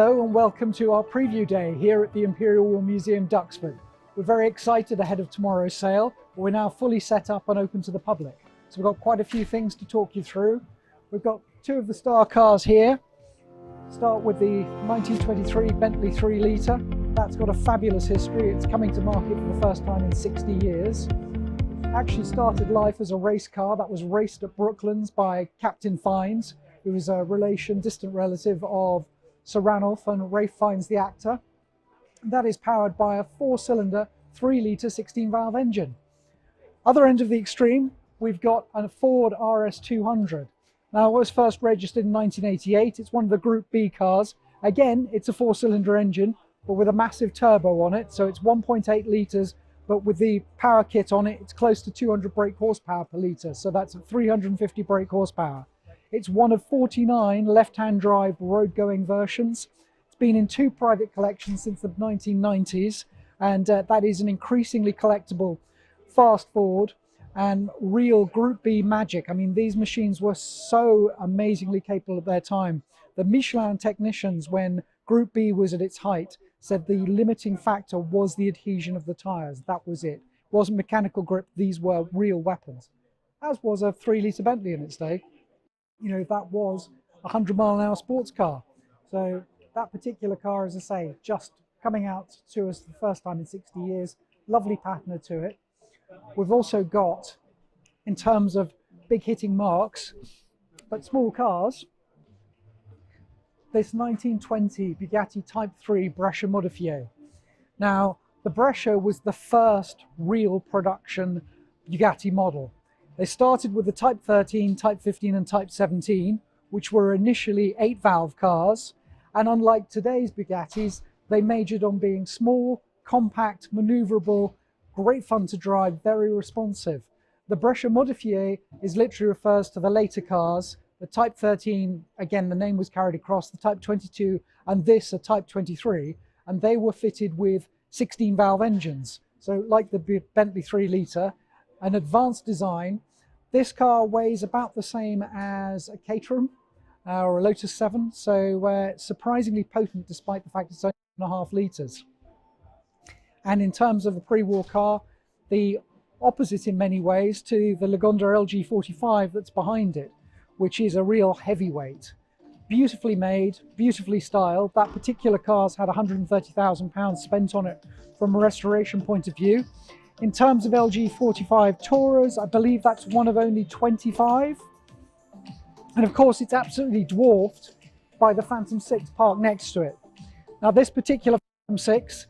Hello and welcome to our preview day here at the Imperial War Museum, Duxford. We're very excited ahead of tomorrow's sale. We're now fully set up and open to the public. So we've got quite a few things to talk you through. We've got two of the star cars here. Start with the 1923 Bentley 3 litre. That's got a fabulous history. It's coming to market for the first time in 60 years. Actually started life as a race car that was raced at Brooklands by Captain Fiennes, who was a distant relative of Sir Ranulph and Ralph Fiennes the actor. That is powered by a 4-cylinder 3 litre 16-valve engine. Other end of the extreme, we've got a Ford RS200. Now, it was first registered in 1988. It's one of the Group B cars. Again, it's a 4-cylinder engine, but with a massive turbo on it. So it's 1.8 litres, but with the power kit on it, it's close to 200 brake horsepower per litre. So that's 350 brake horsepower. It's one of 49 left-hand drive road-going versions. It's been in 2 private collections since the 1990s, and that is an increasingly collectible fast forward and real Group B magic. I mean, these machines were so amazingly capable at their time. The Michelin technicians, when Group B was at its height, said the limiting factor was the adhesion of the tyres. That was it. It wasn't mechanical grip. These were real weapons, as was a 3 litre Bentley in its day. You know, that was a 100-mile-an-hour sports car. So that particular car, as I say, just coming out to us for the first time in 60 years. Lovely patina to it. We've also got, in terms of big hitting marks, but small cars, this 1920 Bugatti Type 3 Brescia Modifié. Now, the Brescia was the first real production Bugatti model. They started with the Type 13, Type 15 and Type 17, which were initially 8-valve cars. And unlike today's Bugattis, they majored on being small, compact, maneuverable, great fun to drive, very responsive. The Brescia Modifié literally refers to the later cars. The Type 13, again, the name was carried across, the Type 22 and this a Type 23, and they were fitted with 16-valve engines. So like the Bentley 3 litre, an advanced design. This car weighs about the same as a Caterham or a Lotus 7, so surprisingly potent despite the fact it's only 1.5 litres. And in terms of a pre-war car, the opposite in many ways to the Lagonda LG45 that's behind it, which is a real heavyweight. Beautifully made, beautifully styled. That particular car's had £130,000 spent on it from a restoration point of view. In terms of LG45 Tourers, I believe that's one of only 25. And of course, it's absolutely dwarfed by the Phantom 6 parked next to it. Now, this particular Phantom 6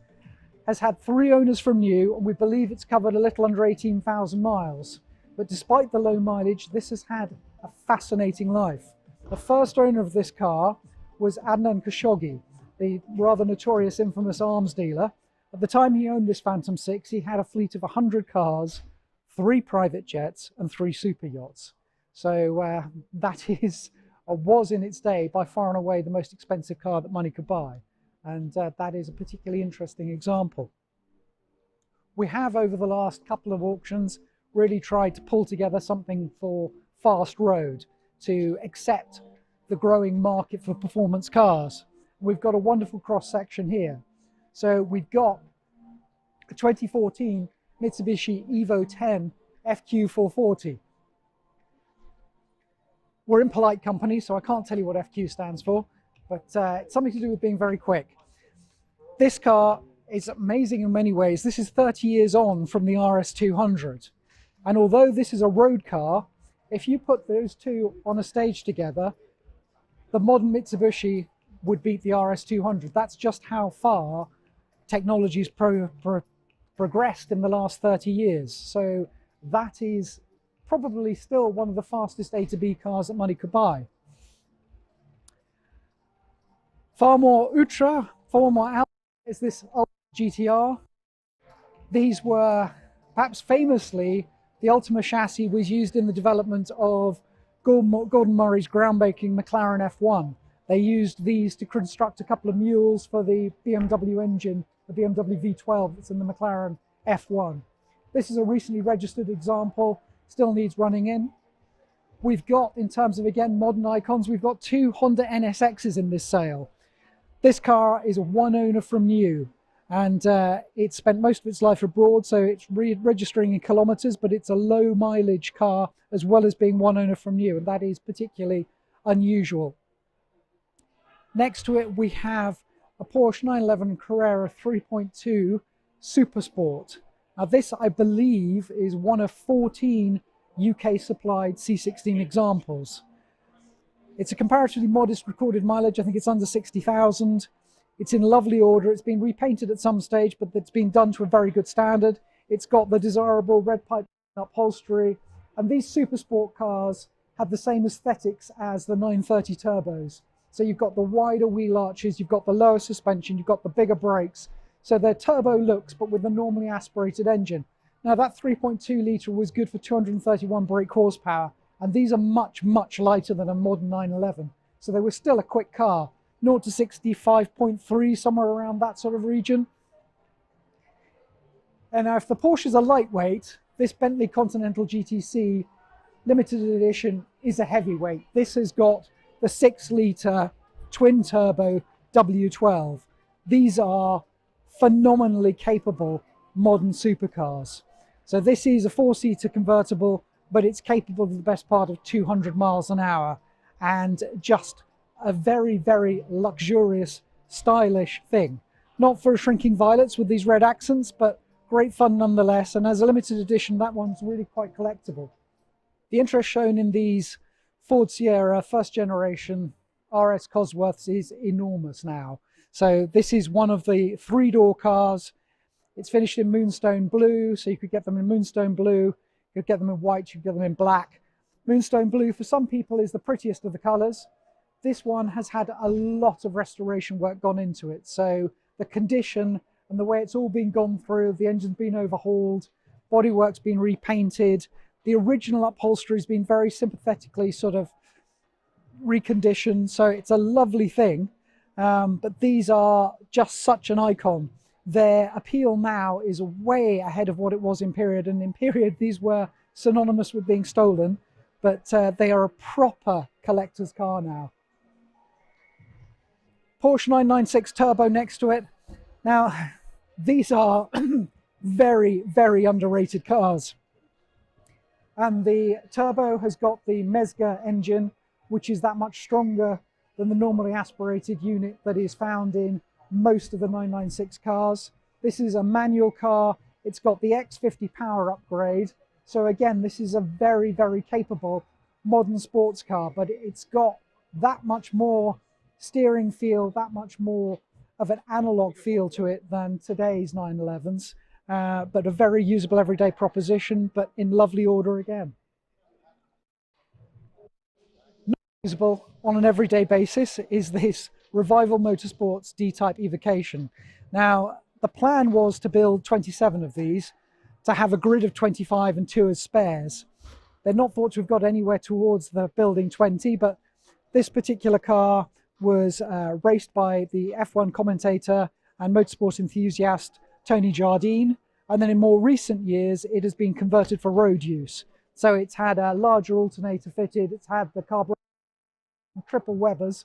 has had 3 owners from new, and we believe it's covered a little under 18,000 miles. But despite the low mileage, this has had a fascinating life. The first owner of this car was Adnan Khashoggi, the rather notorious, infamous arms dealer. At the time he owned this Phantom 6, he had a fleet of 100 cars, 3 private jets and 3 super yachts. So that was in its day by far and away the most expensive car that money could buy. And that is a particularly interesting example. We have, over the last couple of auctions, really tried to pull together something for fast road to accept the growing market for performance cars. We've got a wonderful cross section here. So we've got a 2014 Mitsubishi Evo 10 FQ440. We're in polite company, so I can't tell you what FQ stands for, but it's something to do with being very quick. This car is amazing in many ways. This is 30 years on from the RS200. And although this is a road car, if you put those two on a stage together, the modern Mitsubishi would beat the RS200. That's just how far technology's progressed in the last 30 years. So that is probably still one of the fastest A to B cars that money could buy. Far more ultra, far more out is this Ultra GTR. These were, perhaps famously, the Ultima chassis was used in the development of Gordon Murray's groundbreaking McLaren F1. They used these to construct a couple of mules for the BMW engine, the BMW V12 that's in the McLaren F1. This is a recently registered example, still needs running in. We've got, in terms of, again, modern icons, we've got 2 Honda NSXs in this sale. This car is a one owner from new, and it spent most of its life abroad, so it's registering in kilometers, but it's a low mileage car as well as being one owner from new, and that is particularly unusual. Next to it we have a Porsche 911 Carrera 3.2 Supersport. Now this, I believe, is one of 14 UK supplied C16 examples. It's a comparatively modest recorded mileage. I think it's under 60,000. It's in lovely order. It's been repainted at some stage, but it's been done to a very good standard. It's got the desirable red pipe upholstery, and these Supersport cars have the same aesthetics as the 930 turbos. So you've got the wider wheel arches, you've got the lower suspension, you've got the bigger brakes. So they're turbo looks, but with a normally aspirated engine. Now that 3.2 litre was good for 231 brake horsepower, and these are much, much lighter than a modern 911. So they were still a quick car, 0 to 65.3, somewhere around that sort of region. And now if the Porsches are lightweight, this Bentley Continental GTC limited edition is a heavyweight. This has got the 6 litre twin turbo W12. These are phenomenally capable modern supercars. So this is a 4-seater convertible, but it's capable of the best part of 200 miles an hour, and just a very, very luxurious, stylish thing. Not for shrinking violets with these red accents, but great fun nonetheless. And as a limited edition, that one's really quite collectible. The interest shown in these Ford Sierra first generation RS Cosworths is enormous now. So this is one of the 3-door cars. It's finished in Moonstone Blue, so you could get them in Moonstone Blue, you could get them in white, you could get them in black. Moonstone Blue for some people is the prettiest of the colours. This one has had a lot of restoration work gone into it. So the condition and the way it's all been gone through, the engine's been overhauled, bodywork's been repainted, the original upholstery has been very sympathetically sort of reconditioned, so it's a lovely thing. But these are just such an icon. Their appeal now is way ahead of what it was in period, and in period these were synonymous with being stolen, but they are a proper collector's car now. Porsche 996 Turbo next to it. Now these are very, very underrated cars, and the Turbo has got the Mezger engine, which is that much stronger than the normally aspirated unit that is found in most of the 996 cars. This is a manual car. It's got the X50 power upgrade. So again, this is a very, very capable modern sports car, but it's got that much more steering feel, that much more of an analog feel to it than today's 911s, but a very usable everyday proposition, but in lovely order again. Not usable on an everyday basis is this Revival Motorsports D-Type Evocation. Now, the plan was to build 27 of these, to have a grid of 25 and 2 as spares. They're not thought to have got anywhere towards the building 20, but this particular car was raced by the F1 commentator and motorsport enthusiast Tony Jardine, and then in more recent years it has been converted for road use. So it's had a larger alternator fitted, it's had the carburetor, triple Webers,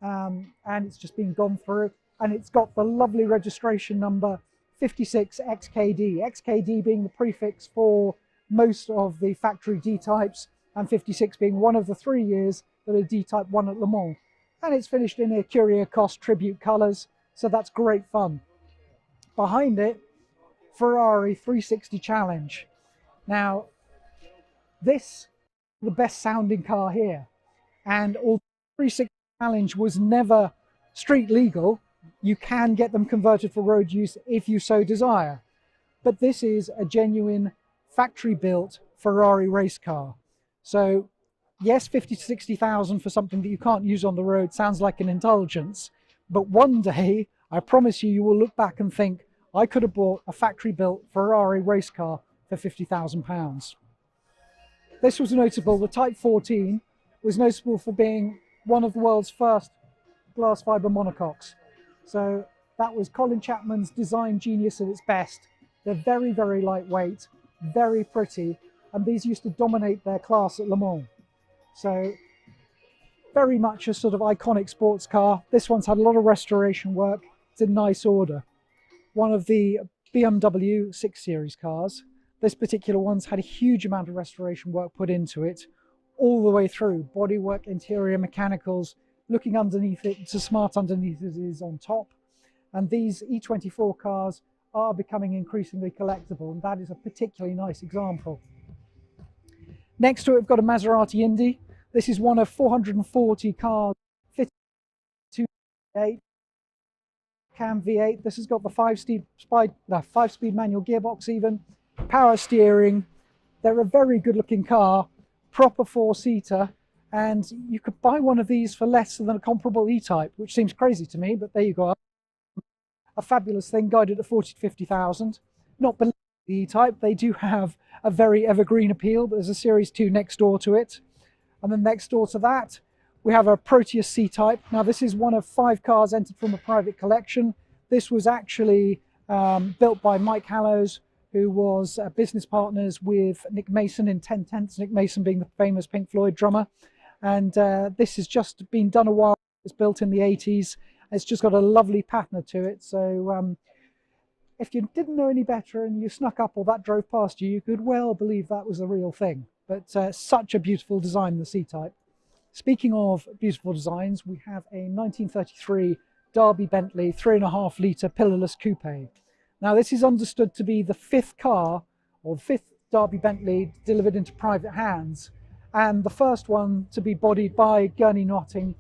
and it's just been gone through, and it's got the lovely registration number 56 XKD, XKD being the prefix for most of the factory D-types, and 56 being one of the 3 years that a D-type won at Le Mans. And it's finished in a Curios tribute colours, so that's great fun. Behind it, Ferrari 360 Challenge. Now, this is the best sounding car here, and although 360 Challenge was never street legal, you can get them converted for road use if you so desire. But this is a genuine factory-built Ferrari race car. So yes, 50 to 60,000 for something that you can't use on the road sounds like an indulgence, but one day, I promise you, you will look back and think, I could have bought a factory-built Ferrari race car for £50,000. This was notable. The Type 14 was notable for being one of the world's first glass fibre monocoques. So that was Colin Chapman's design genius at its best. They're very, very lightweight, very pretty, and these used to dominate their class at Le Mans. So very much a sort of iconic sports car. This one's had a lot of restoration work. It's in nice order. One of the BMW 6 Series cars. This particular one's had a huge amount of restoration work put into it, all the way through. Bodywork, interior mechanicals, looking underneath it, it's as smart underneath as it is on top. And these E24 cars are becoming increasingly collectible, and that is a particularly nice example. Next to it, we've got a Maserati Indy. This is one of 440 cars fitted to V8, cam V8. This has got the 5-speed manual gearbox even, power steering. They're a very good looking car, proper 4-seater, and you could buy one of these for less than a comparable E-Type, which seems crazy to me, but there you go. A fabulous thing, guided at 40 to 50,000. Not below the E-Type, they do have a very evergreen appeal, but there's a Series 2 next door to it. And then next door to that, we have a Proteus C-Type. Now this is one of 5 cars entered from a private collection. This was actually built by Mike Hallows, who was business partners with Nick Mason in 10 Tenths, Nick Mason being the famous Pink Floyd drummer. And this has just been done a while. It's built in the 80s. It's just got a lovely patina to it. So if you didn't know any better and you snuck up or that drove past you, you could well believe that was the real thing. But such a beautiful design, the C-Type. Speaking of beautiful designs, we have a 1933 Derby Bentley 3.5 litre pillarless coupe. Now this is understood to be the 5th car, or the 5th Derby Bentley delivered into private hands, and the first one to be bodied by Gurney Notting,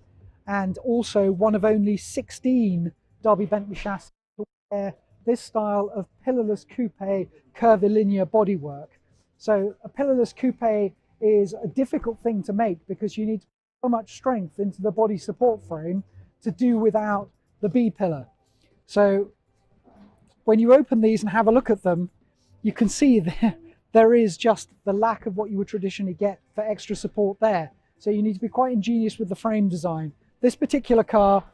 and also one of only 16 Derby Bentley chassis to wear this style of pillarless coupe curvilinear bodywork. So a pillarless coupe is a difficult thing to make because you need so much strength into the body support frame to do without the B-pillar. So when you open these and have a look at them, you can see there is just the lack of what you would traditionally get for extra support there. So you need to be quite ingenious with the frame design. This particular car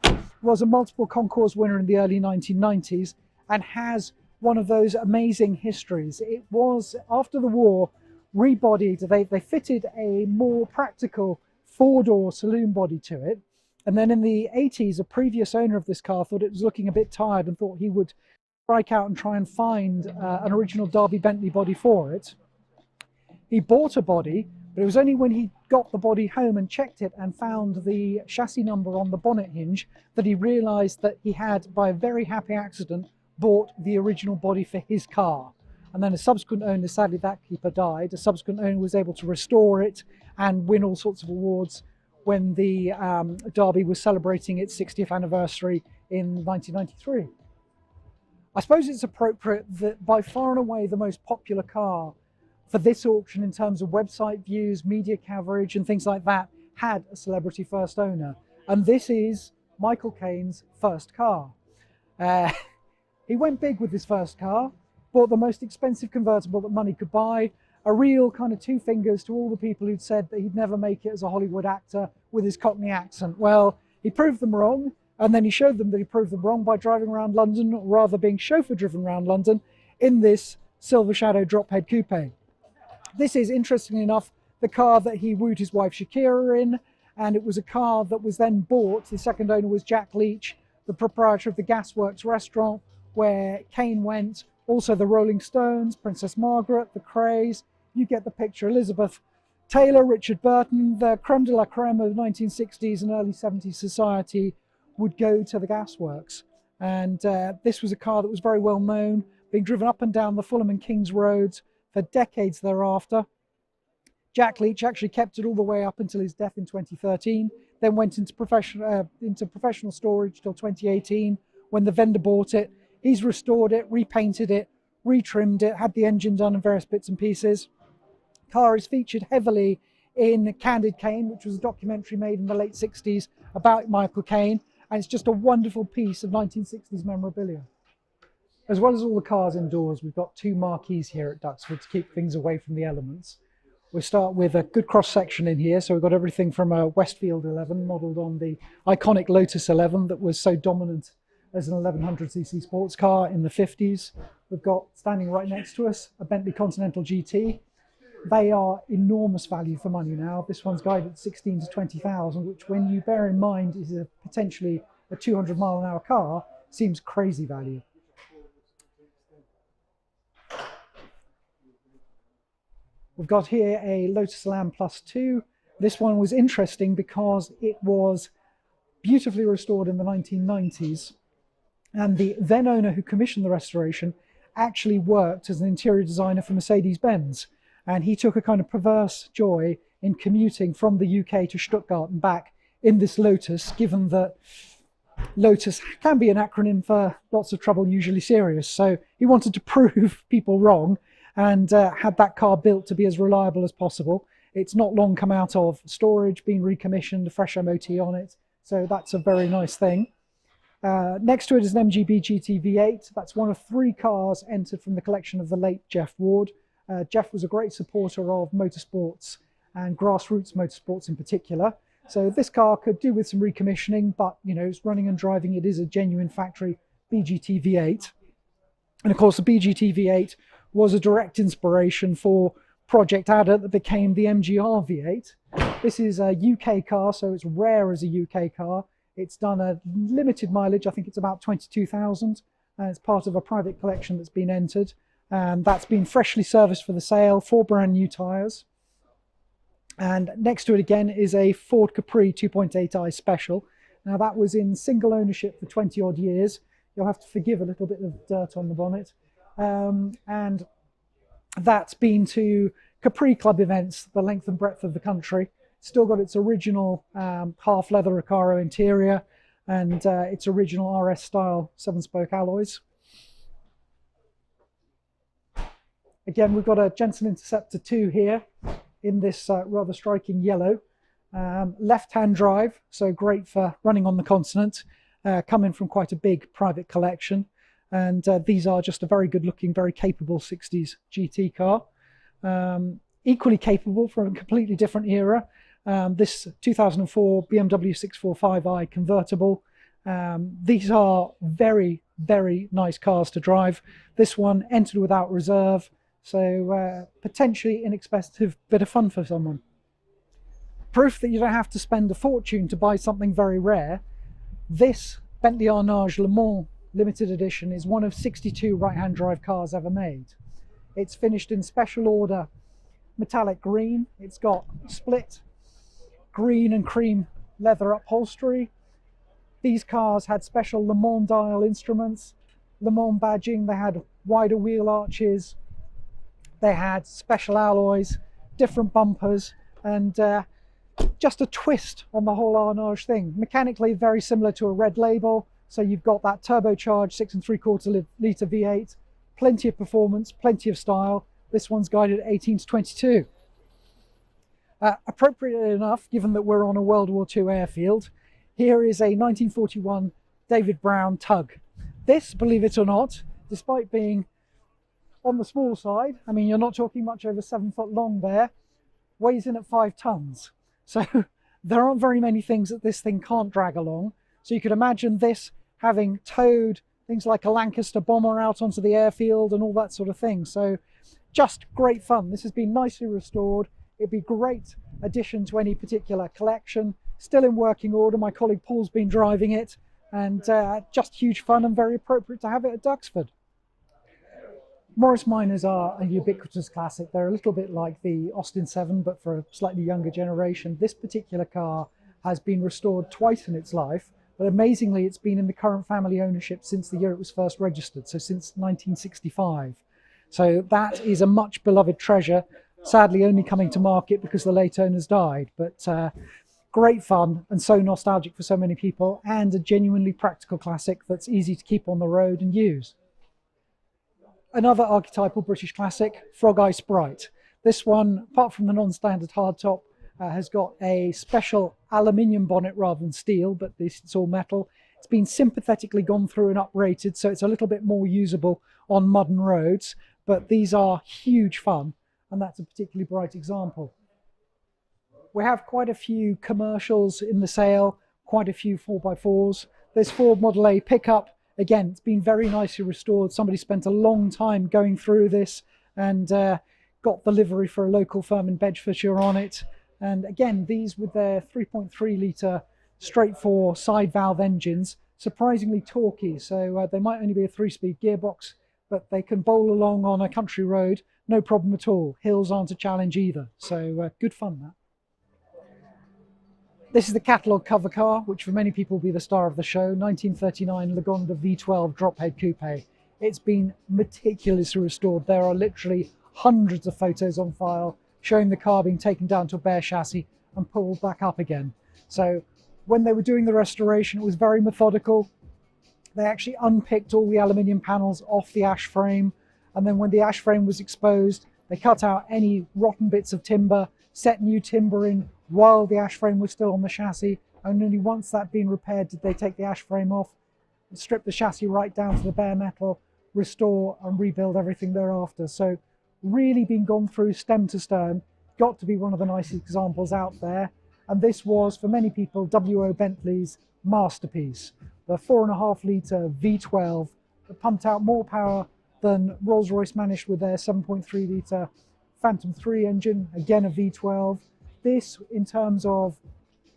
was a multiple concours winner in the early 1990s and has one of those amazing histories. It was, after the war, rebodied. They fitted a more practical 4-door saloon body to it. And then in the 80s, a previous owner of this car thought it was looking a bit tired and thought he would strike out and try and find an original Derby Bentley body for it. He bought a body, but it was only when he got the body home and checked it and found the chassis number on the bonnet hinge that he realized that he had, by a very happy accident, bought the original body for his car. And then a subsequent owner, sadly that keeper died, a subsequent owner was able to restore it and win all sorts of awards when the Derby was celebrating its 60th anniversary in 1993. I suppose it's appropriate that by far and away the most popular car for this auction in terms of website views, media coverage and things like that had a celebrity first owner. And this is Michael Caine's first car. He went big with his first car, bought the most expensive convertible that money could buy, a real kind of 2 fingers to all the people who'd said that he'd never make it as a Hollywood actor with his Cockney accent. Well, he proved them wrong, and then he showed them that he proved them wrong by driving around London, or rather being chauffeur driven around London, in this Silver Shadow drop-head coupe. This is, interestingly enough, the car that he wooed his wife Shakira in, and it was a car that was then bought. The second owner was Jack Leach, the proprietor of the Gasworks restaurant, where Caine went, also the Rolling Stones, Princess Margaret, the Krays, you get the picture, Elizabeth Taylor, Richard Burton, the creme de la creme of 1960s and early 70s society would go to the Gasworks. And this was a car that was very well known, being driven up and down the Fulham and Kings roads for decades thereafter. Jack Leach actually kept it all the way up until his death in 2013, then went into professional storage till 2018 when the vendor bought it. He's restored it, repainted it, retrimmed it, had the engine done and various bits and pieces. Car is featured heavily in Candid Caine, which was a documentary made in the late 60s about Michael Caine, and it's just a wonderful piece of 1960s memorabilia. As well as all the cars indoors, we've got 2 marquees here at Duxford to keep things away from the elements. We'll start with a good cross-section in here, so we've got everything from a Westfield 11 modelled on the iconic Lotus 11 that was so dominant as an 1100cc sports car in the 50s. We've got, standing right next to us, a Bentley Continental GT. They are enormous value for money now. This one's guided at 16 to 20,000, which when you bear in mind is potentially a 200 mile an hour car, seems crazy value. We've got here a Lotus Elan Plus 2. This one was interesting because it was beautifully restored in the 1990s. And the then owner who commissioned the restoration actually worked as an interior designer for Mercedes-Benz. And he took a kind of perverse joy in commuting from the UK to Stuttgart and back in this Lotus, given that Lotus can be an acronym for lots of trouble, usually serious. So he wanted to prove people wrong and had that car built to be as reliable as possible. It's not long come out of storage, been recommissioned, a fresh MOT on it. So that's a very nice thing. Next to it is an MGB GT V8. That's one of 3 cars entered from the collection of the late Jeff Ward. Jeff was a great supporter of motorsports and grassroots motorsports in particular. So this car could do with some recommissioning, but you know, it's running and driving. It is a genuine factory BGT V8. And of course, the BGT V8 was a direct inspiration for Project Adder that became the MGR V8. This is a UK car, so it's rare as a UK car. It's done a limited mileage, I think it's about 22,000. It's part of a private collection that's been entered. And that's been freshly serviced for the sale, 4 brand new tyres. And next to it again is a Ford Capri 2.8i Special. Now that was in single ownership for 20 odd years. You'll have to forgive a little bit of dirt on the bonnet. And that's been to Capri Club events, the length and breadth of the country. Still got its original half leather Recaro interior and its original RS style 7-spoke alloys. Again, we've got a Jensen Interceptor 2 here in this rather striking yellow. Left-hand drive, so great for running on the continent, coming from quite a big private collection. And these are just a very good looking, very capable 60s GT car. Equally capable from a completely different era. This 2004 BMW 645i convertible. These are very, very nice cars to drive. This one entered without reserve, so potentially inexpensive bit of fun for someone. Proof that you don't have to spend a fortune to buy something very rare. This Bentley Arnage Le Mans limited edition is one of 62 right-hand drive cars ever made. It's finished in special order metallic green. It's got split green and cream leather upholstery. These cars had special Le Mans dial instruments, Le Mans badging. They had wider wheel arches. They had special alloys, different bumpers, and just a twist on the whole Arnage thing. Mechanically very similar to a Red Label. So you've got that turbocharged 6 3/4 litre V8, plenty of performance, plenty of style. This one's guided at 18 to 22. Appropriately enough, given that we're on a World War II airfield, here is a 1941 David Brown Tug. This, believe it or not, despite being on the small side, I mean, you're not talking much over 7 foot long there, weighs in at 5 tons. So there aren't very many things that this thing can't drag along. So you could imagine this having towed things like a Lancaster bomber out onto the airfield and all that sort of thing. So just great fun. This has been nicely restored. It'd be a great addition to any particular collection. Still in working order. My colleague Paul's been driving it, and just huge fun and very appropriate to have it at Duxford. Morris Minors are a ubiquitous classic. They're a little bit like the Austin 7, but for a slightly younger generation. This particular car has been restored twice in its life, but amazingly it's been in the current family ownership since the year it was first registered, so since 1965. So that is a much beloved treasure, sadly only coming to market because the late owners died, but great fun and so nostalgic for so many people, and a genuinely practical classic that's easy to keep on the road and use. Another archetypal British classic, Frog Eye Sprite. This one, apart from the non-standard hardtop, has got a special aluminium bonnet rather than steel, but it's all metal. It's been sympathetically gone through and uprated, so it's a little bit more usable on modern roads, but these are huge fun, and that's a particularly bright example. We have quite a few commercials in the sale, quite a few 4x4s. There's Ford Model A pickup. Again, it's been very nicely restored. Somebody spent a long time going through this and got the livery for a local firm in Bedfordshire on it. And again, these with their 3.3 litre straight four side valve engines, surprisingly torquey. So they might only be a 3-speed gearbox, but they can bowl along on a country road, no problem at all. Hills aren't a challenge either. So good fun, that. This is the catalogue cover car, which for many people will be the star of the show, 1939 Lagonda V12 drophead coupe. It's been meticulously restored. There are literally hundreds of photos on file showing the car being taken down to a bare chassis and pulled back up again. So when they were doing the restoration, it was very methodical. They actually unpicked all the aluminium panels off the ash frame, and then when the ash frame was exposed, they cut out any rotten bits of timber, set new timber in while the ash frame was still on the chassis, and only once that had been repaired did they take the ash frame off, strip the chassis right down to the bare metal, restore and rebuild everything thereafter. So really been gone through stem to stern. Got to be one of the nicest examples out there. And this was, for many people, W.O. Bentley's masterpiece. The 4.5 litre V12 that pumped out more power than Rolls-Royce managed with their 7.3 litre Phantom 3 engine, again a V12. This, in terms of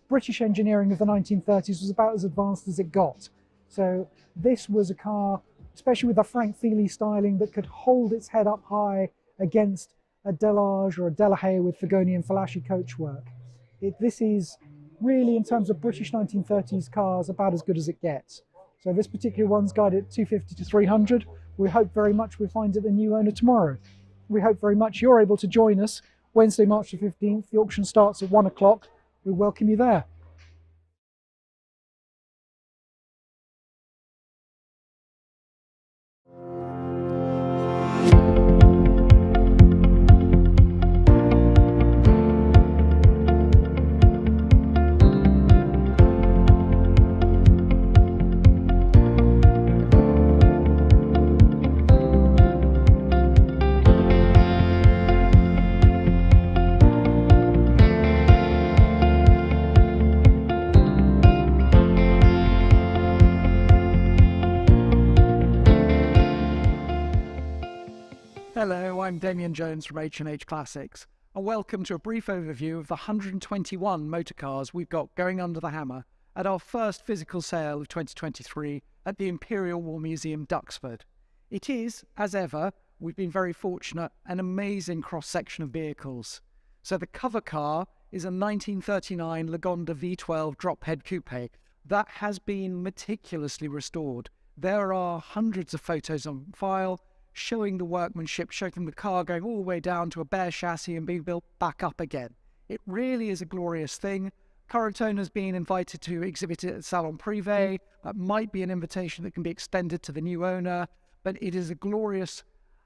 British engineering of the 1930s, was about as advanced as it got. So this was a car, especially with the Frank Feely styling, that could hold its head up high against a Delage or a Delahaye with Fagoni and Falaschi coachwork. This is really, in terms of British 1930s cars, about as good as it gets. So this particular one's guided at 250 to 300. We hope very much we find it a new owner tomorrow. We hope very much you're able to join us Wednesday, March the 15th. The auction starts at 1 o'clock. We welcome you there. Hello, I'm Damien Jones from H&H Classics, and welcome to a brief overview of the 121 motor cars we've got going under the hammer at our first physical sale of 2023 at the Imperial War Museum, Duxford. It is, as ever, we've been very fortunate, an amazing cross-section of vehicles. So the cover car is a 1939 Lagonda V12 drophead coupe that has been meticulously restored. There are hundreds of photos on file, showing the workmanship, showing the car going all the way down to a bare chassis and being built back up again. It really is a glorious thing. Current owner's been invited to exhibit it at Salon Privé. That might be an invitation that can be extended to the new owner, but it is a glorious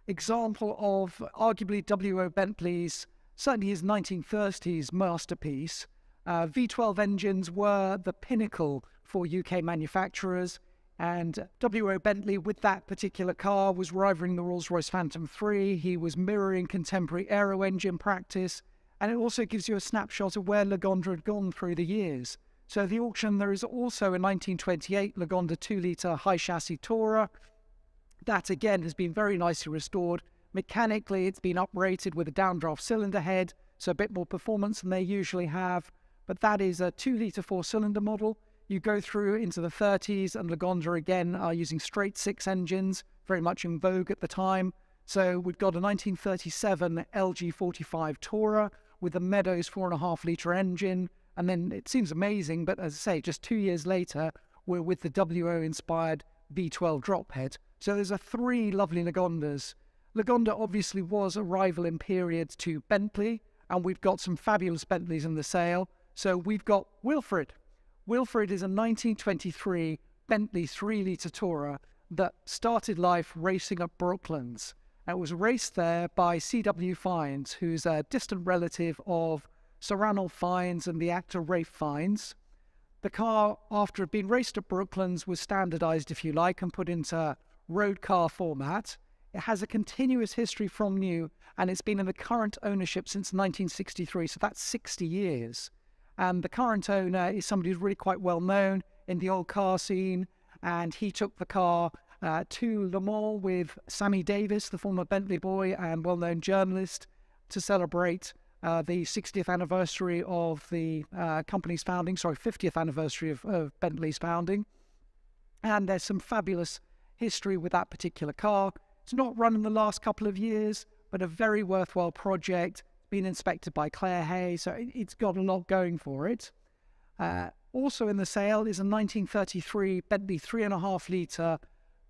example of arguably W.O. Bentley's, certainly his 1930s masterpiece. V12 engines were the pinnacle for UK manufacturers, and W.O. Bentley, with that particular car, was rivaling the Rolls-Royce Phantom 3. He was mirroring contemporary aero engine practice, and it also gives you a snapshot of where Lagonda had gone through the years. So the auction, there is also a 1928 Lagonda 2-litre high chassis Tourer. That again has been very nicely restored. Mechanically, it's been uprated with a downdraft cylinder head, so a bit more performance than they usually have. But that is a 2-litre 4-cylinder model. You go through into the 30s, and Lagonda again are using straight 6 engines, very much in vogue at the time. So we've got a 1937 LG45 Tourer with a Meadows 4.5 litre engine. And then it seems amazing, but as I say, just 2 years later, we're with the WO-inspired V12 drophead. So there's 3 lovely Lagondas. Lagonda obviously was a rival in period to Bentley, and we've got some fabulous Bentleys in the sale. So we've got Wilfred. Wilfred is a 1923 Bentley 3-litre Tourer that started life racing at Brooklands. It was raced there by C.W. Fiennes, who's a distant relative of Sir Ranulph Fiennes and the actor Ralph Fiennes. The car, after it had been raced at Brooklands, was standardised, if you like, and put into road car format. It has a continuous history from new, and it's been in the current ownership since 1963, so that's 60 years. And the current owner is somebody who's really quite well known in the old car scene, and he took the car to Le Mans with Sammy Davis, the former Bentley boy and well-known journalist, to celebrate the 60th anniversary of the company's founding, 50th anniversary of Bentley's founding. And there's some fabulous history with that particular car. It's not run in the last couple of years, but a very worthwhile project. It's been inspected by Claire Hay, so it's got a lot going for it. Also in the sale is a 1933 Bentley 3.5-litre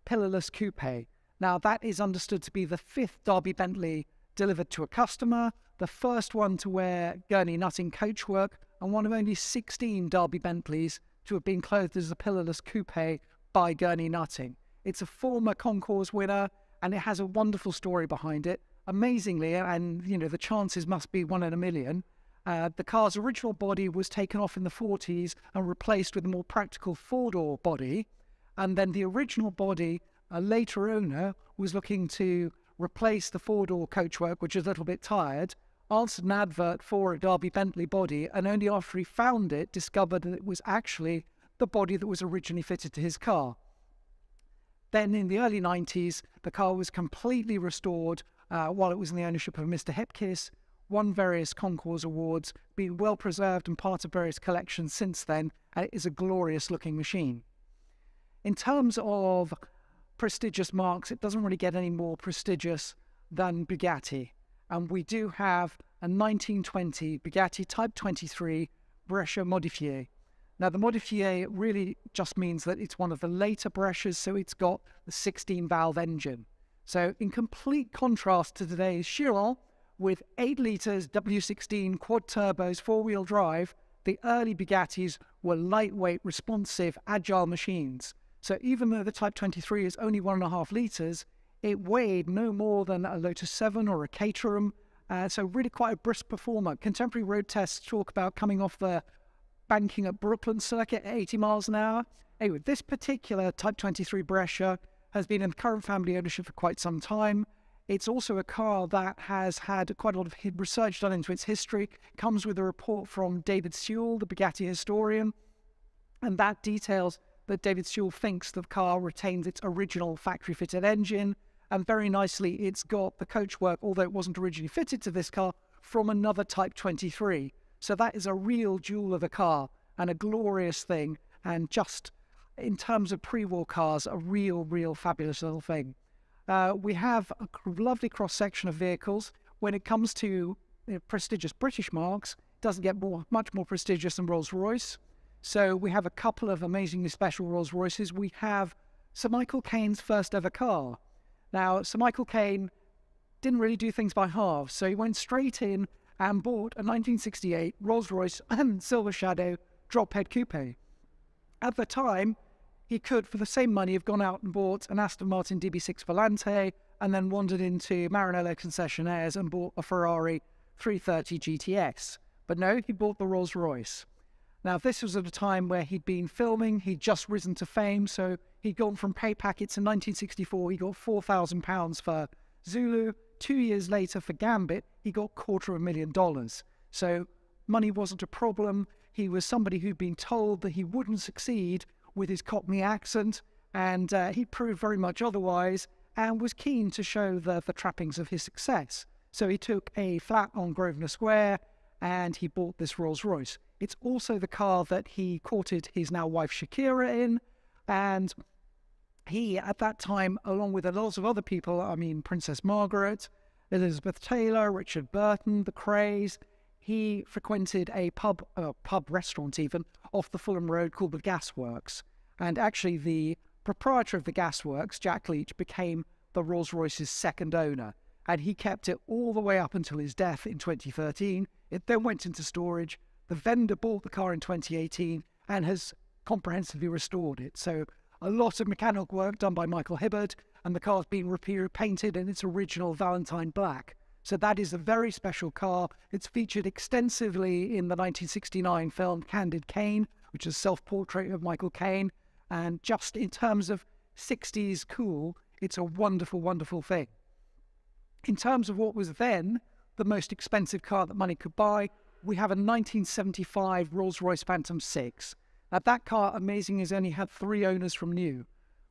pillarless coupe. Now, that is understood to be the 5th Derby Bentley delivered to a customer, the first one to wear gurney nutting coachwork, and one of only 16 Derby Bentleys to have been clothed as a pillarless coupe by gurney nutting. It's a former concours winner, and it has a wonderful story behind it. Amazingly, and the chances must be 1 in a million, the car's original body was taken off in the 40s and replaced with a more practical 4-door body. And then the original body, a later owner was looking to replace the 4-door coachwork, which is a little bit tired, answered an advert for a Derby Bentley body, and only after he found it, discovered that it was actually the body that was originally fitted to his car. Then in the early 90s, the car was completely restored while it was in the ownership of Mr. Hipkiss, won various concours awards, been well preserved and part of various collections since then, and it is a glorious looking machine. In terms of prestigious marques, it doesn't really get any more prestigious than Bugatti. And we do have a 1920 Bugatti Type 23 Brescia Modifié. Now, the Modifié really just means that it's one of the later Brescias, so it's got the 16-valve engine. So in complete contrast to today's Chiron, with 8 litres W16 quad turbos 4-wheel drive, the early Bugattis were lightweight, responsive, agile machines. So even though the Type 23 is only 1.5 litres, it weighed no more than a Lotus 7 or a Caterham, so really quite a brisk performer. Contemporary road tests talk about coming off the banking at Brooklyn circuit at 80 miles an hour. Anyway, this particular Type 23 Brescia has been in current family ownership for quite some time. It's also a car that has had quite a lot of research done into its history. It comes with a report from David Sewell, the Bugatti historian, and that details that David Sewell thinks the car retains its original factory-fitted engine, and very nicely it's got the coachwork, although it wasn't originally fitted to this car, from another Type 23. So that is a real jewel of a car and a glorious thing, and just in terms of pre-war cars, a real fabulous little thing. We have a lovely cross-section of vehicles. When it comes to prestigious British marques, it doesn't get much more prestigious than Rolls-Royce. So we have a couple of amazingly special Rolls-Royces. We have Sir Michael Caine's first ever car. Now, Sir Michael Caine didn't really do things by halves, so he went straight in and bought a 1968 Rolls-Royce Silver Shadow drop-head coupe. At the time, he could, for the same money, have gone out and bought an Aston Martin DB6 Volante and then wandered into Maranello concessionaires and bought a Ferrari 330 GTS. But no, he bought the Rolls-Royce. Now, this was at a time where he'd been filming, he'd just risen to fame, so he'd gone from pay packets in 1964, he got £4,000 for Zulu. 2 years later for Gambit, he got $250,000. So money wasn't a problem. He was somebody who'd been told that he wouldn't succeed with his Cockney accent, and he proved very much otherwise and was keen to show the trappings of his success. So he took a flat on Grosvenor Square and he bought this Rolls-Royce. It's also the car that he courted his now wife Shakira in, and he, at that time, along with a lot of other people, I mean Princess Margaret, Elizabeth Taylor, Richard Burton, the Crays, he frequented a pub restaurant even, off the Fulham Road called the Gasworks. And actually the proprietor of the Gasworks, Jack Leach, became the Rolls-Royce's second owner. And he kept it all the way up until his death in 2013. It then went into storage. The vendor bought the car in 2018 and has comprehensively restored it. So a lot of mechanical work done by Michael Hibbard, and the car's been painted in its original Valentine black. So that is a very special car. It's featured extensively in the 1969 film Candid Caine, which is a self-portrait of Michael Caine. And just in terms of 60s cool, it's a wonderful thing. In terms of what was then the most expensive car that money could buy, we have a 1975 Rolls-Royce Phantom 6. Now, that car, amazing, has only had 3 owners from new.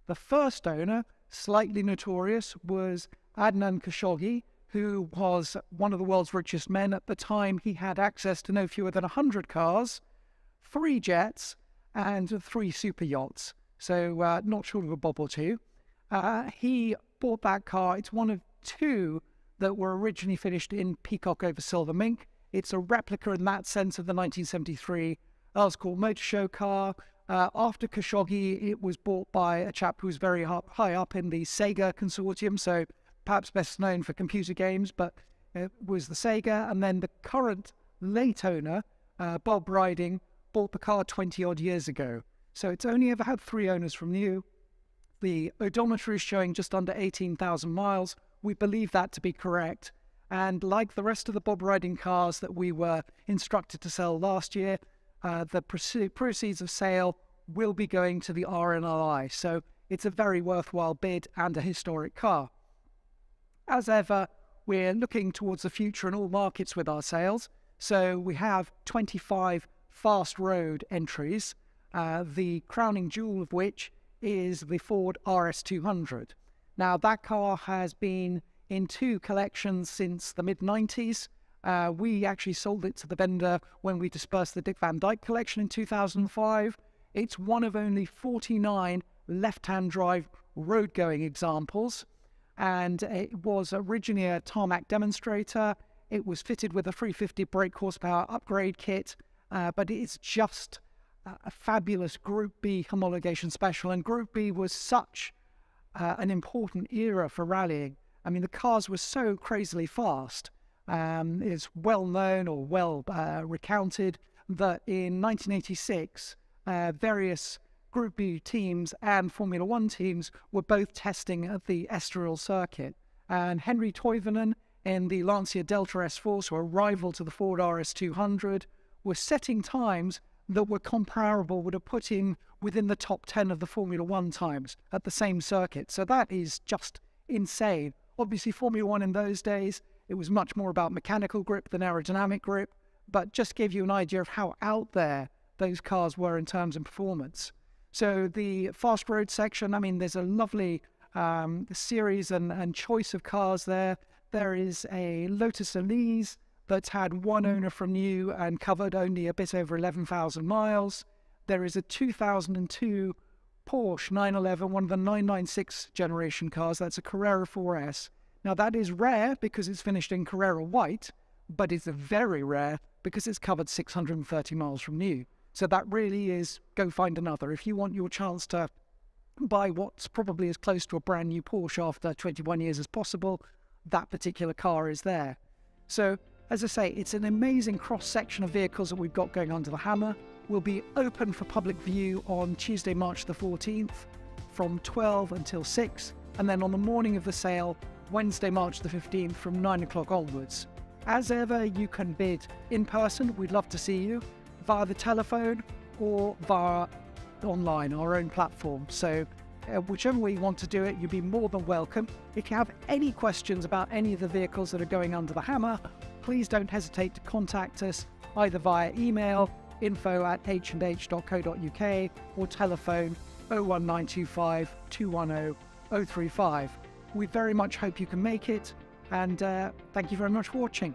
The first owner, slightly notorious, was Adnan Khashoggi, who was one of the world's richest men at the time. He had access to no fewer than 100 cars, 3 jets, and 3 super yachts. So not short of a bob or two. He bought that car. It's one of 2 that were originally finished in peacock over silver mink. It's a replica in that sense of the 1973 Earl's Court Motor Show car. After Khashoggi, it was bought by a chap who was very high up in the Sega consortium, so perhaps best known for computer games, but it was the Sega. And then the current late owner, Bob Riding, bought the car 20-odd years ago. So it's only ever had 3 owners from new. The odometer is showing just under 18,000 miles. We believe that to be correct. And like the rest of the Bob Riding cars that we were instructed to sell last year, the proceeds of sale will be going to the RNLI. So it's a very worthwhile bid and a historic car. As ever, we're looking towards the future in all markets with our sales. So we have 25 fast road entries, the crowning jewel of which is the Ford RS200. Now, that car has been in 2 collections since the mid-90s. We actually sold it to the vendor when we dispersed the Dick Van Dyke collection in 2005. It's one of only 49 left-hand drive road-going examples, and it was originally a tarmac demonstrator. It was fitted with a 350 brake horsepower upgrade kit, but it's just a fabulous Group B homologation special, and Group B was such an important era for rallying. I mean, the cars were so crazily fast. It's well known or well recounted that in 1986, various Group B teams and Formula One teams were both testing at the Estoril circuit. And Henry Toivonen in the Lancia Delta S4, so a rival to the Ford RS200, were setting times that were comparable, would have put in within the top 10 of the Formula One times at the same circuit. So that is just insane. Obviously, Formula One in those days, it was much more about mechanical grip than aerodynamic grip, but just gave you an idea of how out there those cars were in terms of performance. So the fast road section, I mean, there's a lovely series and choice of cars there. There is a Lotus Elise that's had 1 owner from new and covered only a bit over 11,000 miles. There is a 2002 Porsche 911, one of the 996 generation cars. That's a Carrera 4S. Now, that is rare because it's finished in Carrera white, but it's very rare because it's covered 630 miles from new. So that really is go find another. If you want your chance to buy what's probably as close to a brand new Porsche after 21 years as possible, that particular car is there. So, as I say, it's an amazing cross-section of vehicles that we've got going under the hammer. We'll be open for public view on Tuesday, March the 14th from 12 until 6, and then on the morning of the sale, Wednesday, March the 15th from 9 o'clock onwards. As ever, you can bid in person. We'd love to see you via the telephone or via online, our own platform. So whichever way you want to do it, you'll be more than welcome. If you have any questions about any of the vehicles that are going under the hammer, please don't hesitate to contact us either via email info@h&h.co.uk or telephone 01925 210 035. We very much hope you can make it, and thank you very much for watching.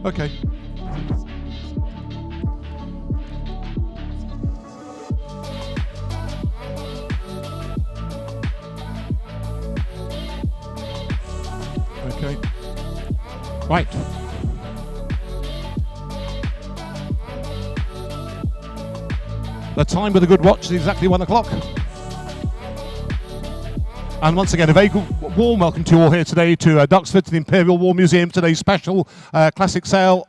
Okay. Okay. Right. The time with a good watch is exactly 1 o'clock. And once again, a very warm welcome to you all here today to Duxford, to the Imperial War Museum. Today's special classic sale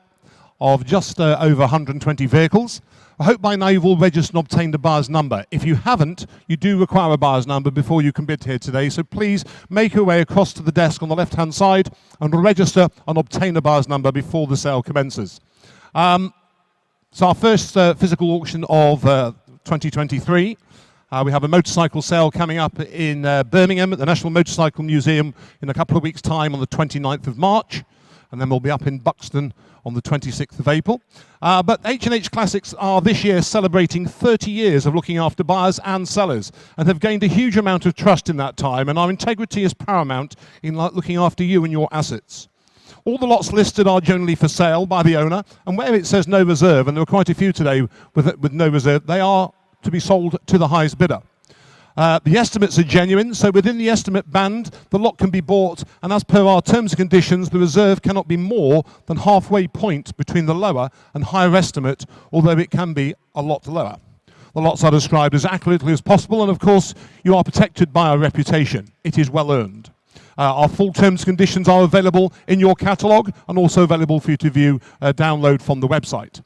of just over 120 vehicles. I hope by now you've all registered and obtained a buyer's number. If you haven't, you do require a buyer's number before you can bid here today. So please make your way across to the desk on the left-hand side and register and obtain a buyer's number before the sale commences. So our first physical auction of 2023. We have a motorcycle sale coming up in Birmingham at the National Motorcycle Museum in a couple of weeks' time on the 29th of March. And then we'll be up in Buxton on the 26th of April. But H&H Classics are this year celebrating 30 years of looking after buyers and sellers and have gained a huge amount of trust in that time, and our integrity is paramount in looking after you and your assets. All the lots listed are generally for sale by the owner, and where it says no reserve, and there are quite a few today with no reserve, they are to be sold to the highest bidder. The estimates are genuine, so within the estimate band, the lot can be bought, and as per our terms and conditions, the reserve cannot be more than halfway point between the lower and higher estimate, although it can be a lot lower. The lots are described as accurately as possible, and of course, you are protected by our reputation. It is well earned. Our full terms and conditions are available in your catalogue and also available for you to view, download from the website.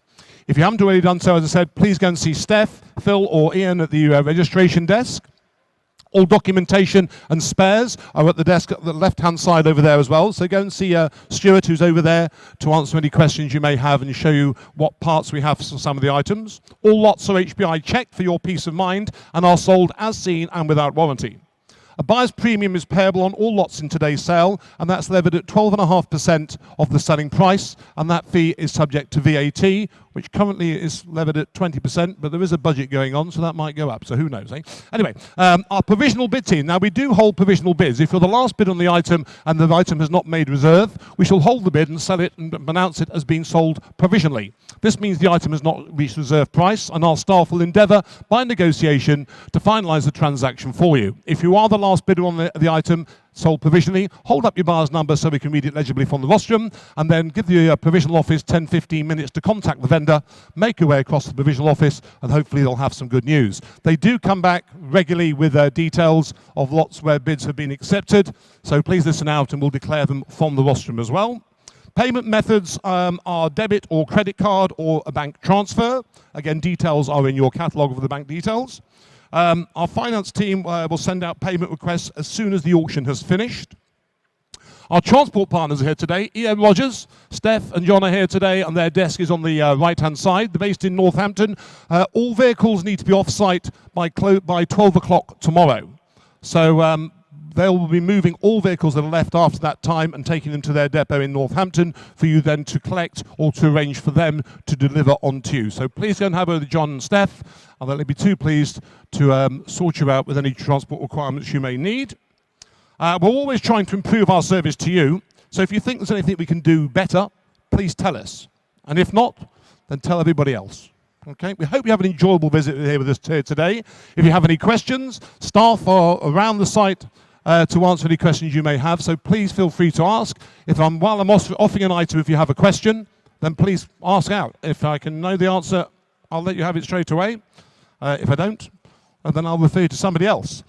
If you haven't already done so, as I said, please go and see Steph, Phil or Ian at the registration desk. All documentation and spares are at the desk at the left-hand side over there as well. So go and see Stuart, who's over there, to answer any questions you may have and show you what parts we have for some of the items. All lots are HPI checked for your peace of mind and are sold as seen and without warranty. A buyer's premium is payable on all lots in today's sale, and that's levied at 12.5% of the selling price, and that fee is subject to VAT, which currently is levied at 20%, but there is a budget going on, so that might go up, so who knows, eh? Anyway, our provisional bid team. Now, we do hold provisional bids. If you're the last bid on the item and the item has not made reserve, we shall hold the bid and sell it and announce it as being sold provisionally. This means the item has not reached reserve price, and our staff will endeavour, by negotiation, to finalise the transaction for you. If you are the last bidder on the item, sold provisionally, hold up your buyer's number so we can read it legibly from the rostrum, and then give the provisional office 10-15 minutes to contact the vendor, make your way across the provisional office, and hopefully they'll have some good news. They do come back regularly with details of lots where bids have been accepted, so please listen out and we'll declare them from the rostrum as well. Payment methods are debit or credit card or a bank transfer. Again, details are in your catalogue of the bank details. Our finance team will send out payment requests as soon as the auction has finished. Our transport partners are here today. Ian Rogers, Steph and John are here today, and their desk is on the right-hand side. They're based in Northampton. All vehicles need to be off-site by 12 o'clock tomorrow. So they will be moving all vehicles that are left after that time and taking them to their depot in Northampton for you then to collect or to arrange for them to deliver on to you. So please go and have a word with John and Steph, and they'll be too pleased to sort you out with any transport requirements you may need. We're always trying to improve our service to you, so if you think there's anything we can do better, please tell us. And if not, then tell everybody else. Okay, we hope you have an enjoyable visit here with us today. If you have any questions, staff are around the site to answer any questions you may have, so please feel free to ask. While I'm offering an item, if you have a question, then please ask out. If I can know the answer, I'll let you have it straight away. If I don't, then I'll refer you to somebody else.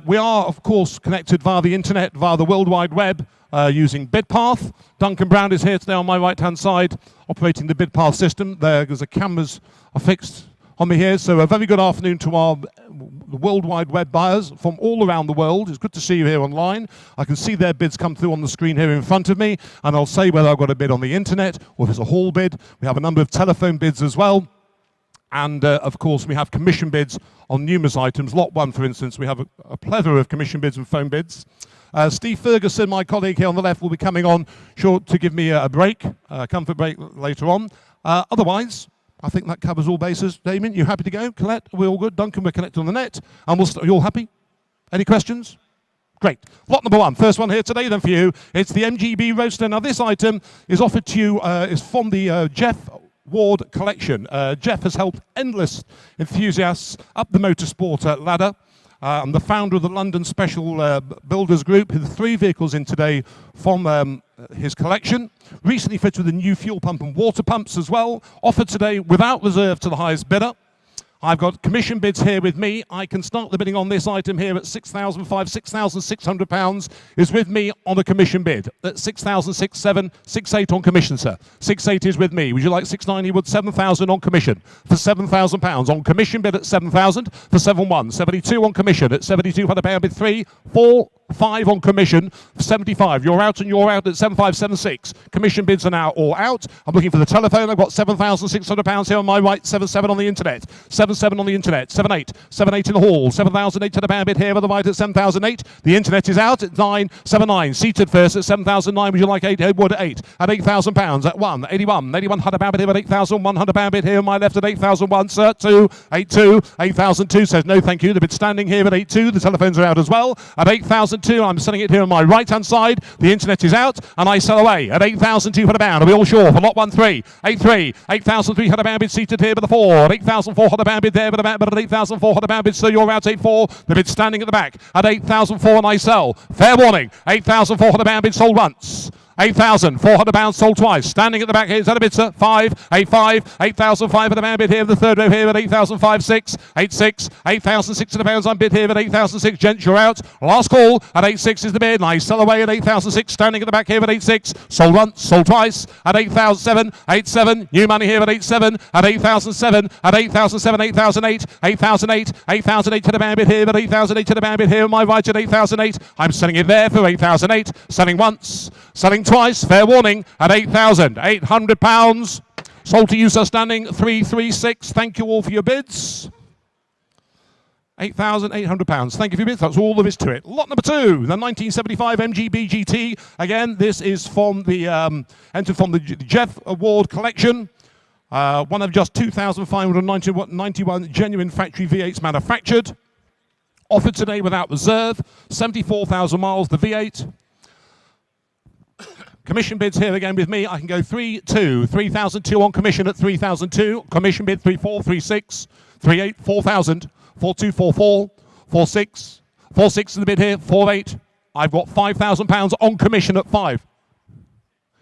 We are, of course, connected via the internet, via the World Wide Web, using BidPath. Duncan Brown is here today on my right-hand side, operating the BidPath system. There's the cameras are fixed on me here, so a very good afternoon to our World Wide Web buyers from all around the world. It's good to see you here online. I can see their bids come through on the screen here in front of me, and I'll say whether I've got a bid on the internet or if it's a hall bid. We have a number of telephone bids as well. And of course, we have commission bids on numerous items. Lot 1, for instance, we have a plethora of commission bids and phone bids. Steve Ferguson, my colleague here on the left, will be coming on short to give me a break, a comfort break later on. Otherwise, I think that covers all bases. Damien, you happy to go? Colette, we're all good. Duncan, we're connected on the net. And you all happy? Any questions? Great. Lot number one. First one here today then for you. It's the MGB Roadster. Now this item is offered to you, is from the Jeff Ward collection. Jeff has helped endless enthusiasts up the motorsport ladder. I'm the founder of the London Special Builders Group. With 3 vehicles in today from his collection. Recently fitted with a new fuel pump and water pumps as well. Offered today without reserve to the highest bidder. I've got commission bids here with me. I can start the bidding on this item here at £6,600 is with me on a commission bid. That's 6,607, 68 on commission, sir. 68 is with me. Would you like 690? Would 7,000 on commission for £7,000 on commission bid at 7,000 for 7,1. 72 on commission at 72 for the pound bid 3, 4, 5 on commission for 75. You're out and you're out at 7576. Commission bids are now all out. I'm looking for the telephone. I've got £7,600 here on my right. 77 on the internet. 77 on the internet. 78. 78 in the hall. 7,008 to the pound bid here on the right at 7,008. The internet is out at 979. Seated first at 7,009. Would you like 8? Would at 8 at £8,000 at 1. 81. 81 100 pound bid here at 8,100 pound bid here on my left at 8,001. Sir 2. 82. 8,002 says no thank you. The bid standing here at 82. The telephones are out as well at 8,002. I'm selling it here on my right hand side. The internet is out and I sell away at 8,002 for the pound. Are we all sure for lot 1-3? 8-3. 8,300 pound bid seated here by the 4. 8,400 pound bid there by the back, but at 8,400 pound bid, so you're out 8-4. The bid standing at the back at 8,004 and I sell. Fair warning. 8,400 pound bid sold once. 8,400 pounds sold twice. Standing at the back here, is that a bid, sir? 5, 8,5, 8,500 pound bid here, the third row here at 8,005, 6, 8,6, 8,600 pounds on bid here at 8,006. Gents, you're out. Last call at 8,6 is the bid. Nice sell away at 8,006. Standing at the back here at 8,6. Sold once, sold twice at 8,007, 8,7. New money here at 8,7, at 8,007, at 8,007, 8,008, 8,008, 8,008 to the pound bid here at 8,008 to the pound bid here on my right at 8,008. I'm selling it there for 8,008. Selling once, selling twice, fair warning, at £8,800. Sold to you, sir, standing 336. Thank you all for your bids. £8,800. Thank you for your bids. That's all there is to it. Lot number 2, the 1975 MGB GT. Again, this is from the entered from the Jeff Award collection. One of just 2,591 genuine factory V8s manufactured. Offered today without reserve. 74,000 miles, the V8. Commission bids here again with me. I can go 3-2, 3,002 on commission at 3,002. Commission bid 3-4, 3-6, 3-8, 4,000, 4-2, 4-4, 4-6, 4-6 in the bid here, 4-8. I've got £5,000 on commission at 5.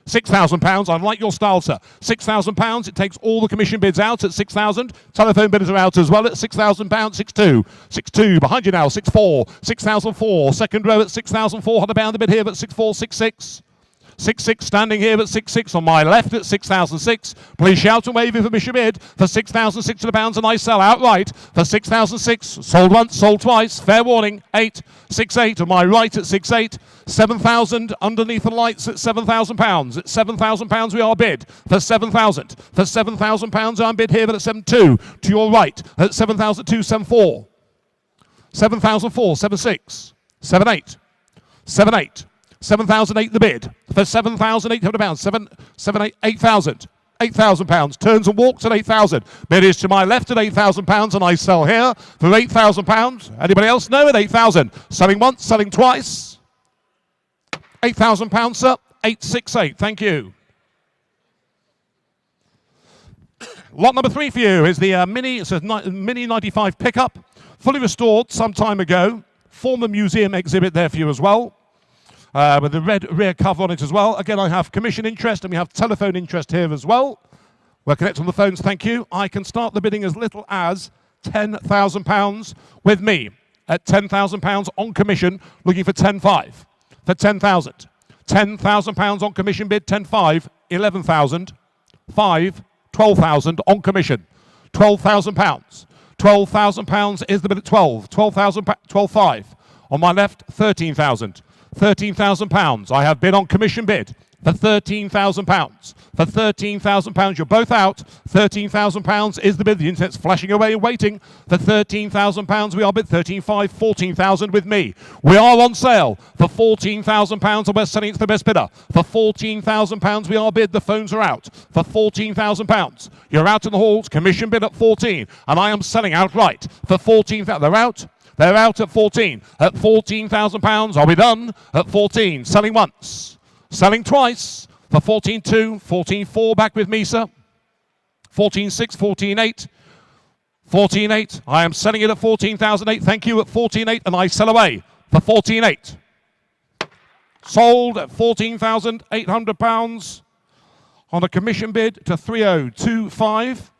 £6,000. I like your style, sir. £6,000. It takes all the commission bids out at 6,000. Telephone bidders are out as well at £6,000. 6-2. 6-2. Behind you now. 6-4. 6,004. Second row at 6,400 pound. The bid here at 6-4. 6-6. 6-6 standing here at 6-6 on my left at 6,006. Please shout and wave if you miss your bid for £6,600 and I sell outright for 6,006. Sold once, sold twice. Fair warning. 8, 6-8 on my right at 6-8. 7,000 underneath the lights at £7,000. At £7,000 we are bid for 7,000. For £7,000 I'm bid here at 7-2 to your right at 7,002, 7-4. 7,004, 7-6, 7-8, 7-8. 7,008 the bid for £7,800. 8,000. £8,000. Turns and walks at 8,000. Bid is to my left at £8,000 and I sell here for £8,000. Anybody else? No, at 8,000. Selling once, selling twice. £8,000, sir. 868. Thank you. Lot number 3 for you is the Mini. It's a Mini 95 pickup, fully restored some time ago. Former museum exhibit there for you as well. With the red rear cover on it as well. Again, I have commission interest and we have telephone interest here as well. We're connected on the phones, thank you. I can start the bidding as little as £10,000 with me at £10,000 on commission, looking for 10.5 for 10,000. £10,000 on commission bid, 10.5, 11,000, 5, 12,000 on commission, £12,000. £12,000 is the bid at 12, 12,000, 12.5. On my left, 13,000. £13,000. I have bid on commission bid for £13,000. For £13,000, you're both out. £13,000 is the bid. The internet's flashing away and waiting. For £13,000, we are bid 13,500, 14,000 with me. We are on sale for £14,000 and we're selling it to the best bidder. For £14,000, we are bid. The phones are out. For £14,000, you're out in the halls. Commission bid at 14, and I am selling outright for 14,000. They're out. They're out at 14. At £14,000. Are we done? At 14. Selling once. Selling twice. For 14.2. 14.4. Back with me, sir. 14.6. 14.8. 14.8. I am selling it at 14,008. Thank you at 14.8. And I sell away for 14.8. Sold at £14,800 on a commission bid to 3025.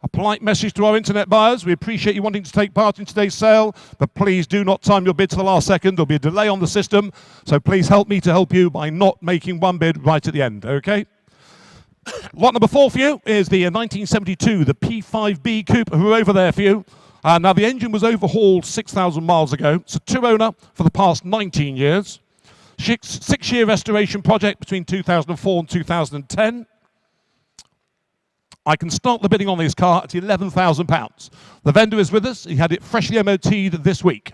A polite message to our internet buyers. We appreciate you wanting to take part in today's sale, but please do not time your bid to the last second. There'll be a delay on the system, so please help me to help you by not making one bid right at the end, okay? Lot number 4 for you is the 1972, the P5B Coupe. We're over there for you. Now, the engine was overhauled 6,000 miles ago. It's a two-owner for the past 19 years. Six-year restoration project between 2004 and 2010. I can start the bidding on this car at £11,000. The vendor is with us. He had it freshly MOT'd this week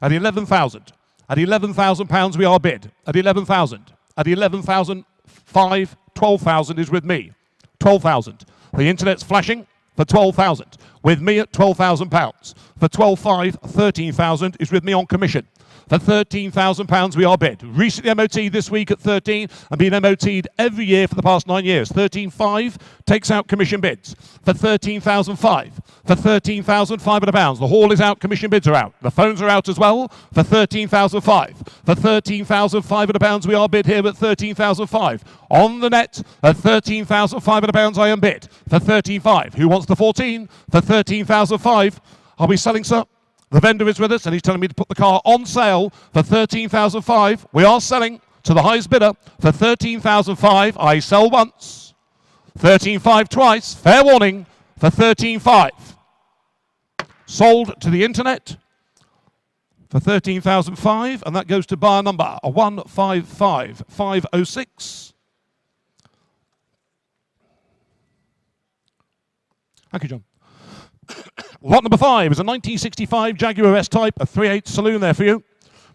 at £11,000. At £11,000 we are bid. At 11,000. At 11,005. 12,000 is with me. 12,000. The internet's flashing for 12,000. With me at £12,000. For 12,500, 13,000 is with me on commission. For £13,000 we are bid. Recently MOT'd this week at 13 and been MOT'd every year for the past 9 years. 13,500 takes out commission bids. For 13,500. For £13,500. The haul is out, commission bids are out. The phones are out as well for 13,500. For £13,500 we are bid here at 13,500. On the net at £13,500 I am bid. For 13,500. Who wants the 14? For 13,500. Are we selling, sir? The vendor is with us and he's telling me to put the car on sale for 13,500. We are selling to the highest bidder for 13,500. I sell once. 13,500 twice. Fair warning for 13,500. Sold to the internet for 13,500, and that goes to buyer number 155506. Thank you, John. Lot number 5 is a 1965 Jaguar S-Type, a 3.8 saloon there for you.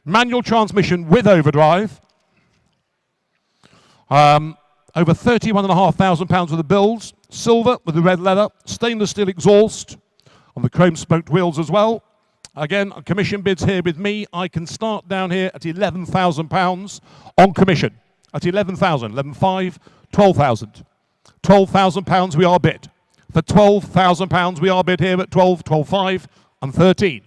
Manual transmission with overdrive. Over £31,500 worth of bills. Silver with the red leather. Stainless steel exhaust on the chrome smoked wheels as well. Again, commission bids here with me. I can start down here at £11,000 on commission. At 11,000, 11,500, 12,000. £12,000 we are bid. For £12,000 we are bid here at 12, 12,500 and 13.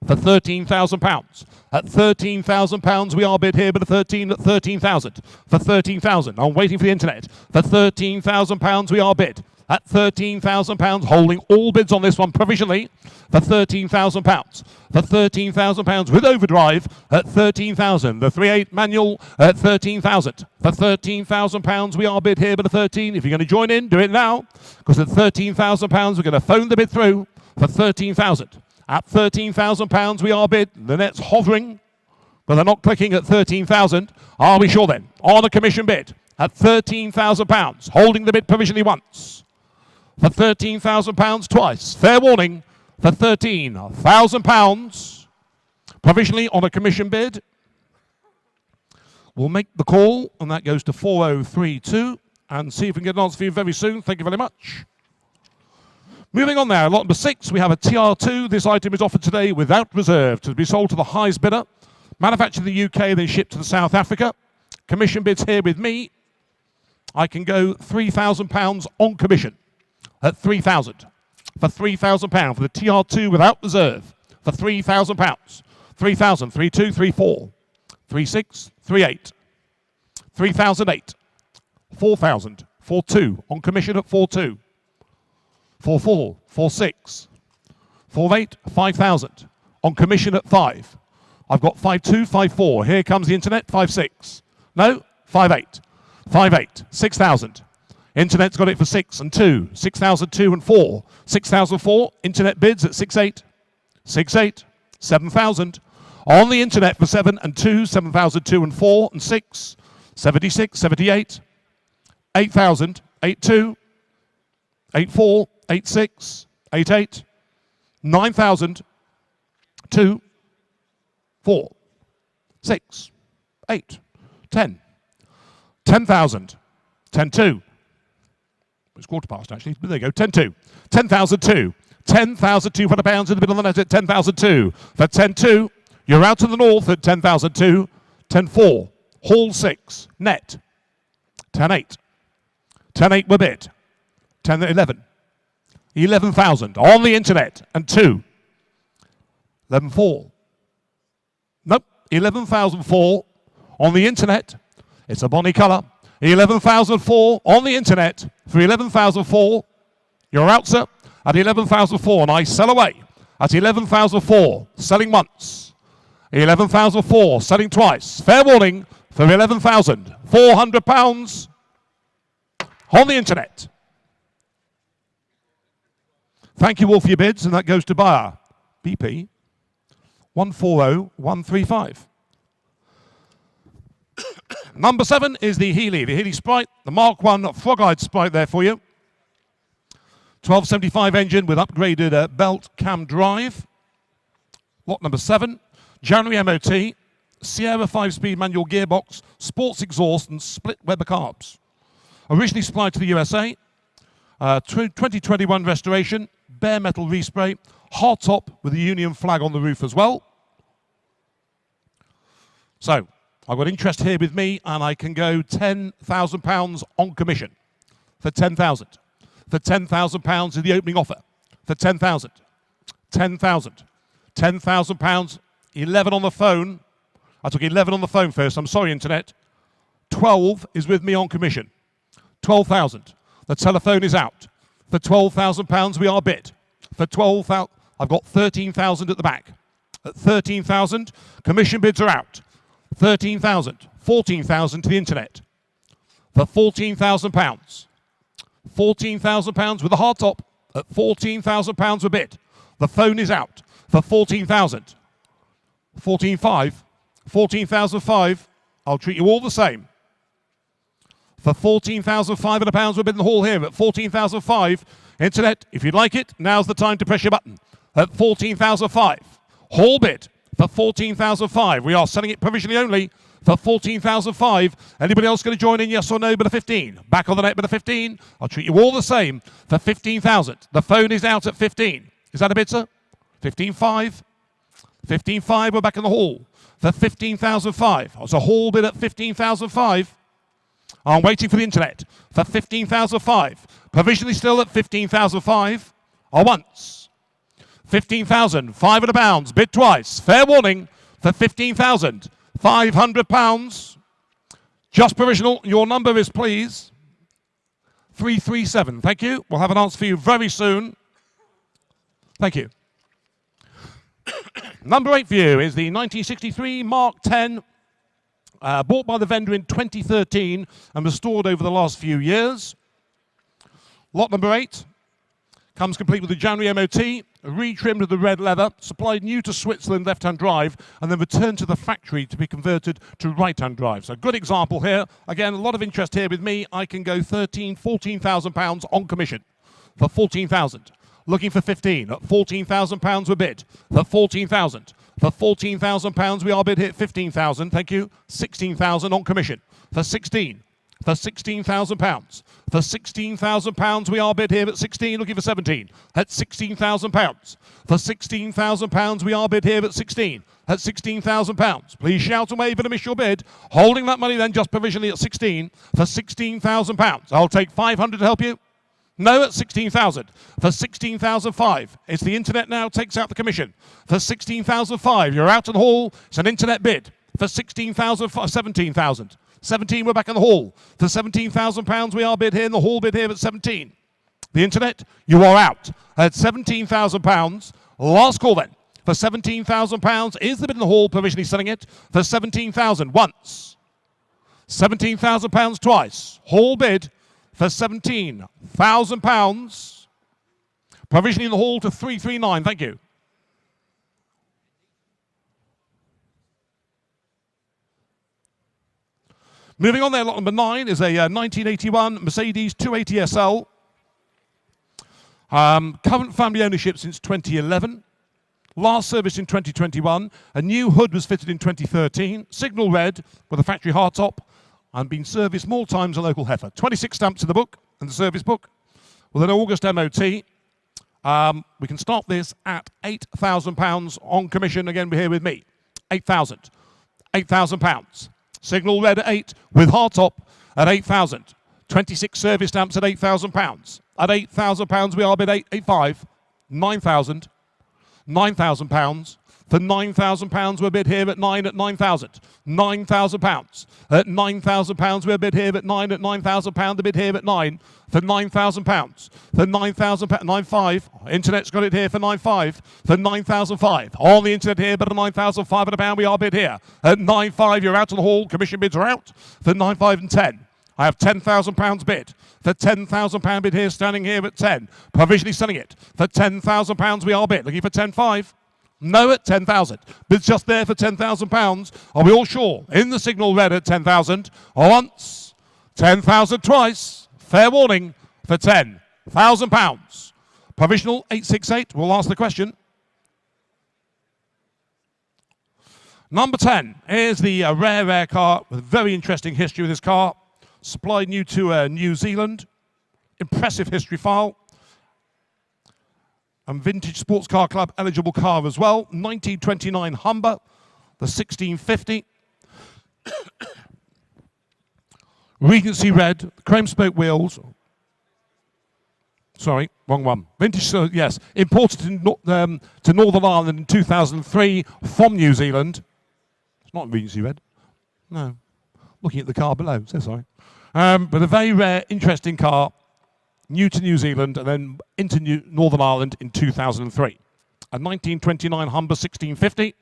For £13,000. At £13,000 we are bid here, but at 13,000. For 13,000. I'm waiting for the internet. For £13,000 we are bid. At £13,000, holding all bids on this one provisionally for £13,000. For £13,000 with overdrive at 13,000. The 3.8 manual at 13,000. For £13,000 we are bid here, but at 13. If you're going to join in, do it now, because at £13,000 we're going to phone the bid through for 13,000. At £13,000 we are bid. The net's hovering, but they're not clicking at 13,000. Are we sure then? On a commission bid at £13,000, holding the bid provisionally once. For £13,000 twice. Fair warning for £13,000. Provisionally on a commission bid. We'll make the call, and that goes to 4032, and see if we can get an answer for you very soon. Thank you very much. Moving on now, lot number 6, we have a TR2. This item is offered today without reserve to be sold to the highest bidder. Manufactured in the UK, then shipped to South Africa. Commission bids here with me. I can go £3,000 on commission. At 3,000. For £3,000 for the TR2 without reserve. For £3,000. 3,000, 3,2, 3,4. 3,6, 3,8. 3,008. 4,000. 4,2 on commission at 4,2. 4,4, 4,6. 4,8, 5,000 on commission at 5. I've got 5,2, 5,4. Here comes the internet, 5,6. No, 5,8. 5,8, 6,000. Internet's got it for 6 and 2. 6,002 and 4. 6,004. Internet bids at 6,8. 6,8. 7,000. On the internet for 7 and 2. 7,002 and 4 and 6. 76. 78. 8,000. 8,2. 8,4. 8,6. 8,8. 9,000. 2. 4. 6. 8. 10. 10,000. 10,2. It's quarter past, actually. There you go. 10,2. 10,002. £10,200 in the middle of the net at 10,002. For 10.2, you're out to the north at 10,002. 10.4, haul 6, net. 10.8. 10.8 were bid. 10.11. 11,000 on the internet and 2. 11.4. Nope, 11,004 on the internet. It's a bonny colour. 11,004 on the internet for 11,004. You're out, sir, at 11,004, and I sell away at 11,004, selling once. 11,004, selling twice. Fair warning for £11,400 on the internet. Thank you all for your bids, and that goes to buyer BP 140135. Number 7 is the Healy Sprite, the Mark 1 frog-eyed Sprite there for you. 1275 engine with upgraded belt cam drive. Lot number 7, January MOT, Sierra 5-speed manual gearbox, sports exhaust and split Weber carbs. Originally supplied to the USA, 2021 restoration, bare metal respray, hard top with the Union flag on the roof as well. So, I've got interest here with me, and I can go £10,000 on commission for 10,000. For £10,000 is the opening offer. For 10,000. 10,000. £10,000. 11 on the phone. I took 11 on the phone first. I'm sorry, internet. 12 is with me on commission. 12,000. The telephone is out. For £12,000 we are bid. For 12,000, I've got 13,000 at the back. At 13,000, commission bids are out. 13,000, 14,000 to the internet. For £14,000. £14,000 with a hard top. At £14,000 a bid. The phone is out. For 14,000. 14,500. 14,500. I'll treat you all the same. For £14,500 we're bidding the hall here at 14,500. Internet, if you'd like it, now's the time to press your button. At 14,500. Hall bid for 14,500. We are selling it provisionally only for 14,500. Anybody else going to join in, yes or no, but a 15? Back on the net, but a 15. I'll treat you all the same for 15,000. The phone is out at 15. Is that a bid, sir? 15,500. 15,500, we're back in the hall for 15,500. It's a hall bid at 15,500. I'm waiting for the internet for 15,500. Provisionally still at 15,500. Or once. 15,500 pounds. Bid twice. Fair warning for 15,500 pounds. Just provisional. Your number is, please, 337. Thank you. We'll have an answer for you very soon. Thank you. Number 8 for you is the 1963 Mark 10. Bought by the vendor in 2013 and restored over the last few years. Lot number 8 comes complete with the January MOT, retrimmed with the red leather, supplied new to Switzerland left-hand drive, and then returned to the factory to be converted to right-hand drive. So good example here. Again, a lot of interest here with me. I can go £14,000 on commission for 14,000. Looking for 15 at £14,000 we're bid for 14,000. For £14,000 we are bid here at 15,000. Thank you. 16,000 on commission for 16. For £16,000. For £16,000 we are bid here at 16. Looking for 17 at £16,000. For £16,000 we are bid here at 16. At £16,000. Please shout and wave and miss your bid. Holding that money then just provisionally at 16 for £16,000. I'll take 500 to help you. No, at 16,000. For 16,500. It's the internet now, takes out the commission. For 16,500. You're out in the hall. It's an internet bid. For 16,000, 17,000. 17, we're back in the hall. For £17,000 we are bid here in the hall bid here at 17. The internet, you are out. At £17,000. Last call then. For £17,000 is the bid in the hall, provisionally selling it. For 17,000 once. £17,000 twice. Hall bid for £17,000. Provisionally in the hall to 339. Thank you. Moving on there, lot number 9 is a 1981 Mercedes 280 SL. Current family ownership since 2011. Last service in 2021. A new hood was fitted in 2013. Signal red with a factory hardtop. And been serviced more times than local heifer. 26 stamps in the book and the service book with an August MOT. We can start this at £8,000 on commission. Again, we're here with me. 8,000. £8,000. Signal red at 8 with hard top at 8,000. 26 service stamps at £8,000. At £8,000 we are bid 885. 9,000. £9,000. For £9,000 we're bid here at 9 at 9,000. £9,000. At £9,000 we're bid here at 9 at £9,000. The bid here at 9 for £9,000. For £9,000, 9,500. Internet's got it here for 9,500. For 9,500. On the internet here, but at £9,500 we are bid here. At 9,500 you're out of the hall. Commission bids are out. For 9,500 and 10. I have £10,000 bid. For £10,000 bid here, standing here at 10. Provisionally selling it. For £10,000 we are bid. Looking for 10,500. No at 10,000. Bids just there for £10,000. Are we all sure? In the signal red at 10,000. Once. 10,000 twice. Fair warning for £10,000. Provisional 868. We'll ask the question. Number 10 is the rare car with a very interesting history with this car. Supplied new to New Zealand. Impressive history file. And Vintage Sports Car Club eligible car as well. 1929 Humber, the 1650. Regency red, chrome spoke wheels. Sorry, wrong one. Vintage, yes, imported to Northern Ireland in 2003 from New Zealand. It's not Regency red. No. Looking at the car below, so sorry. But a very rare, interesting car. New to New Zealand and then into Northern Ireland in 2003. A 1929 Humber 1650.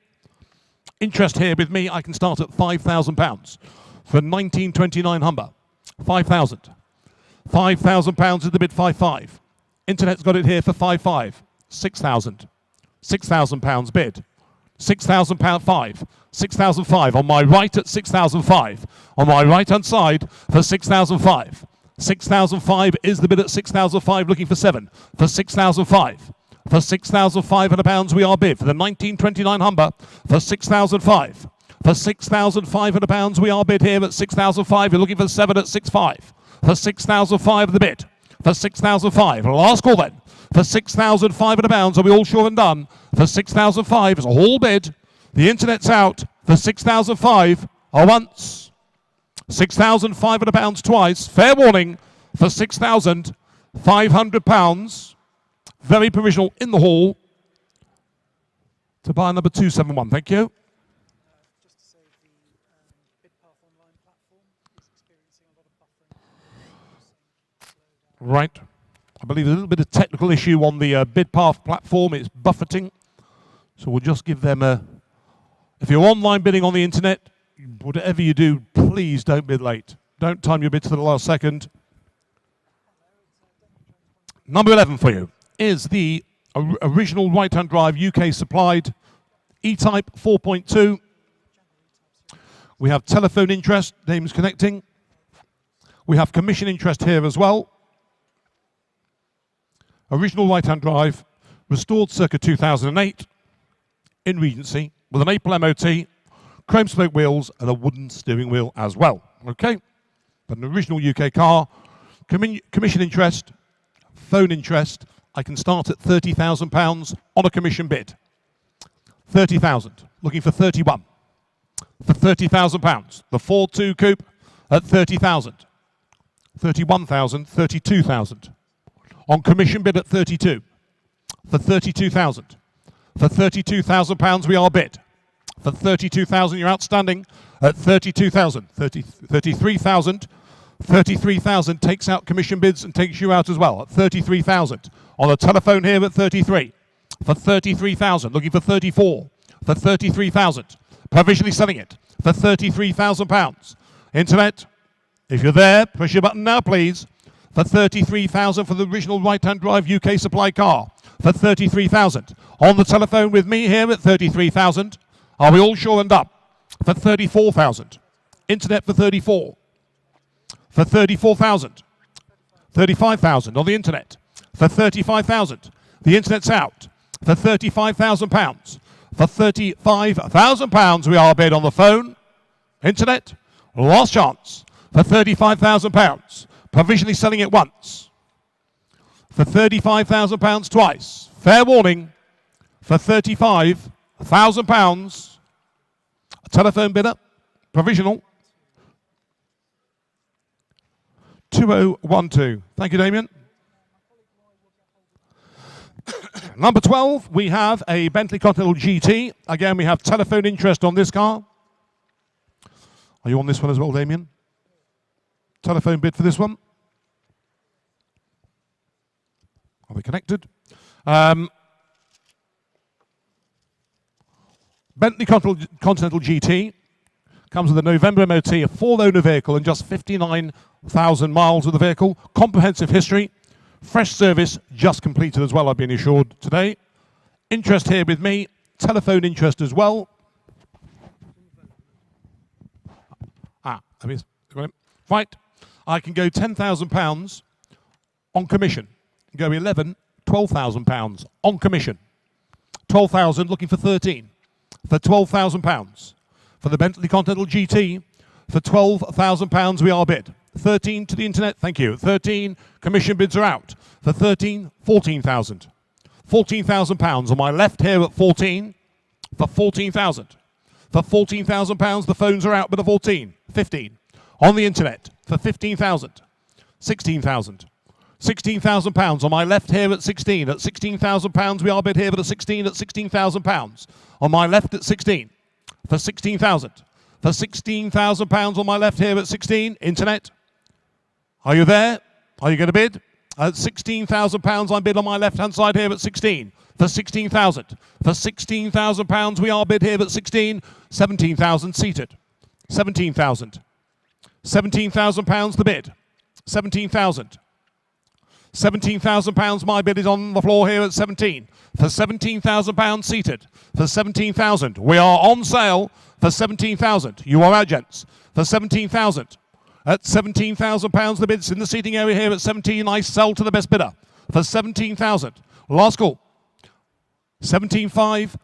Interest here with me, I can start at £5,000 for a 1929 Humber. 5,000. £5,000 is the bid 5,500. Internet's got it here for 5,500. 6,000. £6,000 bid. £6,000 5. 6,500 on my right at 6,500. On my right hand side for 6,500. 6,500 is the bid at 6,500, looking for 7. For 6,500. For £6,500 we are bid. For the 1929 Humber, for 6,500. For £6,500 we are bid here at 6,500. You're looking for 7 at 6,500. For 6,500 the bid. For 6,500. Last call then. For £6,500, are we all sure and done? For 6,500 is a whole bid. The internet's out. For 6,500 once. £6,500 twice. Fair warning for £6,500. Very provisional in the hall. To buy number 271. Thank you. Just to say the BidPath online platform is experiencing a lot of buffering. Right. I believe there's a little bit of technical issue on the BidPath platform. It's buffeting. So we'll just give them a... If you're online bidding on the internet, whatever you do, please don't bid late. Don't time your bid to the last second. Number 11 for you is the original right-hand drive UK supplied E-Type 4.2. We have telephone interest, names connecting. We have commission interest here as well. Original right-hand drive, restored circa 2008 in Regency with an April MOT. Chrome spoke wheels and a wooden steering wheel as well. Okay, but an original UK car. Commission interest, phone interest. I can start at £30,000 on a commission bid. 30,000. Looking for 31. For £30,000. The 4.2 coupe at 30,000. 31,000. 32,000. On commission bid at 32. For 32,000. For £32,000 we are bid. For 32,000 you're outstanding at 32,000. 33,000. 33,000 takes out commission bids and takes you out as well at 33,000. On the telephone here at 33. For 33,000. Looking for 34. For 33,000. Provisionally selling it for £33,000. Internet, if you're there, push your button now please. For 33,000 for the original right-hand drive UK supply car. For 33,000. On the telephone with me here at 33,000. Are we all sure and up? For 34,000. Internet for 34. For 34,000. 35,000 on the internet. For 35,000. The internet's out. For £35,000. For £35,000 we are bid on the phone. Internet, last chance. For £35,000. Provisionally selling it once. for £35,000 twice. Fair warning, for £35,000. A telephone bidder, provisional. 2012. Thank you, Damien. Number 12, we have a Bentley Continental GT. Again, we have telephone interest on this car. Are you on this one as well, Damien? Telephone bid for this one. Are we connected? Bentley Continental GT comes with a November MOT, a full-owner vehicle, and just 59,000 miles of the vehicle. Comprehensive history. Fresh service just completed as well, I've been assured today. Interest here with me. Telephone interest as well. Right. I can go £10,000 on commission. Go 11, £12,000 on commission. 12,000, looking for 13. For £12,000. For the Bentley Continental GT, for £12,000 we are bid. 13 to the internet, thank you. 13, commission bids are out. For 13, 14,000. £14,000 on my left here at 14, for 14,000. For £14,000, the phones are out with a 14, 15. On the internet, for 15,000. 16,000. £16,000 on my left here at 16. At £16,000 we are bid here at a 16 at £16,000. On my left at 16 for 16,000. For £16,000 on my left here at 16. Internet. Are you there? Are you going to bid? At £16,000 I'm bid on my left hand side here at 16. For 16,000. For £16,000 we are bid here at 16. 17,000 seated. 17,000. £17,000 the bid. 17,000. £17,000 my bid is on the floor here at 17. For £17,000 seated. For 17,000. We are on sale for 17,000. You are out, gents. For 17,000. At £17,000 the bids in the seating area here at 17. I sell to the best bidder. For 17,000. Last call. 17,500.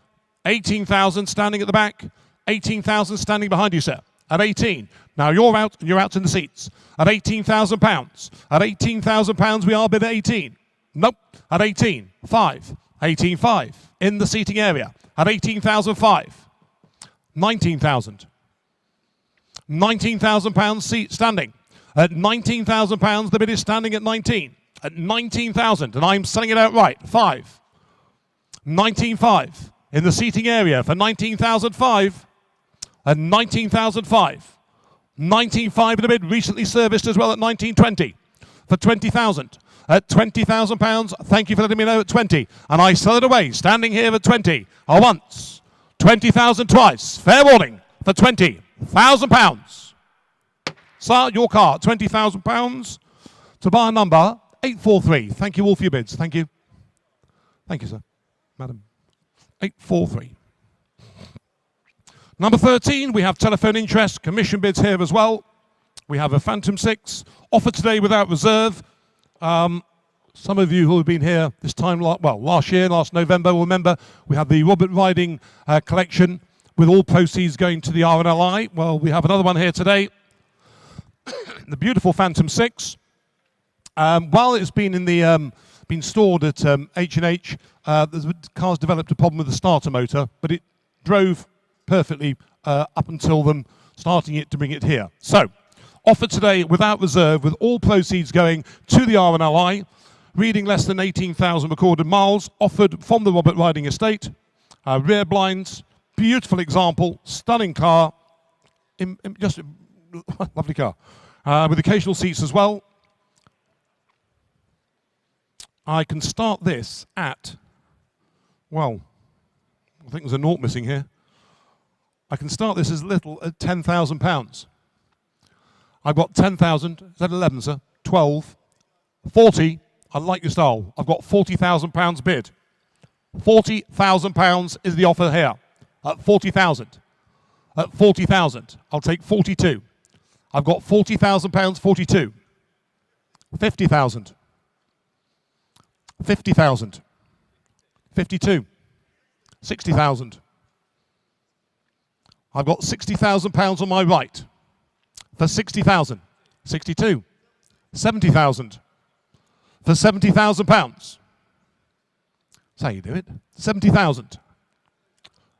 18,000 standing at the back. 18,000 standing behind you, sir. At 18. Now you're out and you're out in the seats. At £18,000. At £18,000 we are bid at 18. Nope. At 18. 5. 18,500 in the seating area. At 18,500. 19,000. £19,000 seat standing. At £19,000 the bid is standing at 19. At 19,000 and I'm selling it outright. 5. 19,500 in the seating area for 19,500. At 19,500. 19,500 in the bid, recently serviced as well at 1920 for 20,000. At £20,000, thank you for letting me know at 20. And I sell it away, standing here at 20. Once, 20,000 twice. Fair warning for £20,000. Sir, your car, £20,000 to buy number 843. Thank you all for your bids. Thank you. Thank you, sir. Madam. 843. Number 13, we have telephone interest, commission bids here as well. We have a Phantom 6, offered today without reserve. Some of you who have been here this time, last year, last November, will remember we had the Robert Riding collection with all proceeds going to the RNLI. Well, we have another one here today. The beautiful Phantom 6. While it's been in the been stored at H&H, the car's developed a problem with the starter motor, but it drove perfectly up until them starting it to bring it here. So, offered today without reserve, with all proceeds going to the RNLI, reading less than 18,000 recorded miles, offered from the Robert Riding estate, rear blinds, beautiful example, stunning car, just lovely car, with occasional seats as well. I can start this at, well, I think there's a naught missing here. I can start this as little at £10,000. I've got 10,000, is that 11, sir? 12, 40, I like your style. I've got £40,000 bid. £40,000 is the offer here. At 40,000. At 40,000, I'll take 42. I've got £40,000, 42. 50,000. 50,000. 52. 60,000. I've got £60,000 on my right for 60,000. 62. 70,000. for £70,000. That's how you do it. 70,000.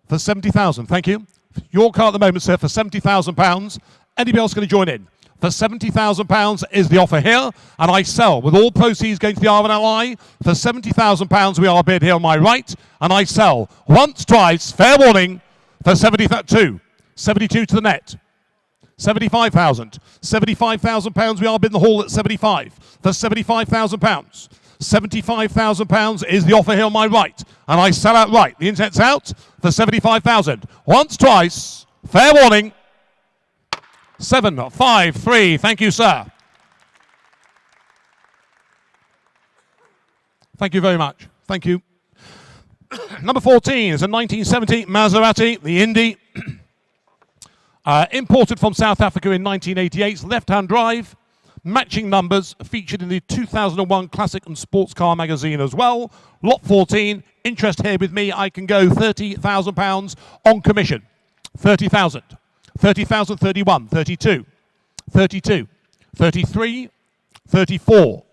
For 70,000, thank you. Your car at the moment, sir, for £70,000. Anybody else going to join in? For £70,000 is the offer here, and I sell with all proceeds going to the RNLI. For £70,000 we are bid here on my right, and I sell once, twice, fair warning, for 72. 72 to the net. 75,000. £75,000 we are bidding the hall at 75. For £75,000. £75,000 is the offer here on my right, and I sell outright. The intent's out for 75,000. Once, twice, fair warning. 7, 5, 3. Thank you, sir. Thank you very much. Thank you. Number 14 is a 1970 Maserati, the Indy. Imported from South Africa in 1988, left-hand drive, matching numbers, featured in the 2001 Classic and Sports Car magazine as well. Lot 14, interest here with me, I can go £30,000 on commission. 30,000, 30,000, 31, 32, 32, 33, 34,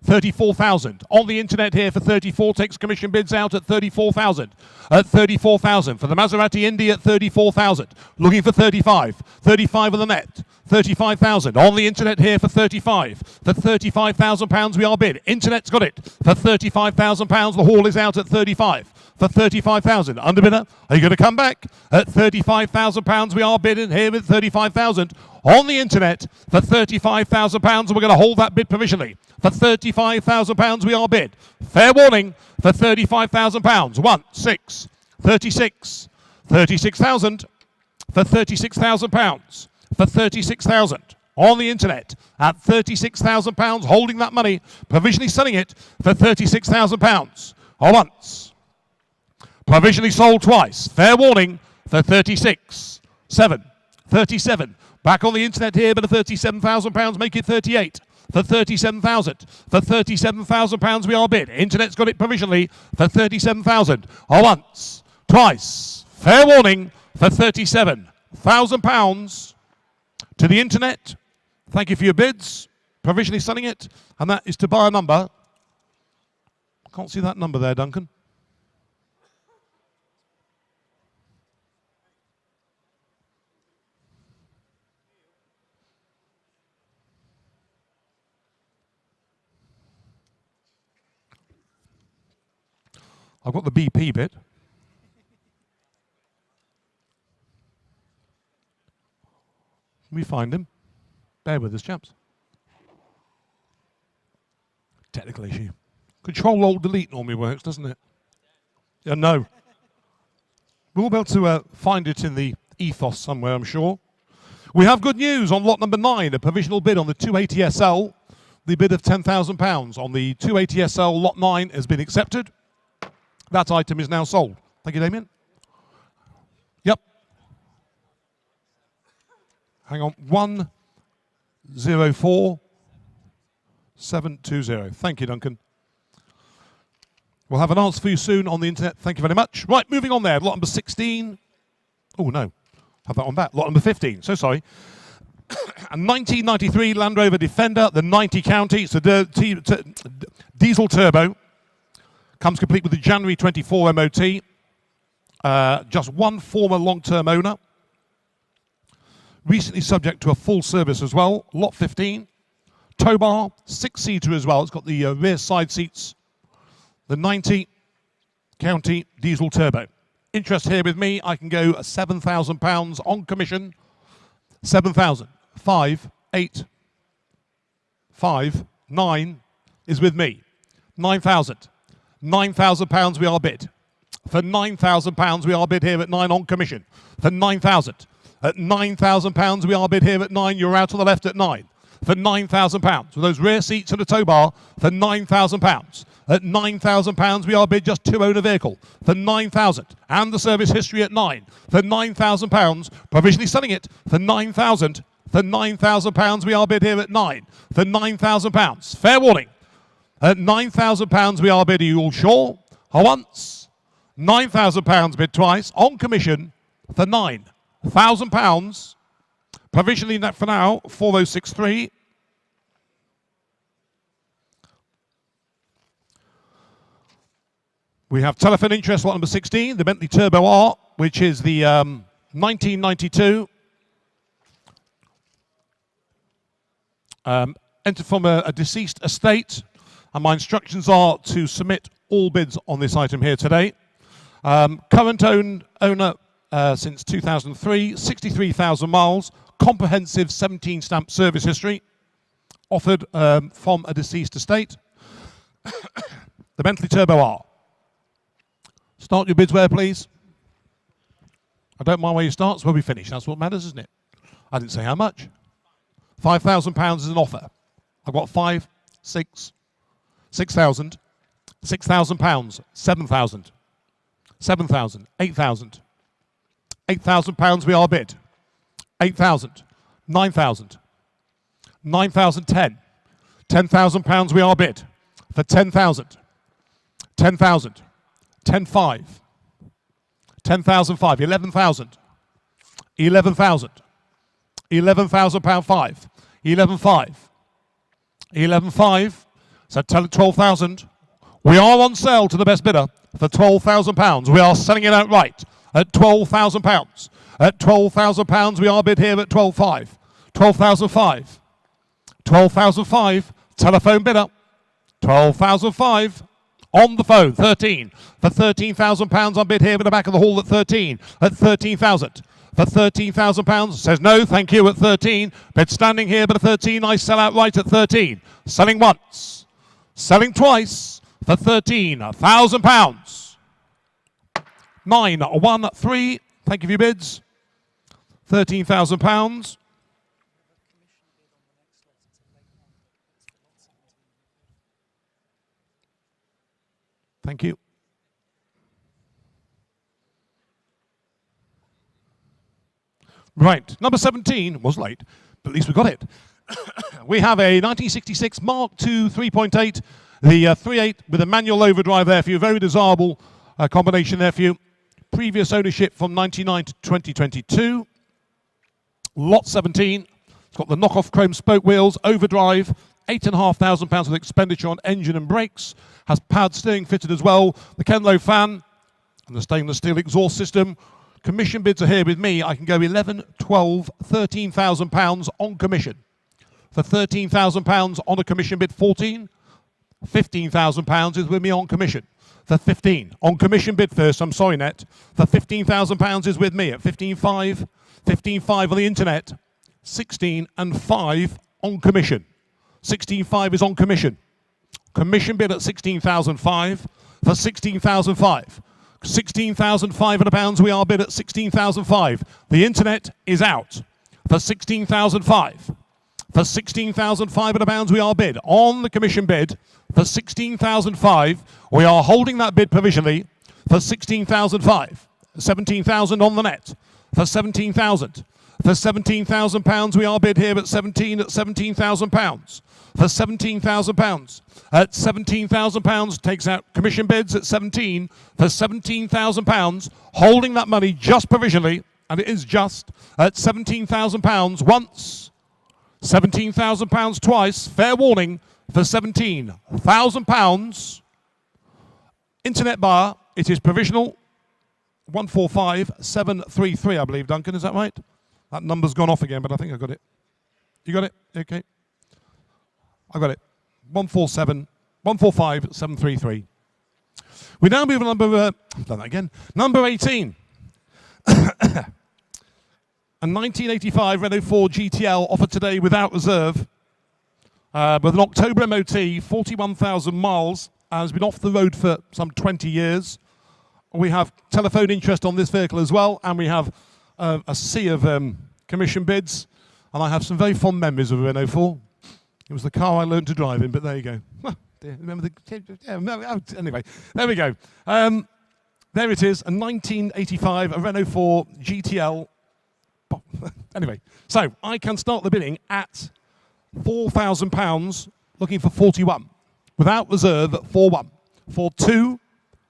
34,000. On the internet here for 34, takes commission bids out at 34,000. At 34,000 for the Maserati Indy at 34,000. Looking for 35. 35 on the net. 35,000. On the internet here for 35. For £35,000 we are bid. Internet's got it. For £35,000 the hall is out at 35. For 35,000. Underbidder, are you going to come back? At £35,000 we are bidding here with 35,000. On the internet for £35,000 we're going to hold that bid provisionally. For £35,000 we are bid. Fair warning for £35,000. 1, 6, 36, 36,000 for £36,000. For 36,000 on the internet at £36,000, holding that money, provisionally selling it for £36,000. Or once. Provisionally sold twice. Fair warning for 36, 7, 37. Back on the internet here, but at £37,000, make it 38. For 37,000. For £37,000 we are bid. Internet's got it provisionally for 37,000. Or once, twice. Fair warning for £37,000 to the internet. Thank you for your bids. Provisionally selling it. And that is to buy a number. Can't see that number there, Duncan. I've got the BP bit. We find him. Bear with us, chaps. Technical issue. Control-Alt-Delete normally works, doesn't it? Yeah, no. We'll be able to find it in the ethos somewhere, I'm sure. We have good news on lot number 9, a provisional bid on the 280SL. The bid of £10,000 on the 280SL lot 9 has been accepted. That item is now sold. Thank you, Damien. Yep. Hang on. 104720. Thank you, Duncan. We'll have an answer for you soon on the internet. Thank you very much. Right, moving on there. Lot number 16. Oh, no. Have that one back. Lot number 15. So sorry. A 1993 Land Rover Defender, the 90 County. It's a diesel turbo. Comes complete with the January 24 MOT. Just one former long-term owner. Recently subject to a full service as well. Lot 15. Tow bar, 6-seater as well. It's got the rear side seats. The 90 County diesel turbo. Interest here with me, I can go £7,000 on commission. 7,000. 5, 8, 5, 9 is with me. 9,000. £9,000 we are bid. For £9,000 we are bid here at 9 on commission. For 9,000. At £9,000 we are bid here at 9. You're out on the left at 9. For £9,000. With those rear seats and a tow bar for £9,000. At £9,000 we are bid just 2-owner vehicle. For £9,000. And the service history at 9. For £9,000. Provisionally selling it for £9,000. For £9,000 we are bid here at 9. For £9,000. Fair warning. At £9,000 we are bid, are you all sure? Once. £9,000 bid twice. On commission for £9,000. Provisionally net for now, 4063. We have telephone interest, lot number 16, the Bentley Turbo R, which is the 1992. Entered from a deceased estate, and my instructions are to submit all bids on this item here today. Current owner since 2003, 63,000 miles, comprehensive 17 stamp service history, offered from a deceased estate. The Bentley Turbo R. Start your bids where, please. I don't mind where you start, it's where we finish. That's what matters, isn't it? I didn't say how much. £5,000 is an offer. I've got 5, 6, 6,000, £6,000, 7,000, 7,000, 8,000, £8,000 we are bid. 8,000, 9,000, 9,010, £10,000 we are bid for 10,000, 10,000, 10,5, 10,005, 11,000, 11,000, £11,000 5, 11,5, 11,5, so 12,000. We are on sale to the best bidder for £12,000. We are selling it outright at £12,000. At £12,000 we are bid here at 12,5, 12,005, 12,005, telephone bidder, 12,005. On the phone, 13. For £13,000, I'm bid here at the back of the hall at 13. At 13,000. For £13,000, says no, thank you, at 13. Bid standing here, but at 13, I sell outright at 13. Selling once. Selling twice for £13,000. 913, thank you for your bids. £13,000. Thank you. Right, number 17 was late, but at least we got it. We have a 1966 Mark II 3.8, the 3.8 with a manual overdrive there for you, very desirable combination there for you. Previous ownership from 99 to 2022. Lot 17, it's got the knockoff chrome spoke wheels, overdrive, £8,500 of expenditure on engine and brakes, has powered steering fitted as well, the Kenlow fan, and the stainless steel exhaust system. Commission bids are here with me. I can go 11, 12, £13,000 on commission. For £13,000 on a commission bid, 14, £15,000 is with me on commission. For 15, on commission bid first, I'm sorry, net. For £15,000 is with me at 15.5, 15.5 on the internet, 16 and 5 on commission. 16.5 is on commission. Commission bid at 16,005 for 16,005. £16,500 we are bid at 16,005. The internet is out for 16,005. For £16,500 we are bid on the commission bid for 16,005. We are holding that bid provisionally for 16,005. 17,000 on the net for 17,000. For £17,000 we are bid here at 17 at £17,000. For £17,000. At £17,000 takes out commission bids at 17 for £17,000, holding that money just provisionally, and it is just at £17,000 once, £17,000 twice, fair warning, for £17,000. Internet buyer, it is provisional, 145733, I believe, Duncan, is that right? That number's gone off again, but I think I got it. You got it? Okay. I got it. 145733. We now move on number, done that again, number 18. A 1985 Renault 4 GTL offered today without reserve, with an October MOT, 41,000 miles, and has been off the road for some 20 years. We have telephone interest on this vehicle as well, and we have a sea of commission bids, and I have some very fond memories of a Renault 4. It was the car I learned to drive in, but there you go. Remember the... Yeah, anyway, there we go. There it is, a 1985 a Renault 4 GTL. Anyway, so I can start the bidding at £4,000, looking for 41. Without reserve at 4-1. 4-2,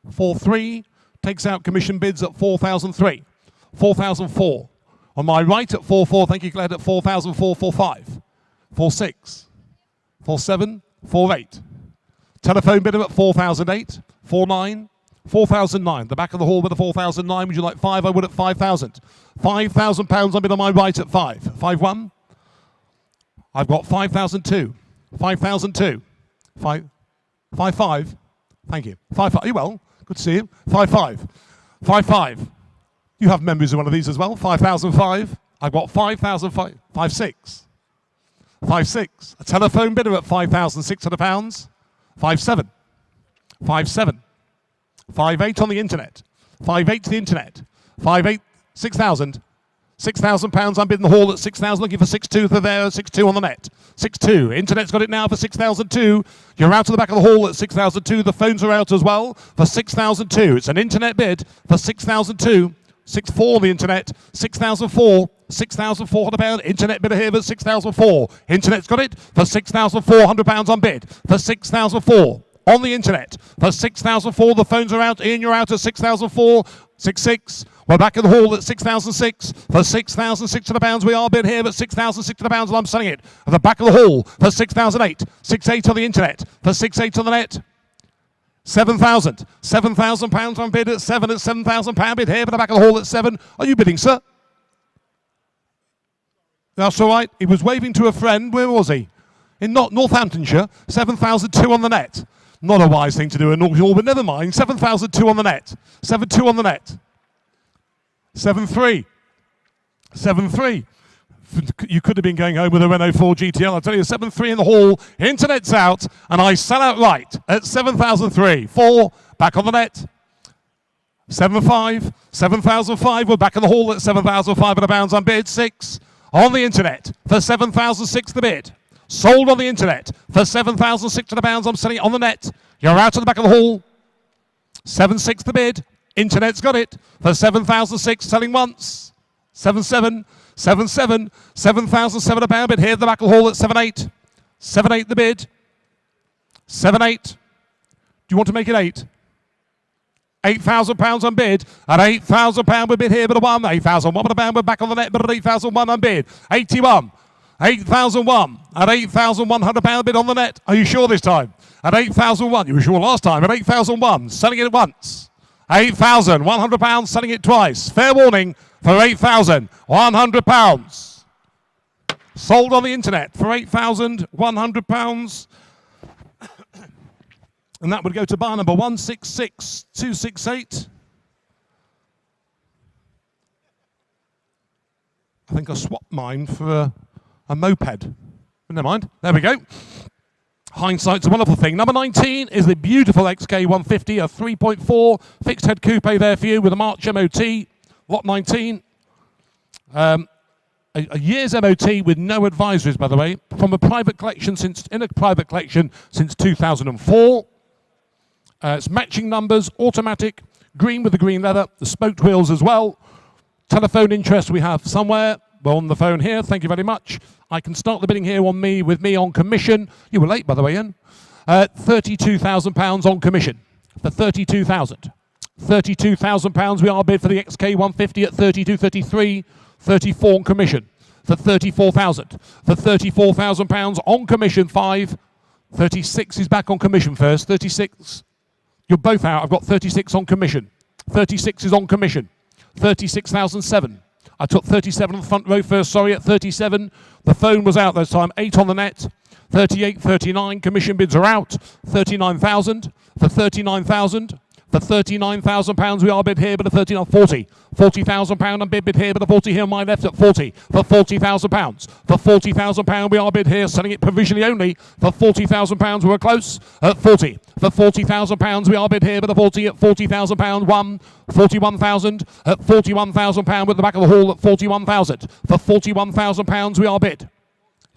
4-3, takes out commission bids at 4,003. 4,004. On my right at 4-4, thank you, Glad, at 4,004, 4-5. 4-6. 4-7, 4-8. Telephone bidder at 4,008, 4-9, 4,009. The back of the hall with a 4,009. Would you like 5? I would at 5,000. £5,000 I'm in on my right at 5. 5-1. I've got 5,002. 5,002. 5-5. Thank you. 5-5. You well. Good to see you. 5-5. 5-5. You have memories of one of these as well. 5,005. I've got 5,005. 5-6. 5-6. A telephone bidder at £5,600. 5-7. 5-7. 5-8 on the internet. 5-8 to the internet. 5-8. 6,000. £6,000 I'm bidding the hall at 6,000, looking for 6-2 for there, 6-2 on the net. 6-2. Internet's got it now for 6,002. You're out to the back of the hall at 6,002. The phones are out as well for 6,002. It's an internet bid for 6,002. 6-4 on the internet. 6,004. £6,400. Internet bidder here for 6,004. Internet's got it for £6,400 on bid for 6,004. On the internet for 6,004. The phones are out. Ian, you're out at 6,004. 6-6. We're back in the hall at 6,006 for £6,600. We are bid here at £6,600 and I'm selling it at the back of the hall for 6,008. 6-8 on the internet for 6-8 on the net. 7,000. £7,000 on bid at 7 at £7,000 bid here at the back of the hall at 7. Are you bidding, sir? That's all right. He was waving to a friend. Where was he? In Northamptonshire. 7,002 on the net. Not a wise thing to do in North Hall, but never mind. 7,002 on the net. 7-2 on the net. 7-3. 7-3. You could have been going home with a Renault 4 GTL. I'll tell you, 7-3 in the hall. Internet's out, and I sell outright at 7,003. 4, back on the net. 7-5. 7,005. We're back in the hall at £7,500 on bid. 6 on the internet for 7,006 the bid. Sold on the internet for £7,600. I'm selling it on the net. You're out at the back of the hall. 7-6 the bid. Internet's got it for 7,006. Selling once. 7-7. 7-7. £7,007 bid here at the back of the hall at 7-8. 7-8 the bid. 7-8. Do you want to make it 8? £8,000 on bid. At £8,000 we bid here, but a 1. £8,001 we're back on the net, but at £8,001 on bid. 81. 8,001 at £8,100 bid on the net. Are you sure this time? At 8,001. You were sure last time. At 8,001. Selling it once. £8,100. Selling it twice. Fair warning for £8,100. Sold on the internet for £8,100. And that would go to bar number 166268. I think I swapped mine for a moped. Never mind. There we go. Hindsight's a wonderful thing. Number 19 is the beautiful XK150, a 3.4 fixed head coupe there for you with a March MOT. Lot 19. A year's MOT with no advisories, by the way, from a private collection since 2004. It's matching numbers, automatic, green with the green leather, the spoked wheels as well. Telephone interest we have somewhere. Well, on the phone here, thank you very much. I can start the bidding here with me on commission. You were late, by the way, Ian. £32,000 on commission for 32,000. £32,000 we are bid for the XK150 at 32.33, 34 on commission for 34,000. For £34,000 on commission, 5. 36 is back on commission first. 36. You're both out. I've got 36 on commission. 36 is on commission. 36,007. I took 37 on the front row first, sorry, at 37. The phone was out this time, 8 on the net. 38, 39, commission bids are out. 39,000 for 39,000. For £39,000 we are bid here, but a 39, 40. £40,000 and bid here, but a 40 here on my left at 40. For £40,000. For £40,000 we are bid here, selling it provisionally only. For £40,000 we were close at 40. For £40,000 we are bid here, but a 40 at £40,000. 1. 41,000 at £41,000 with the back of the hall at 41,000. For £41,000 we are bid.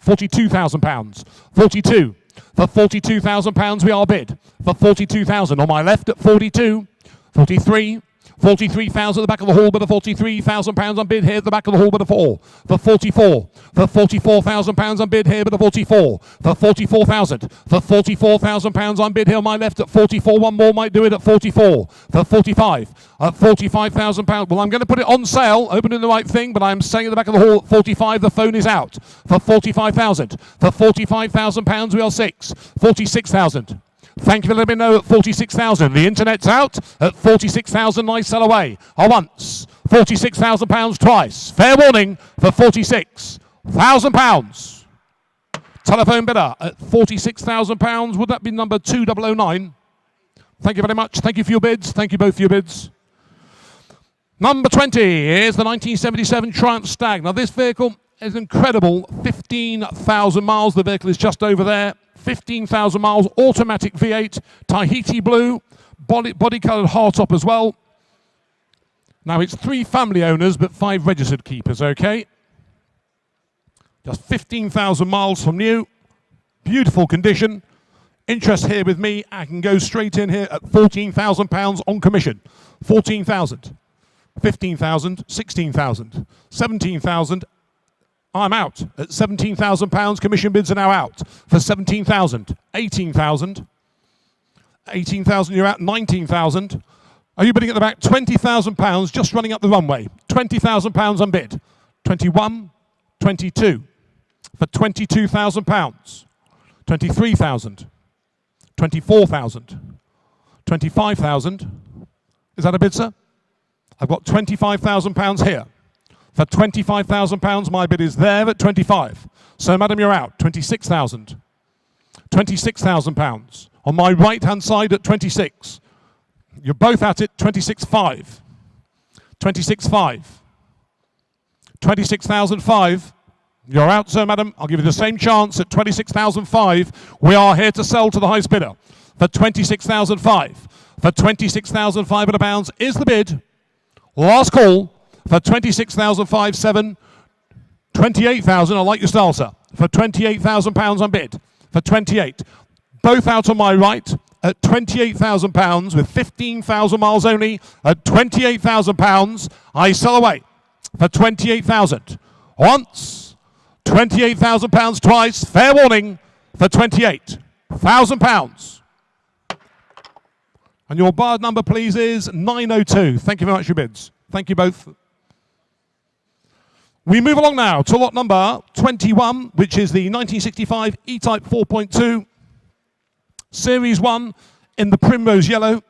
£42,000. 42. For £42,000 we are bid. For 42,000 on my left at 42. 43. 43,000 at the back of the hall, but a £43,000 on bid here at the back of the hall, but a 4. For 44. For £44,000 on bid here, but a 44. For 44,000. For £44,000 on bid here on my left at 44. One more might do it at 44. For 45. At £45,000. Well, I'm going to put it on sale, opening the right thing, but I'm saying at the back of the hall at 45. The phone is out. For 45,000. For £45,000 we are 6. 46,000. Thank you for letting me know at 46,000. The internet's out at 46,000. Nice sell away. Once. £46,000 twice. Fair warning for £46,000. Telephone bidder at £46,000. Would that be number 2009? Thank you very much. Thank you for your bids. Thank you both for your bids. Number 20 is the 1977 Triumph Stag. Now this vehicle is incredible. 15,000 miles. The vehicle is just over there. 15,000 miles. Automatic V8. Tahiti blue. Body coloured hardtop as well. Now it's 3 family owners but 5 registered keepers, okay? Just 15,000 miles from new. Beautiful condition. Interest here with me. I can go straight in here at £14,000 on commission. 14,000. 15,000. 16,000. 17,000. I'm out at £17,000. Commission bids are now out for 17,000. 18,000. 18,000, you're out. 19,000. Are you bidding at the back? £20,000 just running up the runway. £20,000 unbid. 21, 22 for £22,000. 23,000. 24,000. 25,000. Is that a bid, sir? I've got £25,000 here. For £25,000, my bid is there at 25. So, madam, you're out. 26,000. £26,000. On my right-hand side at 26. You're both at it. 26,500. 26,500. 26,005. You're out, sir, madam. I'll give you the same chance at 26,005. We are here to sell to the highest bidder for 26,005. For £26,500 is the bid. Last call for 26,507. 28,000. I like your style, sir. For £28,000 on bid. For 28. Both out on my right at £28,000 with 15,000 miles only. At £28,000, I sell away for 28,000. Once, £28,000 twice. Fair warning for £28,000. And your bar number, please, is 902. Thank you very much for your bids. Thank you both. We move along now to lot number 21, which is the 1965 E-Type 4.2. Series 1 in the primrose yellow.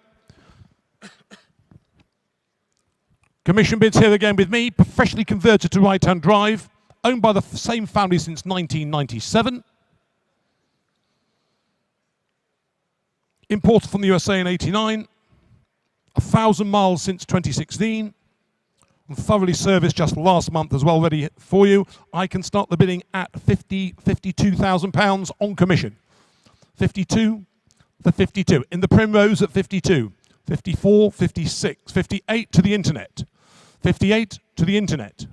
Commission bids here again with me. Professionally converted to right-hand drive. Owned by the same family since 1997. Imported from the USA in 89. 1,000 miles since 2016. And thoroughly serviced just last month as well, ready for you. I can start the bidding at £52,000 on commission. 52 for 52. In the primrose at 52. 54, 56, 58 to the internet. 58 to the internet.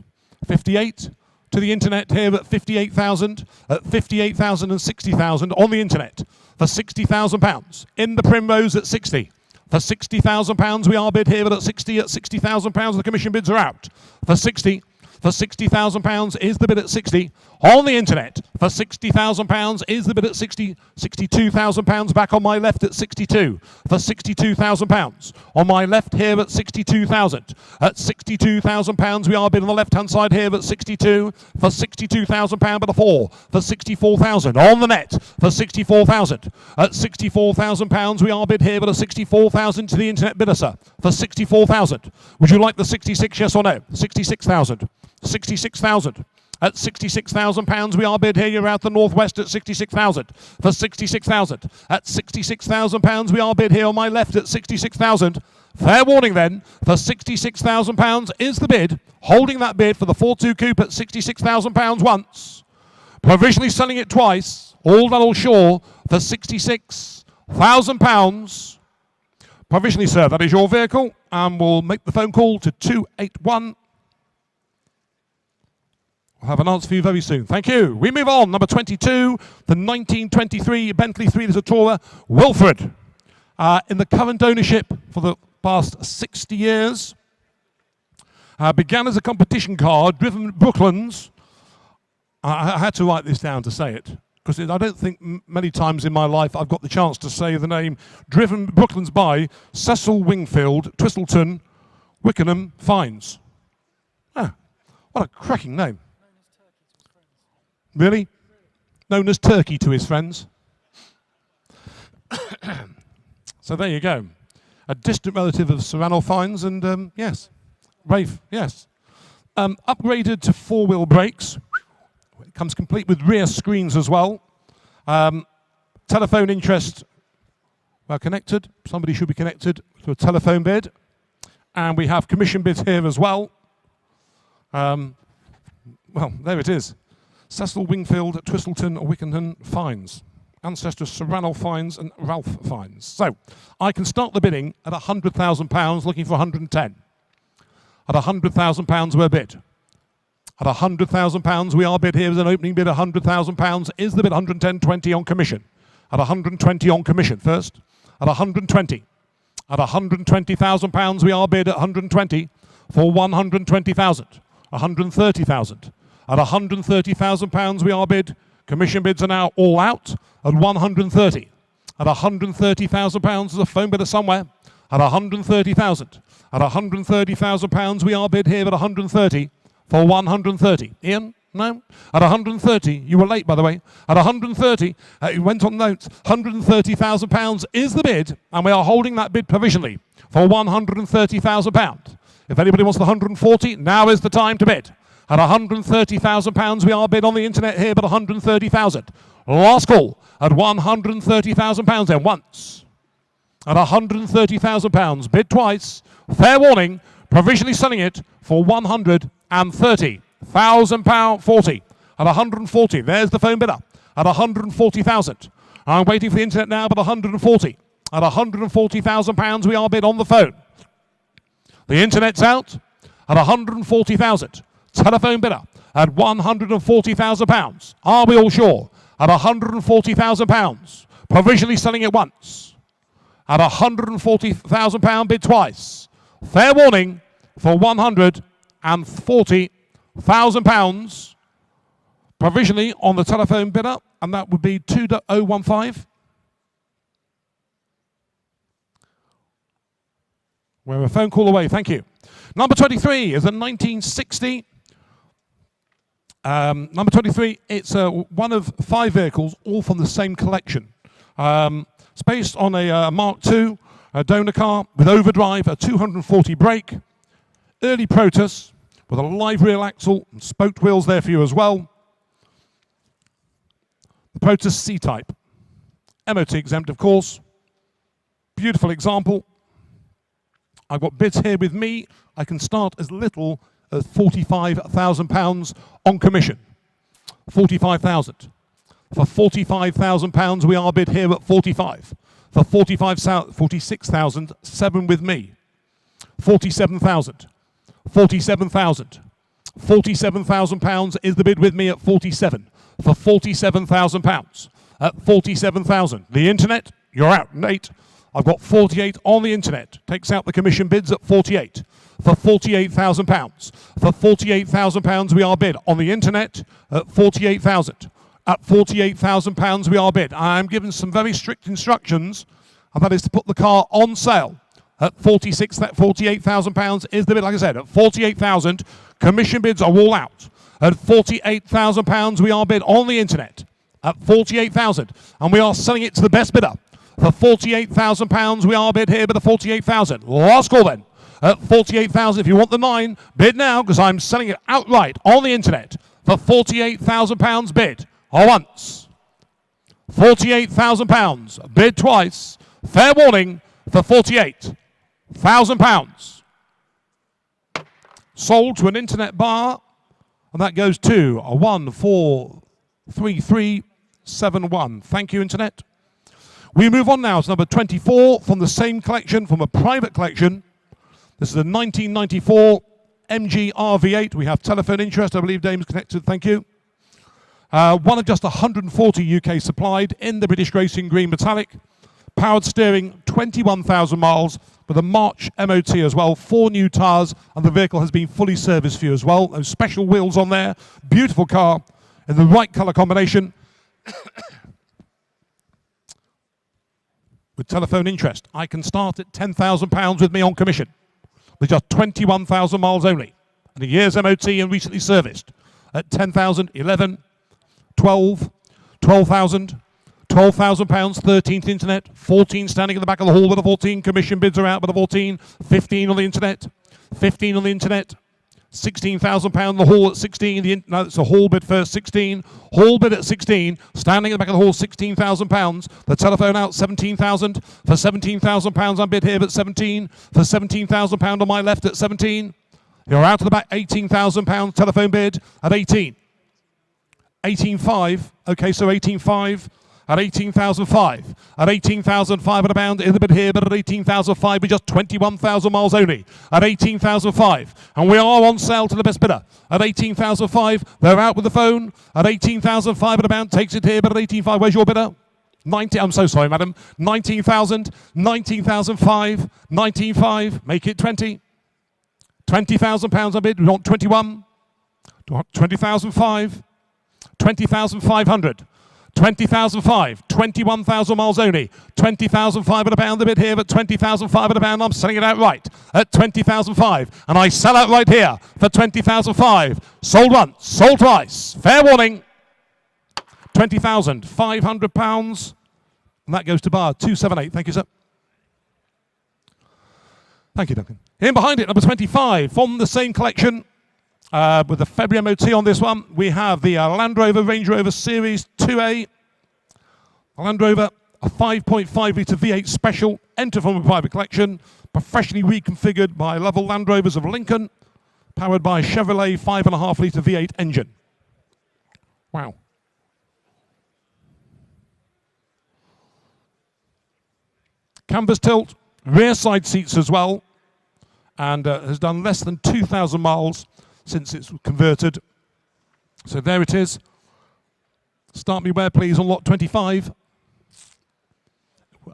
58 to the internet here at 58,000. At 58,000 and 60,000 on the internet for £60,000. In the primrose at 60. For £60,000 we are bid here, but at 60, at £60,000 the commission bids are out. For 60. For £60,000 is the bid at 60 on the internet. For £60,000 is the bid at 60. £62,000 back on my left at 62. For £62,000 on my left here at 62,000. At £62,000 we are bid on the left-hand side here at 62. For £62,000 but a 4. For 64,000 on the net. For 64,000. At £64,000 we are bid here but a 64,000 to the internet bidder, sir. For 64,000. Would you like the 66? Yes or no? 66,000. 66,000. At £66,000 we are bid here. You're out the northwest at 66,000. For 66,000. At £66,000 we are bid here on my left at 66,000. Fair warning then. For £66,000 is the bid. Holding that bid for the 4.2 coupe at £66,000 once. Provisionally selling it twice. All done all sure for £66,000. Provisionally, sir, that is your vehicle. And we'll make the phone call to 281. I'll have an answer for you very soon. Thank you. We move on. Number 22, the 1923 Bentley 3-litre Tourer, Wilfred. In the current ownership for the past 60 years. Began as a competition car, driven Brooklands. I had to write this down to say it, because I don't think many times in my life I've got the chance to say the name, driven Brooklands by Cecil Wingfield, Twistleton, Wickenham, Fines. Ah, what a cracking name. Really? Known as Turkey to his friends. So there you go. A distant relative of Sir Ranulph Fiennes, and yes, Rafe, yes. Upgraded to four-wheel brakes. It comes complete with rear screens as well. Telephone interest, well connected. Somebody should be connected to a telephone bid. And we have commission bids here as well. Well, there it is. Cecil Wingfield, Twistleton, Wickenham, Fiennes. Ancestors Sir Ranulph Fiennes and Ralph Fiennes. So, I can start the bidding at £100,000, looking for 110. At £100,000 we're bid. At £100,000 we are bid here as an opening bid. £100,000 is the bid. 110.20 on commission. At 120 on commission first. At 120. At £120,000 we are bid at 120 for 120,000. 130,000. At £130,000 we are bid. Commission bids are now all out at 130. At £130,000 there's a phone bidder somewhere. At 130,000. At £130,000 we are bid here at 130 for 130. Ian? No? At 130, you were late by the way. At 130, it went on notes, £130,000 is the bid, and we are holding that bid provisionally for £130,000. If anybody wants the 140, now is the time to bid. At £130,000 we are bid on the internet here, but 130,000. Last call at £130,000 then once. At £130,000, bid twice. Fair warning, provisionally selling it for £130,000, 40. At 140, there's the phone bidder. At 140,000. I'm waiting for the internet now, but 140. At £140,000 we are bid on the phone. The internet's out at 140,000. Telephone bidder at £140,000. Are we all sure? At £140,000. Provisionally selling it once. At £140,000 bid twice. Fair warning for £140,000. Provisionally on the telephone bidder, and that would be 2015. We're a phone call away, thank you. Number 23 is a 1960. Number 23, it's one of 5 vehicles, all from the same collection. It's based on a Mark II, a donor car with overdrive, a 240 brake, early Protus with a live rear axle and spoked wheels there for you as well. The Protus C-Type, MOT exempt of course. Beautiful example. I've got bids here with me. I can start as little as £45,000 on commission. 45,000. For £45,000 we are bid here at 45. For 46,000, 7 with me. 47,000. 47,000. £47,000 is the bid with me at 47. For £47,000. At 47,000. The internet, you're out, Nate. I've got 48 on the internet. Takes out the commission bids at 48. For £48,000. For £48,000 we are bid on the internet at 48,000. At £48,000 we are bid. I'm given some very strict instructions, and that is to put the car on sale at £48,000 is the bid. Like I said, at 48,000, commission bids are all out. At £48,000 we are bid on the internet at 48,000, and we are selling it to the best bidder. For £48,000 we are bid here, but the 48,000. Last call then. At 48,000, if you want the 9, bid now, because I'm selling it outright on the internet for £48,000 bid. Once. £48,000. Bid twice. Fair warning for £48,000. Sold to an internet bar, and that goes to a 143371. Thank you, internet. We move on now to number 24 from the same collection, from a private collection. This is a 1994 MG RV8. We have telephone interest. I believe Dame's connected. Thank you. One of just 140 UK supplied in the British Racing Green Metallic. Powered steering, 21,000 miles with a March MOT as well. 4 new tyres, and the vehicle has been fully serviced for you as well. Those special wheels on there. Beautiful car in the right colour combination. With telephone interest, I can start at £10,000 with me on commission, with just 21,000 miles only, and a year's MOT and recently serviced. At 10,000, 11, 12, 12,000, £12,000, 13th internet, 14 standing at the back of the hall with a 14, commission bids are out with a 14, 15 on the internet, 15 on the internet, £16,000 the hall at 16, no, it's a hall bid first, 16, hall bid at 16, standing at the back of the hall, £16,000, the telephone out, 17,000, for £17,000 I'm bid here at 17, for £17,000 on my left at 17, you're out of the back, £18,000 telephone bid at 18, 18.5, okay, so 18.5, at 18,005. At 18,005 at a pound in the bid here, but at 18,005 with just 21,000 miles only. At 18,005. And we are on sale to the best bidder. At 18,005, they're out with the phone. At 18,005 at a pound, takes it here, but at 18,500, where's your bidder? 19, I'm so sorry, madam. 19,000, 19,005, 19,500, make it 20. £20,000 I bid, we want 21. 20,005, 20,500. 20,005, 21,000 miles only, 20,005 at a pound, the bid here at 20,005 at a pound, I'm selling it outright at 20,005, and I sell out right here for 20,005, sold once, sold twice, fair warning, £20,500, and that goes to bar 278, thank you sir. Thank you Duncan. In behind it, number 25, from the same collection, with the February MOT on this one, we have the Land Rover Range Rover Series 2A. Land Rover, a 5.5 litre V8 special, enter from a private collection, professionally reconfigured by Lovell Land Rovers of Lincoln, powered by a Chevrolet 5.5 litre V8 engine. Wow. Canvas tilt, rear side seats as well, and has done less than 2,000 miles since it's converted. So there it is. Start me where please on lot 25.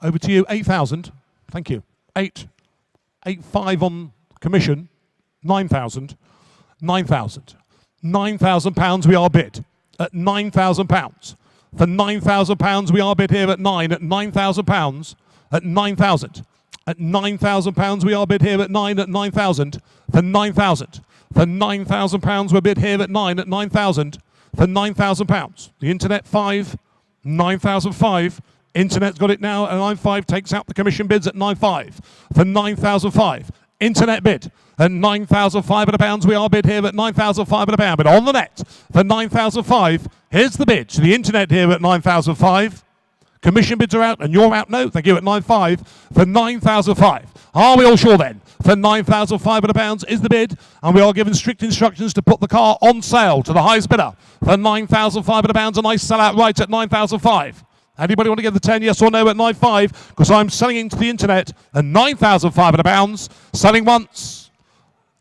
Over to you, 8,000. Thank you. 8.5 on commission. 9,000. 9,000. £9,000 we are bid at £9,000. For £9,000 we are bid here at 9 at £9,000 at 9,000. At £9,000 we are bid here at 9 at 9,000 for 9,000. For £9,000 we're bid here at 9 at 9,000 for £9,000. The internet 5, 9,005. Internet's got it now at 9.5, takes out the commission bids at 9.5 for 9,005. Internet bid at 9,005 at a pounds. We are bid here at 9,005 at a pound. But on the net for 9,005, here's the bid. So the internet here at 9,005. Commission bids are out and you're out. No, thank you, at 9.5 for 9,005. Are we all sure then? For 9,005 at a pounds is the bid, and we are given strict instructions to put the car on sale to the highest bidder for 9,005 at a pounds, and I sell out right at 9,005. Anybody want to give the 10 yes or no at 9.5? Because I'm selling into the internet at 9,005 at a pounds, selling once.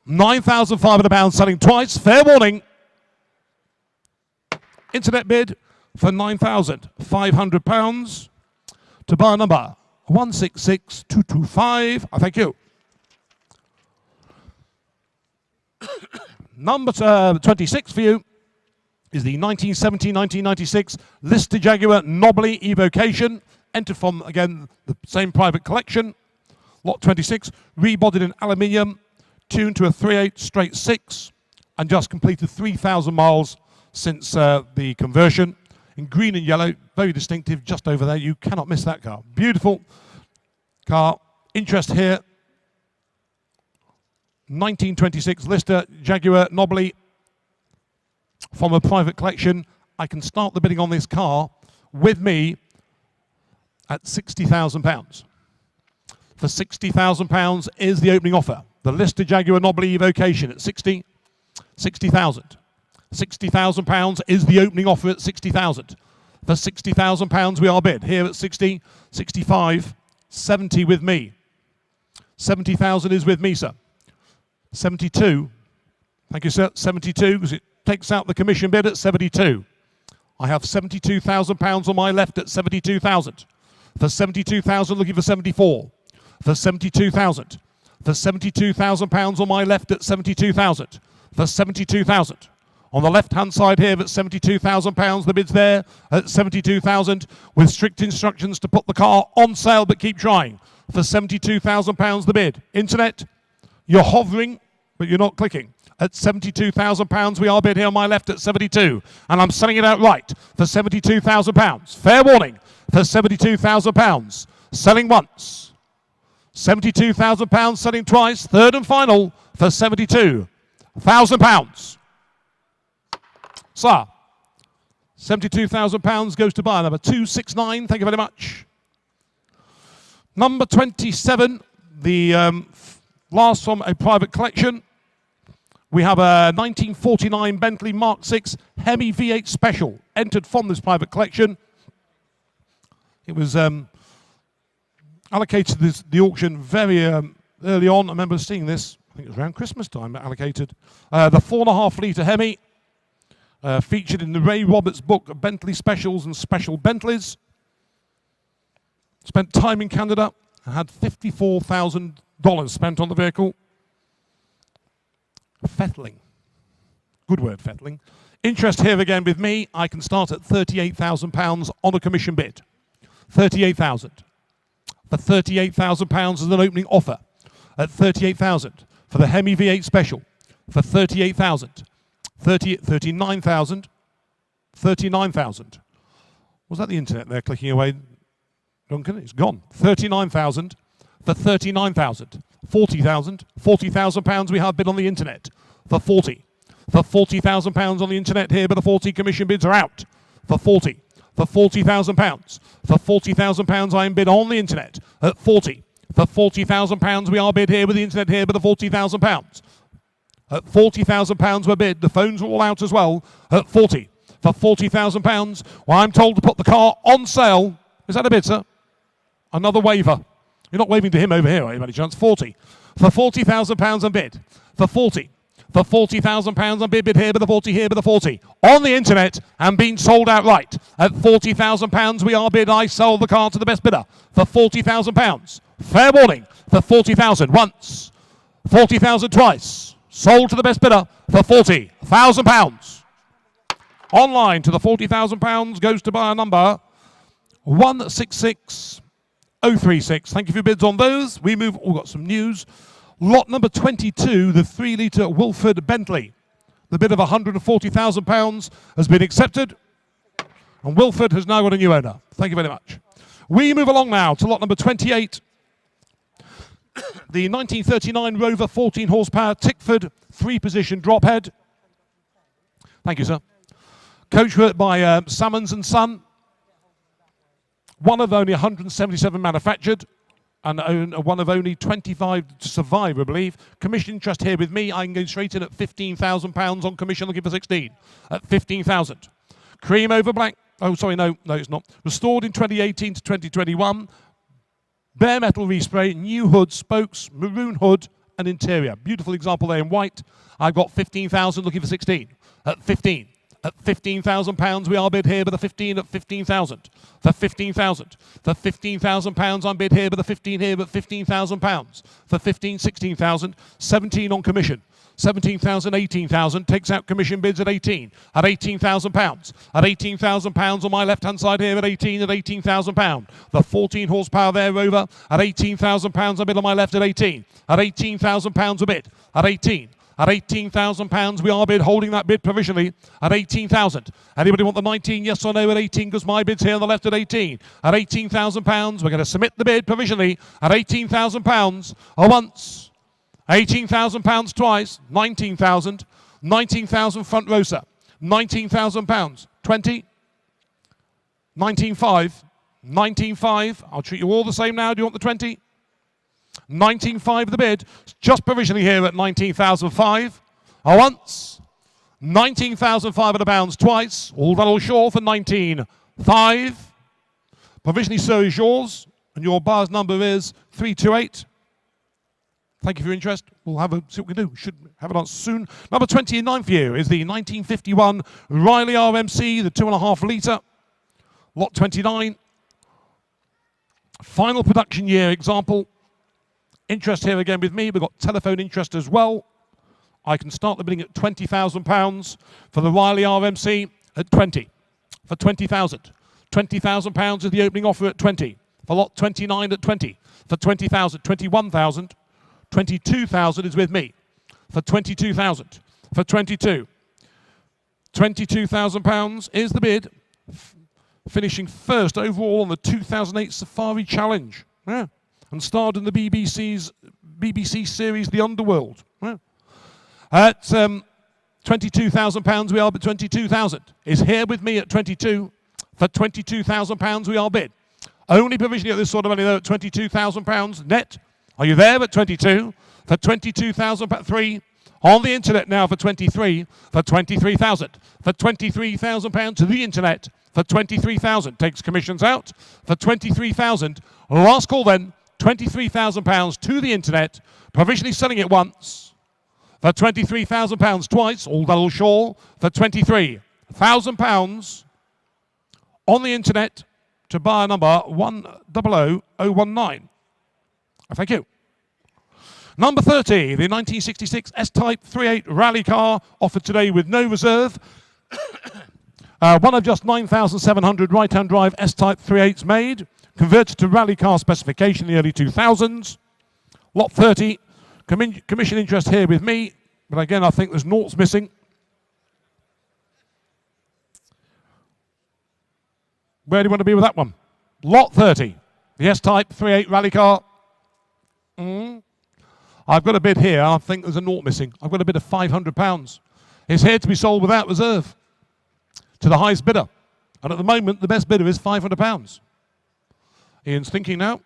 9,005 at a pound, selling twice. Fair warning. Internet bid for £9,500 to bar number 166225. I thank you. Number 26 for you is the 1970-1996 Lister Jaguar Knobbly Evocation. Entered from, again, the same private collection. Lot 26, rebodied in aluminium, tuned to a 3.8 straight 6, and just completed 3,000 miles since the conversion. In green and yellow, very distinctive, just over there. You cannot miss that car. Beautiful car. Interest here. 1926 Lister Jaguar Knobbly from a private collection. I can start the bidding on this car with me at £60,000. For £60,000 is the opening offer. The Lister Jaguar Knobbly Evocation at 60,000. £60,000 is the opening offer at 60,000. For £60,000 we are bid here at 60, 65, 70 with me. 70,000 is with me, sir. 72. Thank you, sir. 72, because it takes out the commission bid at 72. I have £72,000 on my left at 72,000. For 72,000, looking for 74. For 72,000. For £72,000 on my left at 72,000. For 72,000. On the left-hand side here at £72,000, the bid's there at 72,000 with strict instructions to put the car on sale, but keep trying. For £72,000, the bid. Internet, you're hovering, but you're not clicking. At £72,000, we are bid here on my left at 72, and I'm selling it outright for £72,000. Fair warning. for £72,000. Selling once. £72,000 selling twice. Third and final for £72,000. Sir, £72,000 goes to buyer number 269. Thank you very much. Number 27, the last from a private collection. We have a 1949 Bentley Mark VI Hemi V8 Special, entered from this private collection. It was allocated to the auction very early on. I remember seeing this, I think it was around Christmas time, allocated. The 4.5 litre Hemi, featured in the Ray Roberts book, Bentley Specials and Special Bentleys. Spent time in Canada, had $54,000 spent on the vehicle. Fettling. Good word, fettling. Interest here again with me. I can start at £38,000 on a commission bid. 38,000. For £38,000 as an opening offer. At 38,000 for the Hemi V8 Special. For 38,000. 39,000. 39,000. Was that the internet there clicking away, Duncan? It's gone. 39,000 for 39,000. 40,000. £40,000 we have bid on the internet for 40. For £40,000 on the internet here, but the 40 commission bids are out. For 40. For £40,000. For £40,000 I am bid on the internet at 40. For £40,000 we are bid here with the internet here, but the £40,000. At £40,000 we're bid. The phones are all out as well at 40. For £40,000, well, I'm told to put the car on sale. Is that a bid, sir? Another waiver. You're not waving to him over here, are you, by any chance? 40. For £40,000 I'm bid. For 40. For £40,000 I'm bid here, but the 40 here, but the 40. On the internet and being sold outright. At £40,000 we are bid. I sold the car to the best bidder. For £40,000. Fair warning. For 40,000 once. 40,000 twice. Sold to the best bidder for £40,000. Online to the £40,000 goes to buyer number 166036. Thank you for your bids on those. We move, we've got some news. Lot number 22, the 3 litre Wilford Bentley. The bid of £140,000 has been accepted. And Wilford has now got a new owner. Thank you very much. We move along now to lot number 28. The 1939 Rover 14 horsepower Tickford 3-position drop head. Thank you, sir. Coachwork by Salmons and Son. One of only 177 manufactured, and one of only 25 to survive, I believe. Commission interest here with me. I can go straight in at £15,000 on commission, looking for 16. At 15,000. Cream over black. Oh, sorry, no, it's not. Restored in 2018 to 2021. Bare metal respray, new hood, spokes, maroon hood, and interior. Beautiful example there in white. I've got 15,000, looking for 16. At 15. At £15,000 we are bid here, but the 15 at 15,000. For 15,000. For £15,000 I'm bid here, but the 15 here, but £15,000. For 15, 16,000. 17 on commission. 17,000, 18,000. Takes out commission bids at 18. At £18,000. At £18,000 on my left-hand side here at 18 at £18,000. The 14 horsepower there, Rover. At £18,000 I bid on my left at 18. At £18,000 a bid. At 18. At £18,000 we are bid, holding that bid provisionally at 18,000. Anybody want the 19? Yes or no at 18? Because my bid's here on the left at 18. At £18,000 we're going to submit the bid provisionally at £18,000 once. £18,000 twice. 19,000. 19,000 front row, sir. £19,000. 20. 19,500. 19,500. I'll treat you all the same now. Do you want the 20? 19,500 the bid, just provisionally here at 19,500. Once, 19,500 pounds twice, all that all short for 19,500. Provisionally, sir, is yours, and your buyer's number is 328. Thank you for your interest. We'll have a see what we can do. Should have it on soon. Number 29 for you is the 1951 Riley RMC, the 2.5 litre, lot 29. Final production year example. Interest here again with me. We've got telephone interest as well. I can start the bidding at £20,000 for the Riley RMC at 20. For 20,000. £20,000 is the opening offer at 20. For lot 29 at 20. For 20,000. 21,000. 22,000 is with me. For 22,000. For 22. £22,000 is the bid. finishing first overall on the 2008 Safari Challenge. Yeah. And starred in the BBC series The Underworld. Yeah. At £22,000 we are bid 22,000. Is here with me at 22. For £22,000 we are bid. Only provisioning at this sort of money though at £22,000 net. Are you there at 22? For £22,000, on the internet now for 23, for 23,000. For £23,000 to the internet for 23,000. Takes commissions out for 23,000. Last call then, £23,000 to the internet, provisionally selling it once for £23,000 twice, all double shawl for £23,000 on the internet to buyer number 100019. Thank you. Number 30, the 1966 S-Type 38 rally car, offered today with no reserve. One of just 9,700 right-hand drive S-Type 38s made, converted to rally car specification in the early 2000s. Lot 30, commission interest here with me, but again I think there's noughts missing. Where do you want to be with that one? Lot 30, the S-Type 38 rally car. I've got a bid here. I think there's a nought missing. I've got a bid of £500. It's here to be sold without reserve to the highest bidder. And at the moment, the best bidder is £500. Ian's thinking now.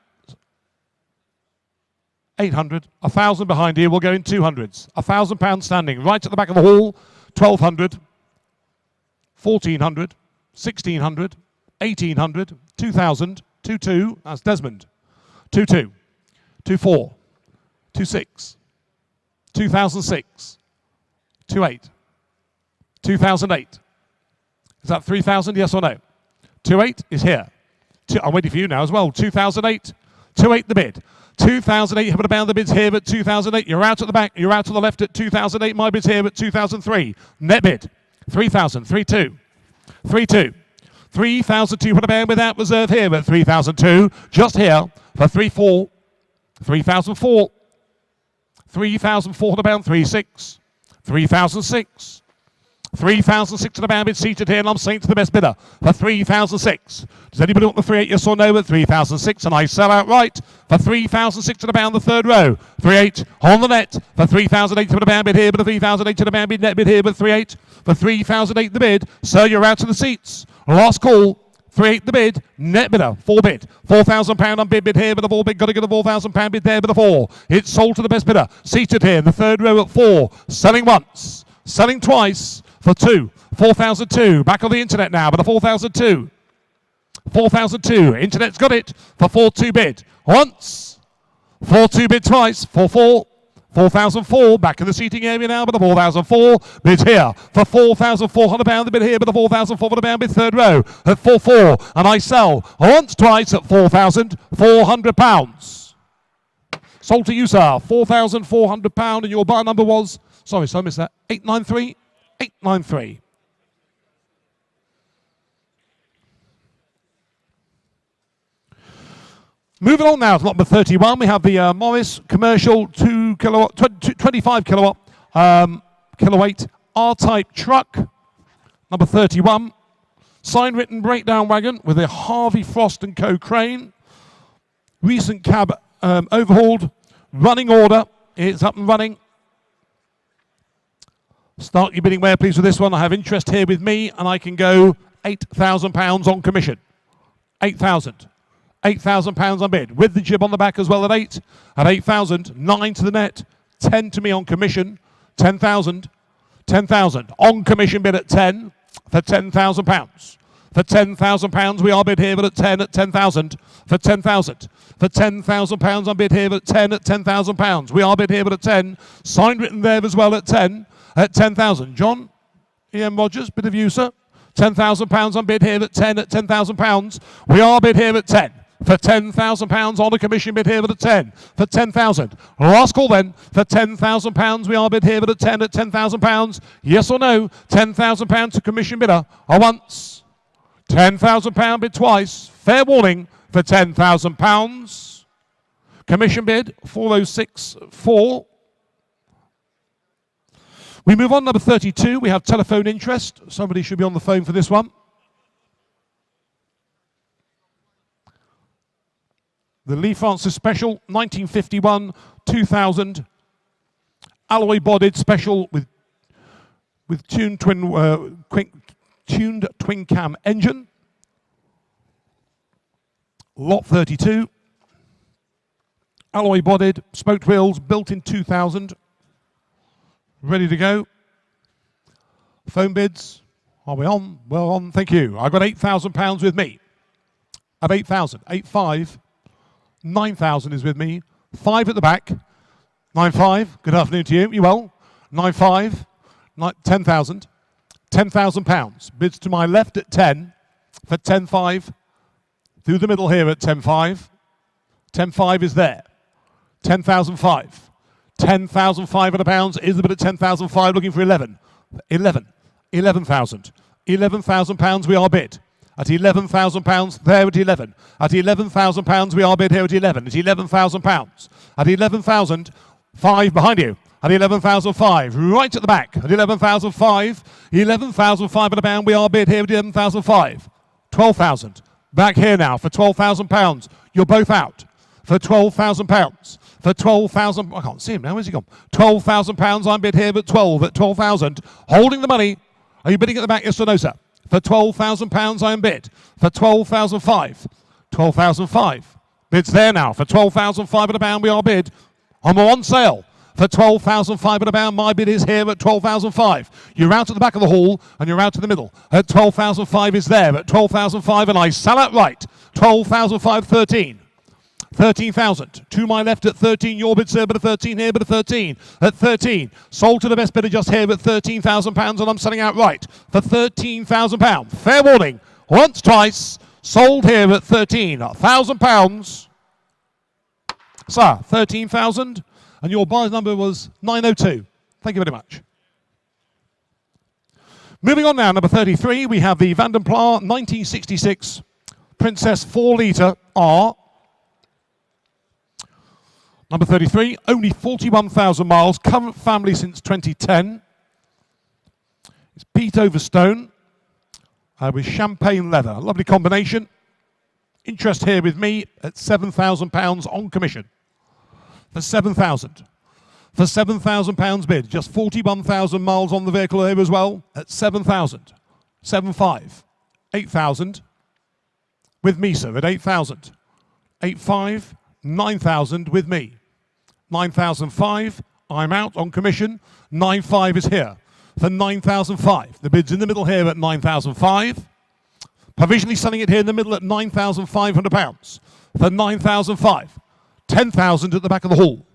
800, 1,000 behind here. We'll go in 200s. £1,000 standing right at the back of the hall. 1,200, 1,400, 1,600, 1,800, 2,000, 2,2. That's Desmond. 2,2, 2,4. 2,6, 2006, 2,8, 2008. Is that 3,000? Yes or no? 2,8 is here. I'm waiting for you now as well. 2008, 2,8 the bid. 2008, have about the bids here at 2008. You're out at the back. You're out to the left at 2008. My bid's here at 2003. Net bid 3,000, 3,2, 3,2, 3,002. Put a band without reserve here at 3,002. Just here for 3,4, 3,004. 3,400 pound, 3,600, 3,006, 3,006 to the band bid seated here, and I'm saying to the best bidder for 3,006. Does anybody want the 3,8 yes or no at 3,006? And I sell outright for 3,006 to the band, the third row. 3,800 on the net for 3,008 to the band bid here, but a 3,008 to the band bid net bid here, but 3,800 for 3,008 the bid. So you're out to the seats. Last call. 3,800 the bid, net bidder, 4 bid, £4,000 on bid here, but the 4 bid, got to get a £4,000 bid there, but the 4. It's sold to the best bidder, seated here in the third row at 4, selling once, selling twice for 2, 4,002, back on the internet now, but a 4,002, 4,002, internet's got it for 4,2 bid, once, 4,2 bid twice, 4,4, 4,004, back in the seating area now, but the 4,004 bids here for £4,400 the bid here, but the £4,400 bid third row at 4,4, and I sell once, twice at £4,400. Sold to you, sir, £4,400, and your buy number was, sorry, so I missed that, 893, 893. Moving on now to lot number 31, we have the Morris commercial 2 kilowatt, 25 kilowatt, kilowatt R-type truck, number 31. Sign written breakdown wagon with a Harvey Frost & Co. crane. Recent cab overhauled. Running order. It's up and running. Start your bidding where please with this one. I have interest here with me and I can go £8,000 on commission. 8,000. £8,000 on bid, with the jib on the back as well at 8. At 8,000, 9 to the net, 10 to me on commission, 10,000, 10,000. On commission bid at 10 for £10,000. For £10,000 we are bid here but at 10 at 10,000. For 10,000. For £10,000 on bid here at 10 at £10,000. We are bid here but at 10. Signed written there as well at 10 at 10,000. John, E.M. Rogers, bid of you, sir. £10,000 on bid here at 10 at £10,000. We are bid here at 10. For £10,000 on a commission bid here at 10. For 10,000. Last call then. For £10,000 we are bid here at 10 at £10,000. Yes or no? £10,000 to commission bidder. Once. £10,000 bid twice. Fair warning for £10,000. Commission bid 4064. We move on, number 32. We have telephone interest. Somebody should be on the phone for this one. The Lee Francis Special, 1951, 2000. Alloy bodied special with tuned twin cam engine. Lot 32. Alloy bodied, spoked wheels, built in 2000. Ready to go. Phone bids. Are we on? Well on, thank you. I've got £8,000 with me. At 8,000. 8,500. 9,000 is with me. 5 at the back. 9,500. Good afternoon to you. You well? 9,500. 10,000. £10,000. Bids to my left at 10 for 10,500. Through the middle here at 10,500. 10,500 is there. 10,500. £10,500 is the bid at 10,500, looking for 11. 11,000. £11,000 we are bid. At £11,000 there at 11. At £11,000 we are bid here at 11. At £11,000. At 11,000, 5 behind you. At 11,005, right at the back. At 11,005, 11,500 pound we are bid here at 11,005. 12,000. Back here now for £12,000. You're both out for £12,000. For 12,000, I can't see him now, where's he gone? £12,000 I'm bid here at 12, at 12,000. Holding the money. Are you bidding at the back, yes or no, sir? For £12,000 I am bid. For 12,005. 12,005. Bids there now. For £12,500 we are bid. I'm on sale. For £12,500 my bid is here at 12,005. You're out at the back of the hall and you're out to the middle. At 12,005 is there. At 12,005 and I sell outright. 12,005, 13. 13,000. To my left at 13. Your bid, sir, but a 13 here, but a 13. At 13. Sold to the best bidder just here at £13,000 and I'm selling outright for £13,000. Fair warning. Once, twice. Sold here at £13,000. Sir, 13,000. And your buyer's number was 902. Thank you very much. Moving on now, number 33, we have the Van den Pla 1966 Princess 4 litre R. Number 33, only 41,000 miles, current family since 2010. It's peat over stone with champagne leather. Lovely combination. Interest here with me at £7,000 on commission. For 7,000. For £7,000 bid. Just 41,000 miles on the vehicle here as well at 7,000. 7,500. 8,000. With me, sir, at 8,000. 8,500. 9,000 with me. 9,005. I'm out on commission. 9,500 is here. For 9,005. The bid's in the middle here at 9,005. Provisionally selling it here in the middle at £9,500. For 9,005. 10,000 at the back of the hall.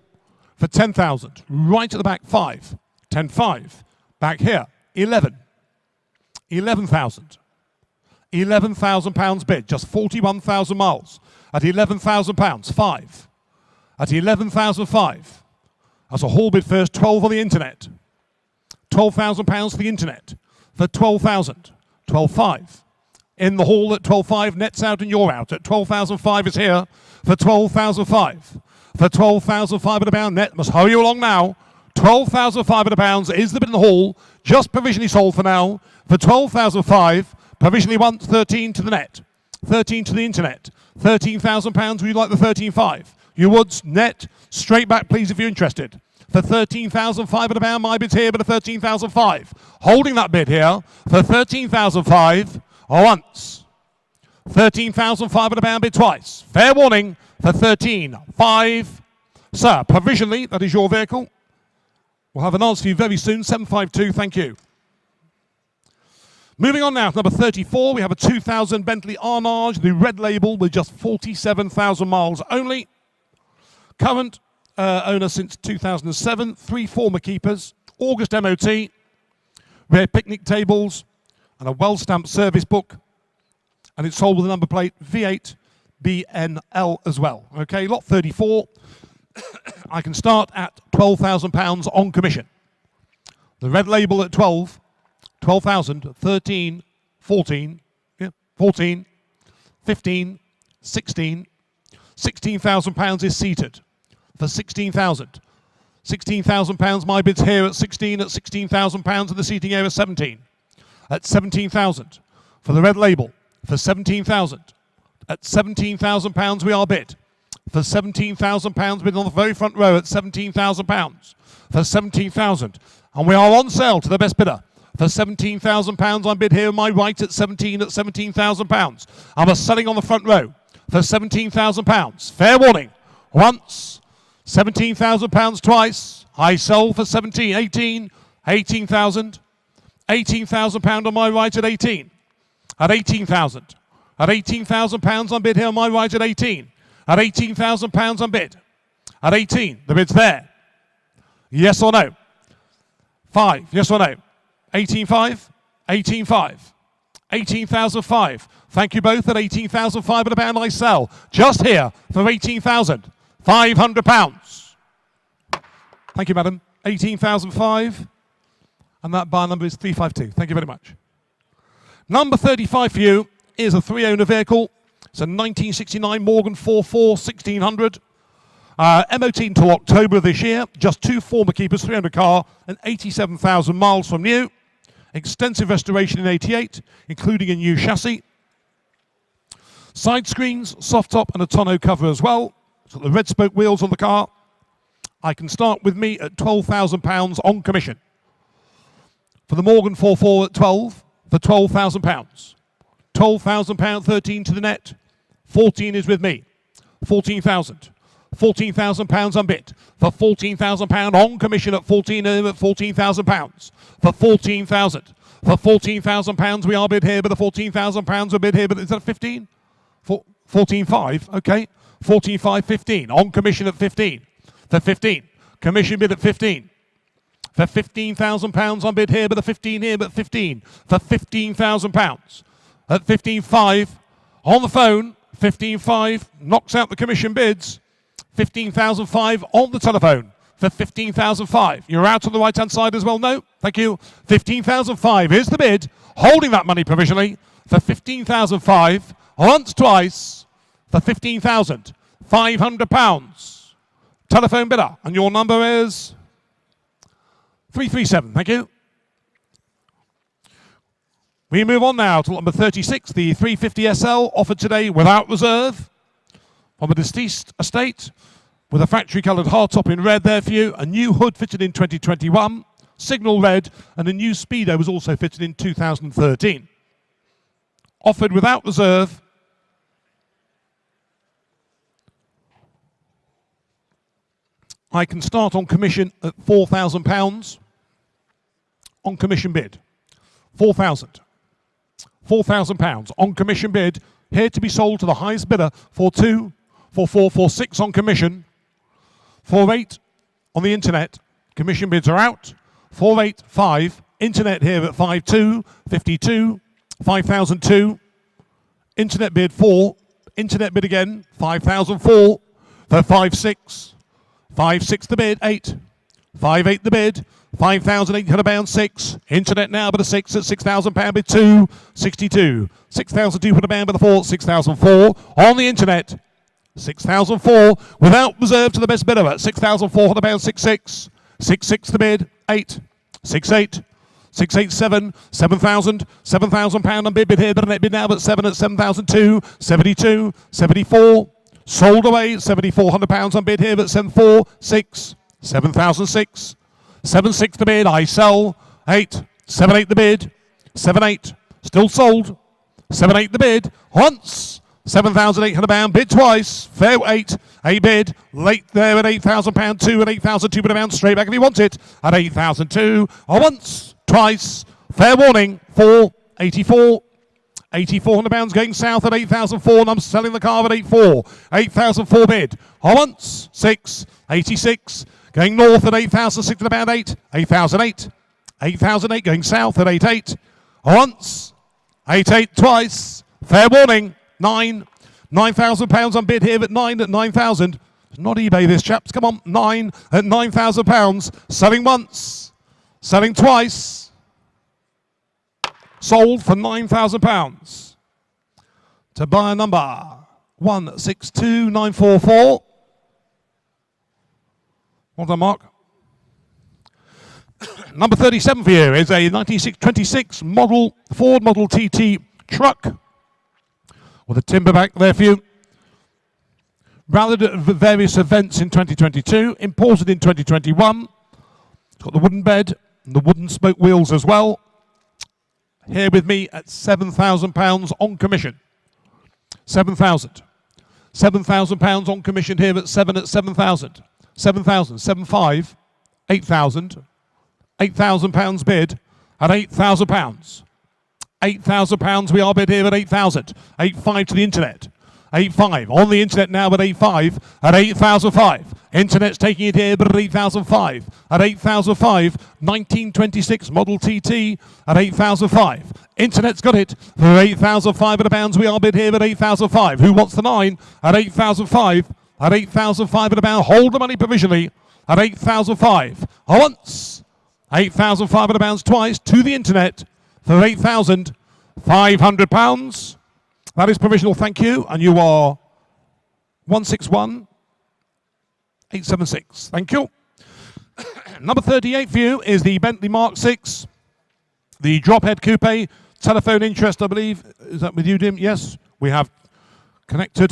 For 10,000. Right at the back, 5. 10,500. Back here, 11. 11,000. £11,000 bid. Just 41,000 miles. At £11,000, 5. At 11,005. That's a hall bid first, 12 on the internet. £12,000 for the internet. For 12,000. 12,500. In the hall at 12,500, nets out and you're out. At 12,005 is here for 12,005. For £12,500 net, must hurry you along now. £12,500 is the bid in the hall, just provisionally sold for now. For 12,005, provisionally once, 13 to the net. 13 to the internet. £13,000, would you like the 13,500? You would, net, straight back please if you're interested. For £13,500, my bid's here, but a 13,500. Holding that bid here for 13,500 once. £13,500 bid twice. Fair warning for 13,500. Sir, provisionally, that is your vehicle. We'll have an answer for you very soon. 752, thank you. Moving on now to number 34, we have a 2000 Bentley Arnage, the red label with just 47,000 miles only. Current owner since 2007, 3 former keepers, August MOT, rare picnic tables, and a well-stamped service book. And it's sold with a number plate V8 BNL as well. Okay, lot 34. I can start at £12,000 on commission. The red label at 12,000, 13, 14, yeah, 14, 15, 16. £16,000 is seated for 16,000. £16,000, my bid's here at 16, at £16,000, and the seating area 17. At 17,000 for the red label, for 17,000. At £17,000 we are bid. for £17,000, bid on the very front row at £17,000 for 17,000. And we are on sale to the best bidder for £17,000. I'm bid here on my right at £17,000. I'm selling on the front row for £17,000. Fair warning. Once, £17,000 twice. I sell for 17, 18, 18,000. £18,000 on my right at 18. At 18,000. At £18,000 I'm bid here on my right at 18. At £18,000 I'm bid. At 18, the bid's there. Yes or no? 5, yes or no? 18,500, 18,500, 18,500. Thank you both at 18,500 at a pound I sell. Just here for £18,500. Thank you, madam. 18,500. And that bar number is 352. Thank you very much. Number 35 for you is a three-owner vehicle. It's a 1969 Morgan 44 1600. MOT until October of this year. Just two former keepers, 300 car, and 87,000 miles from new. Extensive restoration in 88, including a new chassis. Side screens, soft top, and a tonneau cover as well. It's got the red spoke wheels on the car. I can start with me at £12,000 on commission. For the Morgan 44 at 12, for £12,000. £12,000, 13 to the net. 14 is with me. 14,000. £14,000 unbid for £14,000 on commission at 14,000 pounds for 14,000 for £14,000 we are bid here, but the £14,000 are bid here, but is that 15? 14,500, okay. 14,500, 15 on commission at 15 for 15. Commission bid at 15 for £15,000 on bid here, but the 15 here, but 15 for £15,000 at 15,500 on the phone. 15,500 knocks out the commission bids. 15,500 on the telephone for 15,500. You're out on the right-hand side as well? No? Thank you. 15,500 is the bid. Holding that money provisionally for 15,500. Once, twice for £15,500. Telephone bidder. And your number is 337. Thank you. We move on now to number 36, the 350 SL, offered today without reserve. On a deceased estate with a factory coloured hardtop in red there for you. A new hood fitted in 2021, signal red, and a new speedo was also fitted in 2013. Offered without reserve. I can start on commission at £4,000. On commission bid. £4,000. £4,000 on commission bid. Here to be sold to the highest bidder for 2, for 4, for 6 on commission. 4,800 on the internet. Commission bids are out. 4,850. Internet here at 5,200. 52. 5,002. Internet bid 4. Internet bid again. 5,004. For 5,600. 5,600 the bid. 8. 5,800 the bid. 5,800 pound 6. Internet now but a 6 at £6,000 bid 2. 62. 6,200 pound by the 4. 6,004 on the internet. 6,004 without reserve to the best bidder at 6,400 pound 6,600. 6,600 the bid. 8. 6,800. 6,870. 7,000. £7,000 on bid here, but a net bid now but 7 at 7,002. 72. 74. Sold away. £7,400 on bid here, but 7,400. 6. 7,006. 7,600 the bid. I sell. 8. 7,800 the bid. 7,800. Still sold. 7,800 the bid. Once. £7,800 bid twice. Fair 8. A bid. Late there at £8,000. 2 and 8,200 pound straight back if you want it at 8,002. Once. Twice. Fair warning. 4. 84. £8,400 going south at 8,004 and I'm selling the car at 8,400. 8,004 bid. Once. 6. 86. Going north at 8,600 about 8. 8,008. 8,008 going south at 8,800. Once. 8,800 twice. Fair warning. 9. £9,000 on bid here at 9 at 9,000. It's not eBay this, chaps. Come on. 9 at £9,000. Selling once. Selling twice. Sold for £9,000. To buyer number 162944. Well done, Mark. Number 37 for you is a 1926 model Ford Model TT truck with a timber back there for you. Branded at various events in 2022, imported in 2021. It's got the wooden bed and the wooden spoke wheels as well. Here with me at £7,000 on commission. 7,000. £7,000 on commission here at 7,000. 7,000. 7,500. 8,000. £8,000 bid at £8,000. £8,000 we are bid here at 8,000. 8,500 to the internet. 8,500 on the internet now at 8,500 at 8,005. Internet's taking it here, but at 8,005. At 8,005, 1926 Model TT at 8,005. Internet's got it for 8,500 pounds. We are bid here at 8,005. Who wants the 9 at 8,005? At 8,500 pounds. Hold the money provisionally at 8,005. Once. 8,500 pounds twice to the internet for 8,500 pounds. That is provisional, thank you. And you are 161,876. Thank you. Number 38 for you is the Bentley Mark 6, the drop head coupe, telephone interest, I believe. Is that with you, Dim? Yes, we have connected.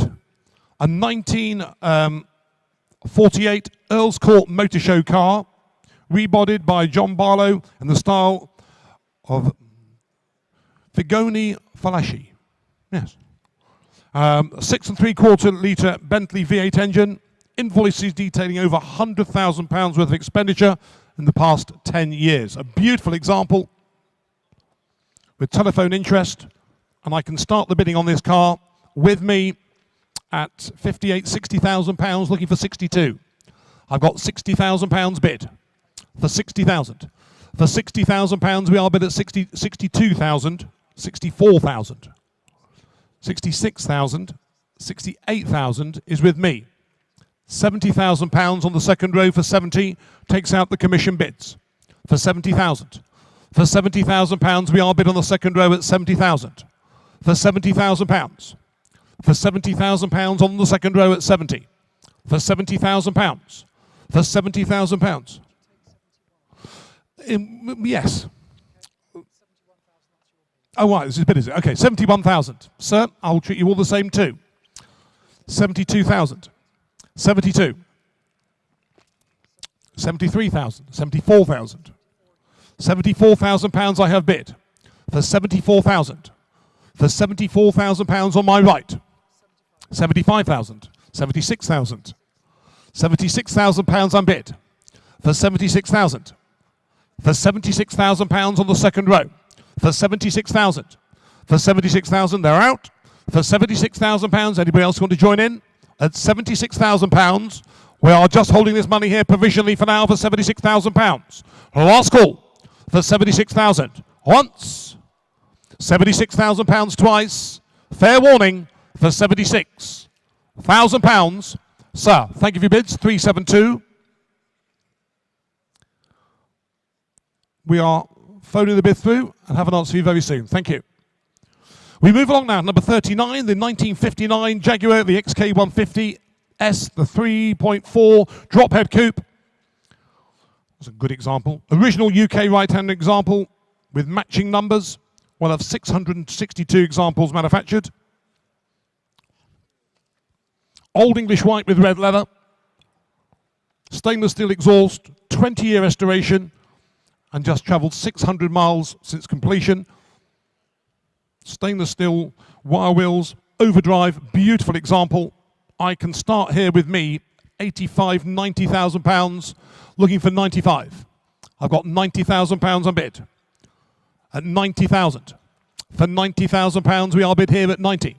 A 1948 Earl's Court Motor Show car, rebodied by John Barlow in the style of Vigoni Falaschi. Yes. 6 3/4 litre Bentley V8 engine. Invoices detailing over £100,000 worth of expenditure in the past 10 years. A beautiful example with telephone interest. And I can start the bidding on this car with me at £60,000, looking for 62. I've got £60,000 bid for 60,000. For £60,000 we are bid at 62,000, 64,000. 66,000, 68,000 is with me. £70,000 on the second row for 70 takes out the commission bids for 70,000. For £70,000 we are bid on the second row at 70,000. For £70,000. For £70,000 on the second row at 70. For £70,000. For £70,000. Yes. Oh, right, this is a bit, is it? Okay, 71,000. Sir, I'll treat you all the same too. 72,000. 72. 73,000. 74,000. £74,000 I have bid for 74,000. For £74,000 on my right. 75,000. 76,000. £76,000 I'm bid for 76,000. For £76,000 on the second row. For 76,000. For 76,000, they're out. For £76,000, anybody else want to join in? At £76,000, we are just holding this money here provisionally for now for £76,000. Last call for 76,000. Once. £76,000 twice. Fair warning for £76,000. Sir, thank you for your bids. 372. We are phoning the bid through and have an answer for you very soon. Thank you. We move along now. Number 39, the 1959 Jaguar, the XK150S, the 3.4 drop head coupe. That's a good example. Original UK right-hand example with matching numbers. One of 662 examples manufactured. Old English white with red leather. Stainless steel exhaust, 20-year restoration, and just travelled 600 miles since completion. Stainless steel wire wheels, overdrive, beautiful example. I can start here with me, 85, 90,000 pounds, looking for 95. I've got 90,000 pounds on bid. At 90,000. For 90,000 pounds, we are bid here at 90.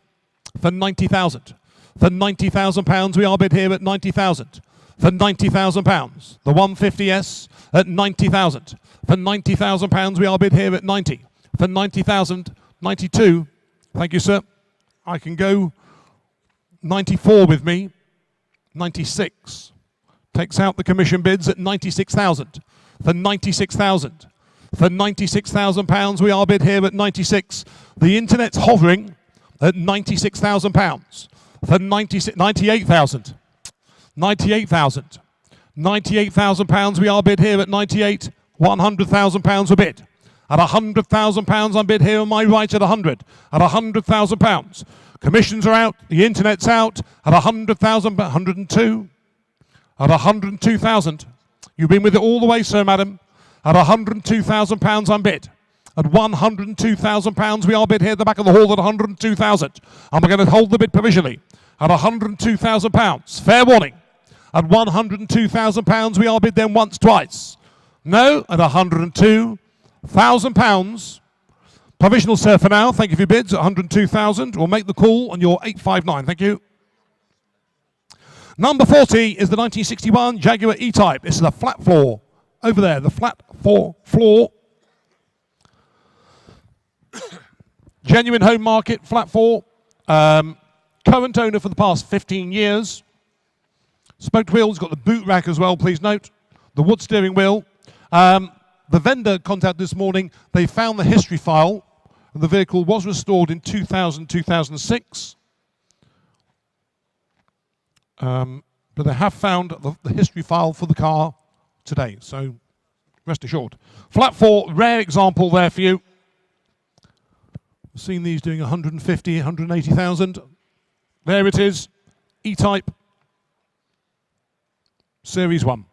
For 90,000. For 90,000 pounds, we are bid here at 90,000. For 90,000 pounds, the 150S at 90,000. For 90,000 pounds, we are bid here at 90. For 90,000, 92. Thank you, sir. I can go 94 with me. 96. Takes out the commission bids at 96,000. For 96,000. For 96,000 pounds, we are bid here at 96. The internet's hovering at 96,000 pounds. For 98,000. 98,000. 98,000 pounds, we are bid here at 98. 100,000 pounds a bid. At 100,000 pounds, I'm bid here on my right at 100. At 100,000 pounds. Commissions are out. The internet's out. At 100,000, 102. At 102,000. You've been with it all the way, sir, madam. At £102,000 I'm bid. At £102,000 we are bid here at the back of the hall at 102,000. And we're going to hold the bid provisionally. At £102,000. Fair warning. At £102,000 we are bid then once, twice. No, at £102,000. Provisional, sir, for now. Thank you for your bids. At 102,000. We'll make the call on your 859. Thank you. Number 40 is the 1961 Jaguar E-Type. This is a flat floor. Over there, the flat floor. Genuine home market, flat four. Current owner for the past 15 years. Spoked wheels, got the boot rack as well, please note. The wood steering wheel. The vendor contacted this morning. They found the history file. The vehicle was restored in 2000-2006. But they have found the history file for the car today, so rest assured. Flat four, rare example there for you. I've seen these doing 150, 180,000. There it is, E-Type, Series 1.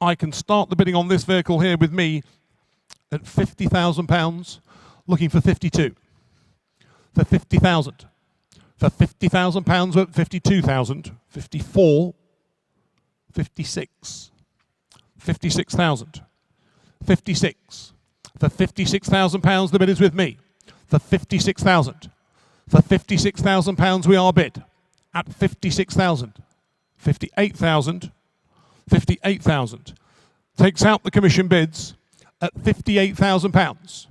I can start the bidding on this vehicle here with me at £50,000, looking for 52. For 50,000. For £50,000, at 52,000, 54, 56, 56,000, 56. For £56,000, the bid is with me. For 56,000. For £56,000, we are bid at 56,000, 58,000, 58,000. Takes out the commission bids at £58,000.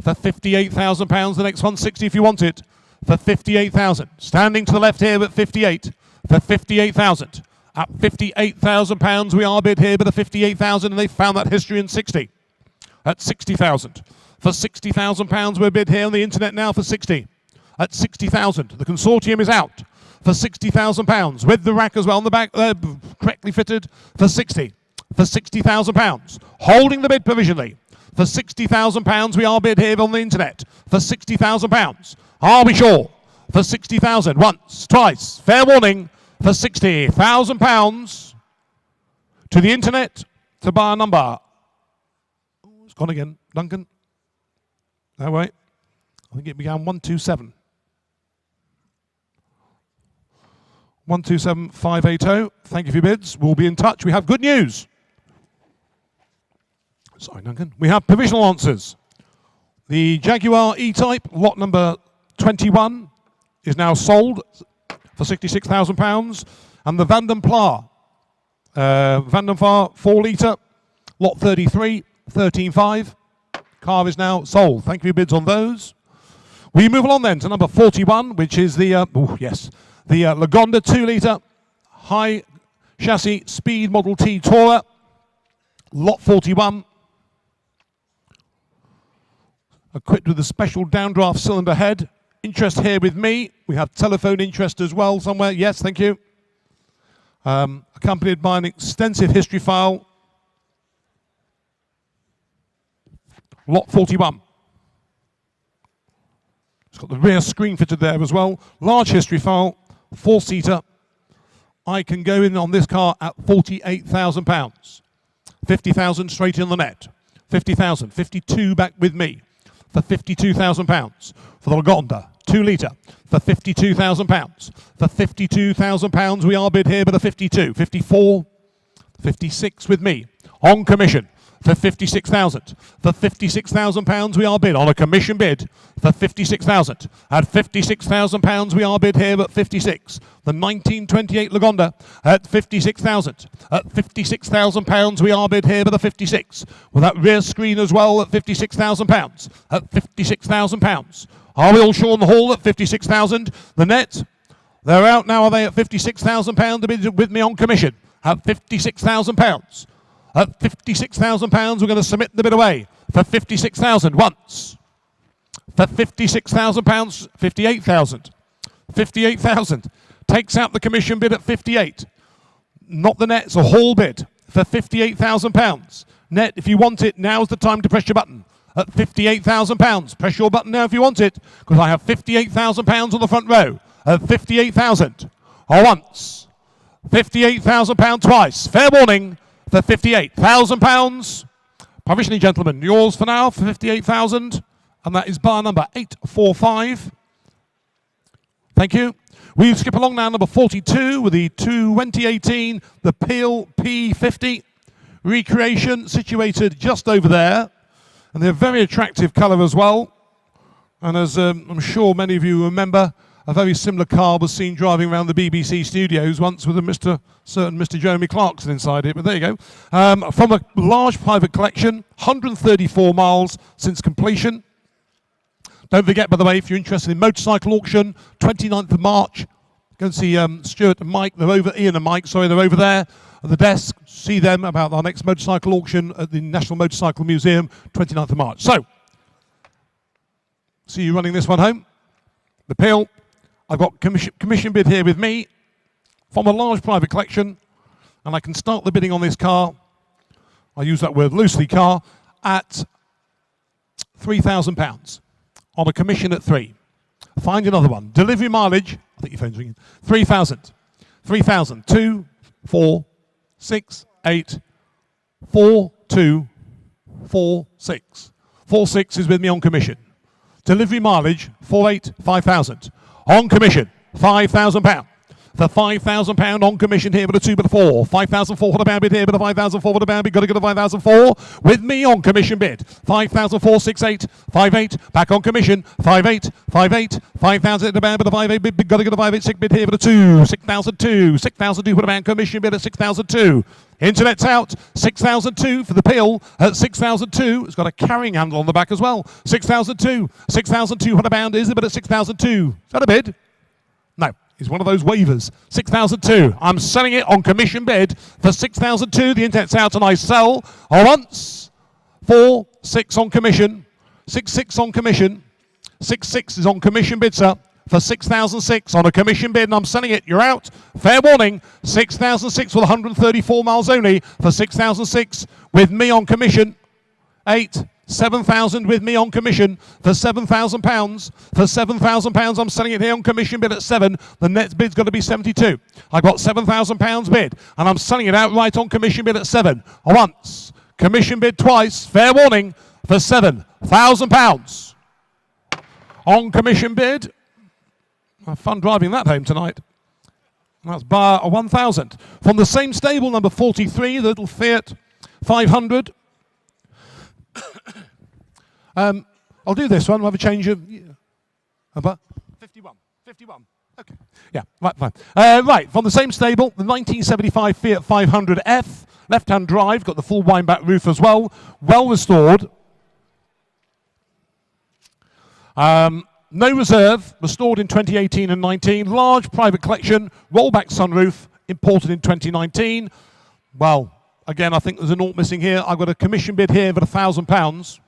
For £58,000, the next 160 if you want it. For 58,000. Standing to the left here at 58. For 58,000. At £58,000 we are bid here, but the 58,000 and they found that history in 60. At 60,000. For £60,000 we're bid here on the internet now for 60. At 60,000. The consortium is out. For £60,000 with the rack as well on the back, correctly fitted. For 60. For £60,000. Holding the bid provisionally. For £60,000 we are bid here on the internet. For £60,000. Are we sure? For 60,000. Once, twice. Fair warning. For £60,000 to the internet to buy a number. Oh, it's gone again. Duncan. No, wait. I think it began 127. 127580. Thank you for your bids. We'll be in touch. We have good news. Sorry, Duncan. We have provisional answers. The Jaguar E-Type, lot number 21, is now sold for £66,000. And the Vanden Pla, 4 litre, lot 33, 13.5. Car is now sold. Thank you for your bids on those. We move on then to number 41, which is the, the Lagonda 2 litre high chassis speed Model T Tourer, lot 41. Equipped with a special downdraft cylinder head. Interest here with me. We have telephone interest as well somewhere. Yes, thank you. Accompanied by an extensive history file. Lot 41. It's got the rear screen fitted there as well. Large history file, 4-seater. I can go in on this car at £48,000. 50,000 straight in the net. 50,000, 52 back with me. For £52,000 for the Lagonda 2 litre for £52,000. For £52,000 we are bid here with a 52, 54, 56 with me on commission for 56,000. For £56,000 we are bid on a commission bid for 56,000. At £56,000 we are bid here at 56. The 1928 Lagonda at 56,000. At £56,000 we are bid here with a 56. With that rear screen as well at £56,000. At £56,000. Are we all sure on the hall at 56,000? The net, they're out now, are they at £56,000 to bid with me on commission? At £56,000. At £56,000 we're going to submit the bid away for 56,000 once. For £56,000, 58,000. 58,000. Takes out the commission bid at 58. Not the net, it's a hall bid for £58,000. Net, if you want it, now's the time to press your button. at £58,000. Press your button now if you want it, because I have £58,000 on the front row at 58,000. Once, £58,000 twice. Fair warning for £58,000. Provisionally, gentlemen, yours for now for 58,000, and that is bar number 845. Thank you. We skip along now, number 42 with the 2018, the Peel P50 recreation, situated just over there, and they're a very attractive colour as well. And as I'm sure many of you remember, a very similar car was seen driving around the BBC studios once with a certain Mr. Jeremy Clarkson inside it, but there you go. From a large private collection, 134 miles since completion. Don't forget, by the way, if you're interested in motorcycle auction, 29th of March, go and see Stuart and Mike. Ian and Mike, sorry, they're over there at the desk. See them about our next motorcycle auction at the National Motorcycle Museum, 29th of March. So, see you running this one home. The Peel. I've got commission bid here with me from a large private collection, and I can start the bidding on this car. I use that word loosely, car, at £3,000 on a commission at 3. Find another one. Delivery mileage, I think your phone's ringing, 3,000. 3,000. 2, 4, 6, 8, 4, 2, 4, 6. 4, 6 is with me on commission. Delivery mileage, 4, 8, 5,000. On commission, £5,000. For £5,000 on commission here with a 2 but a 4. 5,400 bid here with a 5,400 bid. Got to get a 5,004 with me on commission bid. 5,468, 58 back on commission. 58, 58, 5,000 at the band with a 58 bid. Got to get a 586 bid here with a 2. 6,002, 6,002 for the band commission bid at 6,002. Internet's out, 6,002 for the Peel at 6,002. It's got a carrying handle on the back as well. 6,002, 6,200 pound is the bid at 6,002. Is that a bid? No. Is one of those waivers. 6,002. I'm selling it on commission bid for 6,002. The intent's out and I sell once. 4, 6 on commission. 6, 6 on commission. 6, 6 is on commission bid, sir, for 6,006 on a commission bid, and I'm selling it. You're out. Fair warning. 6,006 for 134 miles only for 6,006 with me on commission. 8. 7,000 with me on commission for £7,000. For £7,000, I'm selling it here on commission bid at 7. The net bid's got to be 72. I got £7,000 bid, and I'm selling it outright on commission bid at 7. Once, commission bid twice. Fair warning for £7,000 on commission bid. Have fun driving that home tonight. That's bar 1,000 from the same stable, number 43, the little Fiat 500. I'll do this one. We'll have a change of... 51. Okay. Yeah, right, fine. Right, from the same stable, the 1975 Fiat 500F. Left-hand drive, got the full wind-back roof as well. Well restored. No reserve, restored in 2018 and 19. Large private collection, rollback sunroof, imported in 2019. Well, again, I think there's a naught missing here. I've got a commission bid here for £1,000.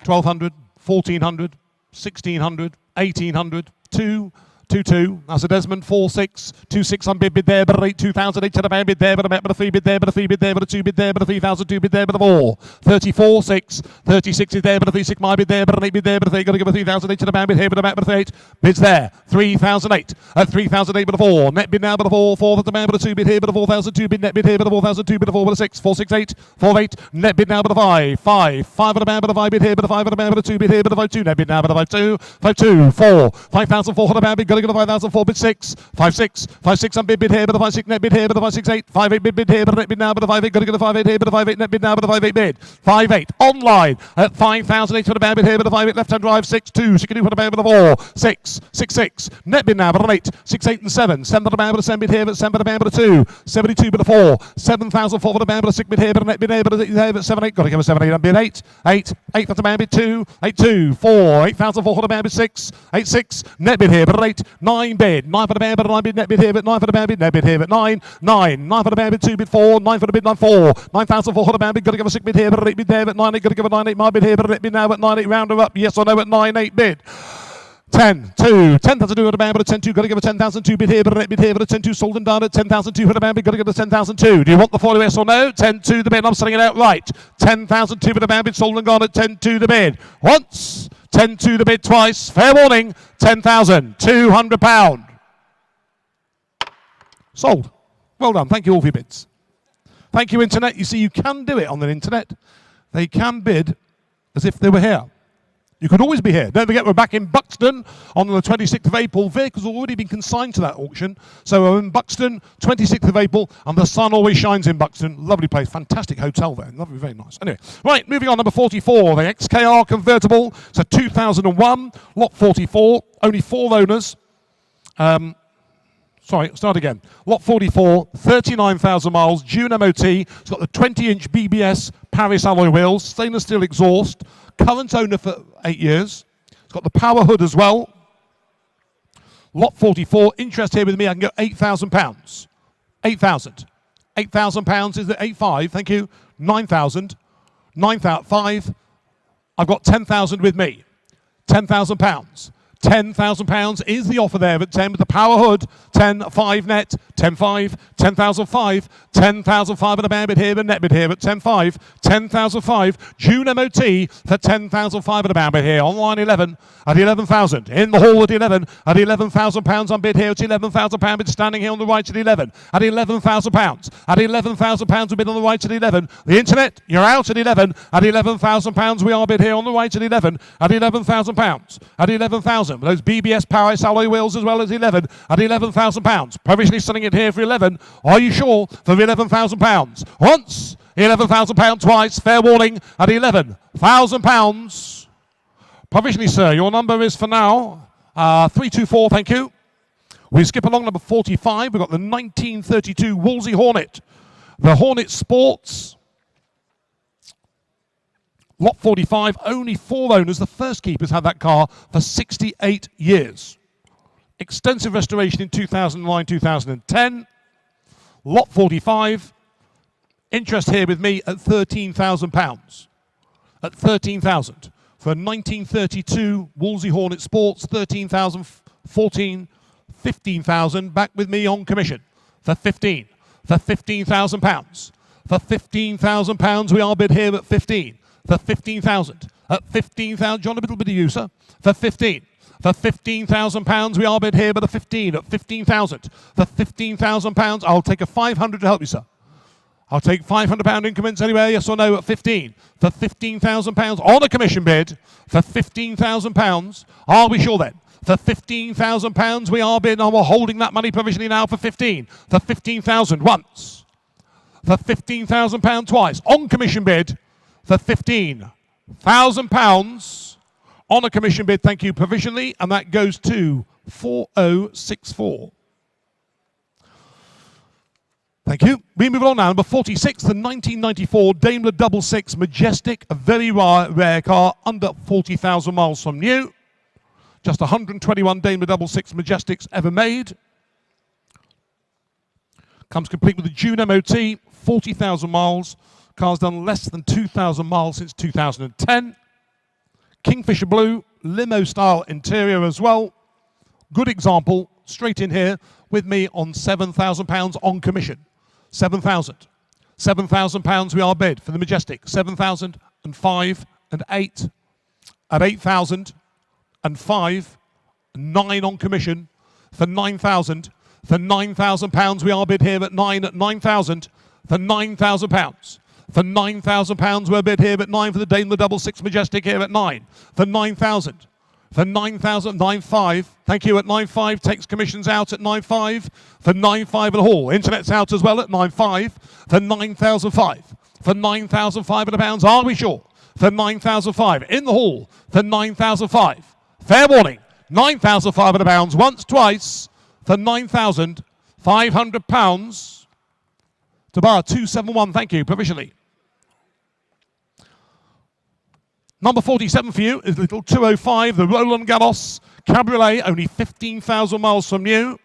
1,200, 1,400, 1,600, 1,800, 2, 2, that's a Desmond, 4, 6, 2, 6 on bid there, but 8, 2,000, 8 to the bid there, but a 3 bid there, but a 3 bid there, but a 2 bid there, but a 3,002 bid there, but a 4, 34, 6, 36 is there, but a 3, 6 my bid there, but an 8 bid there, but a 3, got to give a 3,008 to the bid here, but a 8, bids there, 3,008, at 3,008 but a 4, net bid now but a 4, 4 for the man, but a 2 bid here, but a 4,002 bid, net bid here, but a 4,002 but a 4, but a 6, 4, 6, 8, 4, 8, net bid now but a 5, 5 for the man, but a 5 bid here, but a 5 for the man, but a 2 bid here, but a 5, 2, net bid now but a 5, 2, 5, 2, 4, 5,400 man, bid, got to get a 5,004 bid 6, 5, 6, 5, 6 on bid here, but a 5, 6 net bid here, but a 5, 6, 8, 5, 8 bid here, but a net bid now, but a 5, 8, got to get a 5, 8 here, but a 5, 8 net bid now, but a 5, 8 bid, 5, 8 online at 5,008 for the band bid here, but a 5, 8 left hand drive, 6, 2, 6 for the band with a 4, 6, 6, 6 net bid now, but an 8, 6, 8 and 7, 7 for the band with a 7 bid here, but 7 for the band with a 2, 72 but a 4, 7,004 for the band with a 6 bid here, but a net bid here, but a here, but 7, 8, got to give a 7, 8 on bid 8, 8, 8 for the band bid 2, 8, 2, 4, 8,004 for the band bid 6, 8, 6 net bid here, but an 8, 9 bid, 9 for the band, but a 9 bid net bid here, but 9 for the band bid net bid here, but 9, 9, 9 for the band bid 2 bid 4, 9 for the bid 9 4, 9,004 for the band bid, got to give a 6 bid here, but an 8 bid there, but 9, 8, got to give a 9, 8 my bid here, but a net bid now at 9, 8 rounder up, yes or no at 9, 8 bid. 10, 2, 10,200 band, but a 10, 2, got to give a 10,002 bid here, but a net bid here, but a 10, 2 sold and done at 10,200 band, got to give a 10,002. Do you want the 40 yes or no? 10, 2 the bid, I'm selling it out right. 10,002 bid a band, bid sold and gone at 10, 2 the bid. Once, 10, 2 the bid twice, fair warning, 10,200 pound. Sold. Well done, thank you all for your bids. Thank you, Internet. You see, you can do it on the Internet. They can bid as if they were here. You could always be here. Don't forget, we're back in Buxton on the 26th of April. Vehicles have already been consigned to that auction. So we're in Buxton, 26th of April, and the sun always shines in Buxton. Lovely place. Fantastic hotel there. Lovely, very nice. Anyway, right, moving on, number 44, the XKR convertible. It's a 2001, lot 44, only 4 owners. Sorry, start again. Lot 44, 39,000 miles, June MOT. It's got the 20-inch BBS Paris alloy wheels, stainless steel exhaust, current owner for 8 years. It's got the power hood as well. Lot 44, interest here with me, I can go £8,000. 8,000. £8,000 is it 8,500, thank you. 9,000. 9,500. I've got 10,000 with me. £10,000. £10,000 is the offer there at 10 with the power hood. 10,500 net, 10,500, 10,500, 10,500 a bid here, a net bid here at 10,500, 10,500. June MOT for 10,500 a bid here. Online 11 at 11,000. In the hall at 11 at £11,000 on bid here at £11,000 bid standing here on the right at 11 at £11,000. At £11,000 a bid on the right at 11. The internet, you're out at 11 at £11,000. We are bid here on the right at 11 at £11,000. At 11,000. Those BBS Paris alloy wheels as well as 11 at £11,000. Provisionally selling it here for 11. Are you sure? For £11,000. Once, £11,000 twice. Fair warning at £11,000. Provisionally, sir, your number is for now 324, thank you. We skip along number 45. We've got the 1932 Wolseley Hornet. The Hornet Sports. Lot 45, only 4 owners. The first keepers had that car for 68 years. Extensive restoration in 2009, 2010. Lot 45, interest here with me at £13,000. At 13,000 for a 1932 Wolseley Hornet Sports, 13,000, 14, 15,000. Back with me on commission for 15, for £15,000. For £15,000, we are bid here at 15. For 15,000. At 15,000, John, a little bit of you, sir. For 15. For £15,000, we are bid here, but a 15 at 15,000. For £15,000, I'll take a 500 to help you, sir. I'll take £500 increments anywhere, yes or no, at 15. For £15,000 on a commission bid. For £15,000, are we sure then? For £15,000, we are bid, and we're holding that money provisionally now for 15. For 15,000 once. For £15,000 twice on commission bid. For £15,000 on a commission bid, thank you, provisionally, and that goes to 4064. Thank you. We move on now. Number 46, the 1994 Daimler 66 Majestic, a very rare car, under 40,000 miles from new. Just 121 Daimler 66 Majestics ever made. Comes complete with a June MOT, 40,000 miles. Car's done less than 2,000 miles since 2010. Kingfisher blue, limo style interior as well. Good example, straight in here with me on £7,000 on commission. 7,000. £7,000 we are bid for the Majestic. 7,005 and 8 at 8,000 and 5 and 9 on commission for 9,000. For £9,000 we are bid here at 9 at 9,000 for £9,000. For £9,000 we're bid here at 9 for the Daimler 66 Majestic here at 9. For 9,000. For 9,000, 9,500. Thank you at 9,500. Takes commissions out at 9,500. For 9,500 at all. Internet's out as well at 9,500. For 9,500. For £9,500. Are we sure? For 9,500. In the hall. For 9,500. Fair warning. £9,500 once, twice. For £9,500. To bar 271. Thank you. Provisionally. Number 47 for you is little 205, the Roland Garros Cabriolet, only 15,000 miles from new.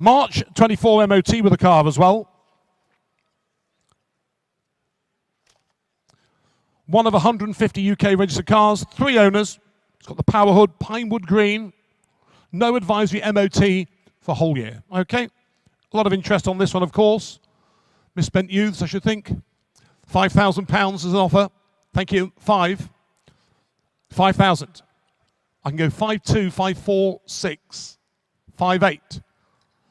March 24 MOT with the car as well. one of 150 UK registered cars, 3 owners. It's got the power hood, Pinewood Green, no advisory MOT for whole year. Okay, a lot of interest on this one, of course. Misspent youths, I should think. £5,000 as an offer. Thank you. 5,000. I can go 5,2, 5,4, 6, 5,8,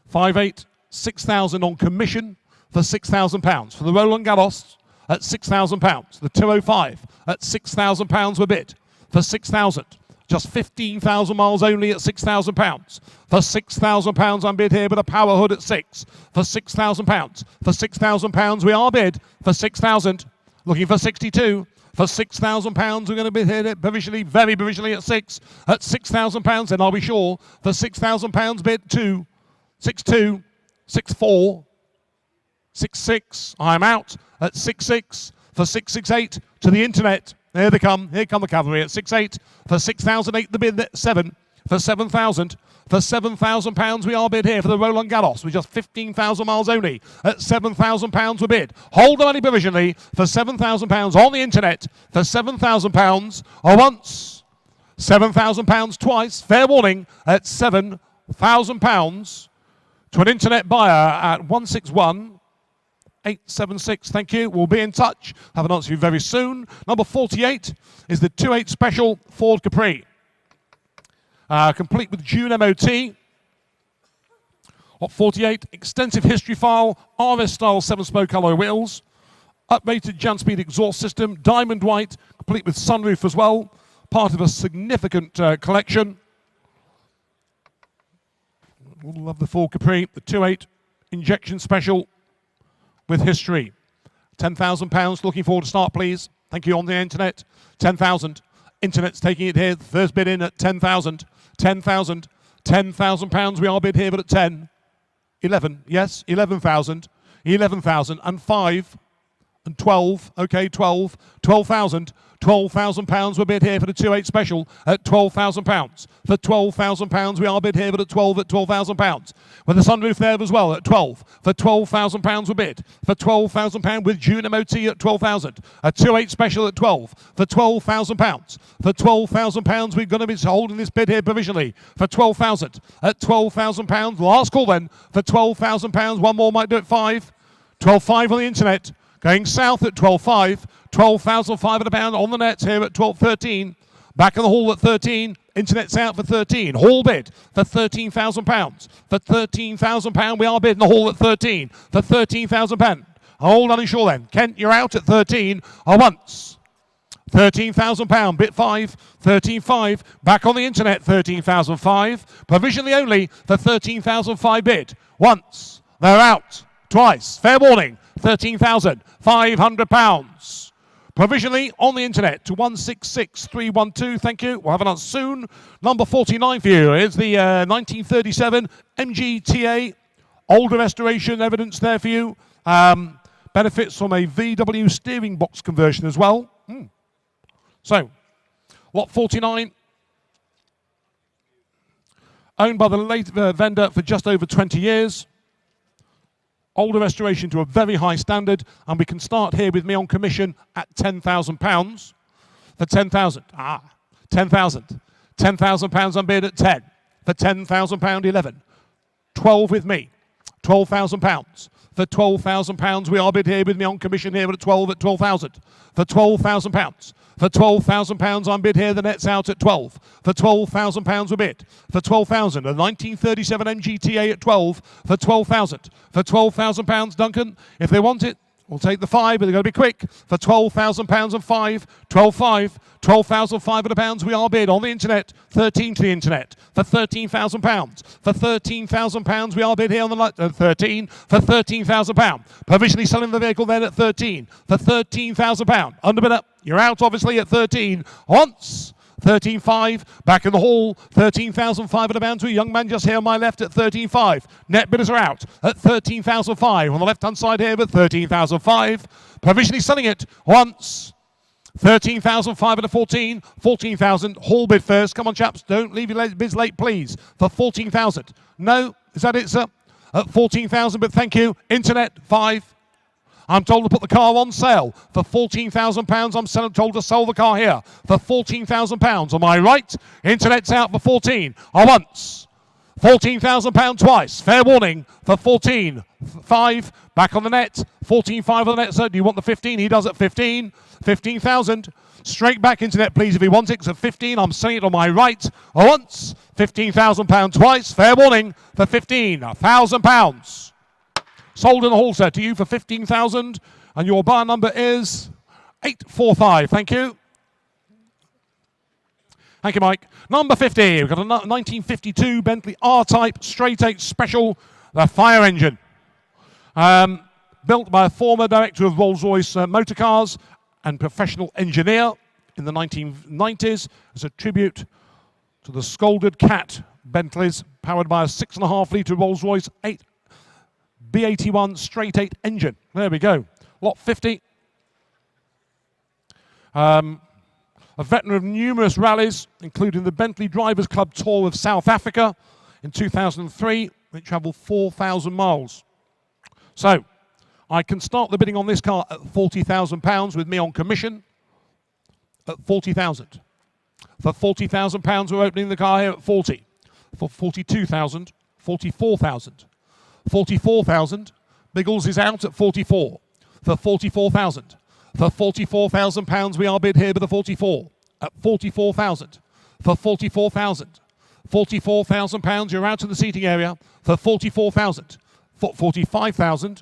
5,8, 6,000 on commission for £6,000 for the Roland Garros at £6,000. The 205 at £6,000 a bid for 6,000. Just 15,000 miles only at £6,000. For £6,000 I'm bid here with a power hood at 6 for £6,000. For £6,000 we are bid for 6,000. Looking for 62. For £6,000 we're going to bid here provisionally, very provisionally at 6 at £6,000. Then I'll be sure for £6,000 bid 2, 6-2, 6-4, 6-6. I'm out at 6-6 for 6-6-8 to the internet. There they come. Here come the cavalry at 6-8 for 6,008. The bid at 7 for 7,000. For £7,000 we are bid here for the Roland Garros with just 15,000 miles only at £7,000 we bid. Hold the money provisionally for £7,000 on the internet for £7,000 or once, £7,000 twice. Fair warning at £7,000 to an internet buyer at 161. 876, thank you. We'll be in touch. Have an answer for you very soon. Number 48 is the 28 Special Ford Capri. Complete with June MOT. Lot 48, extensive history file, RS-style 7-spoke alloy wheels, uprated Janspeed exhaust system, diamond white, complete with sunroof as well. Part of a significant collection. We'll love the Ford Capri, the 28 injection special with history. £10,000, looking forward to start, please. Thank you on the internet. 10,000. Internet's taking it here. First bid in at 10,000. 10,000. £10,000 we are bid here, but at 10. 11. Yes, 11,000. 11,000 and 5 and 12. Okay, 12. 12,000. £12,000 we're bid here for the 28 special at £12,000. For £12,000 we are bid here, but at 12 at £12,000. With the sunroof there as well at 12. For £12,000 we bid. For £12,000 with June MOT at 12,000. A 28 special at 12. For £12,000. For £12,000 we're going to be holding this bid here provisionally. For 12,000. At £12,000. Last call then. For £12,000. One more might do it 5. 12.5 on the internet. Going south at 12.5. 12,500 £1 on the net here at 12.13. Back in the hall at 13. Internet's out for 13. Hall bid for £13,000. For £13,000 we are bid in the hall at 13. For £13,000. Hold on unsure then. Kent, you're out at 13. Once. £13,000. Bit 5. 13.5. Back on the internet. 13,005. Provisionally only for £13,005 bid. Once. They're out. Twice. Fair warning. £13,500. Provisionally on the internet to 166312. Thank you. We'll have an answer soon. Number 49 for you is the 1937 MGTA. Older restoration evidence there for you. Benefits from a VW steering box conversion as well. So, lot 49. Owned by the late vendor for just over 20 years. Older restoration to a very high standard, and we can start here with me on commission at £10,000 for 10,000. 10,000. £10,000 on bid at 10 for £10,000. 11. 12 with me. £12,000 for £12,000. We are bid here with me on commission here at 12 at 12,000 for £12,000. For £12,000 I'm bid here, the net's out at 12. For £12,000 we bid. For 12,000, a 1937 MGTA at 12 for 12,000. For £12,000, Duncan, if they want it, we'll take the 5, but they've got to be quick. For £12,000 and 5, 12,500, £12,500 we are bid on the internet, 13 to the internet. For £13,000. For £13,000 we are bid here on the 13 for £13,000. Provisionally selling the vehicle then at 13 for £13,000. Underbidder, you're out obviously at 13. Once. 13.5, back in the hall, £13,500 to a young man just here on my left at 13.5. Net bidders are out at 13,005. On the left-hand side here at 13,005. Provisionally selling it once. 13,514, 14,000. Hall bid first. Come on, chaps. Don't leave your bids late, please. For 14,000. No? Is that it, sir? At 14,000, but thank you. Internet, 5. I'm told to put the car on sale for £14,000. I'm told to sell the car here for £14,000. On my right, internet's out for 14. Once. £14,000 twice. Fair warning for 14.5. Back on the net. 14.5 on the net. So do you want the 15? He does at 15. 15,000. Straight back internet, please, if he wants it. It's at 15. I'm selling it on my right. Once. £15,000 twice. Fair warning for £15,000. Sold in the hall, sir, to you for 15,000. And your bar number is 845. Thank you. Thank you, Mike. Number 50, we've got a 1952 Bentley R-Type Straight 8 Special, the fire engine. Built by a former director of Rolls-Royce motor cars and professional engineer in the 1990s as a tribute to the Scolded Cat Bentleys, powered by a 6.5-litre Rolls-Royce B81 Straight 8 engine. There we go. Lot 50. A veteran of numerous rallies, including the Bentley Drivers Club Tour of South Africa in 2003. It travelled 4,000 miles. So, I can start the bidding on this car at £40,000 with me on commission at 40,000. For £40,000, we're opening the car here at 40. For 42,000, 44,000. 44,000, Biggles is out at 44. For 44,000. For £44,000, we are bid here with the 44 at 44,000. For 44,000. £44,000, you're out in the seating area for 44,000. For 45,000.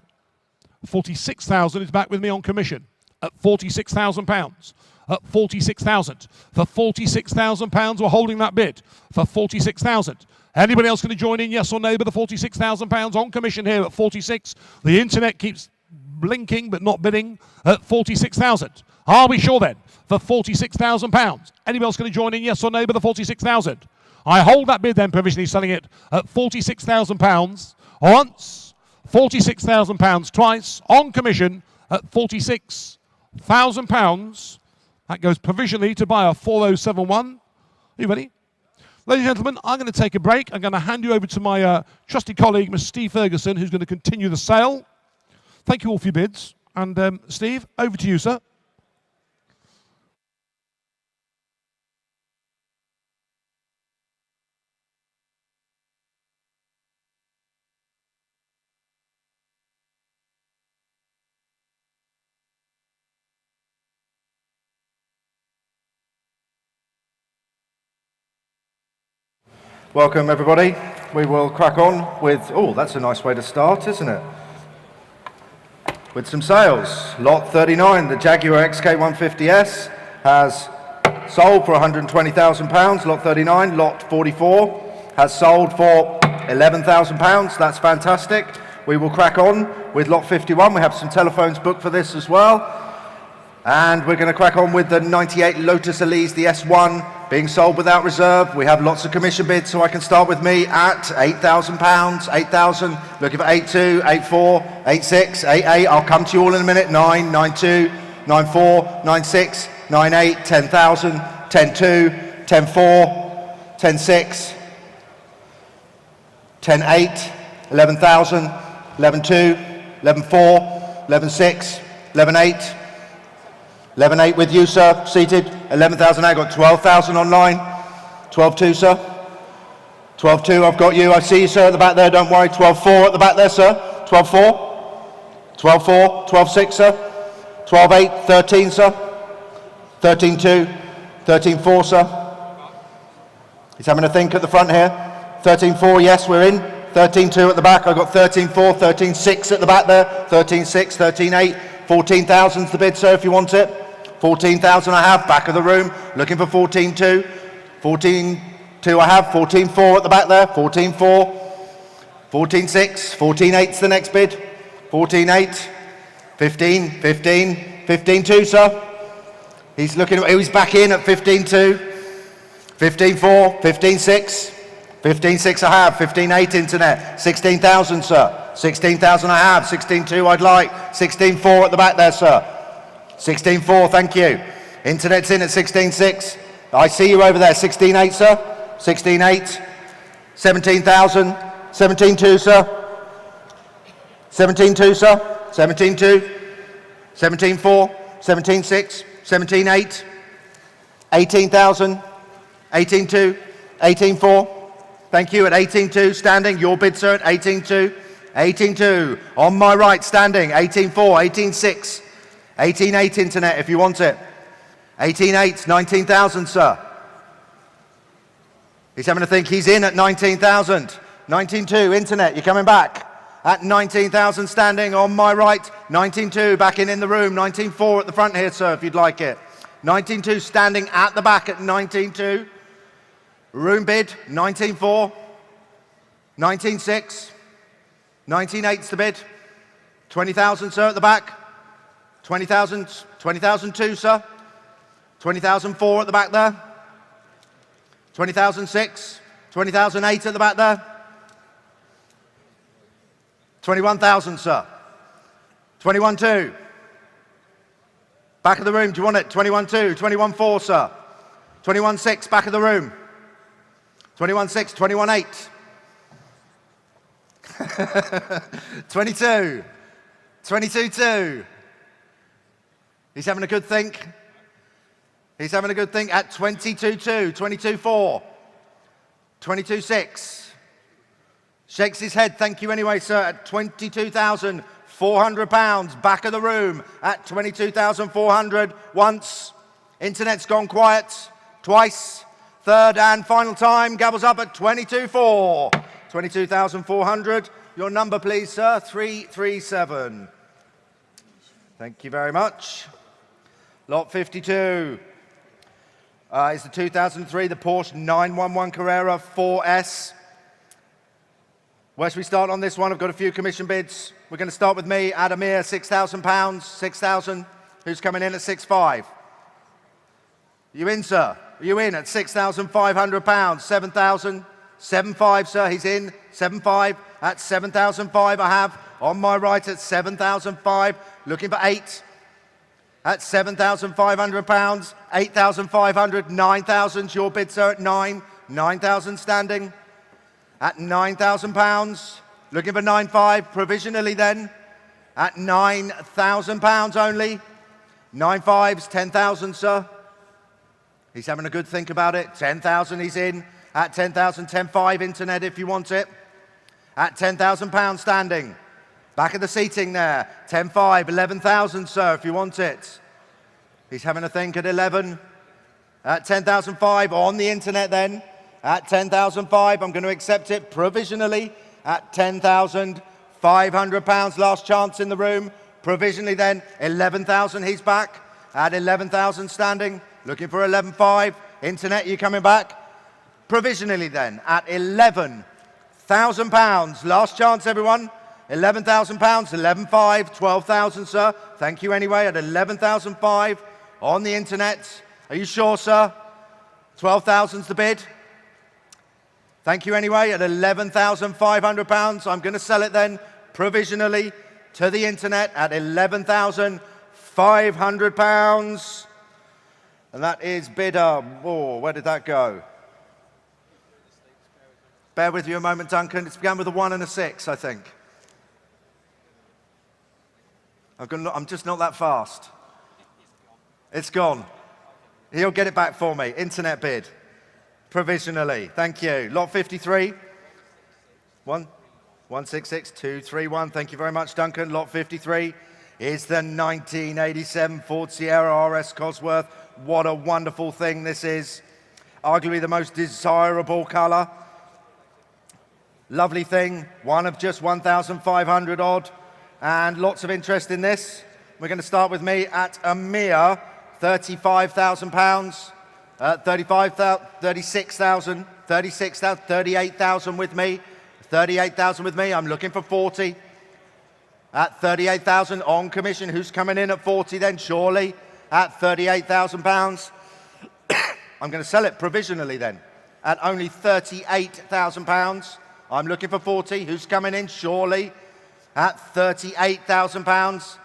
46,000 is back with me on commission at £46,000. At 46,000. For £46,000, we're holding that bid for 46,000. Anybody else going to join in, yes or no, with the £46,000 on commission here at 46? The internet keeps blinking but not bidding at 46,000. Are we sure then? For £46,000. Anybody else going to join in, yes or no, with the 46,000? I hold that bid then, provisionally selling it at £46,000 once, £46,000 twice, on commission at £46,000. That goes provisionally to buyer 4071. Are you ready? Ladies and gentlemen, I'm going to take a break. I'm going to hand you over to my trusty colleague, Mr. Steve Ferguson, who's going to continue the sale. Thank you all for your bids. And Steve, over to you, sir. Welcome everybody. We will crack on with, oh, that's a nice way to start, isn't it? With some sales. Lot 39, the Jaguar XK150S has sold for £120,000, lot 39. Lot 44 has sold for £11,000. That's fantastic. We will crack on with lot 51. We have some telephones booked for this as well. And we're going to crack on with the 98 Lotus Elise, the S1, being sold without reserve. We have lots of commission bids, so I can start with me at £8,000, 8,000, looking for 8.2, 8.4, 8.6, 8.8. I'll come to you all in a minute. 9, 9.2, 9.4, 9.6, 9.8, 10,000, 10.2, 10.4, 10.6, 10.8, 11,000, 11.2, 11.4, 11.6, 11.8. 11.8 with you, sir, seated. 11,000, I got 12,000 online. 12.2, sir. 12.2, I've got you. I see you, sir, at the back there, don't worry. 12.4 at the back there, sir. 12.4. 12.4, 12.6, sir. 12.8, 13, sir. 13.2, 13.4, sir. He's having a think at the front here. 13.4, yes, we're in. 13.2 at the back, I've got 13.4, 13.6 at the back there. 13.6, 13.8. 14,000's the bid, sir, if you want it. 14,000 I have, back of the room, looking for 14.2. 14.2 I have, 14.4 at the back there, 14.4. 14.6, 14.8's the next bid. 14.8, 15, 15, 15.2, sir. He's looking, he's back in at 15.2. 15.4, 15.6. 15.6 I have, 15.8 internet. 16,000, sir. 16,000 I have, 16.2 I'd like. 16.4 at the back there, sir. 16.4, thank you. Internet's in at 16.6. I see you over there, 16.8, sir. 16.8. 17,000. 17.2, sir. 17.2, sir. 17.2. 17,400, 17,600, 17,800, 18,000, 18,200, 18,400. Thank you, at 18,200, standing. Your bid, sir, at 18,200, 18,200. On my right, standing, 18,400, 18,600, 18,800, internet, if you want it. 18,800, 19,000, sir. He's having to think. He's in at 19,000. 19,200, internet, you're coming back. At 19,000, standing. On my right, 19,200, back in the room. 19,400 at the front here, sir, if you'd like it. 19,200, standing at the back at 19,200. Room bid, 19,400, 19,600, 19,800's the bid. 20,000, sir, at the back. 20,000, 20,002, sir. 20,004 at the back there. 20,006, 20,008 at the back there. 21,000, sir. 21,200. Back of the room, do you want it? 21,200, 21,400, sir. 21,600, back of the room. 21,600, 21,800. 22, 22,200. He's having a good think. He's having a good think at 22,200, 22,400, 22,600. Shakes his head, thank you anyway, sir, at £22,400. Back of the room at 22,400. Once. Internet's gone quiet. Twice. Third and final time. Gabbles up at 22,400. 22,400. Your number, please, sir. 337. Thank you very much. Lot 52. Is the 2003, the Porsche 911 Carrera 4S. Where should we start on this one? I've got a few commission bids. We're going to start with me at a mere £6,000. 6,000. Who's coming in at 6,500? You in, sir? Are you in at £6,500? 7,000. 7,500, sir. He's in. 7,500. At 7,500 I have. On my right at 7,500. Looking for 8. At £7,500. 8,500. 9,000. Your bid, sir, at 9. 9,000 standing. At £9,000, looking for 9,500, provisionally then, at £9,000 only. 9,500's 10,000, sir. He's having a good think about it. 10,000 he's in. At 10,000, 10,500 internet if you want it. At £10,000 standing. Back of the seating there. 10,500, 11,000, sir, if you want it. He's having a think at 11. At 10,500 on the internet then. At 10,500, I'm going to accept it provisionally at £10,500. Last chance in the room. Provisionally then, 11,000, he's back. At 11,000 standing, looking for 11,500. Internet, you coming back? Provisionally then, at £11,000. Last chance, everyone. £11,000, 11,500, 12,000, sir. Thank you anyway, at 11,500 on the internet. Are you sure, sir? 12,000's the bid. Thank you anyway, at £11,500. I'm going to sell it then, provisionally, to the internet at £11,500. And that is bidder. Oh, where did that go? Bear with you a moment, Duncan. It's begun with a 1 and a 6, I think. I'm just not that fast. It's gone. He'll get it back for me. Internet bid. Provisionally. Thank you. Lot 53. 166,231. Thank you very much, Duncan. Lot 53 is the 1987 Ford Sierra RS Cosworth. What a wonderful thing this is. Arguably the most desirable color. Lovely thing. One of just 1,500 odd. And lots of interest in this. We're going to start with me at a mere £35,000. 36,000, 36,000, 38,000 with me, 38,000 with me. I'm looking for 40. At 38,000 on commission. Who's coming in at 40 then? Surely. At £38,000. I'm going to sell it provisionally then. At only £38,000. I'm looking for 40. Who's coming in? Surely. At £38,000.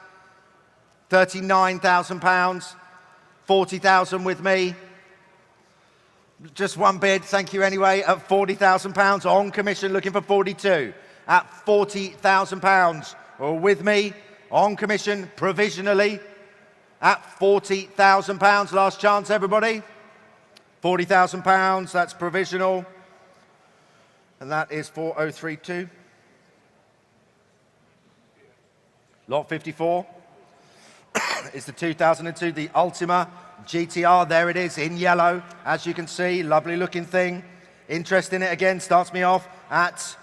£39,000. 40,000 with me. Just one bid, thank you anyway, at £40,000 on commission, looking for 42. At £40,000 with me, on commission provisionally at £40,000. Last chance, everybody. £40,000, that's provisional. And that is 4032. Lot 54 is the 2002, the Ultima GTR. There it is in yellow, as you can see. Lovely looking thing. Interest in it again starts me off at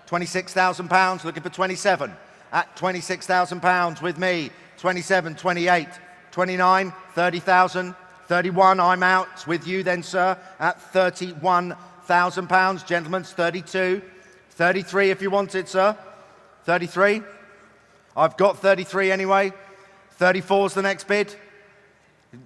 £26,000, looking for 27. At £26,000 with me, 27, 28, 29, 30,000, 31, I'm out with you then, sir, at £31,000. Gentlemen's 32, 33 if you want it, sir. 33. I've got 33 anyway. 34's the next bid.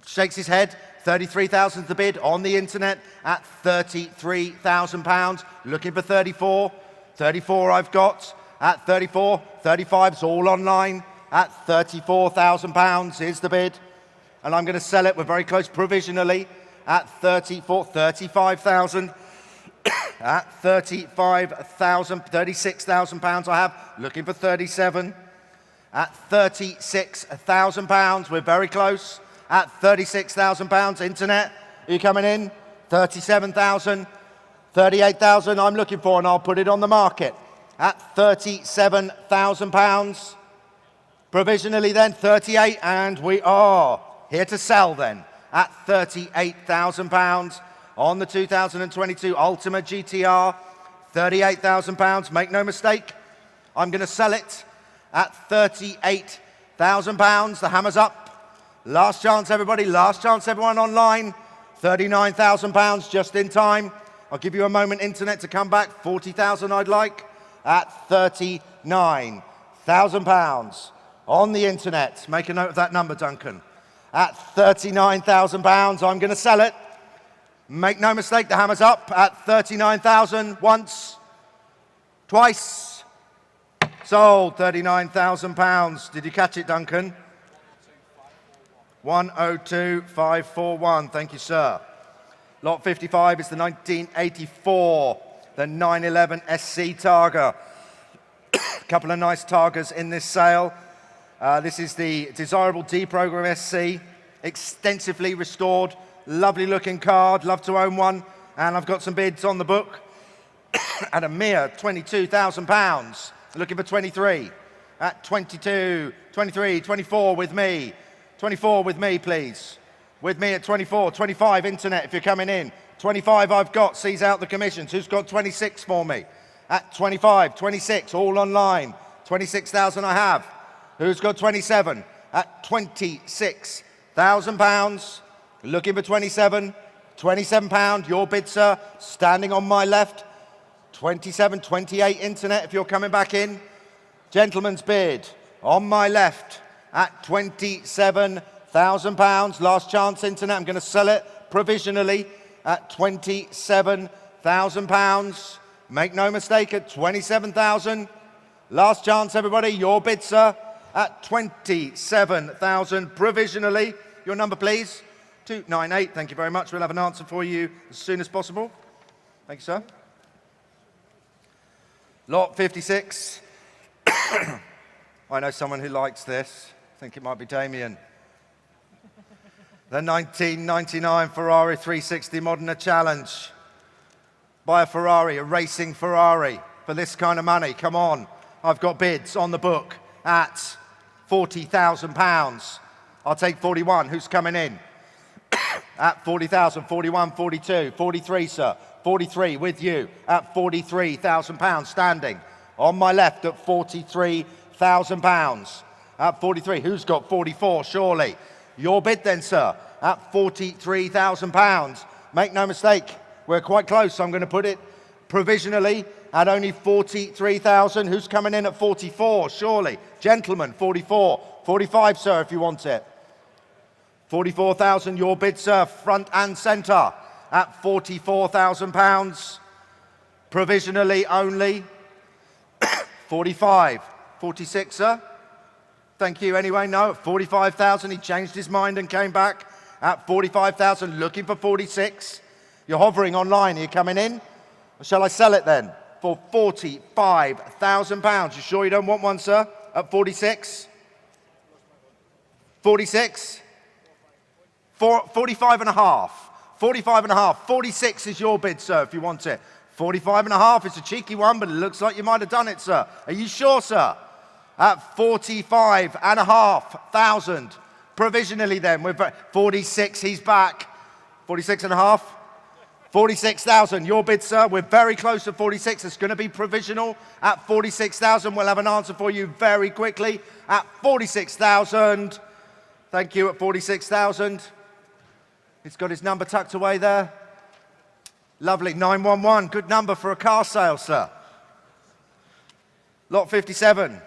Shakes his head. 33,000's the bid on the internet at £33,000. Looking for 34. 34 I've got at 34. 35's all online at £34,000 is the bid. And I'm going to sell it. We're very close provisionally at 35,000. At 35,000, £36,000 I have. Looking for 37. At £36,000, we're very close. At £36,000, internet, are you coming in? 37,000, 38,000 I'm looking for, and I'll put it on the market. At £37,000, provisionally then, 38, and we are here to sell then. At £38,000 on the 2022 Ultima GTR, £38,000, make no mistake, I'm going to sell it at £38,000. The hammer's up. Last chance, everybody. Last chance, everyone online. £39,000 just in time. I'll give you a moment, internet, to come back. 40,000 I'd like at £39,000 on the internet. Make a note of that number, Duncan. At £39,000, I'm going to sell it. Make no mistake, the hammer's up at 39,000 once, twice. Sold, £39,000. Did you catch it, Duncan? 102,541. Thank you, sir. Lot 55 is the 1984, the 911 SC Targa. A couple of nice Targas in this sale. This is the desirable D-Program SC, extensively restored, lovely looking car. I'd love to own one, and I've got some bids on the book at a mere £22,000. Looking for 23 at 22, 23, 24 with me. 24 with me, please. With me at 24, 25 internet if you're coming in. 25 I've got, sees out the commissions. Who's got 26 for me? At 25, 26, all online. 26,000 I have. Who's got 27? At £26,000. Looking for 27. £27, your bid, sir. Standing on my left. 27, 28 internet if you're coming back in. Gentleman's bid on my left at £27,000. Last chance internet. I'm going to sell it provisionally at £27,000. Make no mistake, at 27,000. Last chance, everybody. Your bid, sir, at 27,000 provisionally. Your number, please. 298. Thank you very much. We'll have an answer for you as soon as possible. Thank you, sir. Lot 56. I know someone who likes this. I think it might be Damien. The 1999 Ferrari 360 Modena Challenge. Buy a Ferrari, a racing Ferrari, for this kind of money. Come on. I've got bids on the book at £40,000. I'll take 41. Who's coming in? At 40,000, 41, 42, 43, sir. 43 with you at £43,000 standing. On my left at £43,000. At 43. Who's got 44? Surely. Your bid then, sir, at £43,000. Make no mistake, we're quite close. I'm going to put it provisionally at only 43,000. Who's coming in at 44? Surely. Gentlemen, 44. 45, sir, if you want it. 44,000, your bid, sir, front and centre at £44,000. Provisionally only. 45. 46, sir. Thank you anyway. No, 45,000. He changed his mind and came back at 45,000, looking for 46. You're hovering online. Are you coming in? Or shall I sell it then for £45,000? You sure you don't want one, sir? At 46? 46. 45 and a half. 45 and a half. 46 is your bid, sir, if you want it. 45 and a half. It's a cheeky one, but it looks like you might have done it, sir. Are you sure, sir? At 45 and a half thousand. Provisionally then, we're 46, he's back. 46 and a half. 46,000, your bid, sir. We're very close to 46. It's going to be provisional at 46,000. We'll have an answer for you very quickly at 46,000. Thank you, at 46,000. He's got his number tucked away there. Lovely, 911. Good number for a car sale, sir. Lot 57.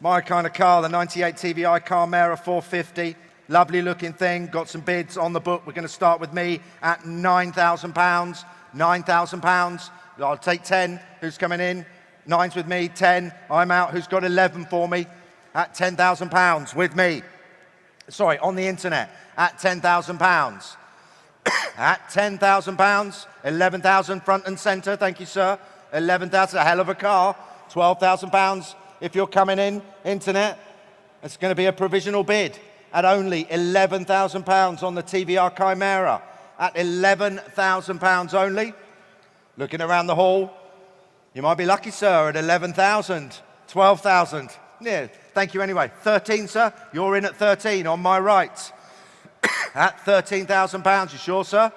My kind of car, the 98 TVI Carmera 450. Lovely looking thing. Got some bids on the book. We're going to start with me at £9,000. £9,000. I'll take 10. Who's coming in? 9's with me. 10. I'm out. Who's got 11 for me? At £10,000 with me. Sorry, on the internet. At £10,000. At £10,000. 11,000 front and centre. Thank you, sir. 11,000. A hell of a car. £12,000 if you're coming in. Internet. It's going to be a provisional bid. At only £11,000 on the TVR Chimera. At £11,000 only. Looking around the hall, you might be lucky, sir, at 11,000, 12,000. Yeah, thank you anyway. 13, sir, you're in at 13 on my right. At £13,000, you sure, sir?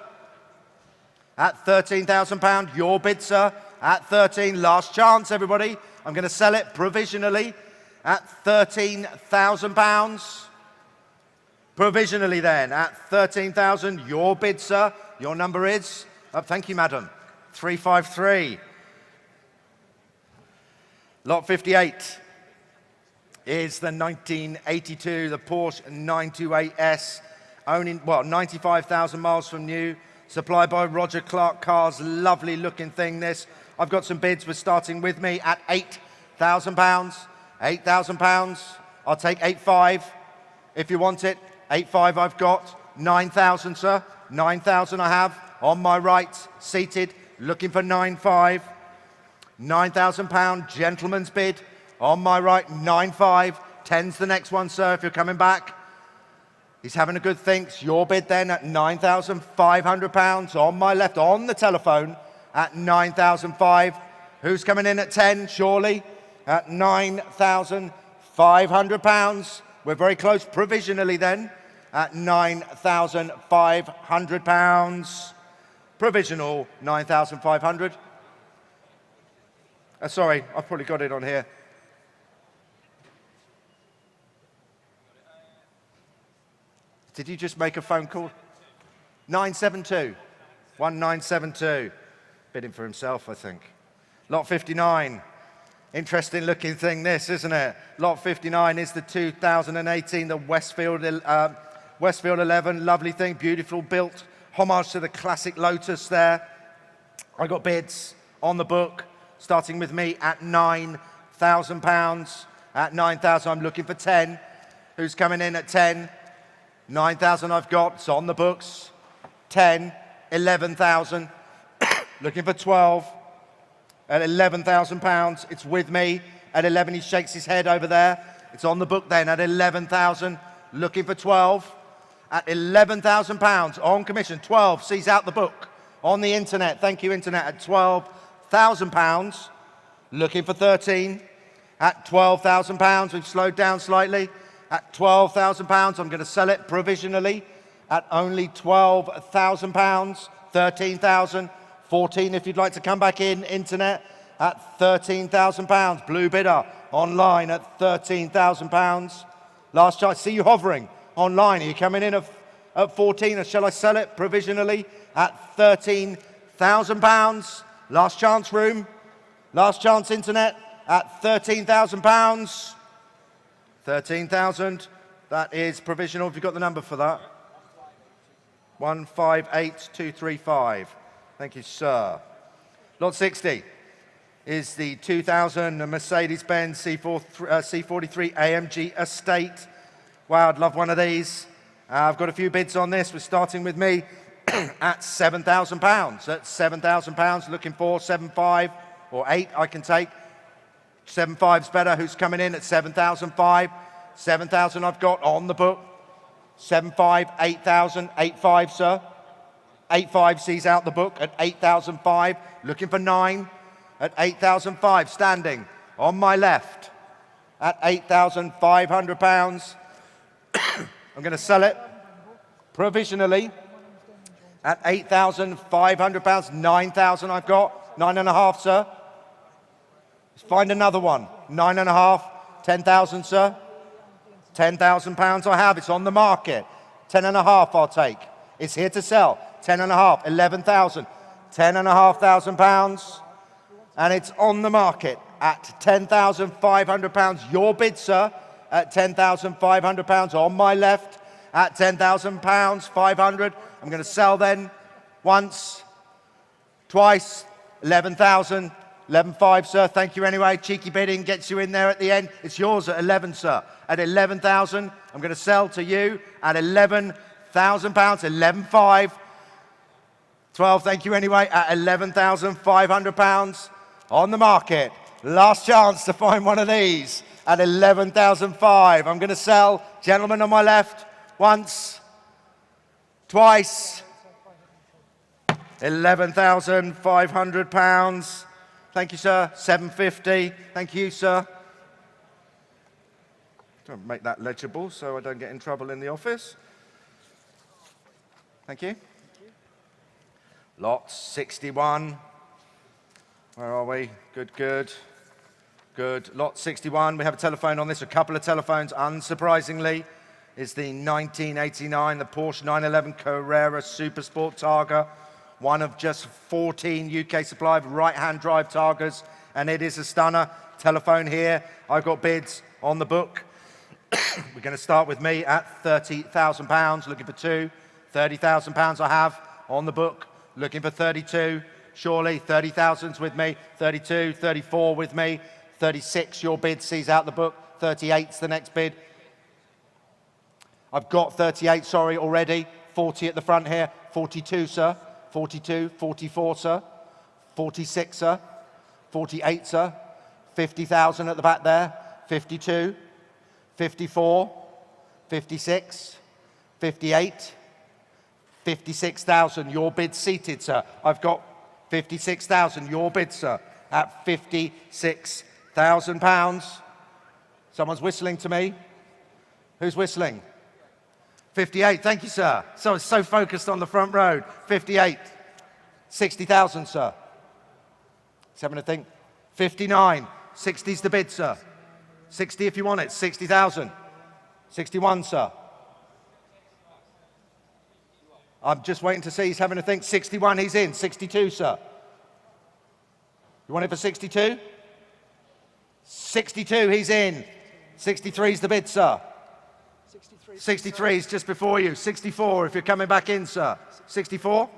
At £13,000, your bid, sir. At 13, last chance, everybody. I'm going to sell it provisionally at £13,000. Provisionally then, at 13,000, your bid, sir. Your number is, thank you, madam, 353. Lot 58 is the 1982, the Porsche 928S, owning, well, 95,000 miles from new, supplied by Roger Clark Cars. Lovely looking thing, this. I've got some bids. We're starting with me at £8,000. £8,000. I'll take 8.5 if you want it. 8.5 I've got. 9,000, sir. 9,000 I have. On my right, seated, looking for 9.5. £9,000, gentleman's bid. On my right, 9.5. 10's the next one, sir, if you're coming back. He's having a good think. It's your bid then at £9,500. On my left, on the telephone, at 9,005. Who's coming in at 10, surely? At £9,500. We're very close provisionally then. At £9,500. Provisional, 9,500. Sorry, I've probably got it on here. Did you just make a phone call? 972. 1972. Bidding for himself, I think. Lot 59. Interesting looking thing this, isn't it? Lot 59 is the 2018, the Westfield 11. Lovely thing, beautiful built. Homage to the classic Lotus there. I got bids on the book, starting with me at £9,000. At 9,000, I'm looking for 10. Who's coming in at 10? 9,000 I've got, it's on the books. 10, 11,000. Looking for 12. At £11,000, it's with me. At 11, he shakes his head over there. It's on the book then at 11,000. Looking for 12. At £11,000 on commission. 12 sees out the book on the internet. Thank you, internet. At £12,000. Looking for 13. At £12,000, we've slowed down slightly. At £12,000, I'm going to sell it provisionally at only £12,000. 13,000. 14 if you'd like to come back in, internet, at £13,000. Blue bidder online at £13,000. Last chance, see you hovering online. Are you coming in at 14, or shall I sell it provisionally at £13,000? Last chance room, last chance internet at £13,000. 13,000, that is provisional. Have you got the number for that? 158235. Thank you, sir. Lot 60 is the 2000 Mercedes-Benz C43 AMG Estate. Wow, I'd love one of these. I've got a few bids on this. We're starting with me at £7,000. At £7,000, looking for 7.5 or 8 I can take. 7.5's better. Who's coming in at 7,005? 7,000 I've got on the book. 7.5, 8,000, 8.5, sir. 8.5 sees out the book at 8,005. Looking for 9 at 8,005. Standing on my left at £8,500. I'm going to sell it provisionally at £8,500. 9,000 I've got. 9.5, sir. Let's find another one. 9.5. 10,000, sir. £10,000 I have. It's on the market. 10.5 I'll take. It's here to sell. 10.5. 11,000. £10,500. And it's on the market at £10,500. Your bid, sir, at £10,500. On my left at £10,000, 500. I'm going to sell then once, twice, 11,000. 11.5, sir. Thank you anyway. Cheeky bidding gets you in there at the end. It's yours at 11, sir. At 11,000, I'm going to sell to you at £11,000. 11.5. 12, thank you anyway, at £11,500 on the market. Last chance to find one of these at 11,005. I'm going to sell, gentleman on my left, once, twice, £11,500. Thank you, sir. 750. Thank you, sir. Try to make that legible so I don't get in trouble in the office. Thank you. Lot 61. Where are we? Good, good. Good. Lot 61. We have a telephone on this. A couple of telephones, unsurprisingly. Is the 1989, the Porsche 911 Carrera Supersport Targa. One of just 14 UK supply of right-hand drive Targas, and it is a stunner. Telephone here. I've got bids on the book. We're going to start with me at £30,000, looking for 2. £30,000 I have on the book, looking for 32. Surely 30,000's with me. 32, 34 with me. 36, your bid sees out the book. 38's the next bid. I've got 38, sorry, already. 40 at the front here. 42, sir. 42, 44, sir. 46, sir. 48, sir. 50,000 at the back there. 52, 54, 56, 58, 56,000. Your bid seated, sir. I've got 56,000. Your bid, sir, at £56,000. Someone's whistling to me. Who's whistling? 58, thank you, sir. So focused on the front road. 58, 60,000, sir. Let's have a think. 59, 60's the bid, sir. 60 if you want it, 60,000. 61, sir. I'm just waiting to see, he's having a think. 61, he's in. 62, sir. You want it for 62? 62, he's in. 63's the bid, sir. 63 is just before you. 64 if you're coming back in, sir. 64?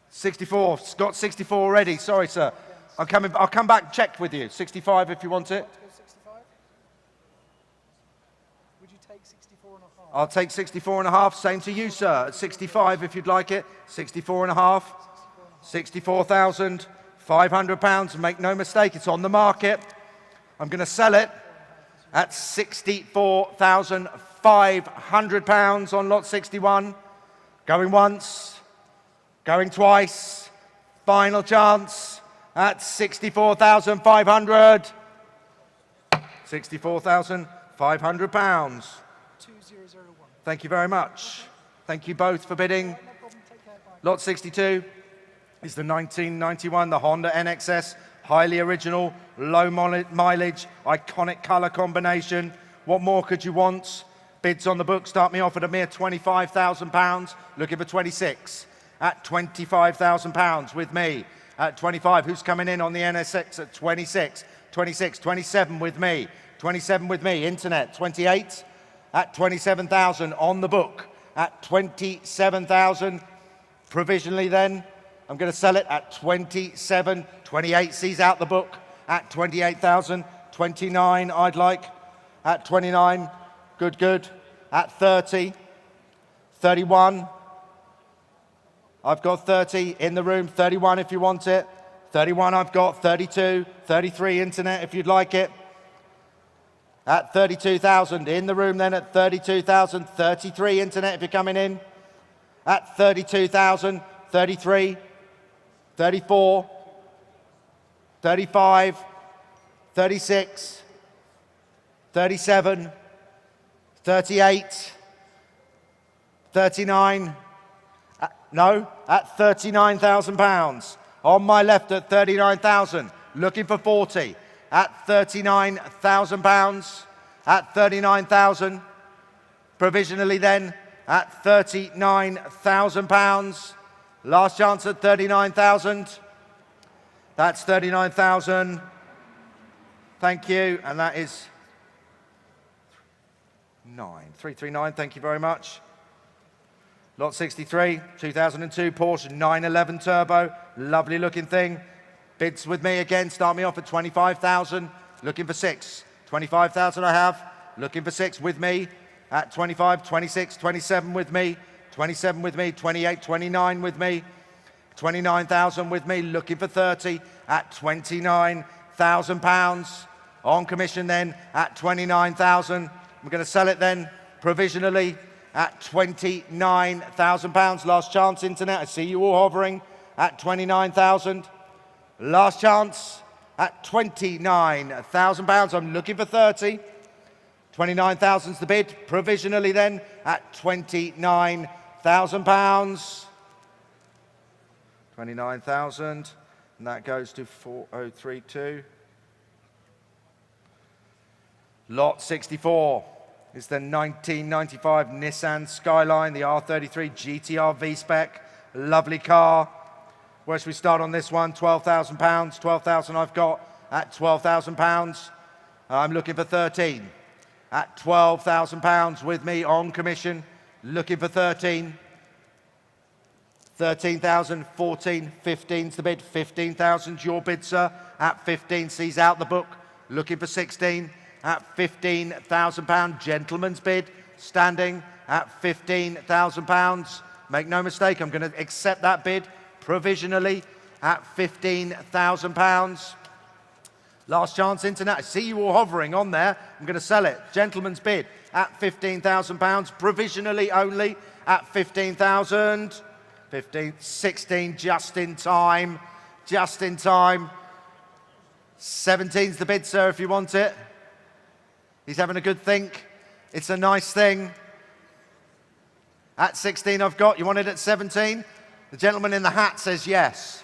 64. Got 64 already. Sorry, sir. I'll come back and check with you. 65 if you want it. Would you take 64.5? I'll take 64.5. Same to you, sir. At 65 if you'd like it. 64.5. £64,500. Make no mistake, it's on the market. I'm going to sell it at £64,500 on lot 61. Going once, going twice. Final chance at £64,500. £64,500. 2001. Thank you very much. Thank you both for bidding. No problem. Take care. Bye. Lot 62 is the 1991, the Honda NXS. Highly original, low mileage, iconic colour combination. What more could you want? Bids on the book start me off at a mere £25,000. Looking for 26 at £25,000 with me at 25. Who's coming in on the NSX at 26? 26, 27 with me. 27 with me. Internet, 28 at 27,000 on the book at 27,000. Provisionally then, I'm going to sell it at 27. 28 sees out the book at 28,000. 29 I'd like at 29. Good, good. At 30. 31. I've got 30 in the room. 31 if you want it. 31 I've got. 32. 33 internet if you'd like it. at 32,000. In the room then at 32,000. 33 internet if you're coming in. At 32,000. 33. 34. 35. 36. 37. 38. 39. No, at £39,000. On my left at 39,000. Looking for 40. At £39,000. At 39,000. Provisionally then at £39,000. Last chance at 39,000. That's 39,000. Thank you. And that is 339. Thank you very much. Lot 63, 2002 Porsche 911 Turbo. Lovely looking thing. Bids with me again. Start me off at 25,000. Looking for 6. 25,000 I have. Looking for 6 with me. At 25, 26, 27 with me. 27 with me. 28, 29 with me. 29,000 with me. Looking for 30 at £29,000. On commission then at 29,000. I'm going to sell it then provisionally at £29,000. Last chance, internet. I see you all hovering at 29,000. Last chance at £29,000. I'm looking for 30. 29,000 is the bid. Provisionally then at £29,000. 29,000. And that goes to 4032. Lot 64 is the 1995 Nissan Skyline, the R33 GTR V-Spec. Lovely car. Where should we start on this one? £12,000. 12,000 I've got at £12,000. I'm looking for 13. At £12,000 with me on commission. Looking for 13. 13,000, 14, 15's the bid. 15,000's your bid, sir. At 15, sees out the book. Looking for 16. At £15,000, gentleman's bid, standing at £15,000. Make no mistake, I'm going to accept that bid provisionally at £15,000. Last chance, internet. I see you all hovering on there. I'm going to sell it. Gentleman's bid at £15,000, provisionally only at 15,000. 15, 16, just in time. Just in time. 17's the bid, sir, if you want it. He's having a good think. It's a nice thing. At 16 I've got. You want it at 17? The gentleman in the hat says yes.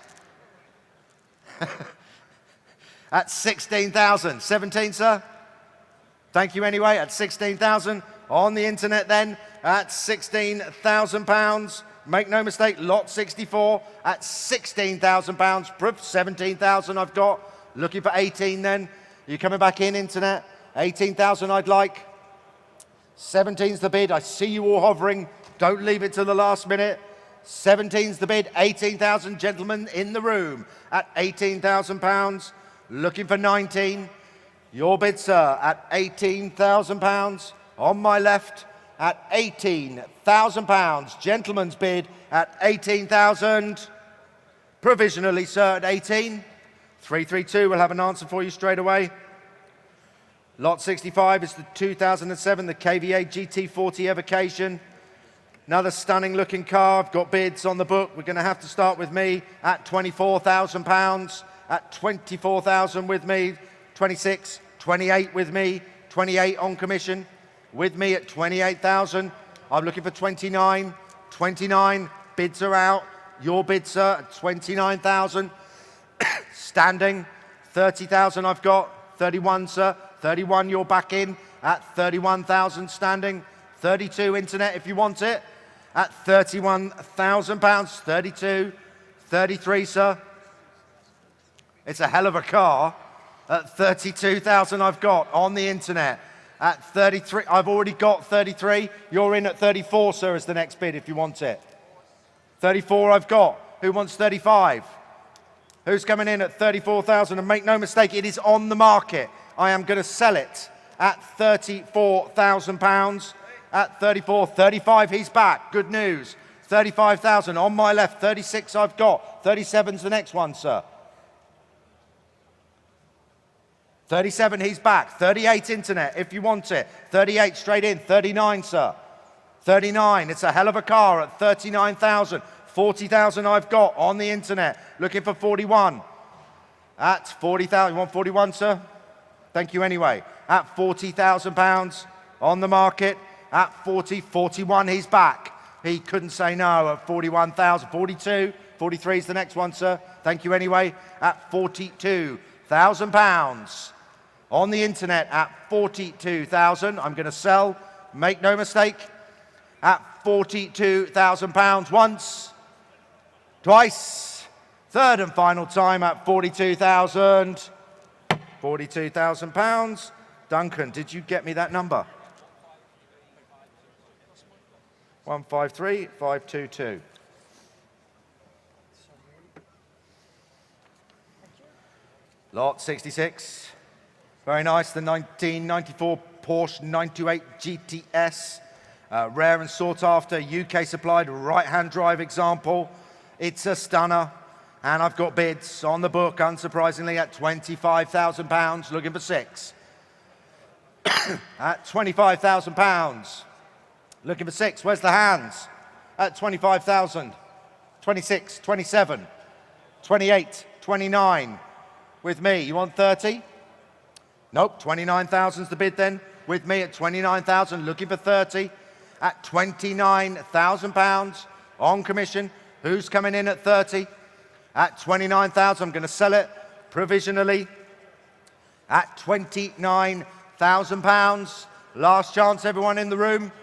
At 16,000. 17, sir? Thank you anyway. At 16,000. On the internet then. At £16,000. Make no mistake, lot 64 at £16,000. 17,000 I've got. Looking for 18 then. You coming back in, internet? 18,000 I'd like. 17's the bid. I see you all hovering. Don't leave it till the last minute. 17's the bid. 18,000 gentlemen in the room at £18,000. Looking for 19. Your bid, sir, at £18,000. On my left at £18,000. Gentleman's bid at 18,000. Provisionally, sir, at 18. 332 will have an answer for you straight away. Lot 65 is the 2007, the KVA GT40 Evocation. Another stunning looking car. I've got bids on the book. We're going to have to start with me at £24,000. At 24,000 with me. 26, 28 with me. 28 on commission. With me at 28,000. I'm looking for 29. 29. Bids are out. Your bid, sir, at 29,000. Standing. 30,000 I've got. 31, sir. 31, you're back in at 31,000 standing. 32 internet if you want it at £31,000. 32, 33, sir. It's a hell of a car. At 32,000 I've got on the internet. At 33, I've already got 33. You're in at 34, sir, is the next bid if you want it. 34 I've got. Who wants 35? Who's coming in at 34,000? And make no mistake, it is on the market. I am going to sell it at £34,000. At 34, 35, he's back. Good news. 35,000 on my left. 36 I've got. 37's the next one, sir. 37, he's back. 38 internet, if you want it. 38 straight in. 39, sir. 39, it's a hell of a car at 39,000. 40,000 I've got on the internet. Looking for 41. At 40,000, you want 41, sir? Thank you anyway. At 40,000 pounds on the market. At 40, 41, he's back. He couldn't say no at 41,000. 42, 43 is the next one, sir. Thank you anyway. At 42,000 pounds on the internet at 42,000. I'm going to sell, make no mistake. At 42,000 pounds once, twice, third and final time at 42,000. 42,000 pounds. Duncan, did you get me that number? 153522. Lot 66. Very nice. The 1994 Porsche 928 GTS. Rare and sought after, UK supplied right-hand drive example. It's a stunner. And I've got bids on the book, unsurprisingly, at £25,000, looking for 6. At £25,000, looking for 6. Where's the hands? At 25,000, 26, 27, 28, 29. With me, you want 30? Nope, 29,000's the bid then. With me at 29,000, looking for 30. At £29,000 on commission. Who's coming in at 30? At 29,000, I'm going to sell it provisionally. At £29,000. Last chance, everyone in the room.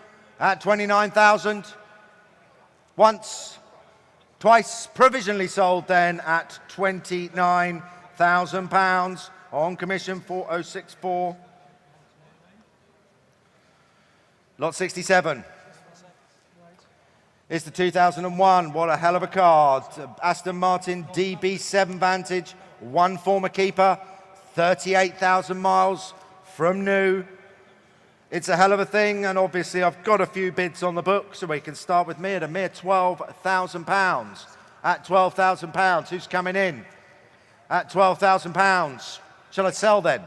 At 29,000. Once, twice, provisionally sold then at £29,000 on commission 4064. Lot 67. It's the 2001, what a hell of a car. Aston Martin DB7 Vantage, one former keeper, 38,000 miles from new. It's a hell of a thing, and obviously I've got a few bids on the book, so we can start with me at a mere £12,000. At £12,000, who's coming in? At £12,000. Shall I sell then?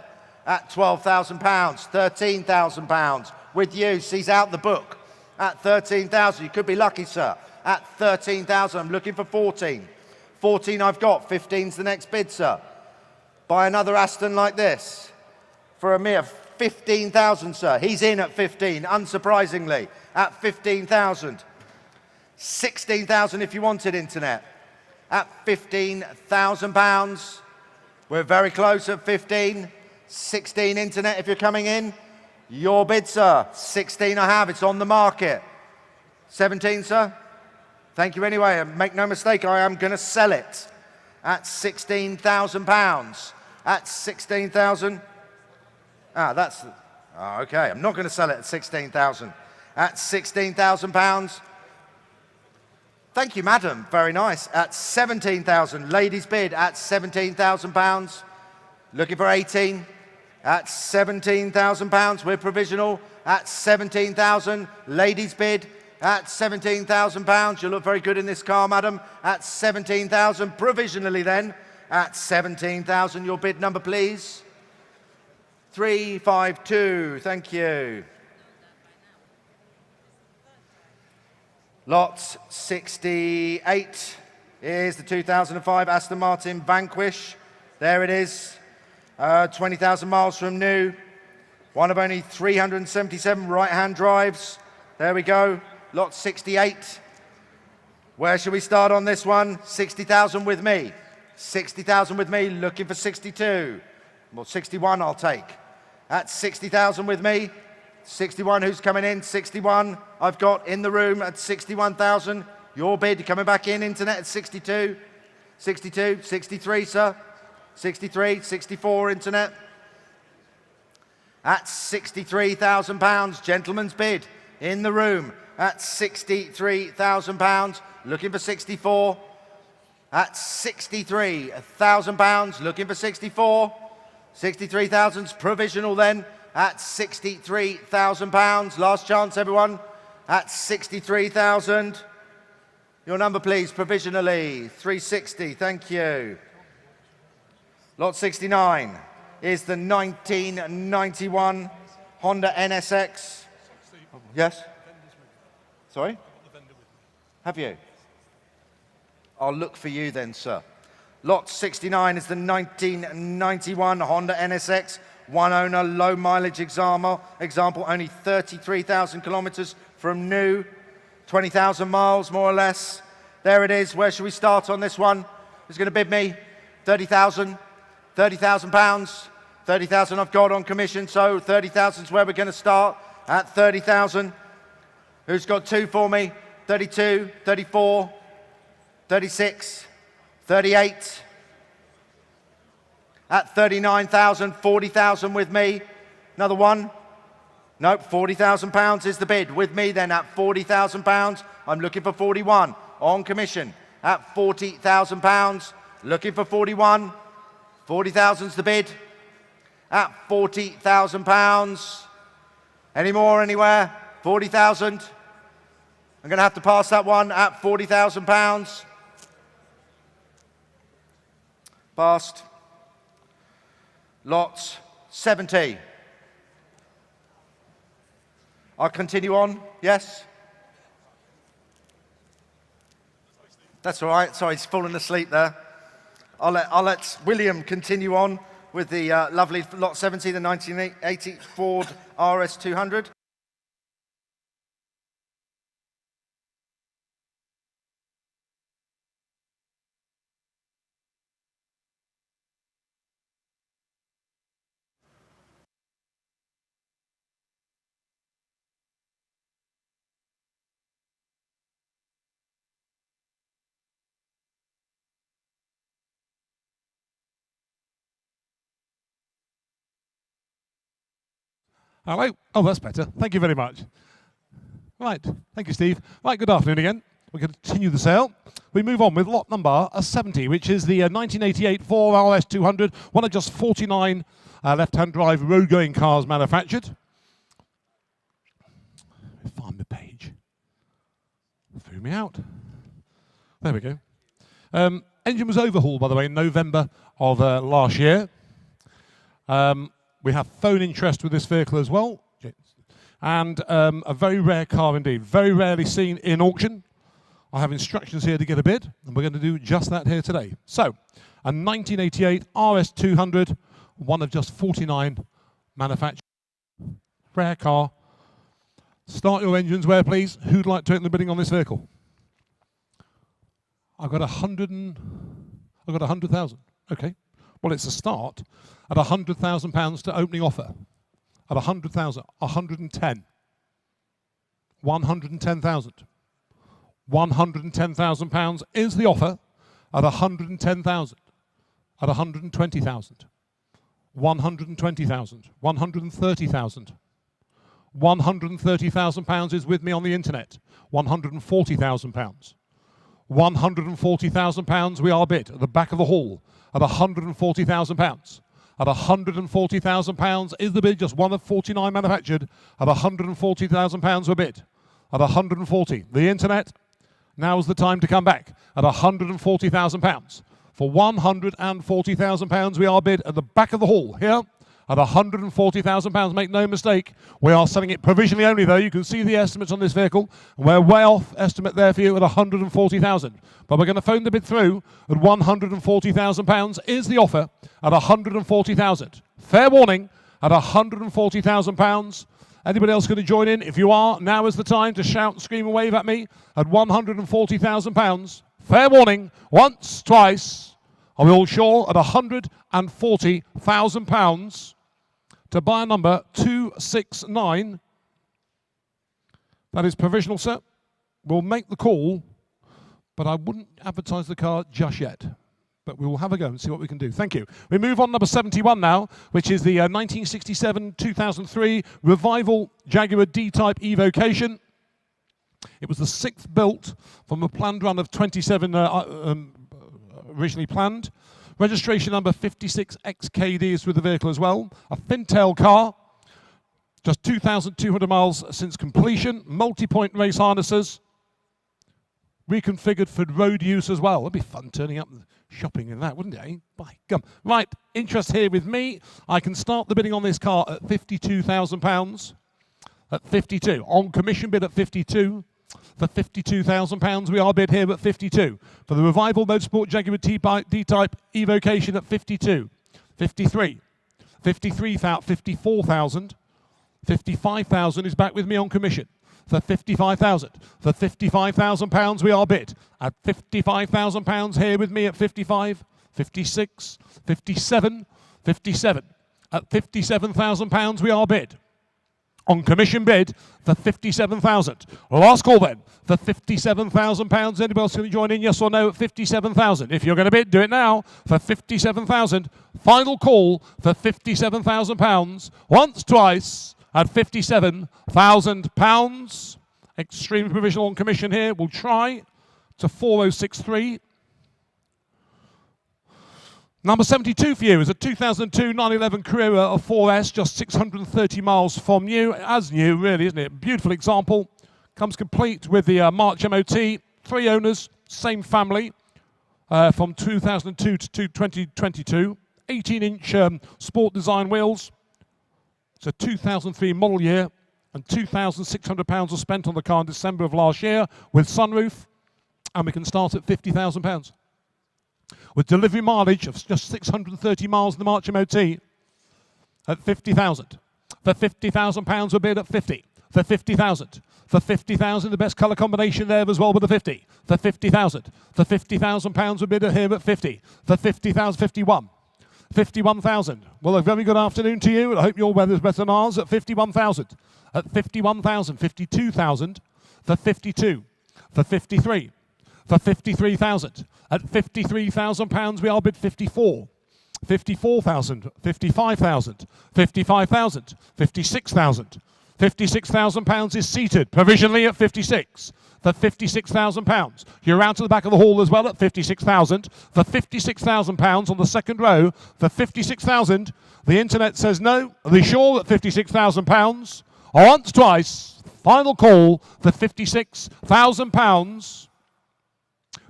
At £12,000, £13,000 with you. Sees out the book. At 13,000, you could be lucky, sir. At 13,000, I'm looking for 14. 14 I've got, 15's the next bid, sir. Buy another Aston like this for a mere 15,000, sir. He's in at 15, unsurprisingly, at 15,000. 16,000 if you wanted internet. At £15,000. We're very close at 15. 16 internet if you're coming in. Your bid, sir. 16 I have, it's on the market. 17, sir? Thank you anyway, and make no mistake, I am going to sell it at £16,000. At 16,000. Okay, I'm not going to sell it at 16,000. At £16,000. Thank you, madam, very nice. At 17,000, ladies bid at £17,000. Looking for 18. At £17,000, we're provisional. At 17,000, ladies bid. At £17,000, you look very good in this car, madam. At 17,000, provisionally then. At 17,000, your bid number, please. 352, thank you. Lot 68 is the 2005 Aston Martin Vanquish. There it is. 20,000 miles from new. One of only 377 right-hand drives. There we go. Lot 68. Where should we start on this one? 60,000 with me. 60,000 with me, looking for 62. Well, 61 I'll take. At 60,000 with me. 61, who's coming in? 61, I've got in the room at 61,000. Your bid, coming back in, internet at 62. 62, 63, sir. 63, 64, internet. At £63,000, gentleman's bid, in the room. At £63,000, looking for 64. At £63,000, looking for 64. 63,000's provisional then. At £63,000, last chance everyone. At 63,000. Your number please, provisionally. 360, thank you. Lot 69 is the 1991 Honda NSX. Yes? Sorry? Have you? I'll look for you then, sir. Lot 69 is the 1991 Honda NSX. One owner, low mileage example, only 33,000 kilometers from new. 20,000 miles, more or less. There it is. Where should we start on this one? Who's going to bid me? 30,000. 30,000 pounds. 30,000 I've got on commission, so 30,000 is where we're going to start. At 30,000. Who's got two for me? 32, 34, 36, 38. At 39,000, 40,000 with me. Another one? Nope, 40,000 pounds is the bid. With me then at 40,000 pounds. I'm looking for 41 on commission. At 40,000 pounds, looking for 41. 40,000's the bid. At 40,000 pounds. Any more anywhere? 40,000. I'm going to have to pass that one at 40,000 pounds. Passed. Lot 70. I'll continue on, yes? That's all right, sorry, he's fallen asleep there. I'll let William continue on with the lovely Lot 70, the 1980 Ford RS200. Hello. Oh, that's better. Thank you very much. Right. Thank you, Steve. Right, good afternoon again. We're going to continue the sale. We move on with lot number 70, which is the 1988 Ford RS200, one of just 49 left-hand drive road-going cars manufactured. Find the page. Threw me out. There we go. Engine was overhauled, by the way, in November of last year. We have phone interest with this vehicle as well. And a very rare car indeed. Very rarely seen in auction. I have instructions here to get a bid, and we're going to do just that here today. So, a 1988 RS200, one of just 49 manufactured. Rare car. Start your engines where, please? Who'd like to open the bidding on this vehicle? I've got 100,000. Okay. Well, it's a start at £100,000 to opening offer. At 100,000, 110. 110,000. £110,000 is the offer at 110,000. At 120,000. 120,000. 130,000. £130,000 is with me on the internet. £140,000. £140,000 we are bid at the back of the hall at £140,000. At £140,000 is the bid, just one of 49 manufactured. At £140,000 we're bid. At 140. The internet, now's the time to come back. At £140,000. For £140,000 we are bid at the back of the hall here. At £140,000, make no mistake, we are selling it provisionally only though. You can see the estimates on this vehicle. We're way off estimate there for you at £140,000. But we're going to phone the bid through at £140,000 is the offer at £140,000. Fair warning, at £140,000. Anybody else going to join in? If you are, now is the time to shout and scream and wave at me at £140,000. Fair warning, once, twice. Are we all sure? At £140,000 to buy a number 269. That is provisional, sir. We'll make the call, but I wouldn't advertise the car just yet. But we will have a go and see what we can do. Thank you. We move on number 71 now, which is the 1967-2003 Revival Jaguar D-Type Evocation. It was the sixth built from a planned run of 27 originally planned. Registration number 56XKD is with the vehicle as well. A fin-tail car. Just 2,200 miles since completion. Multi-point race harnesses. reconfigured for road use as well. It'd be fun turning up and shopping in that, wouldn't it? Eh? By gum. Right, interest here with me. I can start the bidding on this car at £52,000. At 52. On commission bid at 52. For £52,000, we are bid here at 52. For the Revival Motorsport Jaguar D-Type Evocation at 52. 53. 54,000. 55,000 is back with me on commission. For 55,000. For £55,000, we are bid at £55,000 here with me at 55, 56, 57, 57. At £57,000, we are bid. On commission bid for 57,000. Last call then for £57,000. Anybody else going to join in? Yes or no at 57,000? If you're going to bid, do it now for 57,000. Final call for £57,000. Once, twice at £57,000. Extreme provisional on commission here. We'll try to 4063. Number 72 for you is a 2002 911 Carrera of 4S, just 630 miles from you. As new, really, isn't it? Beautiful example. Comes complete with the March MOT. 3 owners, same family, from 2002 to 2022. 18-inch sport design wheels. It's a 2003 model year, and £2,600 was spent on the car in December of last year with sunroof, and we can start at £50,000. With delivery mileage of just 630 miles in the March MOT at 50,000. For £50,000 we'll bid at 50. For 50,000. For 50,000, the best colour combination there as well with the 50. For 50,000. For £50,000 we'll bid here at 50. For 50,000, 51. 51,000. Well, a very good afternoon to you. I hope your weather's better than ours at 51,000. At 51,000. 52,000. For 52. For 53. For 53,000. At £53,000, we are bid 54. 54,000. 55,000. 55,000. 56,000. £56,000 is seated provisionally at 56. For £56,000. You're out to the back of the hall as well at 56,000. For £56,000 on the second row. For 56,000. The internet says no. Are they sure at £56,000? Once, twice. Final call for £56,000.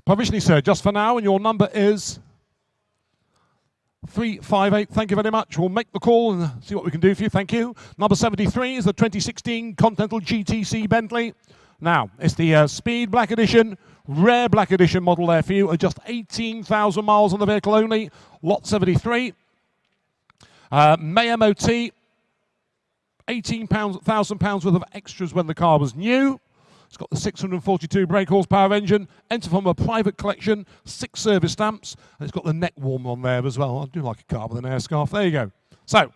Provisionally, sir, just for now, and your number is 358. Thank you very much. We'll make the call and see what we can do for you. Thank you. Number 73 is the 2016 Continental GTC Bentley. Now, it's the Speed Black Edition, rare Black Edition model there for you, at just 18,000 miles on the vehicle only. Lot 73. May MOT, £18,000 worth of extras when the car was new. It's got the 642 brake horsepower engine, enter from a private collection, 6 service stamps, and it's got the neck warmer on there as well. I do like a car with an air scarf. There you go. So,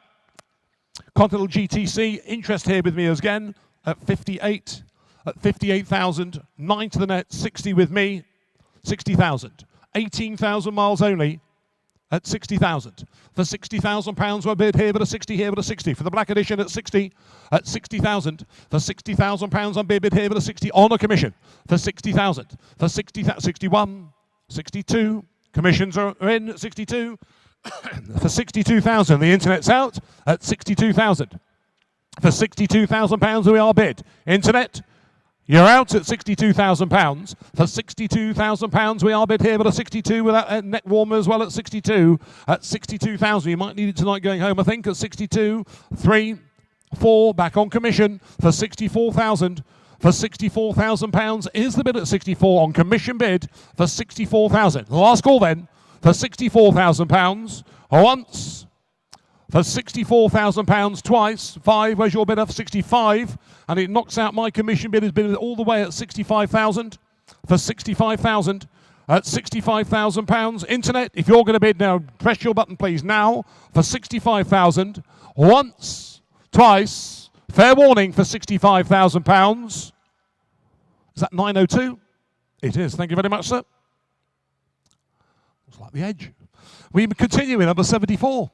Continental GTC, interest here with me again at 58, at 58,000, 9 to the net, 60 with me, 60,000. 18,000 miles only at 60,000. For £60,000 we're bid here, but a 60 here, but a 60. For the Black Edition at 60, at 60,000. For £60,000 I'm bid here, but a 60 on a commission. For 60,000. For 61, 62. Commissions are in at 62. For 62,000, the internet's out at 62,000. For £62,000 we are bid. Internet, you're out at £62,000. For £62,000 we are bid here, but a 62 with that neck warmer as well at 62. At 62,000, you might need it tonight going home, I think, at 62. 3, 4, back on commission for 64,000. For £64,000 is the bid at 64 on commission bid for 64,000. Last call then for £64,000. Once. For £64,000 twice. 5, where's your bid of 65? And it knocks out my commission bid, has been all the way at 65,000. For 65,000. At £65,000. Internet, if you're going to bid now, press your button please now. For 65,000. Once, twice. Fair warning for £65,000. Is that 902? It is. Thank you very much, sir. Looks like the edge. We continue with number 74.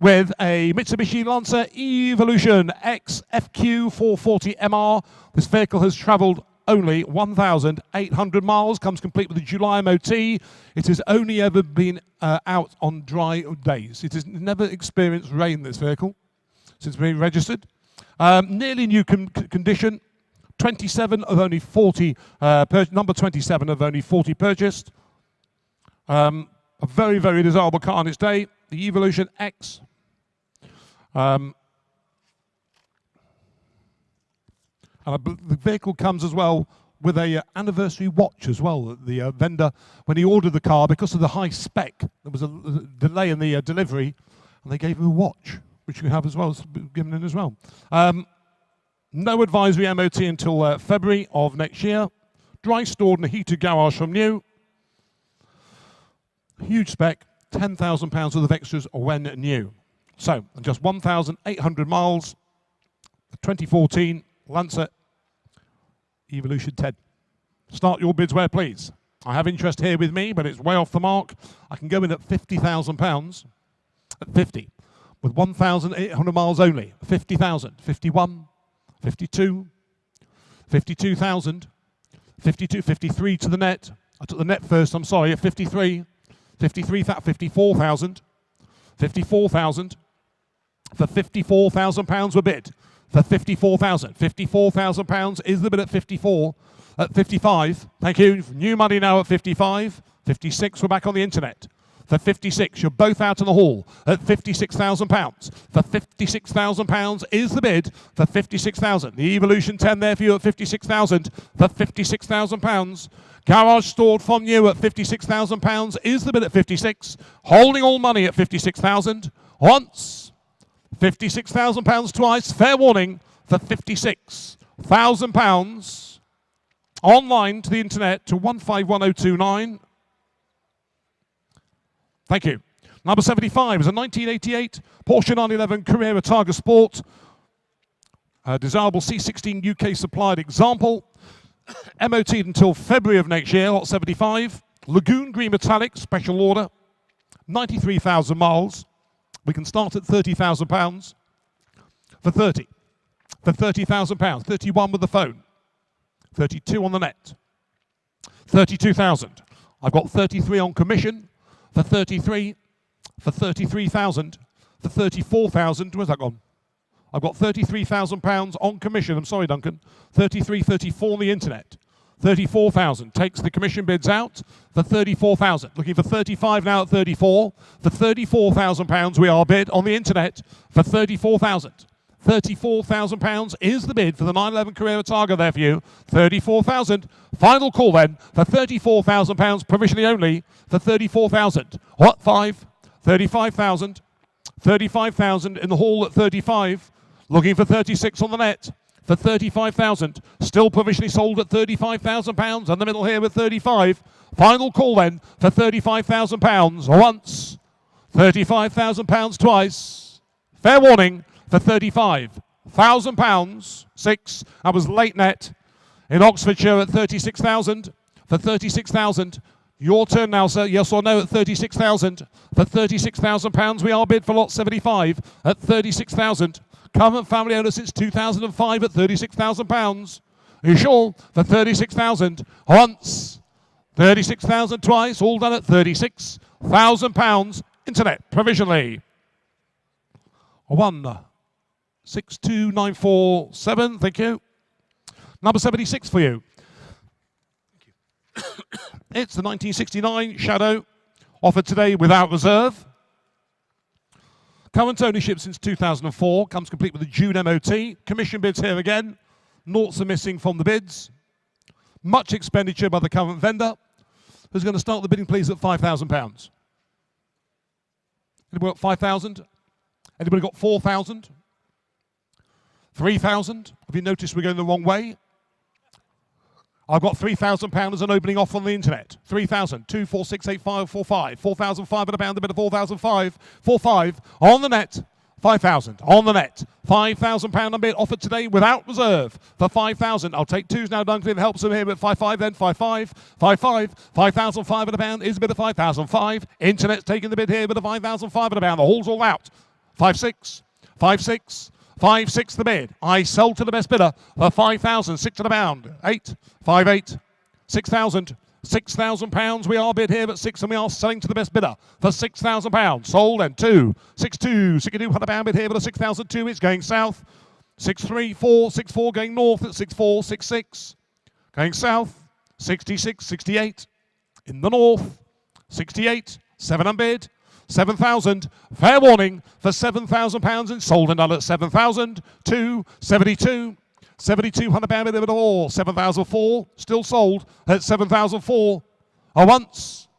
With a Mitsubishi Lancer Evolution X FQ440MR. This vehicle has travelled only 1,800 miles, comes complete with a July MOT. It has only ever been out on dry days. It has never experienced rain, this vehicle, since being registered. Nearly new condition, 27 of only 40, number 27 of only 40 purchased. A very, very desirable car on its day, the Evolution X. And the vehicle comes as well with a anniversary watch as well. The vendor, when he ordered the car, because of the high spec, there was a delay in the delivery, and they gave him a watch, which you can have as well, given in as well. No advisory MOT until February of next year. Dry stored in a heated garage from new. Huge spec, £10,000 worth of extras when new. So, just 1,800 miles, 2014 Lancet Evolution 10. Start your bids where, please. I have interest here with me, but it's way off the mark. I can go in at £50,000, at 50, with 1,800 miles only. 50,000, 51, 52, 52,000, 52, 53 to the net. I took the net first, I'm sorry, at 53, 53, 54,000, 54,000, for £54,000 a bid. For 54,000. £54,000 is the bid at 54. At 55, thank you. New money now at 55. 56, we're back on the internet. For 56, you're both out in the hall at £56,000. For £56,000 is the bid for 56,000. The Evolution 10 there for you at 56,000. For £56,000. Garage stored from you at £56,000 is the bid at 56. Holding all money at 56,000. Once. £56,000 twice. Fair warning for £56,000. Online to the internet to 151029. Thank you. Number 75 is a 1988 Porsche 911 Carrera Targa Sport. Desirable C16 UK supplied example. MOT'd until February of next year, lot 75. Lagoon Green Metallic, special order. 93,000 miles. We can start at £30,000 for 30. For £30,000. 31 with the phone. 32 on the net. 32,000. I've got 33 on commission. For 33, for 33,000, for 34,000, where's that gone? I've got £33,000 on commission, I'm sorry Duncan, 33, 34 on the internet, 34,000, takes the commission bids out for 34,000, looking for 35 now at 34, for £34,000 we are bid on the internet for 34,000. £34,000 is the bid for the 911 Carrera Targa there for you. 34,000. Final call then for £34,000 provisionally only for 34,000. What? 5? 35,000. 35,000 in the hall at 35. Looking for 36 on the net for 35,000. Still provisionally sold at £35,000 and the middle here with 35. Final call then for £35,000 once. £35,000 twice. Fair warning. For £35,000, 6. I was late net in Oxfordshire at 36,000. For 36,000, your turn now, sir. Yes or no at 36,000. For £36,000, we are bid for lot 75 at 36,000. Current family owner since 2005 at £36,000. Are you sure? For 36,000 once, 36,000 twice. All done at £36,000. Internet provisionally. 162947, thank you. Number 76 for you. It's the 1969 Shadow, offered today without reserve. Current ownership since 2004, comes complete with a June MOT. Commission bids here again. Noughts are missing from the bids. Much expenditure by the current vendor, who's going to start the bidding please at £5,000. Anybody got 5,000? Anybody got 4,000? 3,000? Have you noticed we're going the wrong way? I've got £3,000 as an opening offer on the internet. 3,000, 2, 4, 6, 8, 5, 4, 5. 4,005 at a pound, a bit of 4,005. 4, 5 on the net. 5,000 on the net. £5,000 a bid offered today without reserve for 5,000. I'll take twos now, Duncan. It helps them here, but 5,500 then. 5,500. 5,500. 5,500 at a pound is a bid of 5,500. Internet's taking the bid here with a 5,500 at a pound. The hall's all out. 5,600. 5,600. 5,600 the bid. I sold to the best bidder for 5,000. 6 at a pound. 8. 5,800. 6,000. £6,000 we are bid here at 6 and we are selling to the best bidder for £6,000. Sold and 2. 6,200. 6,200 had a pound bid here with a 6,002. It's going south. 634, 64 going north at 64, 66. Going south, 66, 68. In the north, 68, 7 unbid, 7,000. Fair warning for £7,000 and sold and done at 7,000 to 72. 7,200 pound bid of all. 7,004 still sold at 7,004. Once.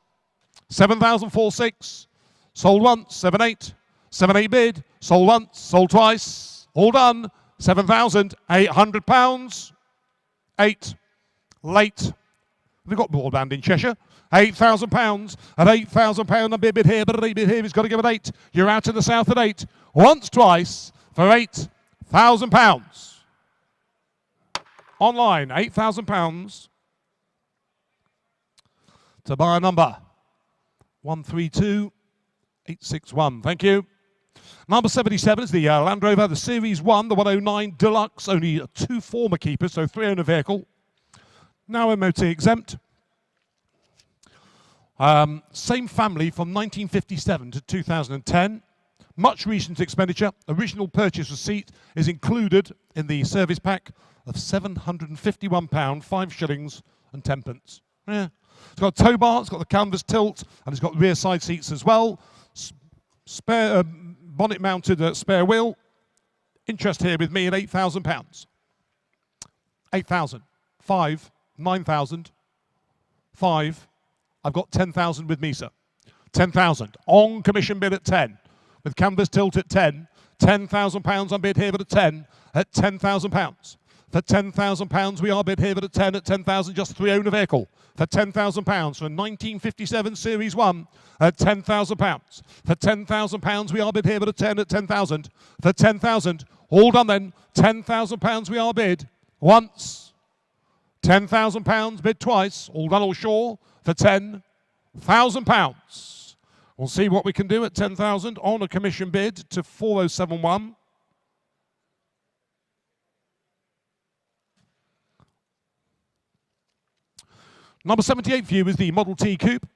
7,046 sold once. 7,8. 7,8 bid sold once. Sold twice. All done. £7,800. 8. Late. We've got broadband in Cheshire. £8,000 at £8,000 a bid here, but a bid here. He's got to give it 8. You're out in the south at 8. Once, twice for £8,000. Online, £8,000 to buy a number 132861. Thank you. Number 77 is the Land Rover, the Series 1, the 109 Deluxe. Only 2 former keepers, so 3 owner vehicle. Now MOT exempt. Same family from 1957 to 2010. Much recent expenditure. Original purchase receipt is included in the service pack of £751, 5 shillings and 10 pence. Yeah. It's got a tow bar, it's got the canvas tilt, and it's got rear side seats as well. Spare bonnet mounted spare wheel. Interest here with me at £8,000. 8,000. 5. 9,000. 5. I've got 10,000 with me, sir. 10,000. On commission bid at 10. With canvas tilt at 10. £10,000 on bid here but at 10. At £10,000. For £10,000 we are bid here but at 10. At 10,000 just 3 owner vehicle. For £10,000 for a 1957 Series 1 at £10,000. For £10,000 we are bid here but at 10. At 10,000. For 10,000. All done then. £10,000 we are bid. Once. £10,000 bid twice. All done all sure. For £10,000. We'll see what we can do at 10,000 on a commission bid to 4071. Number 78 for you is the Model T Coupe.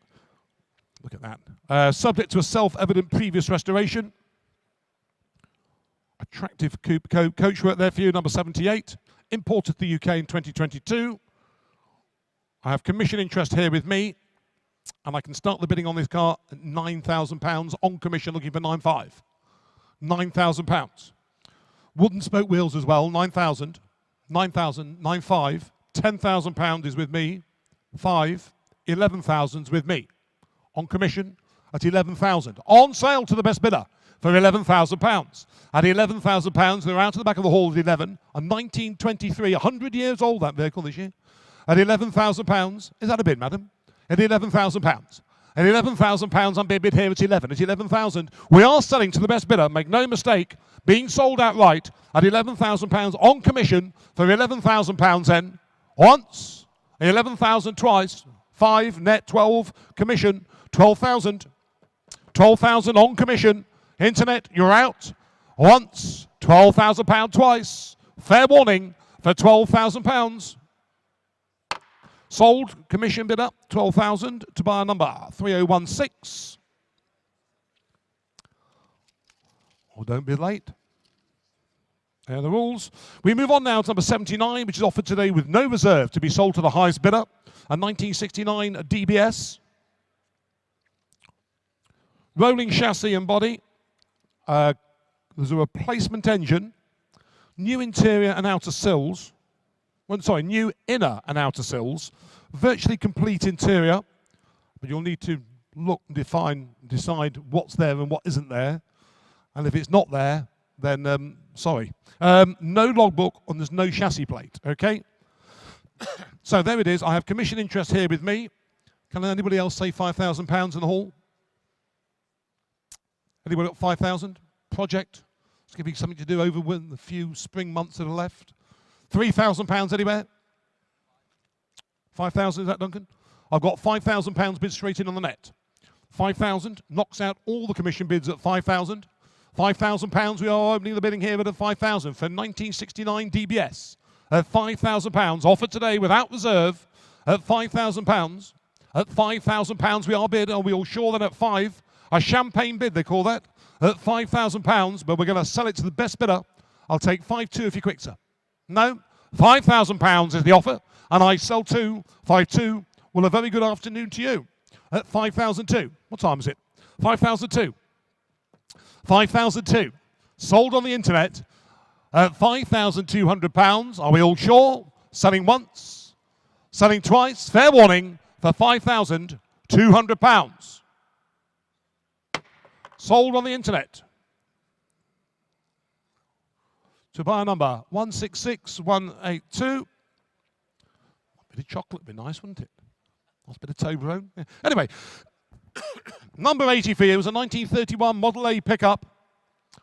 Look at that. Subject to a self-evident previous restoration. Attractive coupe coachwork there for you, number 78. Imported to the UK in 2022. I have commission interest here with me, and I can start the bidding on this car at £9,000 on commission, looking for 9,500. £9,000. Wooden spoke wheels as well, 9,000. 9,000, 9,500. £10,000 is with me. 5. 11,000's with me. On commission at 11,000. On sale to the best bidder for £11,000. At £11,000, they're out to the back of the hall at 11. A 1923, 100 years old, that vehicle this year. At £11,000. Is that a bid, madam? At £11,000. At £11,000 on bid here at 11. At 11,000, we are selling to the best bidder. Make no mistake, being sold outright at £11,000 on commission for £11,000 then. Once, 11,000 twice, 5 net 12 commission, 12,000. 12,000 on commission. Internet, you're out. Once, £12,000 twice. Fair warning for £12,000. Sold, commission bid up, 12,000 to buy a number 3016. Oh, don't be late. There are the rules. We move on now to number 79, which is offered today with no reserve to be sold to the highest bidder. A 1969 DBS. Rolling chassis and body. There's a replacement engine. New interior and outer sills. Well, sorry, new inner and outer sills. Virtually complete interior. But you'll need to look and decide what's there and what isn't there. And if it's not there, then sorry. No logbook and there's no chassis plate, okay? So there it is. I have commission interest here with me. Can anybody else say £5,000 in the hall? Anybody got 5,000? Project? It's going to be something to do over with the few spring months that are left. £3,000 anywhere? 5,000, is that Duncan? I've got £5,000 bid straight in on the net. 5,000 knocks out all the commission bids at 5,000. £5,000, we are opening the bidding here at 5,000 for 1969 DBS. At £5,000, offered today without reserve at £5,000. At £5,000 we are bid, are we all sure that at 5? A champagne bid, they call that. At £5,000, but we're going to sell it to the best bidder I'll take 5-2 if you're quick, sir. No? £5,000 is the offer, and I sell 2, 5-2. Well, a very good afternoon to you at 5,002. What time is it? 5,002. 5,002. Sold on the internet at £5,200. Are we all sure? Selling once, selling twice. Fair warning for £5,200. Sold on the internet. To buyer number 166182. A bit of chocolate would be nice, wouldn't it? Nice bit of Toblerone. Yeah. Anyway, number 80 for you was a 1931 Model A pickup.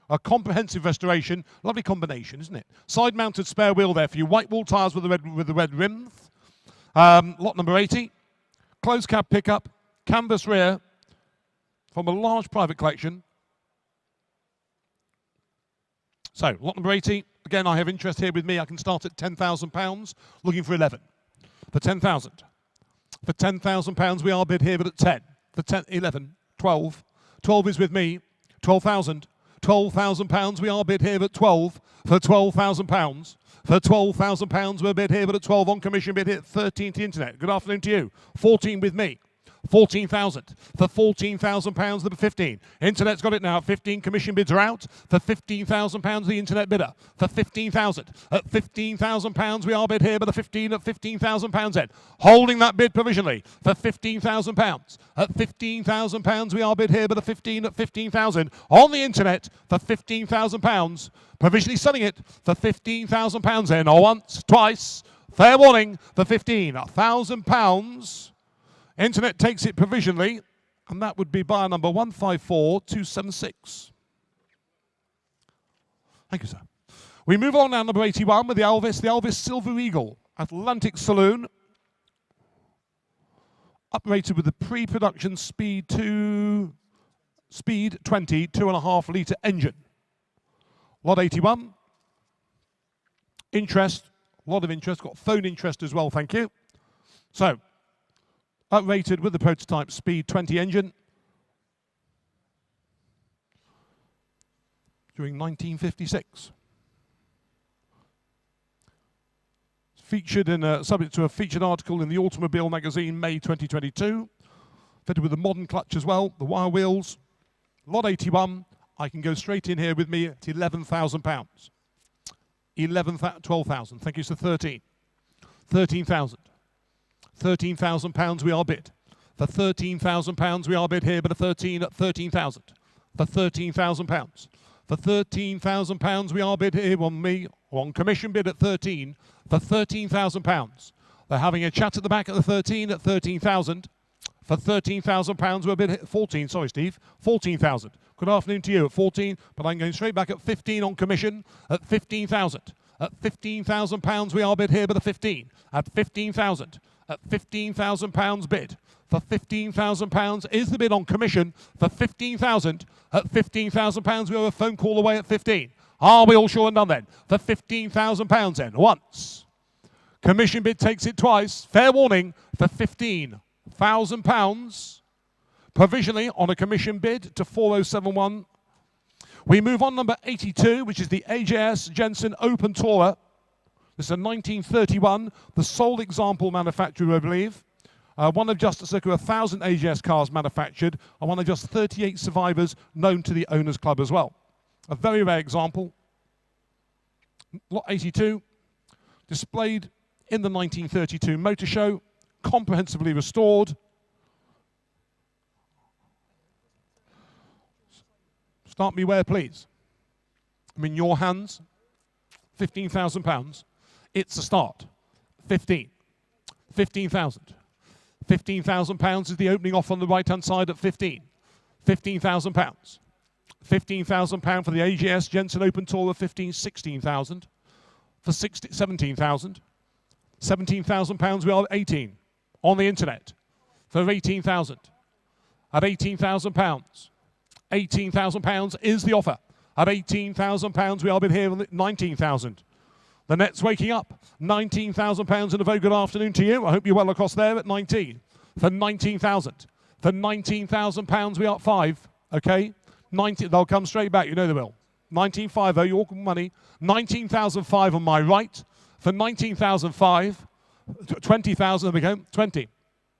A comprehensive restoration. Lovely combination, isn't it? Side-mounted spare wheel there for you. White wall tyres with the red rims. Lot number 80. Closed cab pickup. Canvas rear from a large private collection. So, lot number 80. Again, I have interest here with me. I can start at £10,000. Looking for 11. For 10,000. For £10,000, we are bid here, but at 10. For 10, 11, 12. 12 is with me. 12,000. £12,000, we are bid here at 12 for £12,000. For £12,000, we're bid here but at 12 on commission, bid here at 13 to the internet. Good afternoon to you. 14 with me. 14,000 for £14,000, the 15. Internet's got it now. 15 commission bids are out for £15,000. The internet bidder for 15,000 at £15,000. We are bid here, but the 15 at £15,000 then. Holding that bid provisionally for £15,000 at £15,000. We are bid here, but the 15 at 15,000 on the internet for £15,000. Provisionally selling it for £15,000 then. Or once, twice. Fair warning for £15,000. Internet takes it provisionally, and that would be buyer number 154276. Thank you, sir. We move on now, number 81, with the Elvis Silver Eagle Atlantic Saloon. Uprated with the pre-production Speed 20 2.5 litre engine. Lot 81. Interest, a lot of interest, got phone interest as well, thank you. So, uprated with the prototype Speed 20 engine during 1956. Featured in subject to a featured article in the Automobile magazine, May 2022. Fitted with a modern clutch as well, the wire wheels. Lot 81, I can go straight in here with me at £11,000. 12,000, thank you, so 13. 13,000. £13,000 we are bid. For £13,000 we are bid here, but a 13 at 13,000. For £13,000. For £13,000 we are bid here on me, on commission bid at 13. For £13,000. They're having a chat at the back at the 13 at 13,000. For £13,000 we're bid at 14, sorry Steve, 14,000. Good afternoon to you at 14, but I'm going straight back at 15 on commission at 15,000. At £15,000 we are bid here, but a 15. At 15,000. At £15,000 bid. For £15,000 is the bid on commission. For 15,000. At £15,000 we have a phone call away at 15. Are we all sure and done then? For £15,000 then. Once. Commission bid takes it twice. Fair warning for £15,000. Provisionally on a commission bid to 4071. We move on number 82, which is the AJS Jensen Open Tourer. This is a 1931, the sole example manufacturer, I believe. One of just circa 1,000 AJS cars manufactured, and one of just 38 survivors known to the owners club as well. A very rare example. Lot 82, displayed in the 1932 motor show, comprehensively restored. Start me where, please. I'm in your hands. £15,000. It's a start. 15. 15,000. £15,000 is the opening off on the right-hand side at 15. £15,000. £15,000 for the AGS Jensen Open Tourer, 16,000. For 17,000. £17,000 we are at 18. On the internet. For 18,000. At £18,000. £18,000 is the offer. At £18,000 we are bid here at 19,000. The net's waking up. £19,000 and a very good afternoon to you. I hope you're well across there at 19. For 19,000. For £19,000 we are at 5. Okay? 90, they'll come straight back. You know they will. 1950, your money. 19,005 on my right. For 19,005, 20,000, there we go, 20.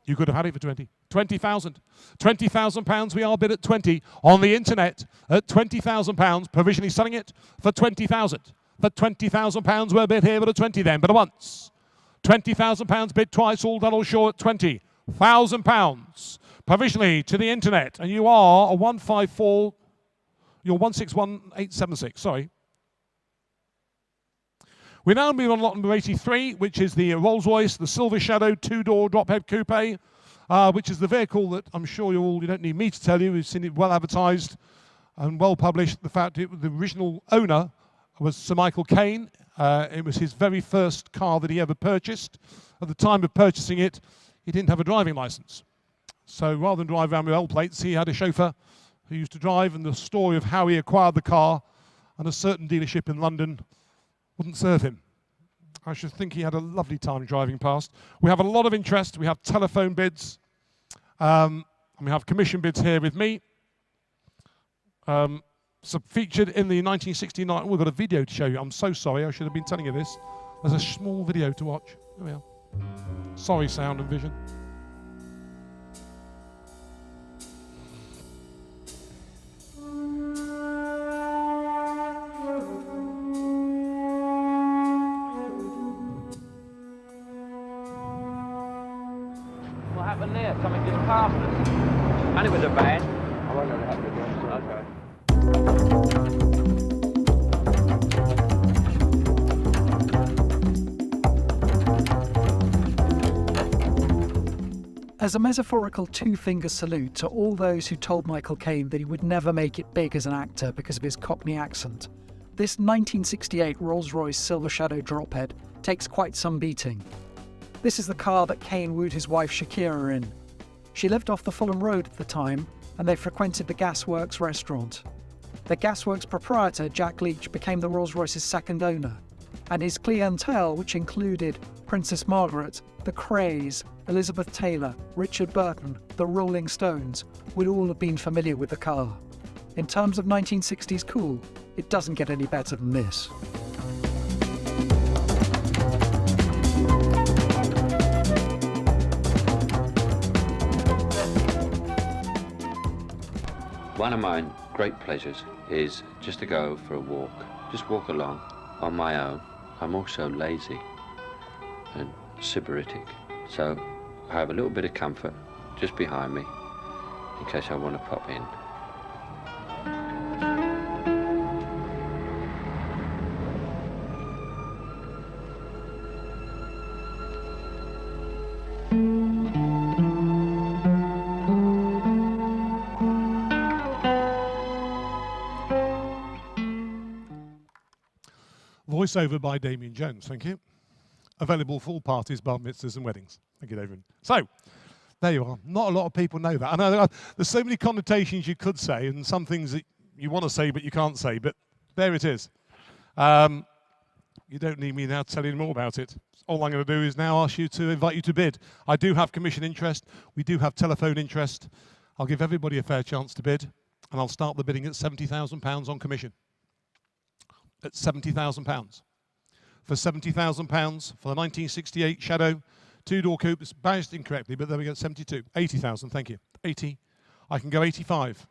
You could have had it for 20. 20,000. 20,000 pounds, we are bid at 20 on the internet at 20,000 pounds, provisionally selling it for 20,000. For 20,000 pounds, we're bid here but at 20 then, but at once. 20,000 pounds bid twice, all done all sure at 20,000 pounds. Provisionally to the internet, and you are a 154, you're 161876, sorry. We now move on lot number 83, which is the Rolls-Royce, the Silver Shadow two-door drop-head coupe, which is the vehicle that I'm sure you don't need me to tell you, you've seen it well advertised and well published. The fact the original owner was Sir Michael Caine. It was his very first car that he ever purchased. At the time of purchasing it, he didn't have a driving license. So rather than drive around with L plates, he had a chauffeur who used to drive, and the story of how he acquired the car and a certain dealership in London wouldn't serve him. I should think he had a lovely time driving past. We have a lot of interest. We have telephone bids. And we have commission bids here with me. So featured in the 1969, we've got a video to show you. I'm so sorry, I should have been telling you this. There's a small video to watch. There we are. Sorry, sound and vision. What happened there? Something just passed us. And it was a van. I won't know what happened again. Okay. As a metaphorical two-finger salute to all those who told Michael Caine that he would never make it big as an actor because of his Cockney accent, this 1968 Rolls-Royce Silver Shadow drophead takes quite some beating. This is the car that Caine wooed his wife Shakira in. She lived off the Fulham Road at the time, and they frequented the Gasworks restaurant. The Gasworks proprietor, Jack Leach, became the Rolls-Royce's second owner, and his clientele, which included Princess Margaret, the Krays, Elizabeth Taylor, Richard Burton, the Rolling Stones, would all have been familiar with the car. In terms of 1960s cool, it doesn't get any better than this. One of my great pleasures is just to go for a walk, just walk along on my own. I'm also lazy and sybaritic, so I have a little bit of comfort just behind me in case I want to pop in. Voiceover by Damien Jones, thank you. Available for all parties, bar mitzvahs and weddings. Thank you, David. So, there you are. Not a lot of people know that. I know there's so many connotations you could say and some things that you want to say but you can't say, but there it is. You don't need me now to tell you more about it. All I'm going to do is now ask you to invite you to bid. I do have commission interest. We do have telephone interest. I'll give everybody a fair chance to bid, and I'll start the bidding at £70,000 on commission. At £70,000. For £70,000 for the 1968 Shadow two-door coupe. It's badged incorrectly, but there we go, 72. 80,000, thank you. 80. I can go 85.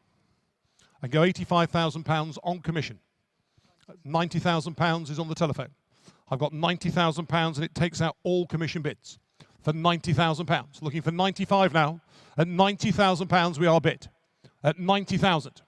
I can go £85,000 on commission. £90,000 is on the telephone. I've got £90,000 and it takes out all commission bids for £90,000. Looking for 95 now. At £90,000 we are bid. At 90,000.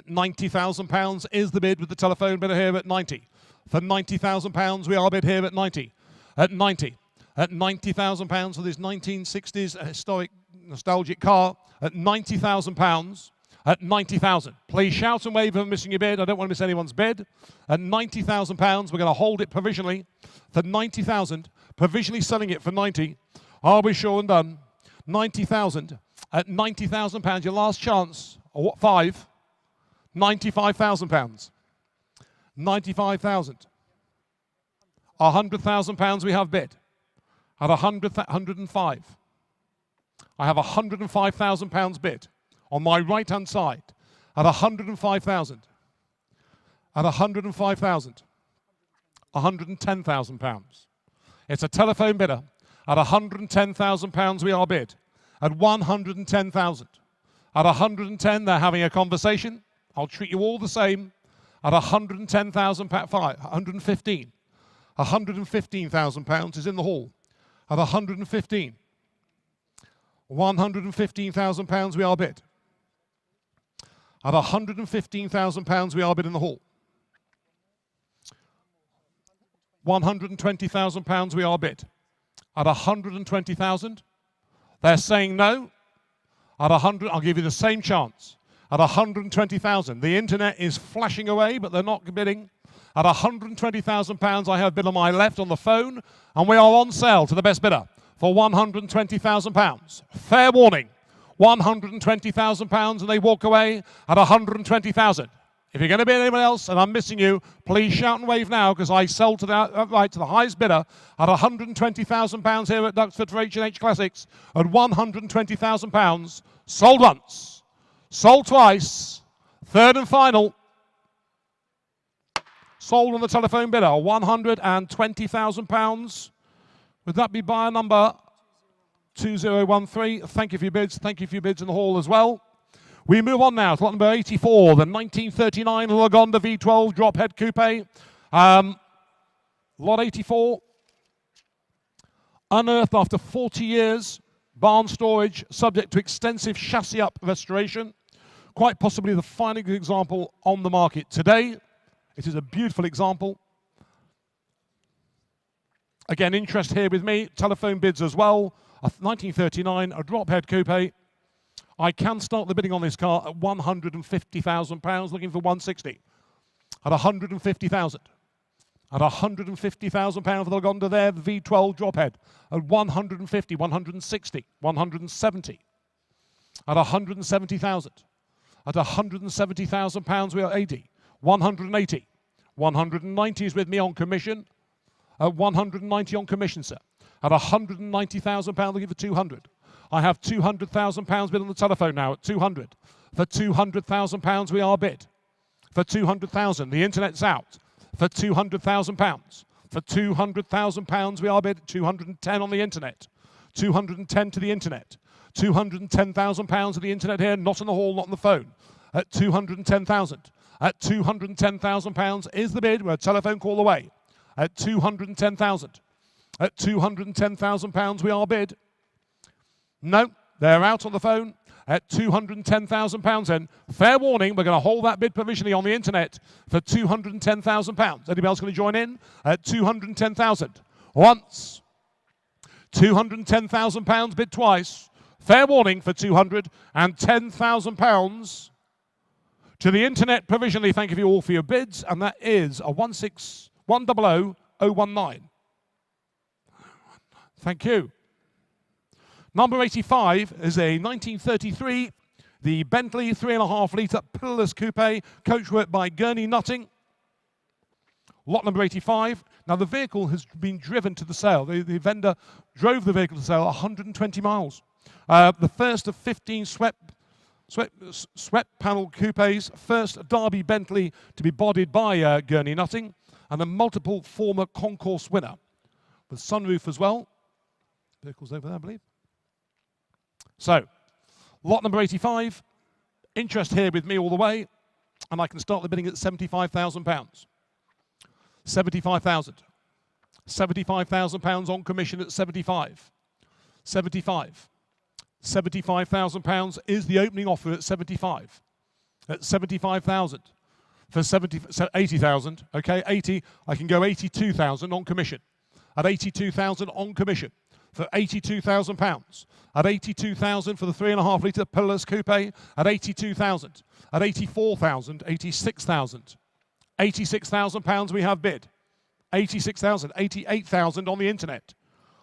£90,000 is the bid with the telephone bidder here at 90. For £90,000 we are bid here at 90. At 90. At £90,000 for this 1960s historic nostalgic car. At £90,000. At 90,000. Please shout and wave if I'm missing your bid. I don't want to miss anyone's bid. At £90,000 we're going to hold it provisionally for 90,000. Provisionally selling it for 90. Are we sure and done? 90,000. At £90,000 your last chance. Or what? 5. £95,000. 95,000. £100,000 we have bid. At 105. I have £105,000 bid on my right-hand side at 105,000. at 105,000. 110,000 pounds. It's a telephone bidder. At 110,000 pounds we are bid. At 110,000. At 110 they're having a conversation. I'll treat you all the same. At 110,000 pounds, 115. 115,000 pounds is in the hall. At 115. 115,000 pounds we are bid. At 115,000 pounds we are bid in the hall. 120,000 pounds we are bid. At 120,000, they're saying no. At 100, I'll give you the same chance. At 120,000, the internet is flashing away, but they're not bidding. At 120,000 pounds, I have bid on my left on the phone, and we are on sale to the best bidder for 120,000 pounds. Fair warning, 120,000 pounds, and they walk away at 120,000. If you're going to bid anyone else, and I'm missing you, please shout and wave now, because I sell to the highest bidder at 120,000 pounds here at Duxford for H&H Classics. At 120,000 pounds, sold once, sold twice, third and final. Sold on the telephone bidder, 120,000 pounds. Would that be buyer number 2013? Thank you for your bids. Thank you for your bids in the hall as well. We move on now to lot number 84, the 1939 Lagonda V12 drop head coupe. Lot 84, unearthed after 40 years, barn storage, subject to extensive chassis up restoration. Quite possibly the finest example on the market today. It is a beautiful example. Again, interest here with me, telephone bids as well. A 1939, a drop head coupe. I can start the bidding on this car at £150,000, looking for 160. At 150,000. At 150,000 pounds for the Lagonda there, the V12 drop head. At 150, 160, 170. At 170,000. At 170,000 pounds we are 80. 180. 190 is with me on commission. At 190 on commission, sir. At 190,000 pounds looking for 200. I have £200,000 bid on the telephone now at 200. For £200,000 we are bid. For 200,000, the internet's out. For £200,000. For £200,000 we are bid. 210 on the internet. 210 to the internet. £210,000 of the internet here, not in the hall, not on the phone. At 210,000. At £210,000 is the bid. We're a telephone call away. At 210,000. At £210,000 we are bid. No, they're out on the phone at £210,000 then. Fair warning, we're going to hold that bid provisionally on the internet for £210,000. Anybody else going to join in? At 210,000. Once. £210,000 bid twice. Fair warning for £210,000 to the internet provisionally. Thank you all for your bids, and that is a 1600019. Thank you. Number 85 is a 1933, the Bentley 3.5 litre pillarless coupe, coachwork by Gurney Nutting. Lot number 85. Now the vehicle has been driven to the sale. The vendor drove the vehicle to sale 120 miles. The first of 15 swept panel coupes, first Derby Bentley to be bodied by Gurney Nutting, and a multiple former concourse winner with sunroof as well. Vehicle's over there, I believe. So, lot number 85, interest here with me all the way, and I can start the bidding at £75,000. 75,000. £75,000 on commission at 75. 75. £75,000 is the opening offer at 75. At 75,000. For 80,000, okay, 80, I can go 82,000 on commission. At 82,000 on commission. For £82,000. At 82,000 for the 3.5 litre pillarless coupe. At 82,000. At 84,000, 86,000. £86,000 we have bid. 86,000, 88,000 on the internet.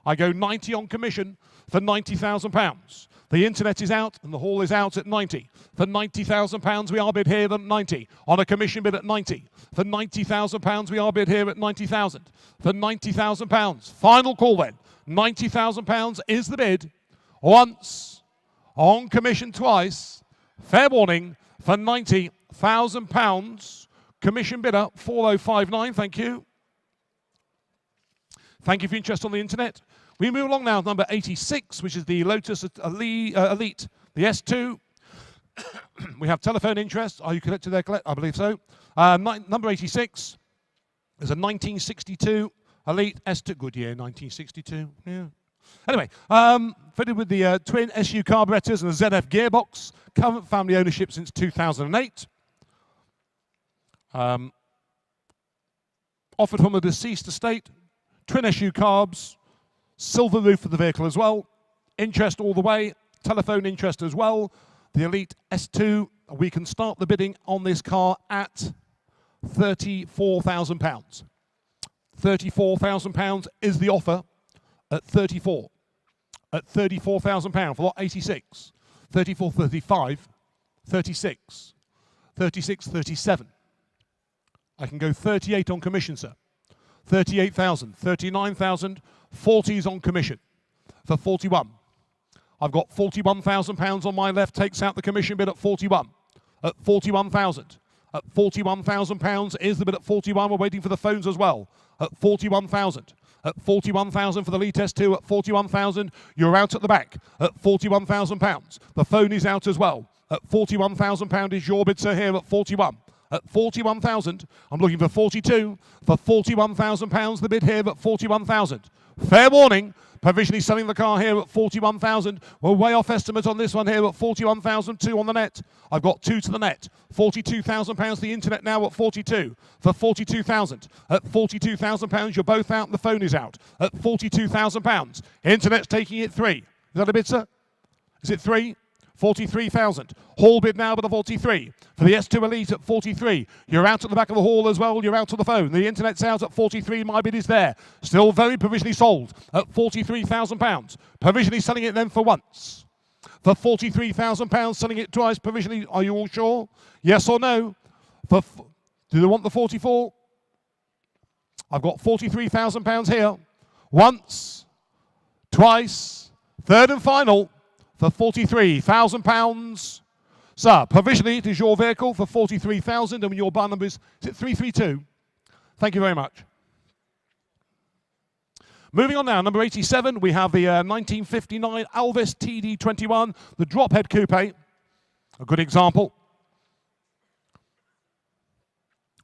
I go 90 on commission for £90,000. The internet is out and the hall is out at 90. For £90,000 we are bid here at 90. On a commission bid at 90. For £90,000 we are bid here at 90,000. For £90,000. Final call then. £90,000 is the bid. Once. On commission twice. Fair warning for £90,000. Commission bidder 4059, thank you. Thank you for your interest on the internet. We move along now to number 86, which is the Lotus Elite, the S2. We have telephone interest. Are you connected there, Colette? I believe so. Number 86 is a 1962 Elite S2. Good year, 1962. Yeah. Anyway, fitted with the twin SU carburetors and a ZF gearbox. Current family ownership since 2008. Offered from a deceased estate. Twin SU carbs. Silver roof for the vehicle as well. Interest all the way. Telephone interest as well. The Elite S2. We can start the bidding on this car at £34,000. £34,000 is the offer at 34. At £34,000 for lot 86. 34, 35, 36, 36, 37. I can go 38 on commission, sir. 38,000, 39,000, 40s on commission for 41. I've got £41,000 on my left, takes out the commission bid at 41. At 41,000. At £41,000 is the bid at 41. We're waiting for the phones as well. At 41,000. At 41,000 for the Elite S2. At 41,000, you're out at the back. At £41,000. The phone is out as well. At £41,000 is your bid, sir, here at 41. At 41,000, I'm looking for 42. For £41,000, the bid here at 41,000. Fair warning, provisionally selling the car here at 41,000. We're way off estimate on this one here at 41,002 on the net. I've got 2 to the net. £42,000 the internet now at 42. For 42,000. At £42,000, you're both out and the phone is out. At £42,000. Internet's taking it 3. Is that a bid, sir? Is it 3? 43,000. Hall bid now with a 43. For the S2 Elite at 43. You're out at the back of the hall as well. You're out on the phone. The internet's out at 43. My bid is there. Still very provisionally sold at £43,000. Provisionally selling it then for once. For £43,000, selling it twice provisionally. Are you all sure? Yes or no? Do they want the 44? I've got £43,000 here. Once, twice, third and final. For £43,000. Sir, provisionally it is your vehicle for £43,000 and your bar number is it 332? Thank you very much. Moving on now, number 87, we have the 1959 Alvis TD21, the drop head coupe. A good example.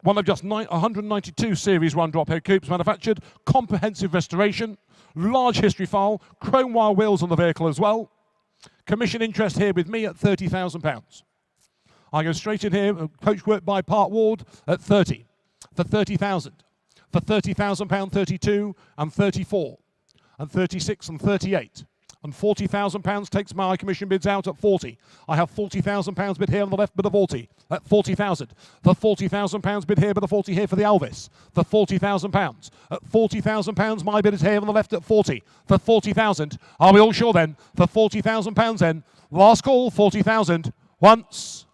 One of just 192 Series 1 drop head coupes manufactured, comprehensive restoration, large history file, chrome wire wheels on the vehicle as well. Commission interest here with me at £30,000. I go straight in here, coach work by Part Ward at 30. For 30,000. For £30,000, 32 and 34 and 36 and 38. And £40,000 takes my commission bids out at 40. I have £40,000 bid here on the left, bid of 40 at 40,000. For £40,000 bid here, bid of 40 here for the Alvis. For £40,000. At £40,000, my bid is here on the left at 40. For 40,000. Are we all sure then? For £40,000 then. Last call, 40,000. Once,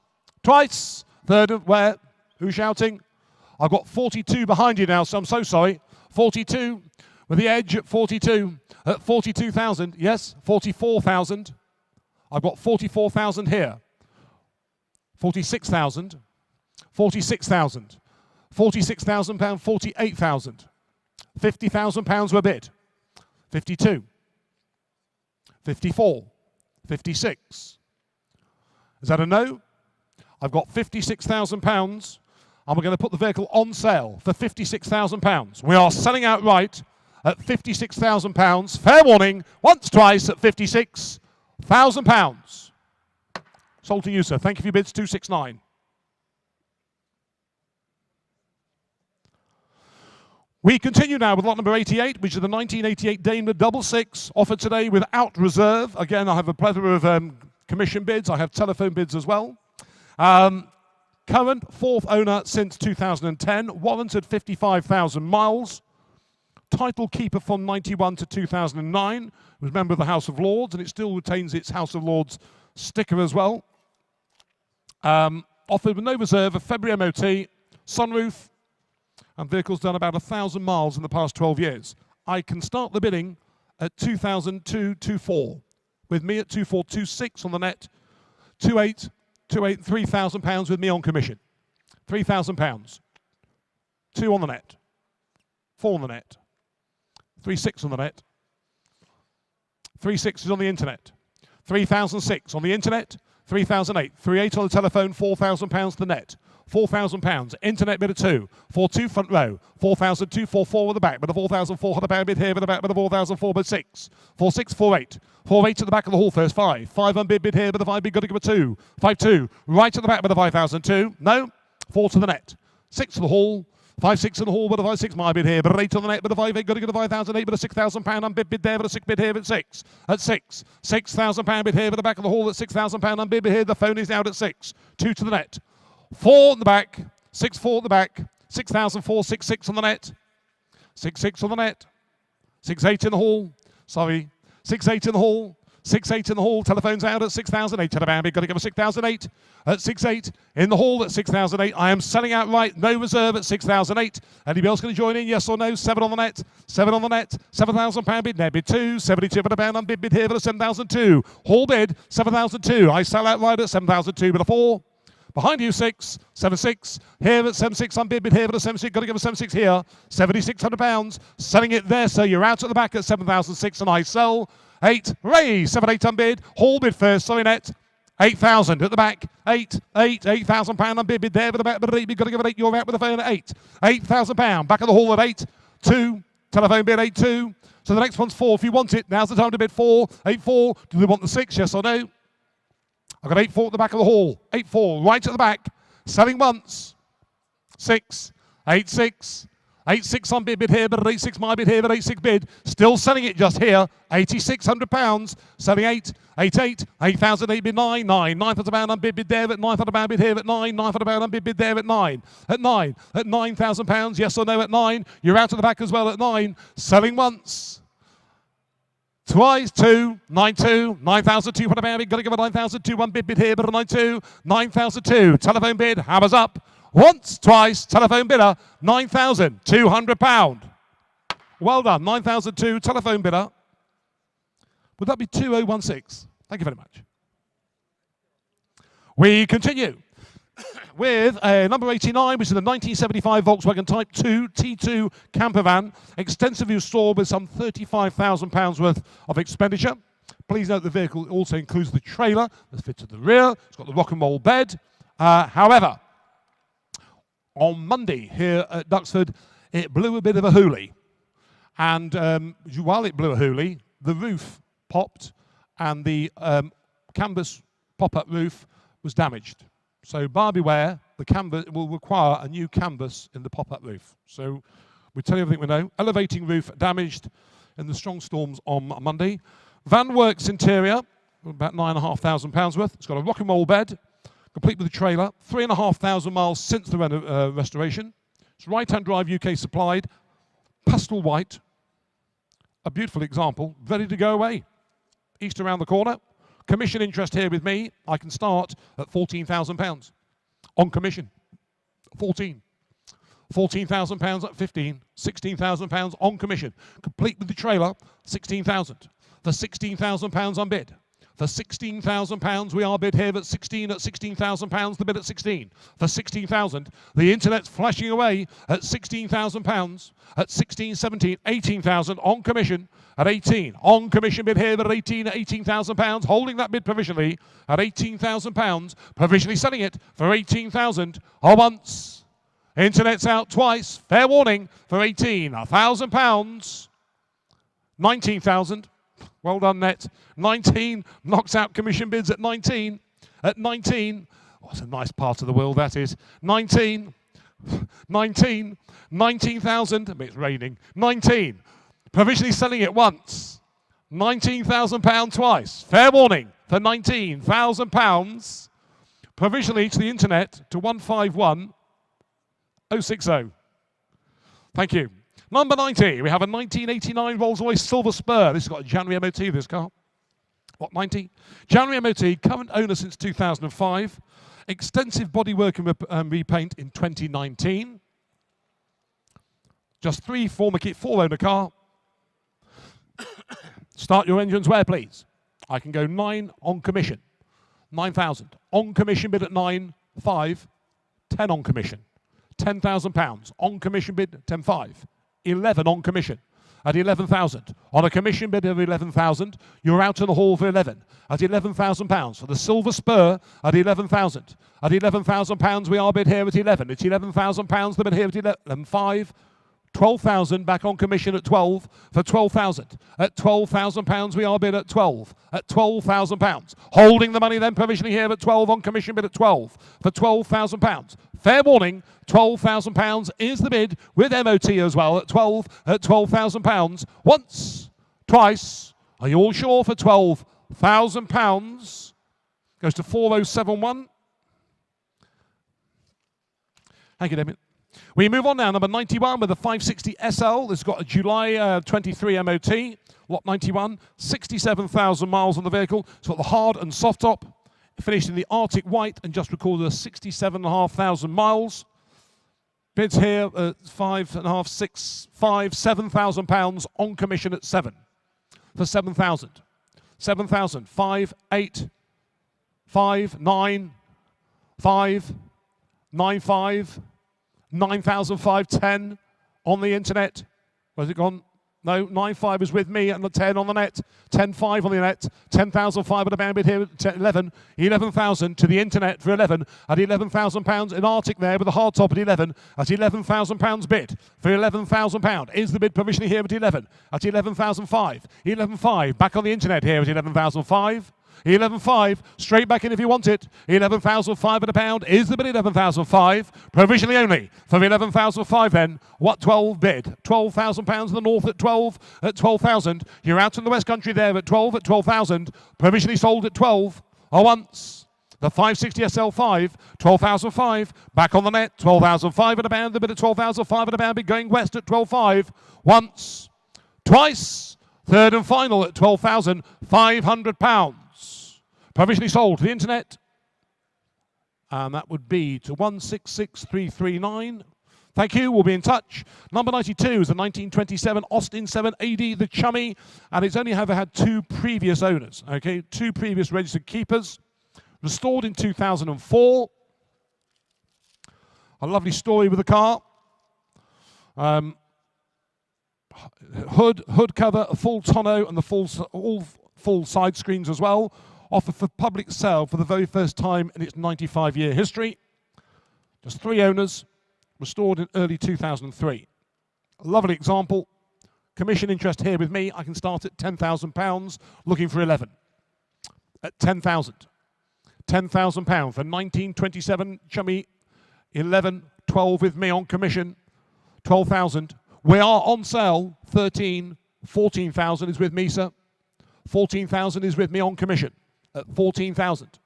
twice, third, where? Who's shouting? I've got 42 behind you now, so I'm so sorry. 42 with the edge at 42. At 42,000, yes, 44,000. I've got 44,000 here. 46,000. 46,000. £46,000, 48,000. £50,000 were bid. 52. 54. 56. Is that a no? I've got £56,000 and we're going to put the vehicle on sale for £56,000. We are selling outright at £56,000. Fair warning, once, twice at £56,000. Sold to you, sir. Thank you for your bids, 269. We continue now with lot number 88, which is the 1988 Daimler 66, offered today without reserve. Again, I have a plethora of commission bids. I have telephone bids as well. Current, fourth owner since 2010, warranted 55,000 miles. Title keeper from 91 to 2009. Was a member of the House of Lords, and it still retains its House of Lords sticker as well. Offered with no reserve, a February MOT, sunroof, and vehicle's done about 1,000 miles in the past 12 years. I can start the bidding at 2,224. With me at 2,426 on the net, 2,828, £3,000 with me on commission. £3,000. 2 on the net, 4 on the net, 3.6 on the net, 3.6 is on the internet, 3,006 on the internet, 3,008, 3.8 on the telephone, £4,000 the net, £4,000, internet bid of 2, 4.2 front row, 4,002, 4.4 at the back, but the 4,400 bid here, with the back, but the 4,004 bid 6, 4.6, 4.8, 4.8 at the back of the hall first, 5 unbid bid here, but the 5 bid got to give a 2, 5.2, right at the back, but the 5,002, no, 4 to the net, 6 to the hall, 5.6 in the hall, but a 5.6 my bid here, but an 8 on the net, but a 5.8 got to get a 5,008, but a £6,000 unbid bid there, but a 6 bid here, but 6. At 6, £6,000 bid here, but the back of the hall at £6,000 unbid bid here, the phone is out at 6. 2 to the net, 4 in the back, 6.4 at the back, 6,004, 6.6 on the net, 6.6 on the net, 6.8 in the hall, sorry, 6.8 in the hall, 6.8 in the hall, telephone's out at 6,008, bid, got to give a 6,008, at 6.8, in the hall at 6,008, I am selling outright, no reserve at 6,008, anybody else going to join in, yes or no, 7 on the net, 7 on the net, £7,000 bid, net bid 2, 72 but a pound unbid bid here for the 7,002, hall bid, 7,002, I sell outright at 7,002 but a 4, behind you 6, 7.6, here at 7.6, unbid bid here for the 7.6, got to give a 7.6 here, £7,600, selling it there, so you're out at the back at 7,006 and I sell, 8, raise, 7.8 unbid, hall bid first, sorry net, 8,000 at the back, 8,000 unbid bid there, but the back, but 8, got to give it 8, you're out with the phone at 8, £8,000, back of the hall at 8, 2, telephone bid 8.2, so the next one's 4, if you want it, now's the time to bid 4, 8.4, do they want the 6, yes or no? I've got 8.4 at the back of the hall, 8.4, right at the back, selling once, 6, 8.6, 8.6 on bid here, but 8.6 my bid here, but 8.6 bid. Still selling it just here. £8,600. Selling 8, 8.8, 8,008 bid 9, 9,000 on bid there at 9,000 bid here at 9, 9,000 on bid there at 9, at £9,000. Yes or no at 9. You're out of the back as well at 9. Selling once. Twice, 2, 9,200, 9,200 bid. Got to give a 9,002 one bid here, but a 9,200, 9,002. Telephone bid, hammers up. Once, twice, telephone bidder, £9,200. Well done, 9,002, telephone bidder. Would that be 2016? Thank you very much. We continue with number 89, which is the 1975 Volkswagen Type 2 T2 camper van, extensively restored with some £35,000 worth of expenditure. Please note the vehicle also includes the trailer that's fitted to the rear. It's got the rock and roll bed. However, on Monday here at Duxford, it blew a bit of a hoolie. And while it blew a hoolie, the roof popped and the canvas pop-up roof was damaged. So bar beware, the canvas will require a new canvas in the pop-up roof. So we tell you everything we know. Elevating roof damaged in the strong storms on Monday. Van Works interior, about £9,500 worth. It's got a rock and roll bed, complete with a trailer, 3,500 miles since the restoration. It's right-hand drive UK supplied, pastel white, a beautiful example, ready to go away. East around the corner. Commission interest here with me, I can start at £14,000 on commission. 14. £14,000 at 15, £16,000 on commission. Complete with the trailer, 16,000. For £16,000 on bid. For £16,000, we are bid here at 16 at £16,000, the bid at 16. For 16,000, the internet's flashing away at £16,000, at 16, 17, 18,000 on commission at 18. On commission bid here at 18 at £18,000, holding that bid provisionally at £18,000, provisionally selling it for 18,000 once. Internet's out twice, fair warning, for 18, £1,000, 19,000. Well done, net. 19 knocks out commission bids at 19. At 19, what a nice part of the world that is. 19, 19,000. I mean, it's raining. 19. Provisionally selling it once. £19,000 twice. Fair warning for £19,000. Provisionally to the internet to 151060. Thank you. Number 90, we have a 1989 Rolls-Royce Silver Spur. This has got a January MOT, this car. What, 90? January MOT, current owner since 2005. Extensive bodywork and repaint in 2019. Just 3 former kit, 4-owner car. Start your engines where, please? I can go 9 on commission. 9,000. On commission bid at 9, 5, 10 on commission. £10,000. On commission bid, 10.5. 11 on commission at 11,000. On a commission bid of 11,000, you're out in the hall for 11 at £11,000. For the silver spur at 11,000. At £11,000, we are bid here at 11. It's £11,000, the bid here at 11.5. 12,000 back on commission at 12 for 12,000. At £12,000 we are bid at 12. At £12,000. Holding the money then provisionally here at 12 on commission bid at 12 for £12,000. Fair warning, £12,000 is the bid with MOT as well at 12 at £12,000. Once, twice. Are you all sure for £12,000? Goes to 4071. Thank you, Damien. We move on now, number 91 with the 560 SL. This has got a July 23 MOT, lot 91, 67,000 miles on the vehicle. It's got the hard and soft top, finished in the Arctic white and just recorded 67,500 miles. Bids here at 5.5, 6, 5, £7,000 on commission at 7 for 7,000. 7,000, 5, 8, 5, 9, 5, 9, 5, 9,510 on the internet. Where's it gone? No, 9.5 is with me and the 10 on the net. 10.5 on the net. 10,005 at a band bid here at 11. 11,000 to the internet for 11 at £11,000 in Arctic there with a hard top at 11 at £11,000 bid for £11,000 is the bid provisionally here at 11 at 11,005. 11.5 back on the internet here at 11,005. 11.5, straight back in if you want it. 11,005 at a pound is the bid, 11,005. Provisionally only for 11,005 then. What 12 bid? £12,000 in the north at 12 at 12,000. You're out in the west country there at 12 at 12,000. Provisionally sold at 12. Or once. The 560 SL5, 12,005. Back on the net, 12,005 at a pound. The bid at 12,005 at a pound. Bid going west at 12.5. Once. Twice. Third and final at £12,500. Provisionally sold to the internet. And that would be to 166339. Thank you. We'll be in touch. Number 92 is a 1927 Austin 7AD, the Chummy. And it's only ever had two previous owners. Okay, two previous registered keepers. Restored in 2004. A lovely story with the car. Hood cover, a full tonneau, and all full side screens as well. Offered for public sale for the very first time in its 95-year history. Just 3 owners, restored in early 2003. A lovely example. Commission interest here with me. I can start at £10,000, looking for 11. At 10,000. £10,000 for 1927 Chummy, 11, 12 with me on commission, 12,000. We are on sale, 13, 14,000 is with me, sir. 14,000 is with me on commission at 14,000.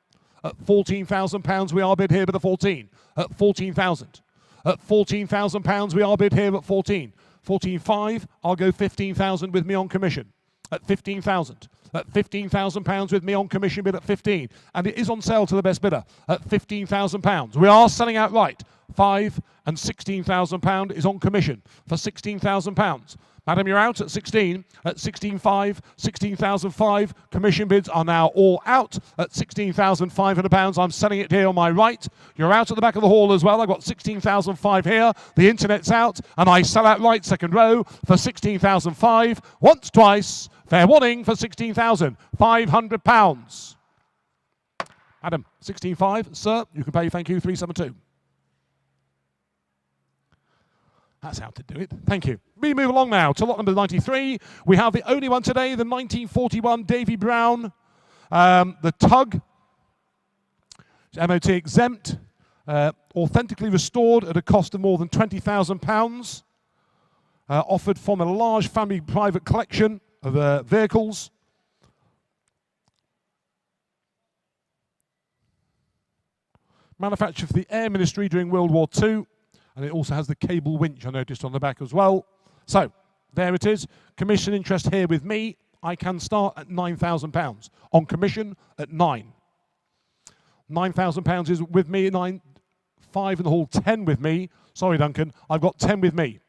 At £14,000 we are bid here with a 14. At 14,000. At £14,000 we are bid here at 14. 14.5, I'll go 15,000 with me on commission. At 15,000. At £15,000 with me on commission bid at 15. And it is on sale to the best bidder at £15,000. We are selling outright. 5 and £16,000 is on commission for £16,000. Madam, you're out at 16, at 16.5, 16,005. Commission bids are now all out at £16,500. I'm selling it here on my right. You're out at the back of the hall as well. I've got 16,005 here. The internet's out, and I sell outright second row for 16,005. Once, twice. Fair warning for £16,500. Madam, 16.5. Sir, you can pay. Thank you. 372. That's how to do it. Thank you. We move along now to lot number 93. We have the only one today, the 1941 Davy Brown, the Tug, MOT exempt, authentically restored at a cost of more than £20,000, offered from a large family private collection of vehicles. Manufactured for the Air Ministry during World War II. And it also has the cable winch, I noticed, on the back as well. So, there it is. Commission interest here with me. I can start at £9,000. On commission at 9. £9,000 is with me. 9, 5 in the hall, 10 with me. Sorry, Duncan. I've got 10 with me.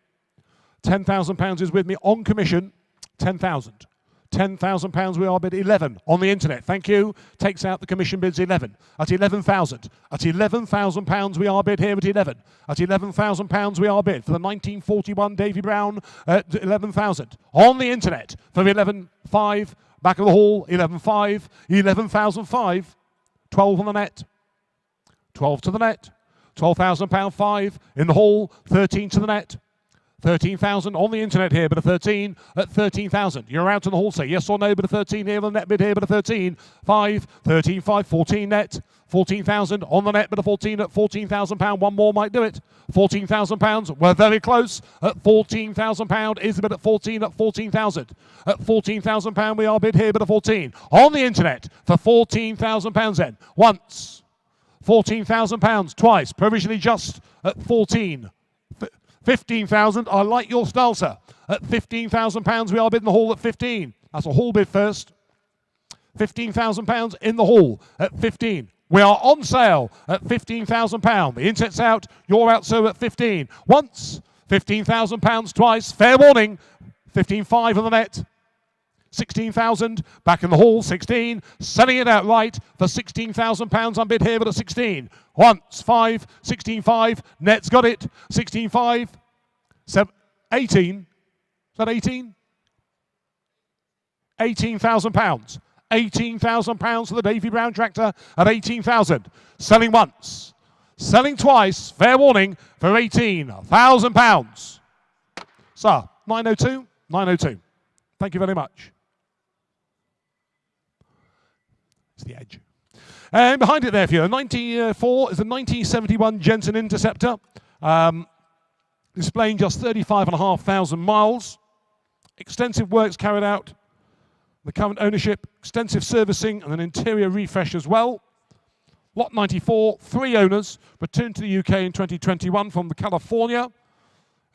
£10,000 is with me on commission. 10,000. £10,000 we are bid 11 on the internet. Thank you. Takes out the commission bids 11 at 11,000. At £11,000 we are bid here at 11. At £11,000 we are bid for the 1941 Davy Brown at 11,000 on the internet for 11,500. Back of the hall 11,500. 11,005. 12 on the net. 12 to the net. £12,000 5 in the hall. 13 to the net. 13,000 on the internet here, but a 13 at 13,000. You're out in the hall, say yes or no, but a 13 here, on the net bid here, but a 13. 5, 13, 5, 14 net. 14,000 on the net, but a 14 at £14,000. One more might do it. £14,000. We're very close at £14,000. Is the bid at 14 at 14,000. At £14,000 we are bid here, but a 14 on the internet for £14,000 then. Once. £14,000 twice. Provisionally just at 14. 15,000. I like your style, sir. At £15,000 we are bidding the hall at 15. That's a hall bid first. £15,000 in the hall at 15. We are on sale at £15,000. The inset's out. You're out, sir, at 15. Once. £15,000 twice. Fair warning. 15,500 on the net. 16,000. Back in the hall. 16. Selling it outright for £16,000 on bid here, but at 16. Once. 5. 16,500. Net's got it. 16,500. 18. Is that 18? £18,000. £18,000 for the Davy Brown tractor at 18,000. Selling once. Selling twice. Fair warning for £18,000. Sir, 902. 902. Thank you very much. It's the edge. And behind it there for you, a 94 is a 1971 Jensen Interceptor, displaying just 35,500 miles. Extensive works carried out. The current ownership, extensive servicing, and an interior refresh as well. Lot 94, 3 owners, returned to the UK in 2021 from the California.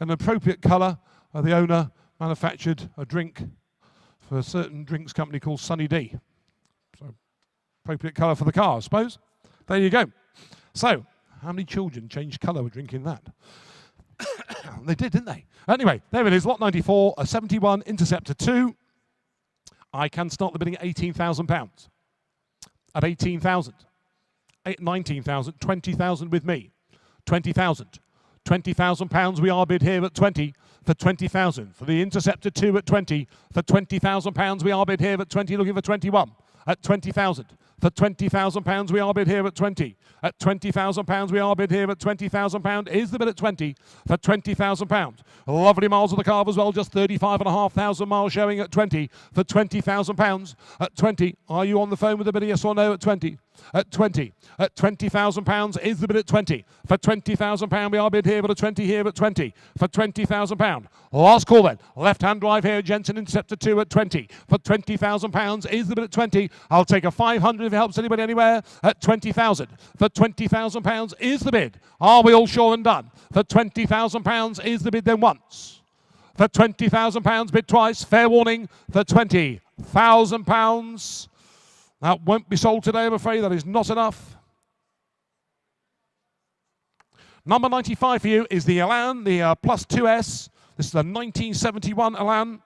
An appropriate colour, the owner manufactured a drink for a certain drinks company called Sunny D. So, appropriate colour for the car, I suppose. There you go. So, how many children changed colour with drinking that? They did, didn't they? Anyway, there it is, lot 94, a 71 Interceptor 2. I can start the bidding at £18,000. At 18,000. 19,000, 20,000 with me. 20,000. £20,000 we are bid here at 20 for 20,000. For the Interceptor 2 at 20 for £20,000 we are bid here at 20, looking for 21 at 20,000. For £20,000 we are bid here at 20. At £20,000 we are bid here at £20,000. Is the bid at 20 for £20,000. Lovely miles of the car as well, just 35,500 miles showing at 20 for £20,000. At 20, are you on the phone with the bid, yes or no at 20? At 20, at £20,000 is the bid at 20. For £20,000 we are bid here, but at 20 here at 20. For £20,000. Last call then. Left-hand drive here, Jensen Interceptor 2 at 20. For £20,000 is the bid at 20. I'll take a 500 if it helps anybody anywhere at 20,000. For £20,000 is the bid. Are we all sure and done? For £20,000 is the bid then once. For £20,000 bid twice. Fair warning for £20,000. That won't be sold today, I'm afraid. That is not enough. Number 95 for you is the Elan, the Plus 2S. This is a 1971 Elan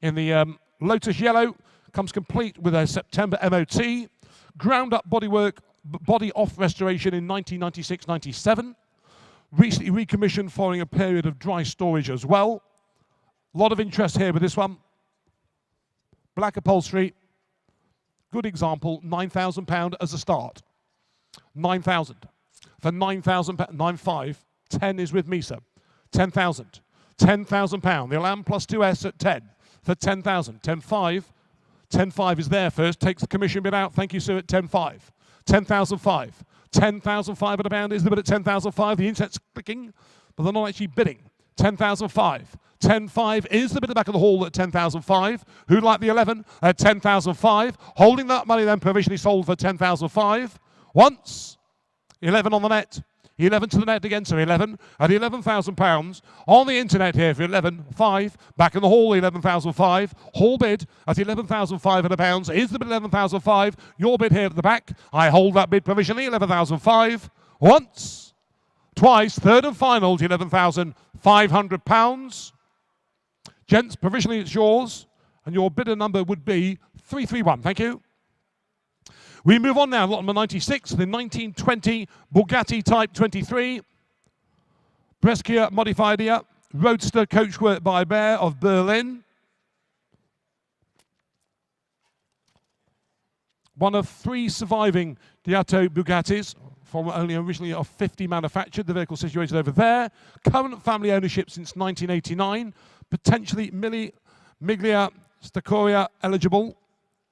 in the Lotus Yellow. Comes complete with a September MOT. Ground up bodywork, body off restoration in 1996-97. Recently recommissioned following a period of dry storage as well. A lot of interest here with this one. Black upholstery. Good example, £9,000 as a start. 9,000. For £9,000, 9,500, 10 is with me, sir. 10,000. £10,000. The Elan Plus 2S at 10 for 10,000. 10,500. 10,500 is there first. Takes the commission bid out. Thank you, sir, at 10,500. 10,500. 10,500 at a pound is the bid at 10,500. The inset's clicking, but they're not actually bidding. 10,500. 10,500 is the bid at the back of the hall at 10,500. Who'd like the 11 at 10,500? Holding that money then provisionally sold for 10,500. Once. 11 on the net. 11 to the net again, so 11 at £11,000 on the internet here for 11,500. Back in the hall, 11,500. Hall bid at £11,500 is the bid 11,500. Your bid here at the back. I hold that bid provisionally, 11,500. Once, twice, third and final to £11,500. Gents, provisionally it's yours And your bidder number would be 331. Thank you. We move on now, lot number 96, the 1920 Bugatti Type 23. Brescia modified here. Roadster coachwork by Bear of Berlin. One of 3 surviving Diatto Bugattis, from only originally of 50 manufactured. The vehicle situated over there. Current family ownership since 1989. Potentially Miglia Stacoria eligible.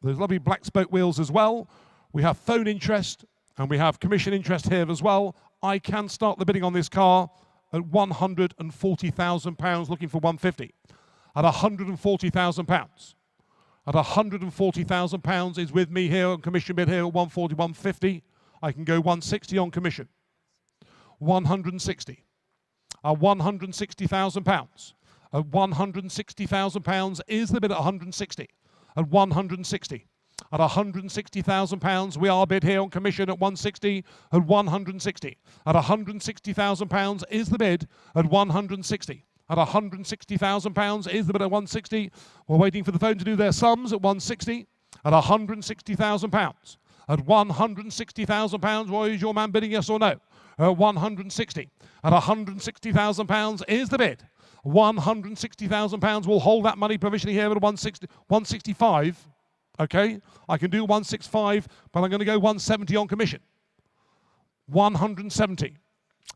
There's lovely black spoke wheels as well. We have phone interest and we have commission interest here as well. I can start the bidding on this car at £140,000, looking for 150. At £140,000. At £140,000 is with me here on commission bid here at 140, 150. I can go 160 on commission. 160. At £160,000. At £160,000 is the bid at 160. At 160. At £160,000, we are bid here on commission at 160. At 160. At £160,000 is the bid at 160. At £160,000 is the bid at 160. We're waiting for the phone to do their sums at 160. At £160,000. At £160,000, why is your man bidding yes or no? At 160. At £160,000 is the bid. £160,000 will hold that money provisionally here at 165. Okay, I can do 165, but I'm going to go 170 on commission. 170.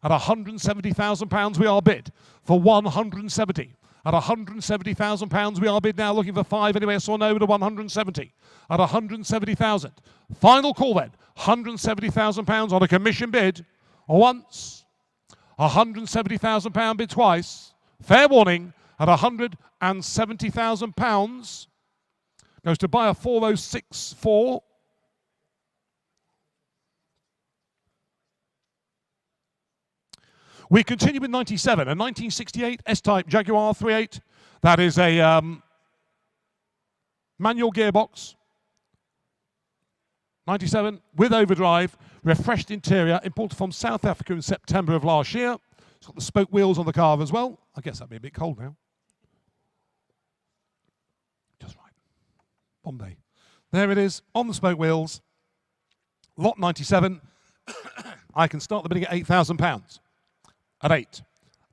At £170,000 we are bid for 170. At £170,000 we are bid now, looking for 5 anyway, yes or no to 170. At 170,000. Final call then. £170,000 on a commission bid once. £170,000 bid twice. Fair warning, at £170,000 goes to buyer 4064. We continue with 97, a 1968 S-Type Jaguar 3.8. That is a manual gearbox. 97 with overdrive, refreshed interior, imported from South Africa in September of last year. It's got the spoke wheels on the car as well. I guess that'd be a bit cold now. Just right. Bombay. There it is, on the spoke wheels. Lot 97. I can start the bidding at £8,000. At 8.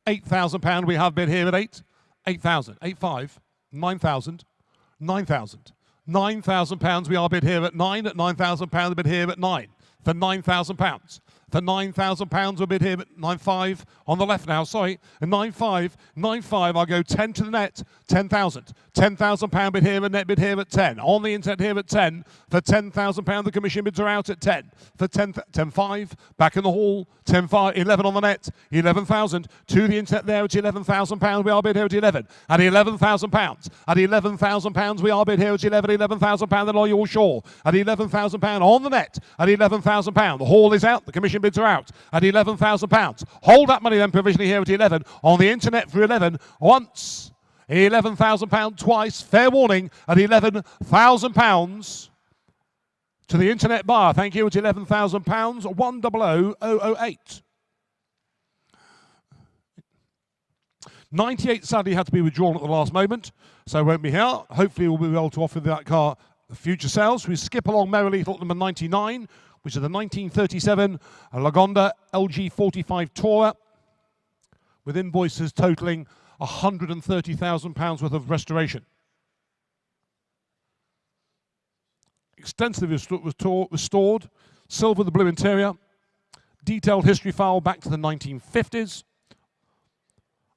£8,000 we have bid here at 8. 8,000. 8,5. 9,000. 9,000. £9,000 we are bid here at 9. At £9,000 we bid here at 9. For £9,000. For £9,000 we'll bid here at 9.5 on the left now, sorry. At 9.5, 9.5, I'll go 10 to the net, 10,000. £10,000 bid here and net bid here at 10. On the internet here at 10. For £10,000 the commission bids are out at 10. For 10.5, back in the hall, 10.5, 11 on the net, 11,000. To the internet there at £11,000 we are bid here at 11. At £11,000. At £11,000 we are bid here at 11. £11,000 then are you all sure? At £11,000 on the net. At £11,000. The hall is out, the commission bids are out at £11,000. Hold that money then provisionally here at 11. On the internet for 11 once. £11,000 twice. Fair warning at £11,000 to the internet buyer. Thank you at £11,000. 100008. 98 sadly had to be withdrawn at the last moment, so won't be here. Hopefully we'll be able to offer that car future sales. We skip along merrily to number 99, which is the 1937 Lagonda LG45 Tourer, with invoices totaling £130,000 worth of restoration. Extensively restored, silver with the blue interior, detailed history file back to the 1950s,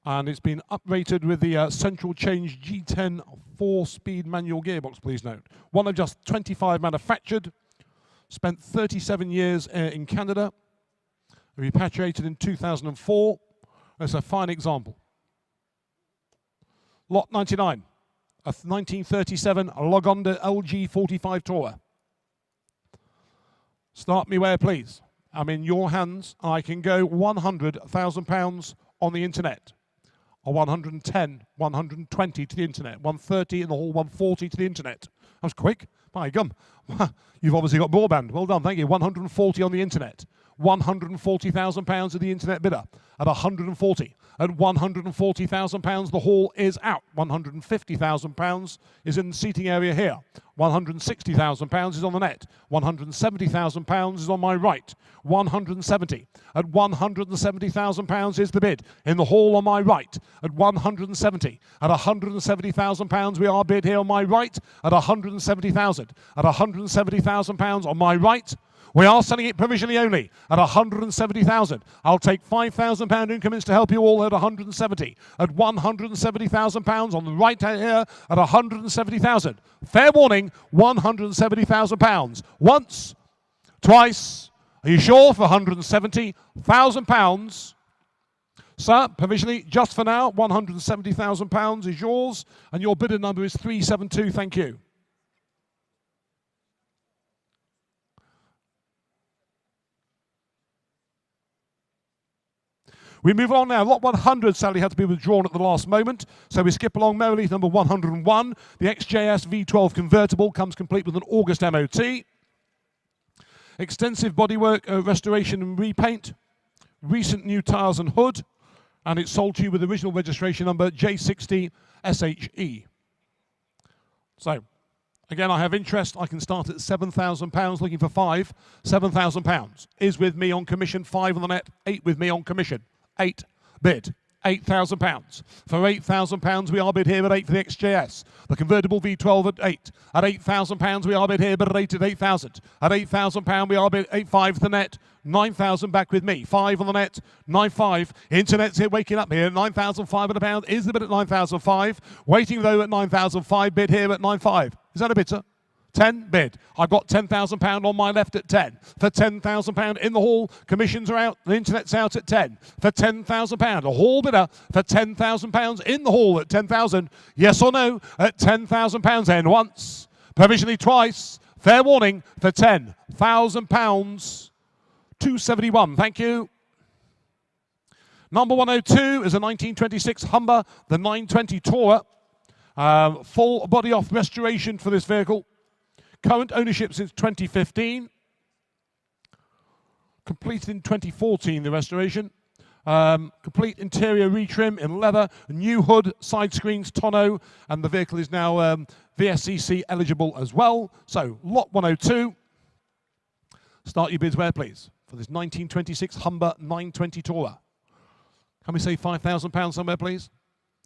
and it's been uprated with the central change G10 4-speed manual gearbox, please note. One of just 25 manufactured. Spent 37 years in Canada, repatriated in 2004. That's a fine example. Lot 99, a 1937 Lagonda LG45 Tourer. Start me where, please. I'm in your hands. I can go £100,000 on the internet, or 110, 120 to the internet, 130 in the hall, 140 to the internet. That was quick. My gum. You've obviously got broadband. Well done, thank you. 140 on the internet. £140,000 of the internet bidder at 140. At £140,000, the haul is out. £150,000 is in the seating area here. £160,000 is on the net. £170,000 is on my right. 170. At £170,000 is the bid in the haul on my right. At 170. At £170,000 we are bid here on my right. At 170,000. At £170,000 on my right. We are selling it provisionally only at 170,000. I'll take £5,000 increments to help you all at 170. At £170,000 on the right here at 170,000. Fair warning, £170,000. Once, twice. Are you sure for £170,000? Sir, provisionally, just for now, £170,000 is yours, and your bidder number is 372. Thank you. We move on now. Lot 100 sadly had to be withdrawn at the last moment, so we skip along merrily to number 101. The XJS V12 convertible comes complete with an August MOT. Extensive bodywork, restoration and repaint. Recent new tyres and hood. And it's sold to you with original registration number J60SHE. So, again, I have interest. I can start at £7,000, looking for 5. £7,000 is with me on commission, 5 on the net, 8 with me on commission. 8 bid. £8,000. For £8,000 we are bid here at 8 for the XJS. The convertible V12 at 8. At £8,000 we are bid here, but at 8 at 8,000. At £8,000 we are bid 8.5 for the net. 9,000 back with me. 5 on the net. 9.5. Internet's here waking up here. £9,500 is the bid at 9,005. Waiting though at 9,005. Bid here at 9.5. Is that a bidder? 10 bid. I've got £10,000 on my left at 10. For £10,000 in the hall, commissions are out, the internet's out at 10. For £10,000, a hall bidder for £10,000 in the hall at 10,000. Yes or no at £10,000 then once, provisionally twice. Fair warning for £10,000. 271. Thank you. Number 102 is a 1926 Humber, the 920 Tourer. Full body off restoration for this vehicle. Current ownership since 2015. Completed in 2014, the restoration. Complete interior retrim in leather, new hood, side screens, tonneau, and the vehicle is now VSCC eligible as well. So, lot 102. Start your bids where, please, for this 1926 Humber 920 Tourer. Can we say £5,000 somewhere, please?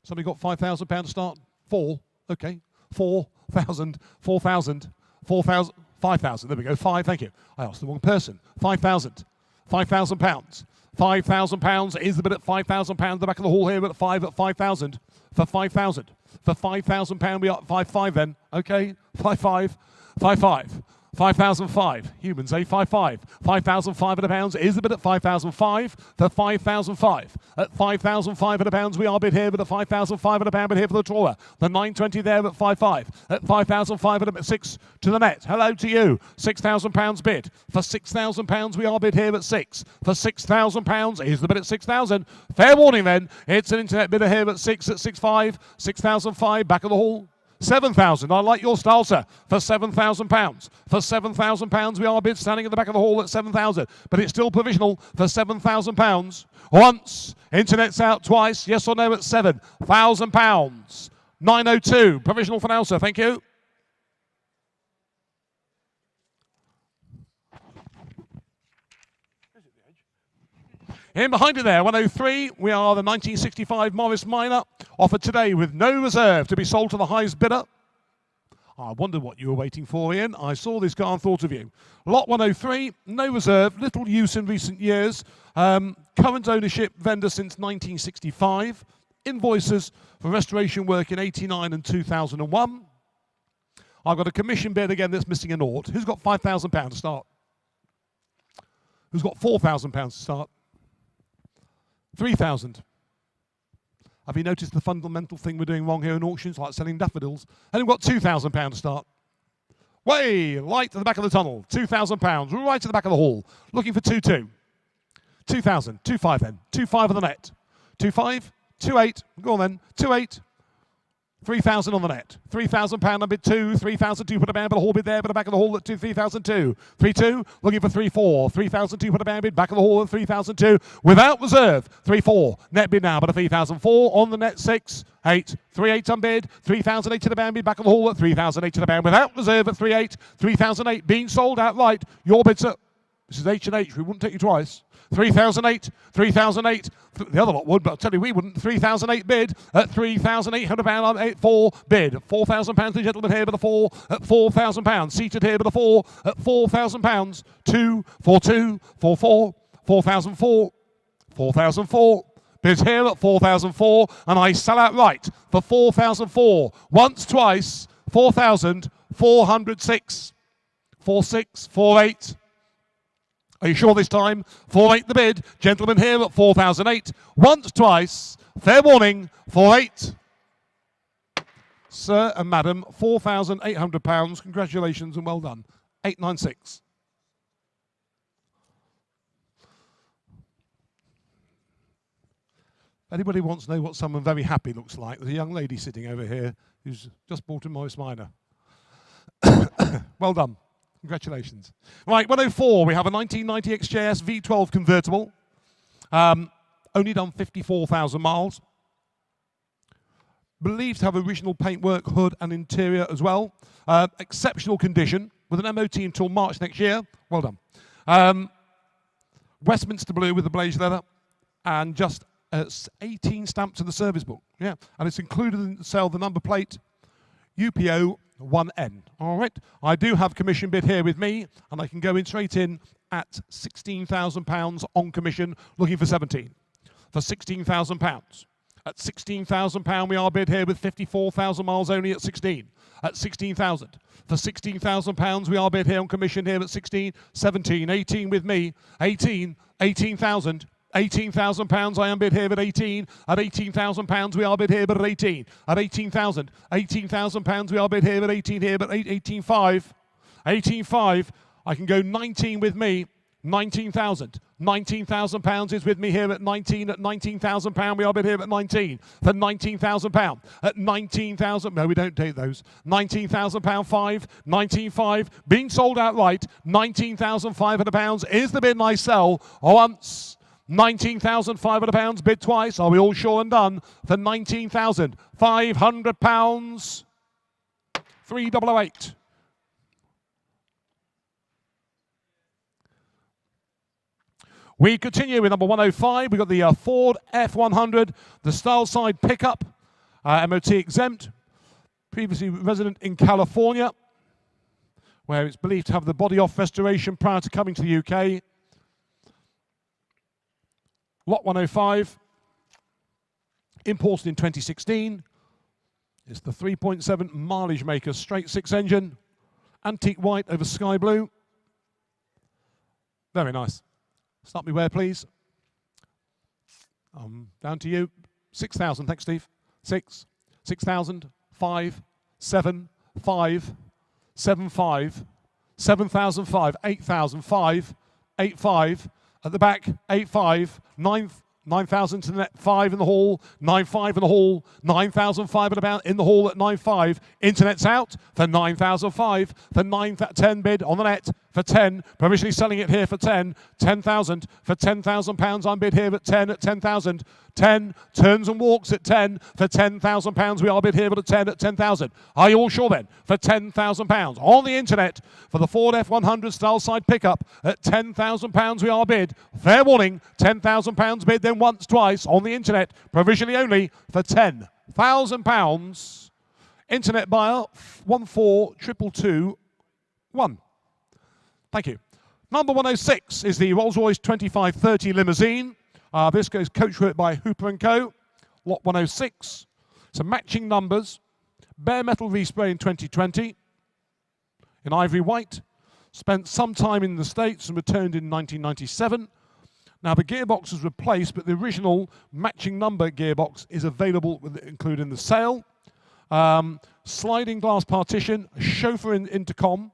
Somebody got £5,000 to start? 4. Okay. 4,000. 4,000. 4,000, 5,000, there we go, 5, thank you. I asked the wrong person. 5,000, £5,000. £5,000 is the bid at £5,000, the back of the hall here at 5 at 5,000. For 5,000. For £5,000, we are at 5.5 then, okay, 5.5, 5.5. 5,005. Humans, eh? 5.5. £5,500 is the bid at 5,005 for 5,005. At £5,500 we are bid here with a £5,500 bid here for the Tourer. The 920 there at 5.5. At £5,500 6 to the net. Hello to you. £6,000 bid. For £6,000 we are bid here at 6. For £6,000 is the bid at 6,000. Fair warning then. It's an internet bidder here at 6 at 6.5. 6,005 back of the hall. 7,000. I like your style, sir. For £7,000. For £7,000 we are bid standing at the back of the hall at 7,000. But it's still provisional for £7,000. Once. Internet's out twice. Yes or no at £7,000. 902. Provisional for now, sir. Thank you. In behind it there, 103, we are the 1965 Morris Minor, offered today with no reserve to be sold to the highest bidder. I wondered what you were waiting for, Ian. I saw this car and thought of you. Lot 103, no reserve, little use in recent years. Current ownership, vendor since 1965. Invoices for restoration work in 89 and 2001. I've got a commission bid again that's missing a nought. Who's got £5,000 to start? Who's got £4,000 to start? 3,000. Have you noticed the fundamental thing we're doing wrong here in auctions, like selling daffodils? And we've got £2,000 to start. Way, light at the back of the tunnel. £2,000, right at the back of the hall. Looking for 2.2. 2,000, 2.5 then. 2.5 on the net. 2.5, 2.8. Go on then. 2.8. 3,000 on the net. £3,000 on bid 2. 3,002 put a band, but a hall bid there, but the back of the hall at 3,002. 3-2, looking for 3-4. 3,002 put a band bid, back of the hall at 3,002. Without reserve, 3-4. Net bid now, but a 3,004 on the net 6. 8, 3-8 on bid, 3,008 to the band bid, back of the hall at 3,008 to the band, without reserve at 3-8, 3,008 being sold outright. Your bid, sir. This is H&H, we wouldn't take you twice. 3,008, 3,008, the other lot would, but I'll tell you we wouldn't. 3,008 bid at £3,800 on 8-4 bid. £4,000 the gentleman here with a 4 at £4,000. Seated here with a 4 at £4,000. 2, 4, 2, 4, 4, 4,004, 4,004. Bids here at 4,004, and I sell outright for 4,004. Once, twice, 4,406. 4,6, 4,8. Are you sure this time? 4-8 the bid. Gentleman here at 4,008. Once, twice. Fair warning. 4-8. Sir and madam, £4,800. Congratulations and well done. 896. Anybody wants to know what someone very happy looks like? There's a young lady sitting over here who's just bought a Morris Minor. Well done. Congratulations. Right, 104, we have a 1990 XJS V12 convertible. Only done 54,000 miles. Believed to have original paintwork, hood and interior as well. Exceptional condition with an MOT until March next year. Well done. Westminster blue with the blaze leather and just 18 stamps in the service book. Yeah, and it's included in the sale, the number plate, UPO 1N. All right, I do have commission bid here with me, and I can go in straight in at £16,000 on commission, looking for 17. For £16,000. At £16,000 we are bid here with 54,000 miles only at 16. At 16,000. For £16,000 we are bid here on commission here at 16, 17, 18 with me, 18, 18,000. £18,000 I am bid here at 18. At £18,000 we are bid here but at 18. At 18,000. £18,000 we are bid here at 18 here but 18.5. 18.5. I can go 19 with me. 19,000. £19,000 is with me here at 19. At £19,000 we are bid here at 19. For £19,000. At 19,000. No, we don't take those. £19,000 5. 19.5. Being sold outright. £19,500 is the bid I sell once. £19,500 bid twice. Are we all sure and done? For £19,500. 3008. We continue with number 105. We've got the Ford F100, the style side pickup, MOT exempt, previously resident in California, where it's believed to have the body off restoration prior to coming to the UK. Lot 105, imported in 2016. It's the 3.7 mileage maker, straight 6 engine, antique white over sky blue. Very nice. Start me where, please. Down to you. 6,000, thanks, Steve. 6, 6,000, 5, 7, 5, 7, 5, 7,005, 8,005, 8, 5. At the back, 8.5, 9,000 to the net, 5 in the hall, 9.5 in the hall, 9,005 at about in the hall at 9.5. Internet's out for 9,005, for 10 bid on the net for 10, provisionally selling it here for 10, 10,000 for £10,000. I'm bid here at 10 at 10,000. 10 turns and walks at 10 for £10,000. We are bid here at 10 at 10,000. Are you all sure then? For £10,000 on the internet for the Ford F100 style side pickup at £10,000 we are bid. Fair warning, £10,000 bid then once, twice on the internet, provisionally only for £10,000. Internet buyer 1422221. Thank you. Number 106 is the Rolls-Royce 2530 limousine. This goes coach work by Hooper & Co. Lot 106. So matching numbers. Bare metal respray in 2020. In ivory white. Spent some time in the States and returned in 1997. Now the gearbox is replaced, but the original matching number gearbox is available, included in the sale. Sliding glass partition, a chauffeur intercom,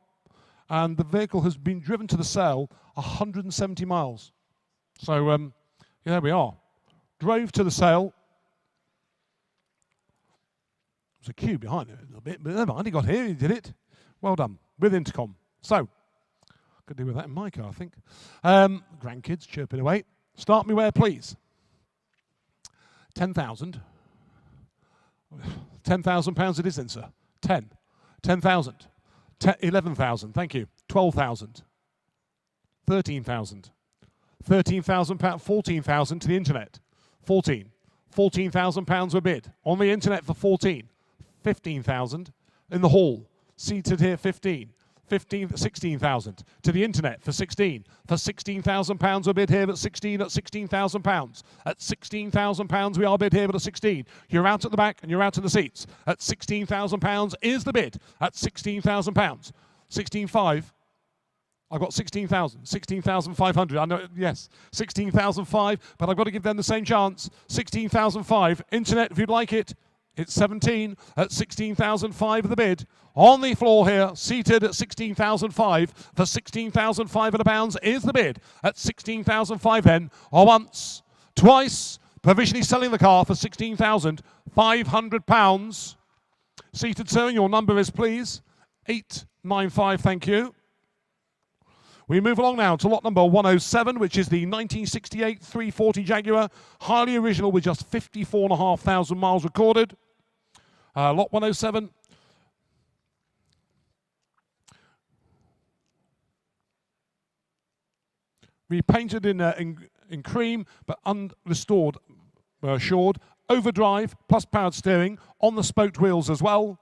and the vehicle has been driven to the sale 170 miles. So yeah, there we are. Drove to the sale There's a queue behind it a little bit, but never mind, he got here, he did it. Well done, with intercom. So, could do with that in my car, I think. Grandkids chirping away. Start me where, please. 10,000. £10,000 it is then, sir. 10. 10,000. 11,000, thank you. 12,000. 13,000. £13,000, 14,000 to the internet. 14. £14,000 were bid. On the internet for 14. 15,000 in the hall. Seated here 15. 16,000 to the internet for 16. For £16,000 we bid here at 16 at £16,000. At £16,000 we are bid here at 16. You're out at the back and you're out in the seats. At £16,000 is the bid. At £16,000. 16.5. I've got 16,000. 16,500. I know, yes. 16,005, but I've got to give them the same chance. 16,005. Internet, if you'd like it. It's 17 at 16,005 of the bid. On the floor here, seated at 16,005 for £16,500 is the bid. At 16,005 then, once, twice, provisionally selling the car for £16,500. Seated, sir, and your number is, please, 895, thank you. We move along now to lot number 107, which is the 1968 340 Jaguar, highly original with just 54,500 miles recorded. Lot 107. Repainted in cream, but unrestored, assured. Overdrive, plus powered steering, on the spoked wheels as well.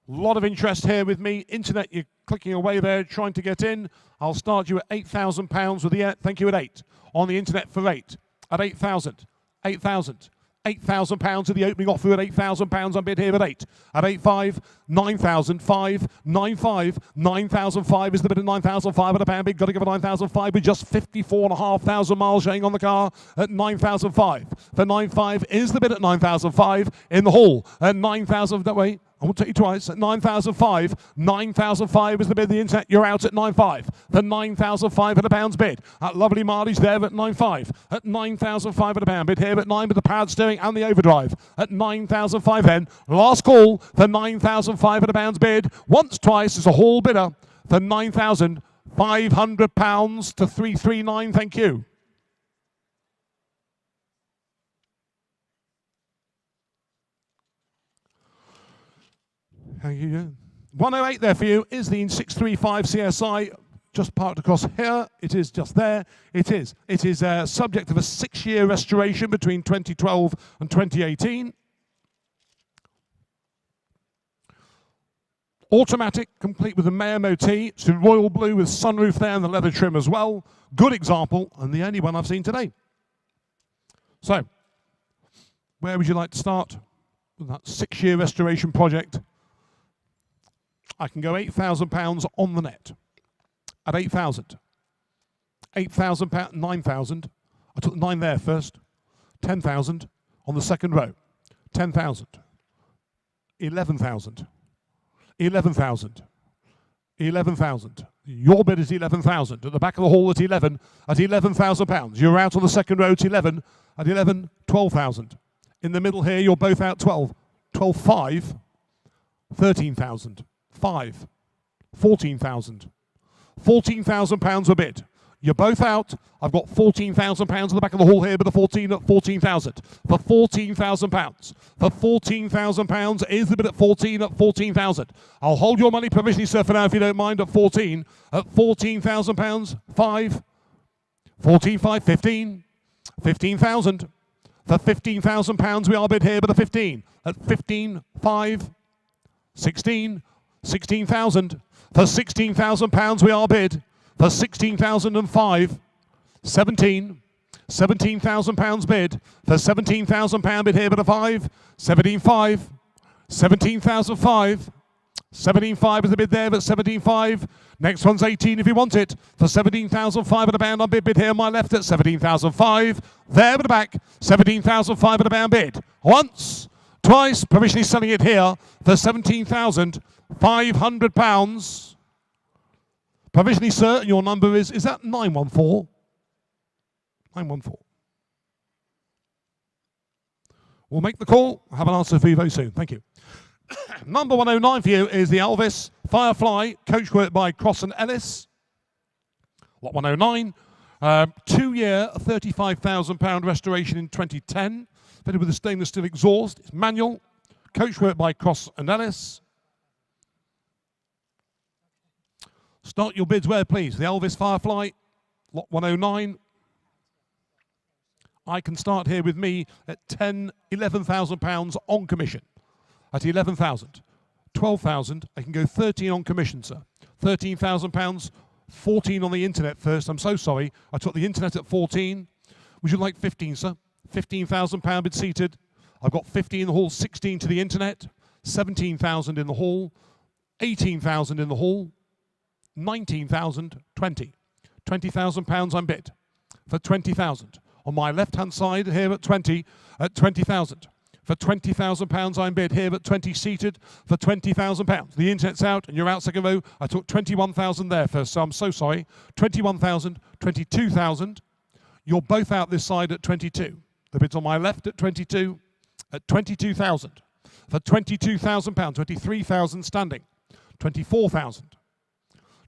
A lot of interest here with me. Internet, you're clicking away there, trying to get in. I'll start you at £8,000 with the, thank you, at 8. On the internet for 8. At 8,000. 8,000. £8,000 of the opening offer at £8,000. I'm bid here at 8. At 8.5, 9,005, 9.5, 9,005 is the bid at 9,005 at a pound bid. Got to give it 9,005 with just 54,500 miles showing on the car at 9,005. For 9.5 is the bid at 9,005 in the hall at 9,000. That way. I won't take you twice. At 9,005. 9,005 is the bid of the internet. You're out at 9.5. For 9,005 at a pound's bid. At lovely mileage there at 9.5. At 9,005 at a pound bid here at 9 with the powered steering and the overdrive. At 9,005 then. Last call for 9,005 at a pound's bid. Once, twice is a hall bidder for £9,500 to 339. Thank you. Thank you. 108 there for you is the 635 CSI, just parked across here. It is just there. It is subject of a 6-year restoration between 2012 and 2018. Automatic, complete with a May MOT. It's in royal blue with sunroof there and the leather trim as well. Good example, and the only one I've seen today. So, where would you like to start with that 6-year restoration project? I can go £8,000 on the net. At 8,000. £8,000, 9,000. I took 9 there first. 10,000 on the second row. 10,000. 11,000. 11,000. 11,000. Your bid is 11,000. At the back of the hall at 11. At £11,000. You're out on the second row at 11. At 11, 12,000. In the middle here, you're both out 12. 12,5. 13,000. 5. 14,000. £14,000 a bid. You're both out. I've got £14,000 at the back of the hall here, but the 14 at 14,000. For £14,000. For £14,000 is the bid at 14 at 14,000. I'll hold your money provisionally, sir, for now, if you don't mind, at 14. At £14,000. 5. 14,5. 15. 15,000. For £15,000 we are bid here, but the 15. At 15,5. 16. 16,000. For £16,000 we are bid. For 16,005. 17. £17,000 bid. For £17,000 bid here, but a 5. 17,5. 17,005. 17,5 is the bid there, but 17,5. Next one's 18 if you want it. For 17,005 at a pound on bid here on my left at 17,005. There at the back, 17,005 at a pound bid. Once, twice, provisionally selling it here for £17,500. Provisionally, sir, and your number is that 914? 914. We'll make the call. I'll have an answer for you very soon. Thank you. Number 109 for you is the Elvis Firefly, coachwork by Cross and Ellis. Lot 109, 2-year, £35,000 restoration in 2010, fitted with a stainless steel exhaust. It's manual, coachwork by Cross and Ellis. Start your bids where, please. The Elvis Firefly, lot 109. I can start here with me at £11,000 on commission. At 11,000, 12,000, I can go 13 on commission, sir. £13,000, 14 on the internet first. I'm so sorry. I took the internet at 14. Would you like 15, sir? £15,000 bid seated. I've got 50 in the hall, 16 to the internet, 17,000 in the hall, 18,000 in the hall, 19,000, 20. £20,000 I'm bid for 20,000. On my left-hand side here at 20, at 20,000. For £20,000 I'm bid here at 20 seated for £20,000. The internet's out and you're out second row. I took 21,000 there first, so I'm so sorry. 21,000, 22,000. You're both out this side at 22. The bid's on my left at 22, at 22,000. For £22,000, 23,000 standing. 24,000.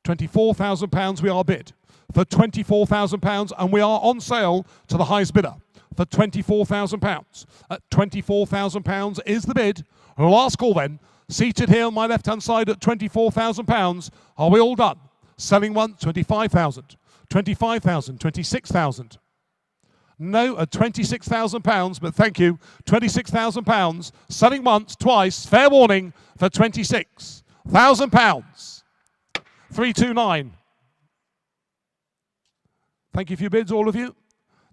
£24,000 we are bid. For £24,000 and we are on sale to the highest bidder. For £24,000. At £24,000 is the bid. Last call then. Seated here on my left-hand side at £24,000. Are we all done? Selling once, 25,000. 25,000, 26,000. No, at £26,000, but thank you. £26,000. Selling once, twice. Fair warning for £26,000. 329. Thank you for your bids, all of you.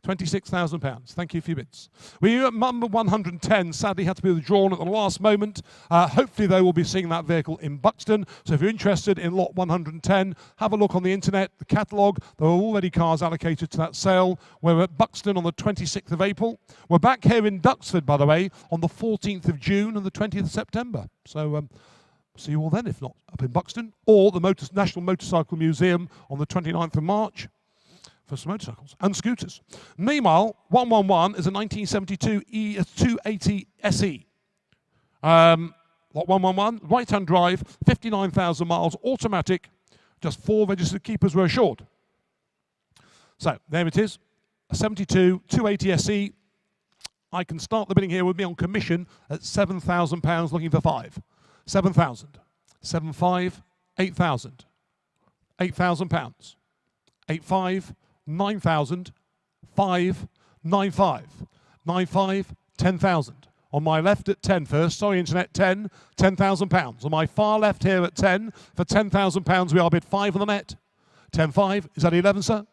£26,000. Thank you for your bids. We at number 110 sadly had to be withdrawn at the last moment. Hopefully they will be seeing that vehicle in Buxton. So if you're interested in lot 110, have a look on the internet, the catalogue. There are already cars allocated to that sale. We're at Buxton on the 26th of April. We're back here in Duxford, by the way, on the 14th of June and the 20th of September. So see you all then, if not up in Buxton, or the National Motorcycle Museum on the 29th of March. For some motorcycles and scooters. Meanwhile, 111 is a 1972 280 SE. Lot 111, right-hand drive, 59,000 miles, automatic, just 4 registered keepers were assured. So, there it is, a 72 280 SE. I can start the bidding here with me on commission at £7,000, looking for 5. 7,000, 7,5, 8,000, £8,000, 8,5, 9,000, 5, 9,5, 9,5, 10,000. On my left at 10 first, sorry internet, 10, £10,000. On my far left here at 10, for £10,000 we are bid 5 on the net. 10,5, is that 11, sir?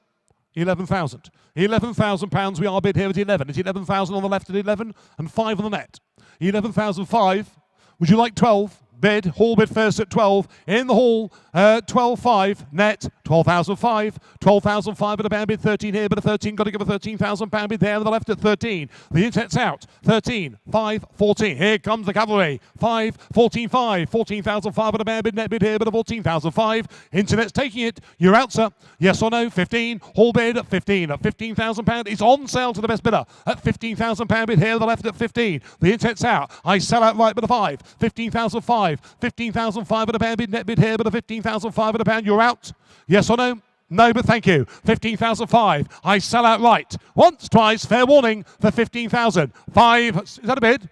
11,000. £11,000 we are bid here at 11. It's 11,000 on the left at 11 and 5 on the net. 11,005, would you like 12? Bid, hall bid first at 12. In the hall, 12,5, net, 12,005. 12,005 at a band bid, 13 here, but a 13, got to give a £13,000 bid there on the left at 13. The internet's out, 13, 5, 14. Here comes the cavalry, 5, 14, 5. 14,005 at a band bid, net bid here, but a 14,005. Internet's taking it, you're out, sir. Yes or no, 15, hall bid at 15. At £15,000, it's on sale to the best bidder. At £15,000 bid here on the left at 15. The internet's out, I sell out right, but a 5. 15,005. 15,005 at a pound bid, net bid here, but a 15,005 at a pound. You're out. Yes or no? No, but thank you. 15,005. I sell out right. Once, twice, fair warning for 15,000. 5. Is that a bid?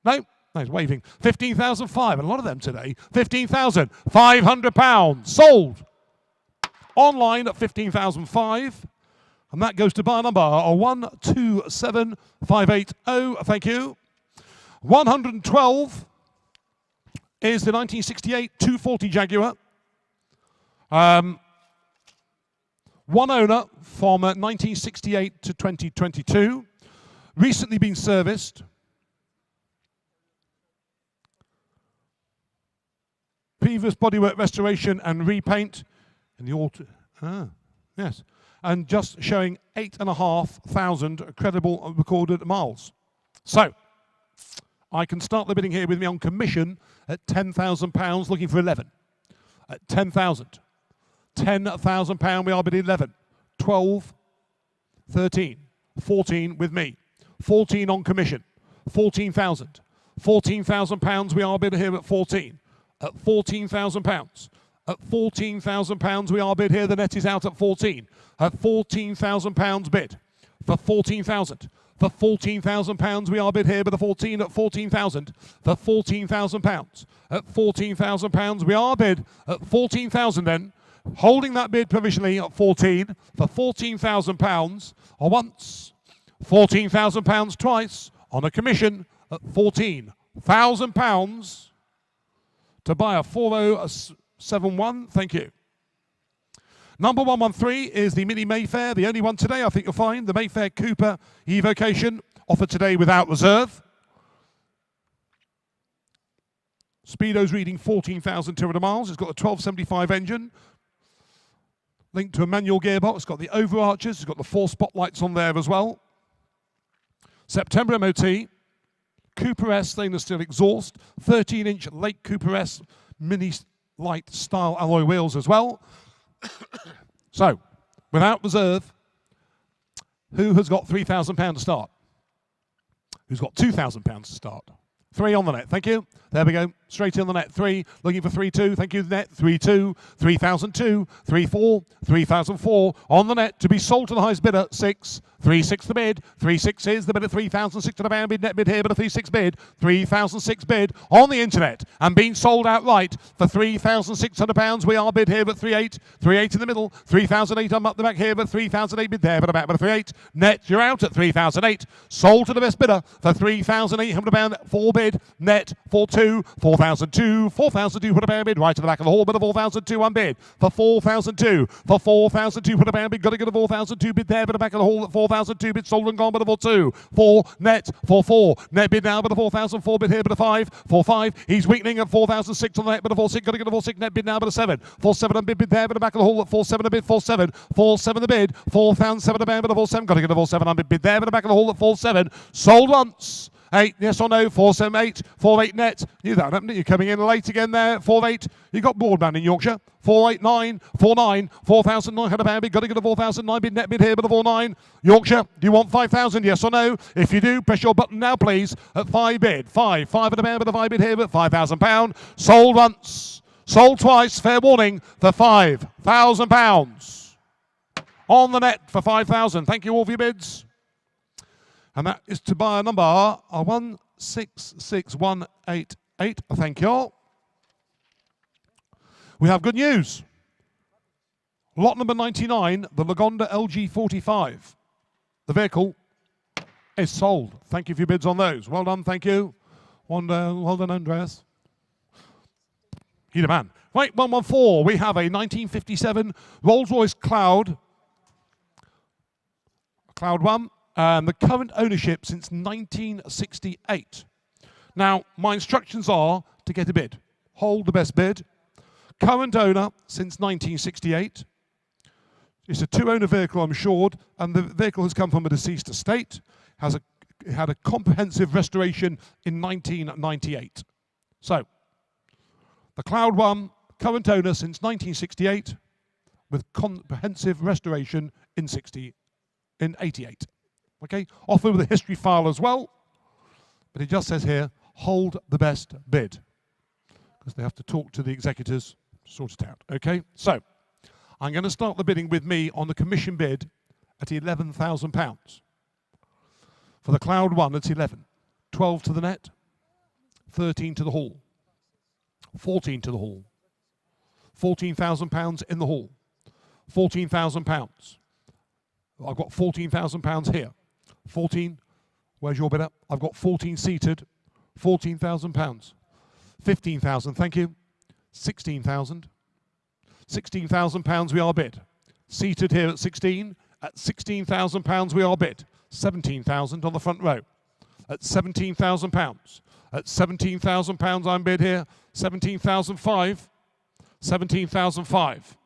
No? No, he's waving. 15,005. A lot of them today. 15,500 pounds. Sold. Online at 15,005. And that goes to bar number 127580. Thank you. 112. Is the 1968 240 Jaguar. One owner from 1968 to 2022. Recently been serviced. Previous bodywork restoration and repaint in the auto. Yes. And just showing 8,500 credible recorded miles. So, I can start the bidding here with me on commission at £10,000, looking for 11. At 10,000. £10,000 we are bidding 11. 12, 13, 14 with me. 14 on commission. 14,000. £14,000 we are bid here at 14. At £14,000. At £14,000 we are bid here. The net is out at 14. At £14,000 bid. For 14,000. For £14,000 we are bid here, but a 14 at 14,000. For £14,000. At £14,000 we are bid at 14,000 then. Holding that bid provisionally at 14 for £14,000 or once. £14,000 twice on a commission at £14,000 to buy a 4071. Thank you. Number 113 is the Mini Mayfair, the only one today I think you'll find. The Mayfair Cooper Evocation, offered today without reserve. Speedo's reading 14,200 miles. It's got a 1275 engine, linked to a manual gearbox. It's got the overarches. It's got the 4 spotlights on there as well. September MOT. Cooper S stainless steel exhaust. 13-inch Lake Cooper S mini light style alloy wheels as well. So, without reserve, who has got £3,000 to start? Who's got £2,000 to start? 3 on the net, thank you. There we go, straight in the net. 3, looking for 3-2, thank you, net. 3-2, 3,002, 3-4, 3,004. On the net, to be sold to the highest bidder, 6. 3-6 the bid, 3-6 is the bid at 3,006 to the pound bid, net bid here, but a 3-6 bid, 3,006 bid on the internet and being sold outright for £3,600. We are bid here, but 3-8, 3-8 in the middle, 3,008 I'm up the back here, but 3,008 bid there, but about a 3-8. Net, you're out at 3,008. Sold to the best bidder for £3,800. 4 bid, net, 4-2, 4,002, 4,002 put a pound bid right to the back of the hall, but a 4,002 on bid for 4,002, for 4,002 put a pound bid, got to get a 4,002 bid there, but the back of the hall at 4,002 bid sold and gone, but a 4-2, 4 net, 4-4 net bid now, but a 4,004 bid here, but a 5, 4-5. He's weakening at 4,006 on the net, but a 4-6, got to get a 4-6 net bid now, but a 7, 4-7 on bid there, but the back of the hall at 4-7 a bid, 4-7, 4-7 the bid, 4,007 a bid, but a 4-7, got to get a 4-7 on bid there, but the back of the hall at 4-7, sold once. 8, yes or no, 478, 48 net. Knew that, haven't you? You're coming in late again there. 48, you got broadband in Yorkshire. 489, 49, 4,900 pound bid. Got to get a 4,009 bid net bid here, but a 49. Yorkshire, do you want 5,000? Yes or no? If you do, press your button now, please. At 5 bid. 5 at a pound, but a 5 bid here, but £5,000. Sold once, sold twice. Fair warning for £5,000. On the net for 5,000. Thank you all for your bids. And that is to buy a number 166188. Thank you all. We have good news. Lot number 99, the Lagonda LG45. The vehicle is sold. Thank you for your bids on those. Well done, thank you. Well done, Andreas. You're the man. Right, 114. We have a 1957 Rolls-Royce Cloud 1. The current ownership since 1968. Now, my instructions are to get a bid. Hold the best bid. Current owner since 1968. It's a 2-owner vehicle, I'm sure, and the vehicle has come from a deceased estate. Had a comprehensive restoration in 1998. So, the Cloud 1, current owner since 1968, with comprehensive restoration in 88. Okay, offered with a history file as well, but it just says here, hold the best bid, because they have to talk to the executors, sort it out. Okay, so I'm going to start the bidding with me on the commission bid at £11,000. For the Cloud 1, it's 11. 12 to the net, 13 to the hall, 14 to the hall, £14,000 in the hall, £14,000. I've got £14,000 here. 14, where's your bidder? I've got 14 seated, £14,000. 15,000, thank you. 16,000. £16,000 we are bid. Seated here at 16. At £16,000 we are bid. 17,000 on the front row. At £17,000. At £17,000 I'm bid here. 17,005. 17,005.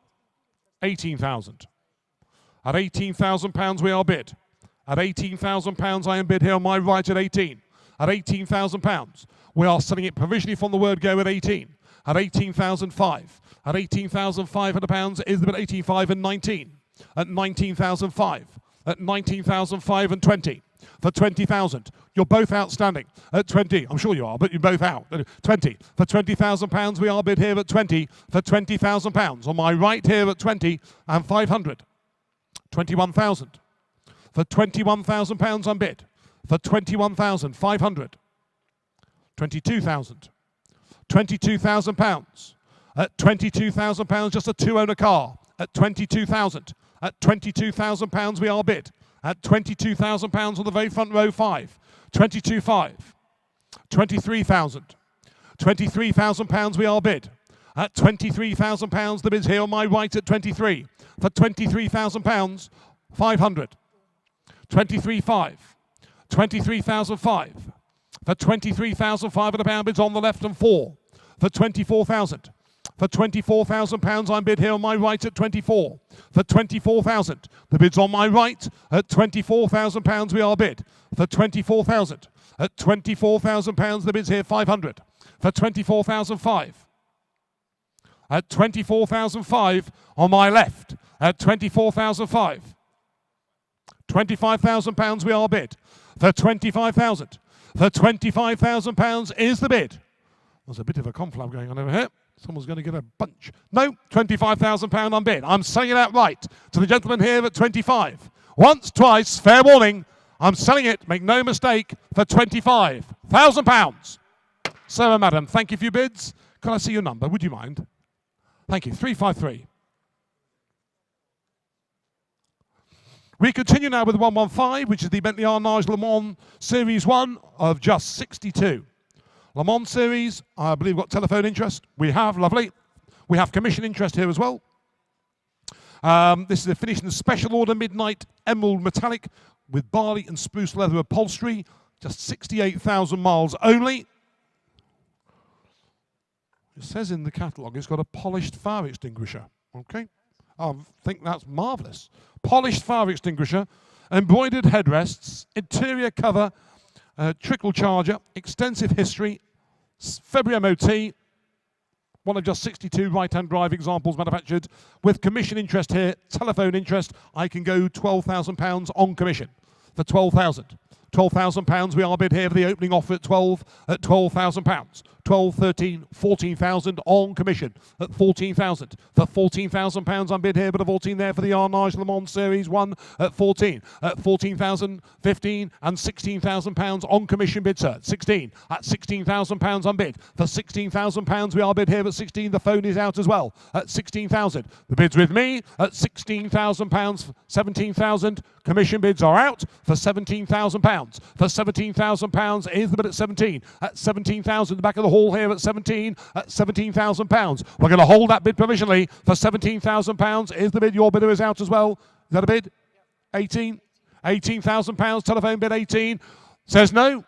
18,000. At £18,000 we are bid. At £18,000 I am bid here on my right at 18. At £18,000 we are selling it provisionally from the word go at 18. At 18,005. At £18,500 is the bid 85 and 19. At 19,005. at 19,500 and 20. For 20,000. You're both outstanding at 20. I'm sure you are, but you're both out. 20. For 20,000 pounds, we are bid here at 20. For 20,000 pounds. On my right here at 20 and 500. 21,000. For 21,000 pounds, I'm bid. For 21,500. 22,000. 22,000 pounds. At 22,000 pounds, just a two-owner car. At 22,000. At 22,000 pounds, we are bid. At 22,000 pounds on the very front row, 5. 22,500. 23,000. 23,000 pounds, we are bid. At 23,000 pounds, the bid's here on my right at 23. For 23,000 pounds, 500. 23,500. 23,500. For 23,500 pound bids on the left and 4. For 24,000. For 24,000 pounds, I'm bid here on my right at 24. For 24,000, the bid's on my right at 24,000 pounds. We are bid for 24,000. At 24,000 pounds, the bid's here 500. For 24,005. At 24,005 on my left at 24,005. 25,000 pounds, we are bid for 25,000. For 25,000 pounds is the bid. There's a bit of a conflab going on over here. Someone's going to get a bunch. No, £25,000 on bid. I'm selling it outright to the gentleman here at 25. Once, twice, fair warning. I'm selling it, make no mistake, for £25,000. Sir and madam, thank you for your bids. Can I see your number? Would you mind? Thank you. 353. We continue now with 115, which is the Bentley Arnage Le Mans Series 1 of just 62. Le Mans Series, I believe we've got telephone interest. We have, lovely. We have commission interest here as well. This is a finish in the special order midnight emerald metallic with barley and spruce leather upholstery. Just 68,000 miles only. It says in the catalogue it's got a polished fire extinguisher. Okay, I think that's marvellous. Polished fire extinguisher, embroidered headrests, interior cover, trickle charger, extensive history, February MOT, one of just 62 right-hand drive examples manufactured with commission interest here, telephone interest. I can go £12,000 on commission for 12,000. £12,000 we are bid here for the opening offer at 12 at £12,000. 12, 13, 14,000 on commission at 14,000. For £14,000 I'm bid here, but a 14 there for the Arnage Le Mans Series 1 at 14. At 14,000, 15 and £16,000 on commission bid, sir. 16. At £16,000 I'm bid. For £16,000 we are bid here at 16. The phone is out as well at 16,000. The bid's with me at £16,000. 17,000. Commission bids are out for £17,000. For £17,000 is the bid at 17. At 17,000, the back of the hall here at 17. At £17,000. We're going to hold that bid provisionally for £17,000 is the bid. Your bidder is out as well. Is that a bid? 18? £18,000. Telephone bid 18. Says no.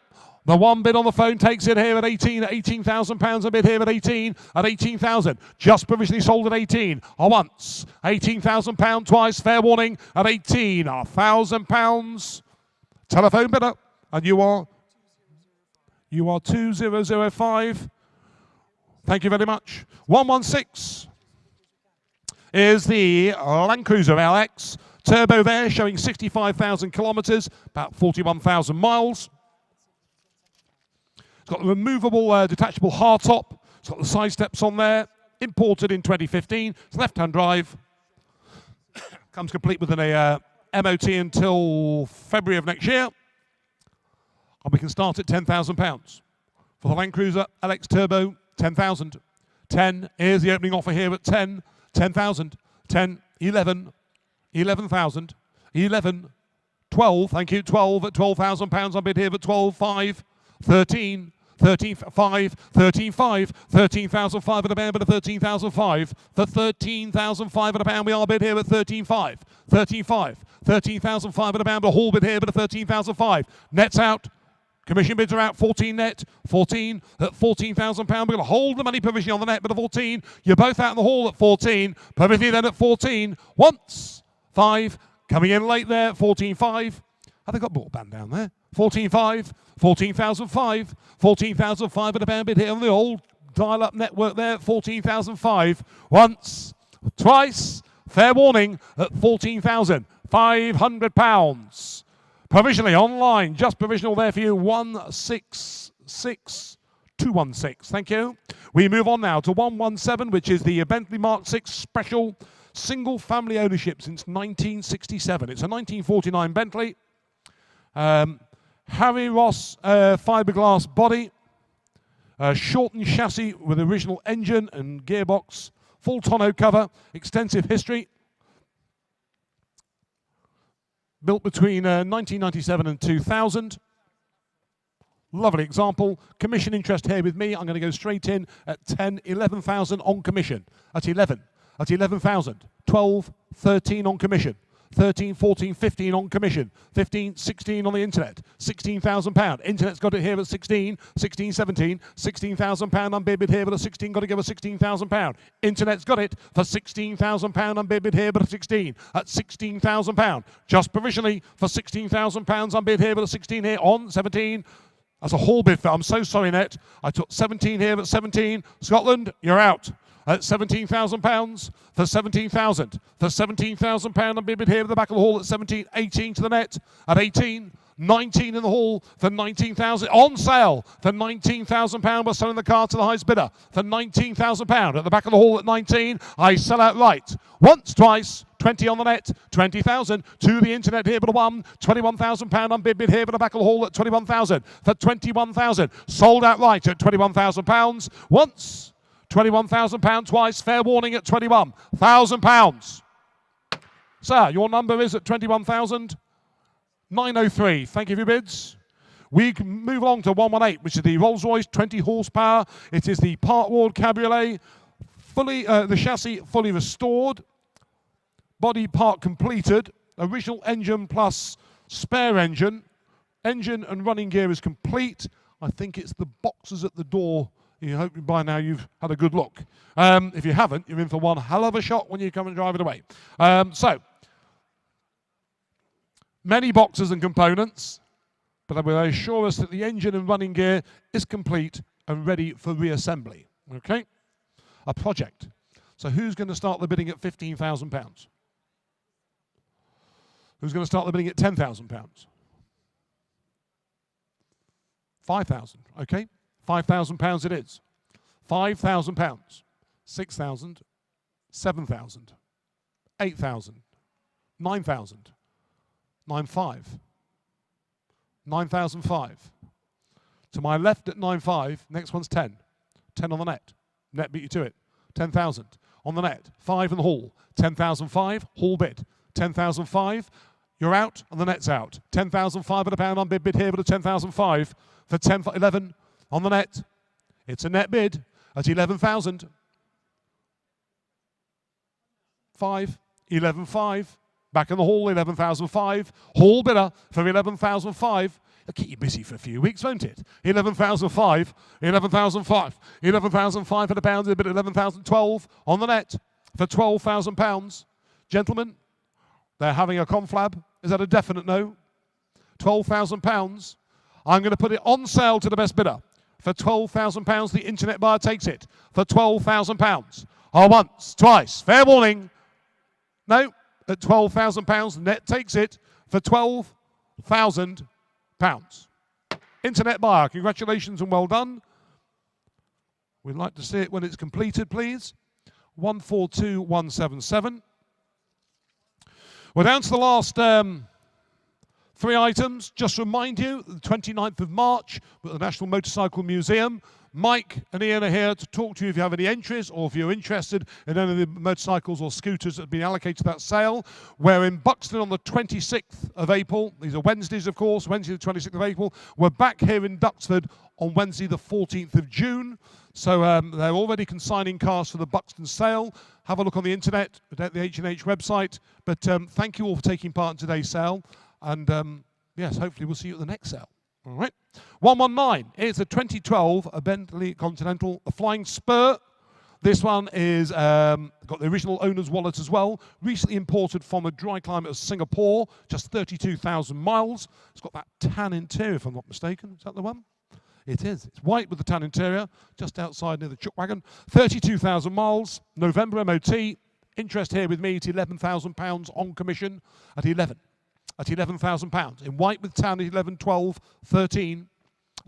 The one bid on the phone takes it here at 18. At £18,000 a bid here at 18. At 18,000. Just provisionally sold at 18. Once. £18,000 twice. Fair warning at 18. £1,000. Telephone bidder. And you are 2005. Thank you very much. 116 is the Land Cruiser LX. Turbo there showing 65,000 kilometres, about 41,000 miles. It's got the removable, detachable hardtop. It's got the side steps on there. Imported in 2015. It's left-hand drive. Comes complete with an MOT until February of next year. And we can start at £10,000. For the Land Cruiser LX Turbo, 10,000. 10, here's the opening offer here at 10. 10,000. 10, 11, 11,000. 11, 12, thank you, 12 at £12,000. I bid here at 12, 5, 13, 13, 5, 13, 5, 13,500 a pound, but a 13,500. For 13,500 a pound, we are bid here at 13,500. 13,500. 13,500 a pound, but a haul bid here, but a 13,500. Nets out. Commission bids are out, 14 net, 14 at £14,000. We're going to hold the money provision on the net, but a 14. You're both out in the hall at 14. Provision then at 14. Once, 5. Coming in late there, 14.5. Have they got broadband down there? 14.5, 14,005, 14,005 at a pound bid here on the old dial-up network there, 14,005. Once, twice, fair warning at 14,000. £500. Provisionally online, just provisional there for you, 166216. Thank you. We move on now to 117, which is the Bentley Mark 6 Special, single family ownership since 1967. It's a 1949 Bentley. Harry Ross fiberglass body, shortened chassis with original engine and gearbox, full tonneau cover, extensive history. Built between 1997 and 2000. Lovely example. Commission interest here with me. I'm going to go straight in at 10, 11,000 on commission. At 11. At 11,000. 12, 13 on commission. 13, 14, 15 on commission. 15, 16 on the internet. £16,000. Internet's got it here at 16, 16, 17. £16,000 unbid bid here, but at 16, got to give us £16,000. Internet's got it for £16,000 unbid bid here, but at 16. At £16,000. Just provisionally for £16,000 unbid here, but at 16 here on 17. That's a whole bid for. I'm so sorry, Net. I took 17 here, but 17. Scotland, you're out. At £17,000 for 17,000. For £17,000, I'm bid here at the back of the hall at 17, 18 to the net. At 18, 19 in the hall for 19,000. On sale for £19,000. We're selling the car to the highest bidder for £19,000. At the back of the hall at 19, I sell outright. Once, twice, 20 on the net, 20,000 to the internet here, but a one, £21,000 on bid here, but the back of the hall at 21,000 for 21,000. Sold outright at £21,000. Once, £21,000 twice, fair warning at £21,000. Sir, your number is at 21,903. Thank you for your bids. We can move along to 118, which is the Rolls-Royce 20 horsepower. It is the Part Ward Cabriolet, the chassis fully restored, body part completed, original engine plus spare engine. Engine and running gear is complete. I think it's the boxes at the door. You hope by now you've had a good look. If you haven't, you're in for one hell of a shot when you come and drive it away. So, many boxes and components, but they will assure us that the engine and running gear is complete and ready for reassembly. Okay? A project. So who's going to start the bidding at £15,000? Who's going to start the bidding at £10,000? £5,000, okay? £5,000 it is. £5,000. 6,000. 7,000. 8,000. 9,000. 9,500. 9,005. To my left at 9,500. Next one's 10. 10 on the net. Net beat you to it. 10,000 on the net. 5 in the hall. 10,005. Hall bid. 10,005. You're out and the net's out. 10,005 at a pound on bid here, but at 10,005 for 11 on the net. It's a net bid at 11,000. 5, 11,500. Back in the hall, 11,005. Hall bidder for 11,005. It'll keep you busy for a few weeks, won't it? 11,005, 11,005, 11,005 at a pound, a bid at 11,012 on the net for £12,000. Gentlemen, they're having a conflab. Is that a definite no? £12,000. I'm going to put it on sale to the best bidder for £12,000. The internet buyer takes it for £12,000. Oh, once, twice. Fair warning. No, at £12,000. Net takes it for £12,000. Internet buyer, congratulations and well done. We'd like to see it when it's completed, please. 142177. We're down to the last 3 items. Just to remind you, the 29th of March, at the National Motorcycle Museum. Mike and Ian are here to talk to you if you have any entries or if you're interested in any of the motorcycles or scooters that have been allocated to that sale. We're in Buxton on the 26th of April. These are Wednesdays, of course, Wednesday the 26th of April. We're back here in Duxford on Wednesday the 14th of June. So they're already consigning cars for the Buxton sale. Have a look on the internet at the H&H website. But thank you all for taking part in today's sale. And yes, hopefully we'll see you at the next sale. All right. 119 is a 2012 Bentley Continental, the Flying Spur. This one is got the original owner's wallet as well. Recently imported from a dry climate of Singapore, just 32,000 miles. It's got that tan interior, if I'm not mistaken. Is that the one? It is. It's white with the tan interior, just outside near the chuck wagon. 32,000 miles, November MOT, Interest here with me at £11,000 on commission at 11. At £11,000. In white with tan at 11, 12, 13,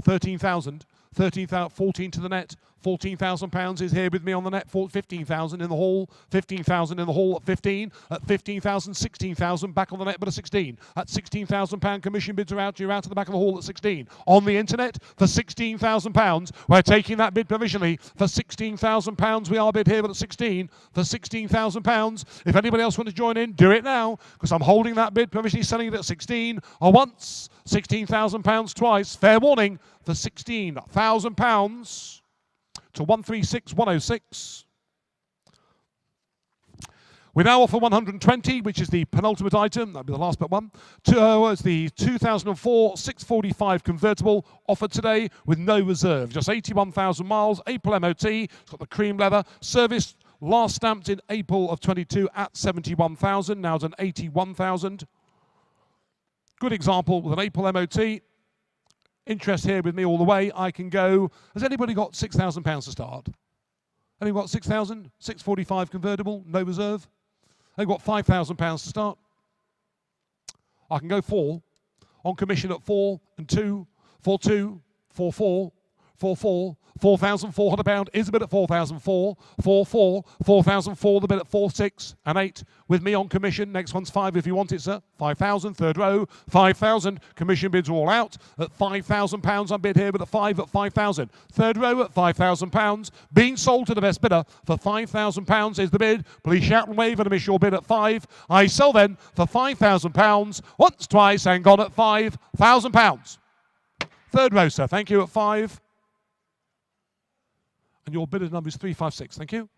13,000. 13,000, 14 to the net. £14,000 is here with me on the net. 15,000 in the hall. 15,000 in the hall at 15. At 15,000, 16,000 back on the net, but a 16. At £16,000 commission bids are out. You're out of the back of the hall at 16. On the internet for £16,000. We're taking that bid provisionally for £16,000. We are bid here, but at 16 for £16,000. If anybody else wants to join in, do it now, because I'm holding that bid provisionally, selling it at 16 or once. £16,000 twice. Fair warning for £16,000 to 136,106. We now offer 120, which is the penultimate item. That'll be the last but one. It's the 2004 645 convertible offered today with no reserve. Just 81,000 miles, April MOT. It's got the cream leather. Service last stamped in April of 22 at 71,000. Now it's an 81,000. Good example with an April MOT. Interest here with me all the way. I can go. Has anybody got £6,000 to start? Anyone got 6,000? 645 convertible, no reserve. They've got £5,000 to start. I can go 4 on commission at 4 and 2, 4, 2, 4, 4, 4, 4. £4,400 is the bid at 4,004, 4, 4, 4,004, the bid at 4, 6 and 8 with me on commission. Next one's 5 if you want it, sir. 5,000, third row, 5,000. Commission bids are all out at £5,000. I'm bid here with a 5 at 5,000. Third row at £5,000. Being sold to the best bidder for £5,000 is the bid. Please shout and wave and miss your bid at 5. I sell then for £5,000 once, twice and gone at £5,000. Third row, sir. Thank you at 5. And your bidder number is 356. Thank you.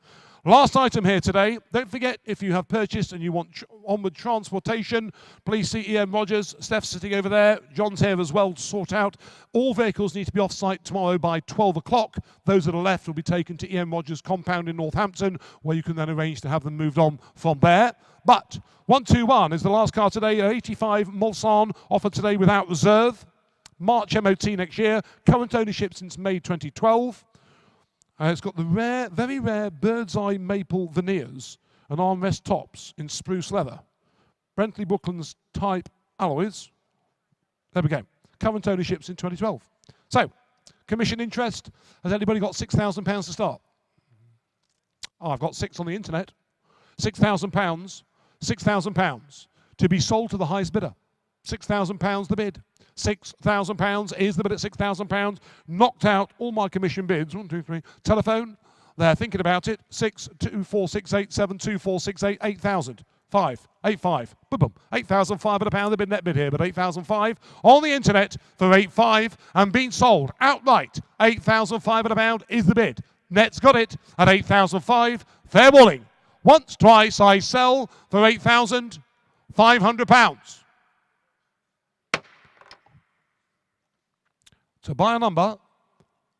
Last item here today. Don't forget, if you have purchased and you want onward transportation, please see EM Rogers. Steph's sitting over there. John's here as well to sort out. All vehicles need to be off-site tomorrow by 12 o'clock. Those that are left will be taken to EM Rogers compound in Northampton, where you can then arrange to have them moved on from there. But 121 is the last car today. 85 Mulsanne offered today without reserve. March MOT next year. Current ownership since May 2012. It's got the rare, very rare bird's eye maple veneers and armrest tops in spruce leather. Bentley Brooklands type alloys. There we go. Current ownership since 2012. So, commission interest. Has anybody got £6,000 to start? Oh, I've got 6 on the internet. £6,000. £6,000 to be sold to the highest bidder. £6,000 the bid. £6,000 is the bid at £6,000. Knocked out all my commission bids. 1, 2, 3. Telephone. They're thinking about it. 62468722468 8,000. 585. Boom, boom. £8,500 the bid net bid here, but 8,005 on the internet for 8,500 and being sold outright. £8,500 is the bid. Net's got it at 8,005. Fair warning. Once, twice, I sell for £8,500. To buy a number,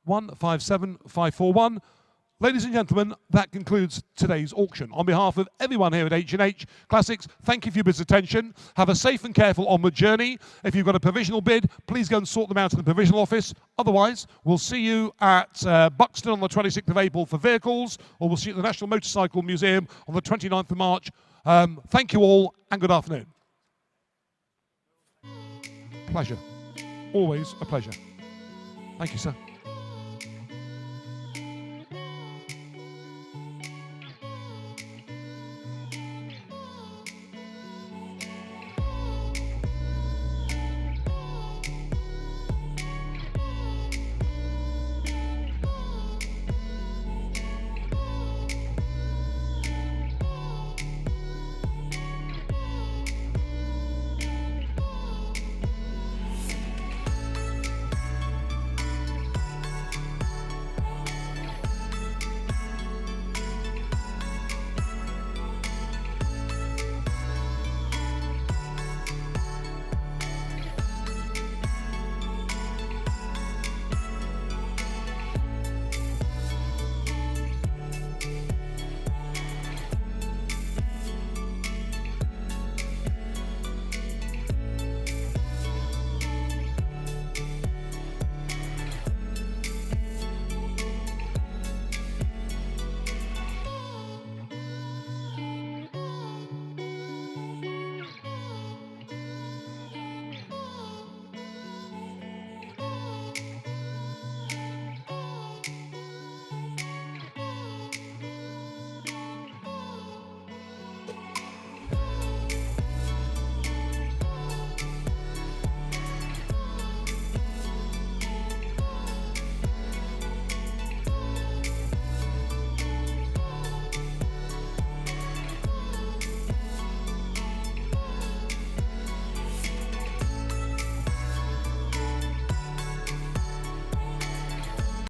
157541. Ladies and gentlemen, that concludes today's auction. On behalf of everyone here at H&H Classics, thank you for your business attention. Have a safe and careful onward journey. If you've got a provisional bid, please go and sort them out in the provisional office. Otherwise, we'll see you at Buxton on the 26th of April for vehicles, or we'll see you at the National Motorcycle Museum on the 29th of March. Thank you all, and good afternoon. Pleasure. Always a pleasure. Thank you, sir.